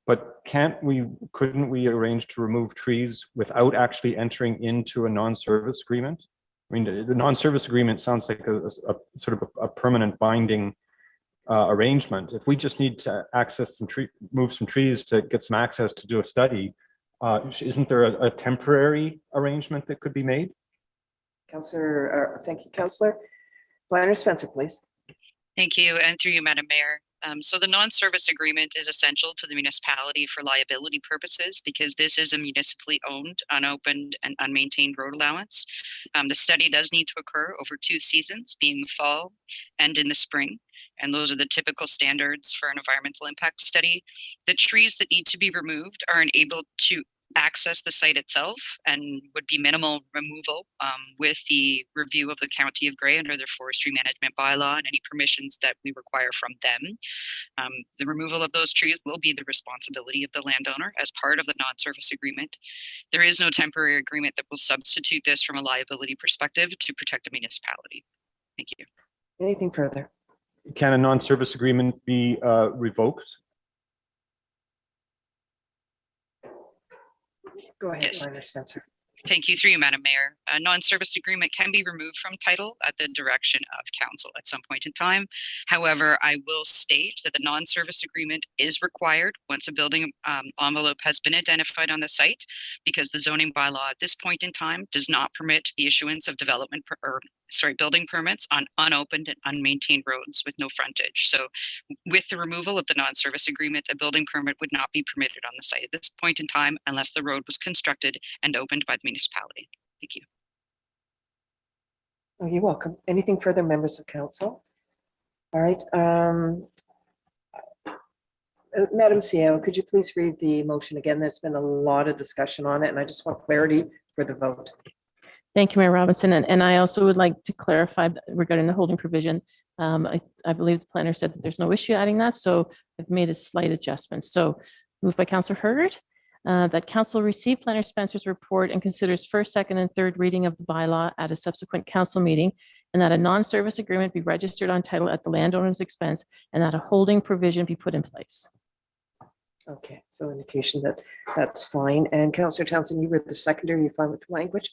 Speaker 10: But couldn't we arrange to remove trees without actually entering into a non-service agreement? I mean, the non-service agreement sounds like a sort of a permanent binding arrangement. If we just need to move some trees to get some access to do a study, isn't there a temporary arrangement that could be made?
Speaker 3: Thank you, Councillor. Planner Spencer, please.
Speaker 1: Thank you, and through you, Madam Mayor. So the non-service agreement is essential to the municipality for liability purposes because this is a municipally owned, unopened, and unmaintained road allowance. The study does need to occur over 2 seasons, being the fall and in the spring. And those are the typical standards for an environmental impact study. The trees that need to be removed are unable to access the site itself and would be minimal removal with the review of the County of Grey under their forestry management bylaw and any permissions that we require from them. The removal of those trees will be the responsibility of the landowner as part of the non-service agreement. There is no temporary agreement that will substitute this from a liability perspective to protect the municipality. Thank you.
Speaker 3: Anything further?
Speaker 10: Can a non-service agreement be revoked?
Speaker 3: Go ahead,
Speaker 1: Yes.
Speaker 3: Planner Spencer.
Speaker 1: Thank you, through you, Madam Mayor. A non-service agreement can be removed from title at the direction of council at some point in time. However, I will state that the non-service agreement is required once a building envelope has been identified on the site, because the zoning bylaw at this point in time does not permit the issuance of building permits on unopened and unmaintained roads with no frontage. So with the removal of the non-service agreement, a building permit would not be permitted on the site at this point in time unless the road was constructed and opened by the municipality. Thank you.
Speaker 3: Oh, you're welcome. Anything further, members of council? All right. Madam CEO, could you please read the motion again? There's been a lot of discussion on it, and I just want clarity for the vote.
Speaker 11: Thank you, Mayor Robinson. And I also would like to clarify regarding the holding provision. I believe the planner said that there's no issue adding that, so I've made a slight adjustment. So moved by Councillor Hergert, that council receive Planner Spencer's report and considers first, second, and third reading of the bylaw at a subsequent council meeting, and that a non-service agreement be registered on title at the landowner's expense, and that a holding provision be put in place.
Speaker 3: Okay, so indication that that's fine. And Councillor Townsend, you were the seconder. You're fine with the language?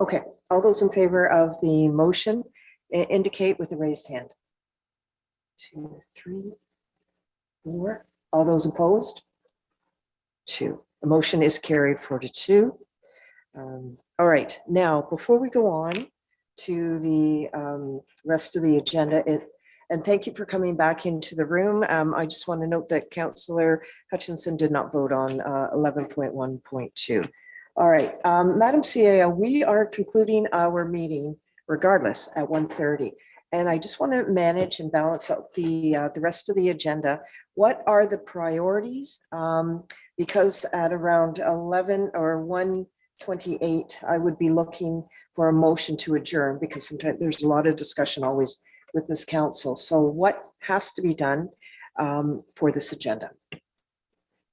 Speaker 3: Okay, all those in favor of the motion indicate with a raised hand. 2, 3, 4. All those opposed? 2. The motion is carried 4-2. All right, now before we go on to the rest of the agenda, and thank you for coming back into the room. I just want to note that Councillor Hutchinson did not vote on 11.1.2. All right, Madam CAO, we are concluding our meeting regardless at 1:30. And I just want to manage and balance out the rest of the agenda. What are the priorities? Because at around 11 or 1:28, I would be looking for a motion to adjourn, because sometimes there's a lot of discussion always with this council. So what has to be done for this agenda?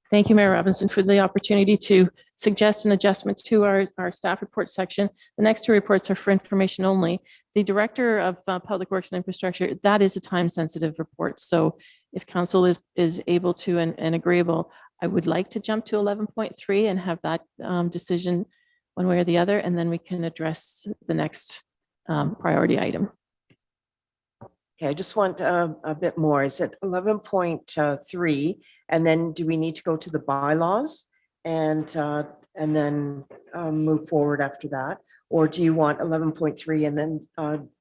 Speaker 11: Thank you, Mayor Robinson, for the opportunity to suggest an adjustment to our staff report section. The next 2 reports are for information only. The Director of Public Works and Infrastructure, that is a time-sensitive report. So if council is able to and agreeable, I would like to jump to 11.3 and have that decision one way or the other, and then we can address the next priority item.
Speaker 3: Okay, I just want a bit more. Is it 11.3? And then do we need to go to the bylaws and then move forward after that? Or do you want 11.3 and then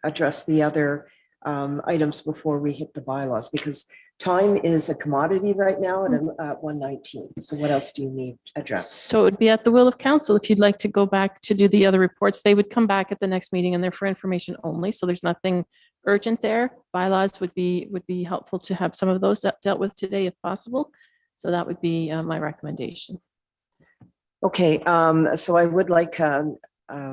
Speaker 3: address the other items before we hit the bylaws? Because time is a commodity right now at 1:19. So what else do you need addressed?
Speaker 11: So it would be at the will of council. If you'd like to go back to do the other reports, they would come back at the next meeting and they're for information only. So there's nothing urgent there. Bylaws would be helpful to have some of those dealt with today if possible. So that would be my recommendation.
Speaker 3: Okay, so I would like a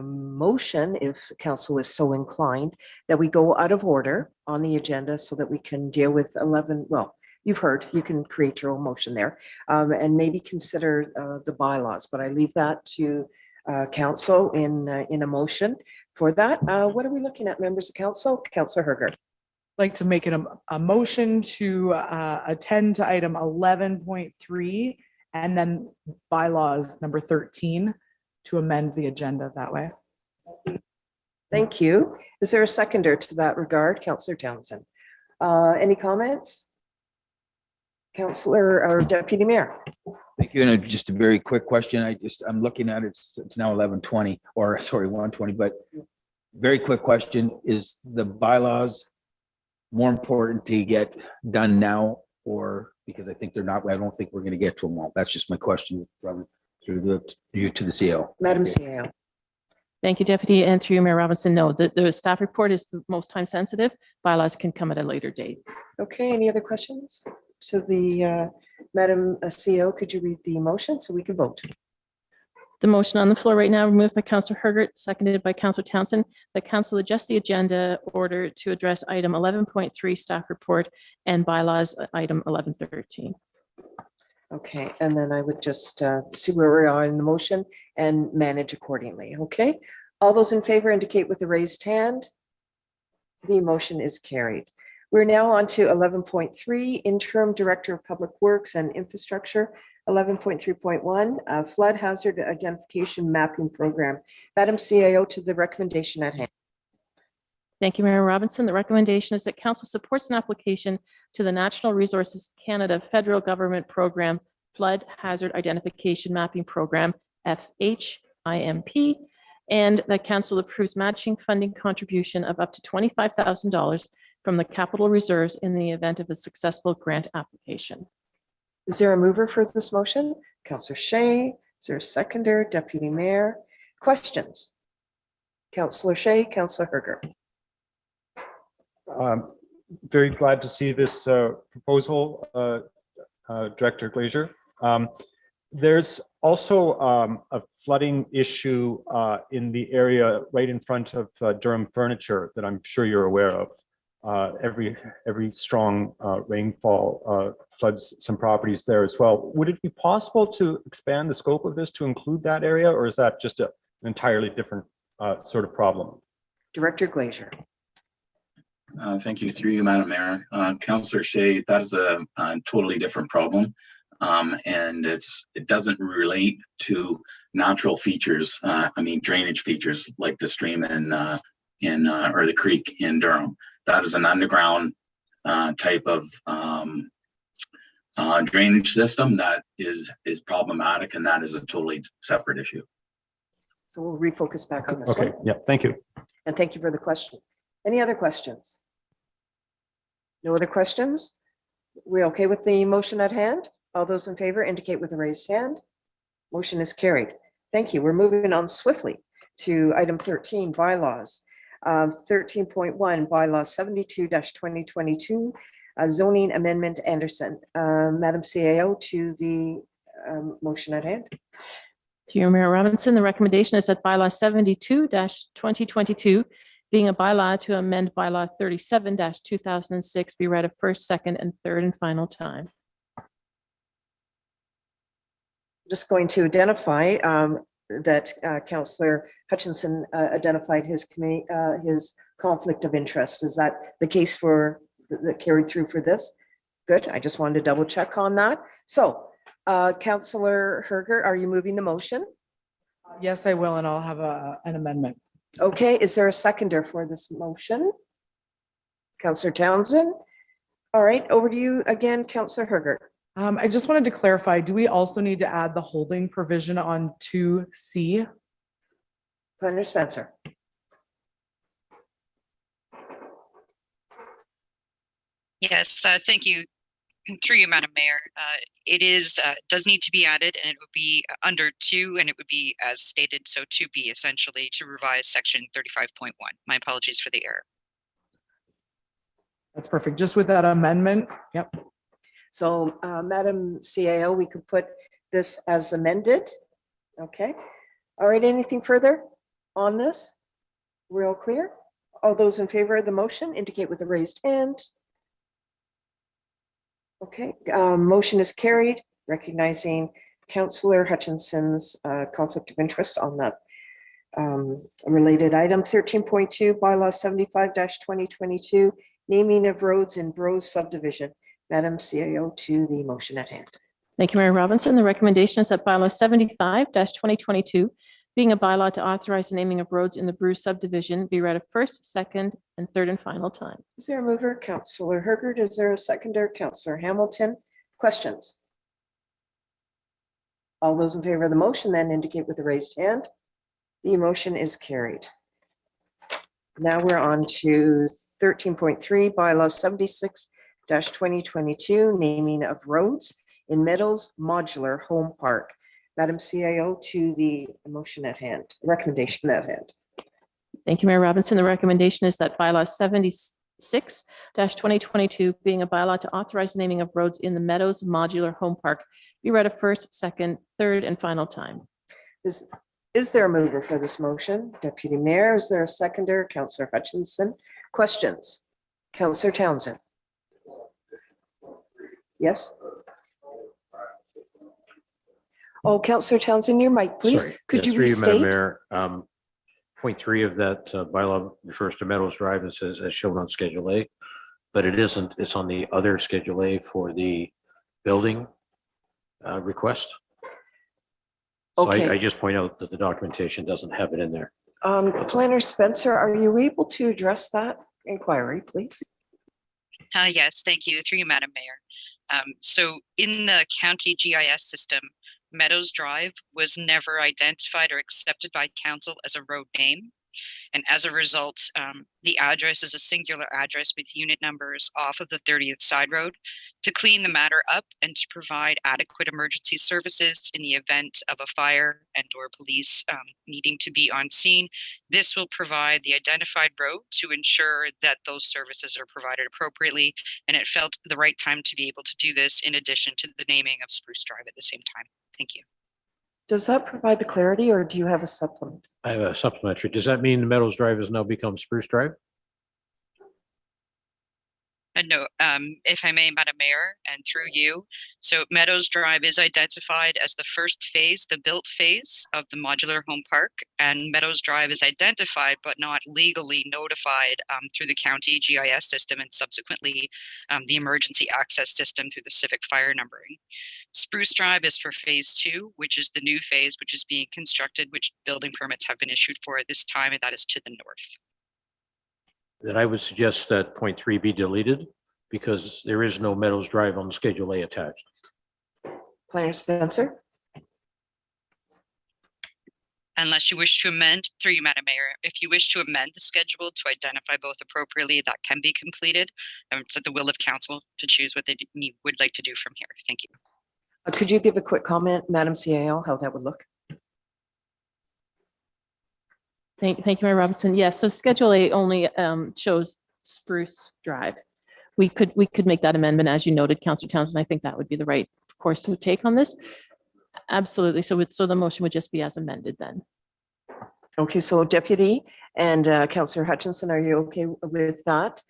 Speaker 3: motion, if council is so inclined, that we go out of order on the agenda so that we can deal with 11. Well, you've heard, you can create your own motion there, and maybe consider the bylaws, but I leave that to council in a motion for that. What are we looking at, members of council? Councillor Hergert.
Speaker 9: Like to make it a motion to attend to item 11.3 and then bylaws number 13 to amend the agenda that way.
Speaker 3: Thank you. Is there a seconder to that regard? Councillor Townsend. Any comments? Councillor or Deputy Mayor.
Speaker 20: Thank you. And just a very quick question. I'm looking at it. It's now 11:20 or sorry, 1:20, but very quick question, is the bylaws more important to get done now, or because I think they're not, I don't think we're going to get to them all. That's just my question from you to the CEO.
Speaker 3: Madam CEO.
Speaker 11: Thank you, Deputy. And through you, Mayor Robinson. No, the staff report is the most time sensitive. Bylaws can come at a later date.
Speaker 3: Okay, any other questions? To the Madam CEO, could you read the motion so we can vote?
Speaker 11: The motion on the floor right now, moved by Councillor Hergert, seconded by Councillor Townsend, that Council adjust the agenda order to address item 11.3 staff report and bylaws item 11.13.
Speaker 3: Okay, and then I would just see where we are in the motion and manage accordingly, okay? All those in favor indicate with a raised hand. The motion is carried. We're now on to 11.3, Interim Director of Public Works and Infrastructure, 11.3.1, Flood Hazard Identification Mapping Program. Madam CAO, to the recommendation at hand.
Speaker 11: Thank you, Mayor Robinson. The recommendation is that Council supports an application to the Natural Resources Canada Federal Government Program Flood Hazard Identification Mapping Program, FHIMP, and that Council approves matching funding contribution of up to $25,000 from the capital reserves in the event of a successful grant application.
Speaker 3: Is there a mover for this motion? Councillor Shea. Is there a seconder? Deputy Mayor. Questions? Councillor Shea, Councillor Hergert.
Speaker 10: Very glad to see this proposal, Director Glazer. There's also a flooding issue in the area right in front of Durham Furniture that I'm sure you're aware of. Every strong rainfall floods some properties there as well. Would it be possible to expand the scope of this to include that area, or is that just an entirely different sort of problem?
Speaker 3: Director Glazer.
Speaker 5: Thank you. Through you, Madam Mayor. Councillor Shea, that is a totally different problem. And it doesn't relate to natural features. I mean, drainage features like the stream or the creek in Durham. That is an underground type of drainage system that is problematic, and that is a totally separate issue.
Speaker 3: So we'll refocus back on this
Speaker 10: Okay,
Speaker 3: one.
Speaker 10: yeah, thank you.
Speaker 3: And thank you for the question. Any other questions? No other questions? We okay with the motion at hand? All those in favor indicate with a raised hand. Motion is carried. Thank you. We're moving on swiftly to item 13, bylaws. 13.1, bylaw 72-2022, zoning amendment Anderson. Madam CAO, to the motion at hand.
Speaker 11: To you, Mayor Robinson, the recommendation is that bylaw 72-2022, being a bylaw to amend bylaw 37-2006, be read a first, second, and third and final time.
Speaker 3: Just going to identify that Councillor Hutchinson identified his conflict of interest. Is that the case for that carried through for this? Good. I just wanted to double check on that. So, Councillor Hergert, are you moving the motion?
Speaker 9: Yes, I will, and I'll have an amendment.
Speaker 3: Okay. Is there a seconder for this motion? Councillor Townsend. All right. Over to you again, Councillor Hergert.
Speaker 9: I just wanted to clarify, do we also need to add the holding provision on 2C?
Speaker 3: Planner Spencer.
Speaker 1: Yes, thank you. And through you, Madam Mayor, it does need to be added, and it would be under 2, and it would be as stated, so 2B essentially, to revise section 35.1. My apologies for the error.
Speaker 9: That's perfect. Just with that amendment. Yep.
Speaker 3: So, Madam CAO, we could put this as amended. Okay. All right. Anything further on this? We're all clear? All those in favor of the motion indicate with a raised hand. Okay. Motion is carried, recognizing Councillor Hutchinson's conflict of interest on that related item. 13.2, bylaw 75-2022, naming of roads in Bros subdivision. Madam CAO, to the motion at hand.
Speaker 11: Thank you, Mayor Robinson. The recommendation is that bylaw 75-2022, being a bylaw to authorize the naming of roads in the Bruce subdivision, be read a first, second, and third and final time.
Speaker 3: Is there a mover? Councillor Hergert. Is there a seconder? Councillor Hamilton. Questions? All those in favor of the motion then indicate with a raised hand. The motion is carried. Now we're on to 13.3, bylaw 76-2022, naming of roads in Meadows Modular Home Park. Madam CAO, to the motion at hand, recommendation at hand.
Speaker 11: Thank you, Mayor Robinson. The recommendation is that bylaw 76-2022, being a bylaw to authorize the naming of roads in the Meadows Modular Home Park, be read a first, second, third, and final time.
Speaker 3: Is there a mover for this motion? Deputy Mayor, is there a seconder? Councillor Hutchinson. Questions? Councillor Townsend. Yes? Oh, Councillor Townsend, your mic, please.
Speaker 14: Sorry.
Speaker 3: Could
Speaker 14: Yes,
Speaker 3: you
Speaker 14: through Madam
Speaker 3: restate?
Speaker 14: Mayor, point 3 of that bylaw refers to Meadows Drive. It says as shown on Schedule A, but it isn't. It's on the other Schedule A for the building request. So
Speaker 3: Okay.
Speaker 14: I just point out that the documentation doesn't have it in there.
Speaker 3: Planner Spencer, are you able to address that inquiry, please?
Speaker 1: Yes, thank you. Through you, Madam Mayor. So in the county GIS system, Meadows Drive was never identified or accepted by council as a road name. And as a result, the address is a singular address with unit numbers off of the 30th Side Road. To clean the matter up and to provide adequate emergency services in the event of a fire and or police needing to be on scene, this will provide the identified road to ensure that those services are provided appropriately. And it felt the right time to be able to do this in addition to the naming of Spruce Drive at the same time. Thank you.
Speaker 3: Does that provide the clarity or do you have a supplement?
Speaker 14: I have a supplementary. Does that mean the Meadows Drive has now become Spruce Drive?
Speaker 1: No, if I may, Madam Mayor, and through you. So Meadows Drive is identified as the first phase, the built phase of the modular home park. And Meadows Drive is identified but not legally notified through the county GIS system and subsequently the emergency access system through the civic fire numbering. Spruce Drive is for phase 2, which is the new phase, which is being constructed, which building permits have been issued for at this time, and that is to the north.
Speaker 14: Then I would suggest that point 3 be deleted because there is no Meadows Drive on Schedule A attached.
Speaker 3: Planner Spencer?
Speaker 1: Unless you wish to amend, through you, Madam Mayor, if you wish to amend the schedule to identify both appropriately, that can be completed. It's at the will of council to choose what they would like to do from here. Thank you.
Speaker 3: Could you give a quick comment, Madam CAO, how that would look?
Speaker 11: Thank you, Mayor Robinson. Yes, so Schedule A only shows Spruce Drive. We could make that amendment, as you noted, Councillor Townsend. I think that would be the right course to take on this. Absolutely. So the motion would just be as amended then.
Speaker 3: Okay, so Deputy and Councillor Hutchinson, are you okay with that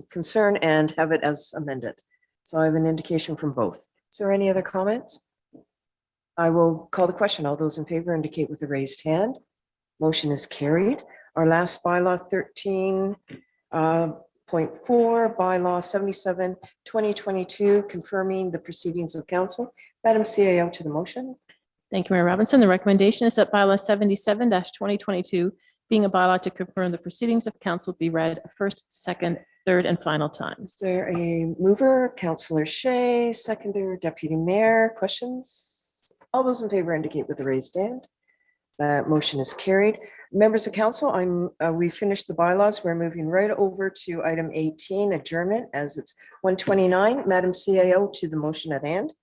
Speaker 3: concern and have it as amended? So I have an indication from both. Is there any other comments? I will call the question. All those in favor indicate with a raised hand. Motion is carried. Our last bylaw 13.4, bylaw 77-2022, confirming the proceedings of council. Madam CAO, to the motion.
Speaker 11: Thank you, Mayor Robinson. The recommendation is that bylaw 77-2022, being a bylaw to confirm the proceedings of council, be read a first, second, third, and final time.
Speaker 3: Is there a mover? Councillor Shea, seconder, Deputy Mayor, questions? All those in favor indicate with a raised hand. That motion is carried. Members of council, we finished the bylaws. We're moving right over to item 18, adjournment, as it's 1:29. Madam CAO, to the motion at hand.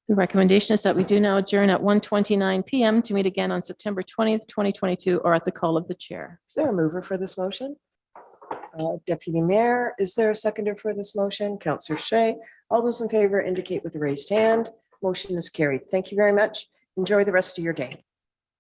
Speaker 11: The recommendation is that we do now adjourn at 1:29 p.m. to meet again on September 20th, 2022, or at the call of the chair.
Speaker 3: Is there a mover for this motion? Deputy Mayor, is there a seconder for this motion? Councillor Shea. All those in favor indicate with a raised hand. Motion is carried. Thank you very much. Enjoy the rest of your day.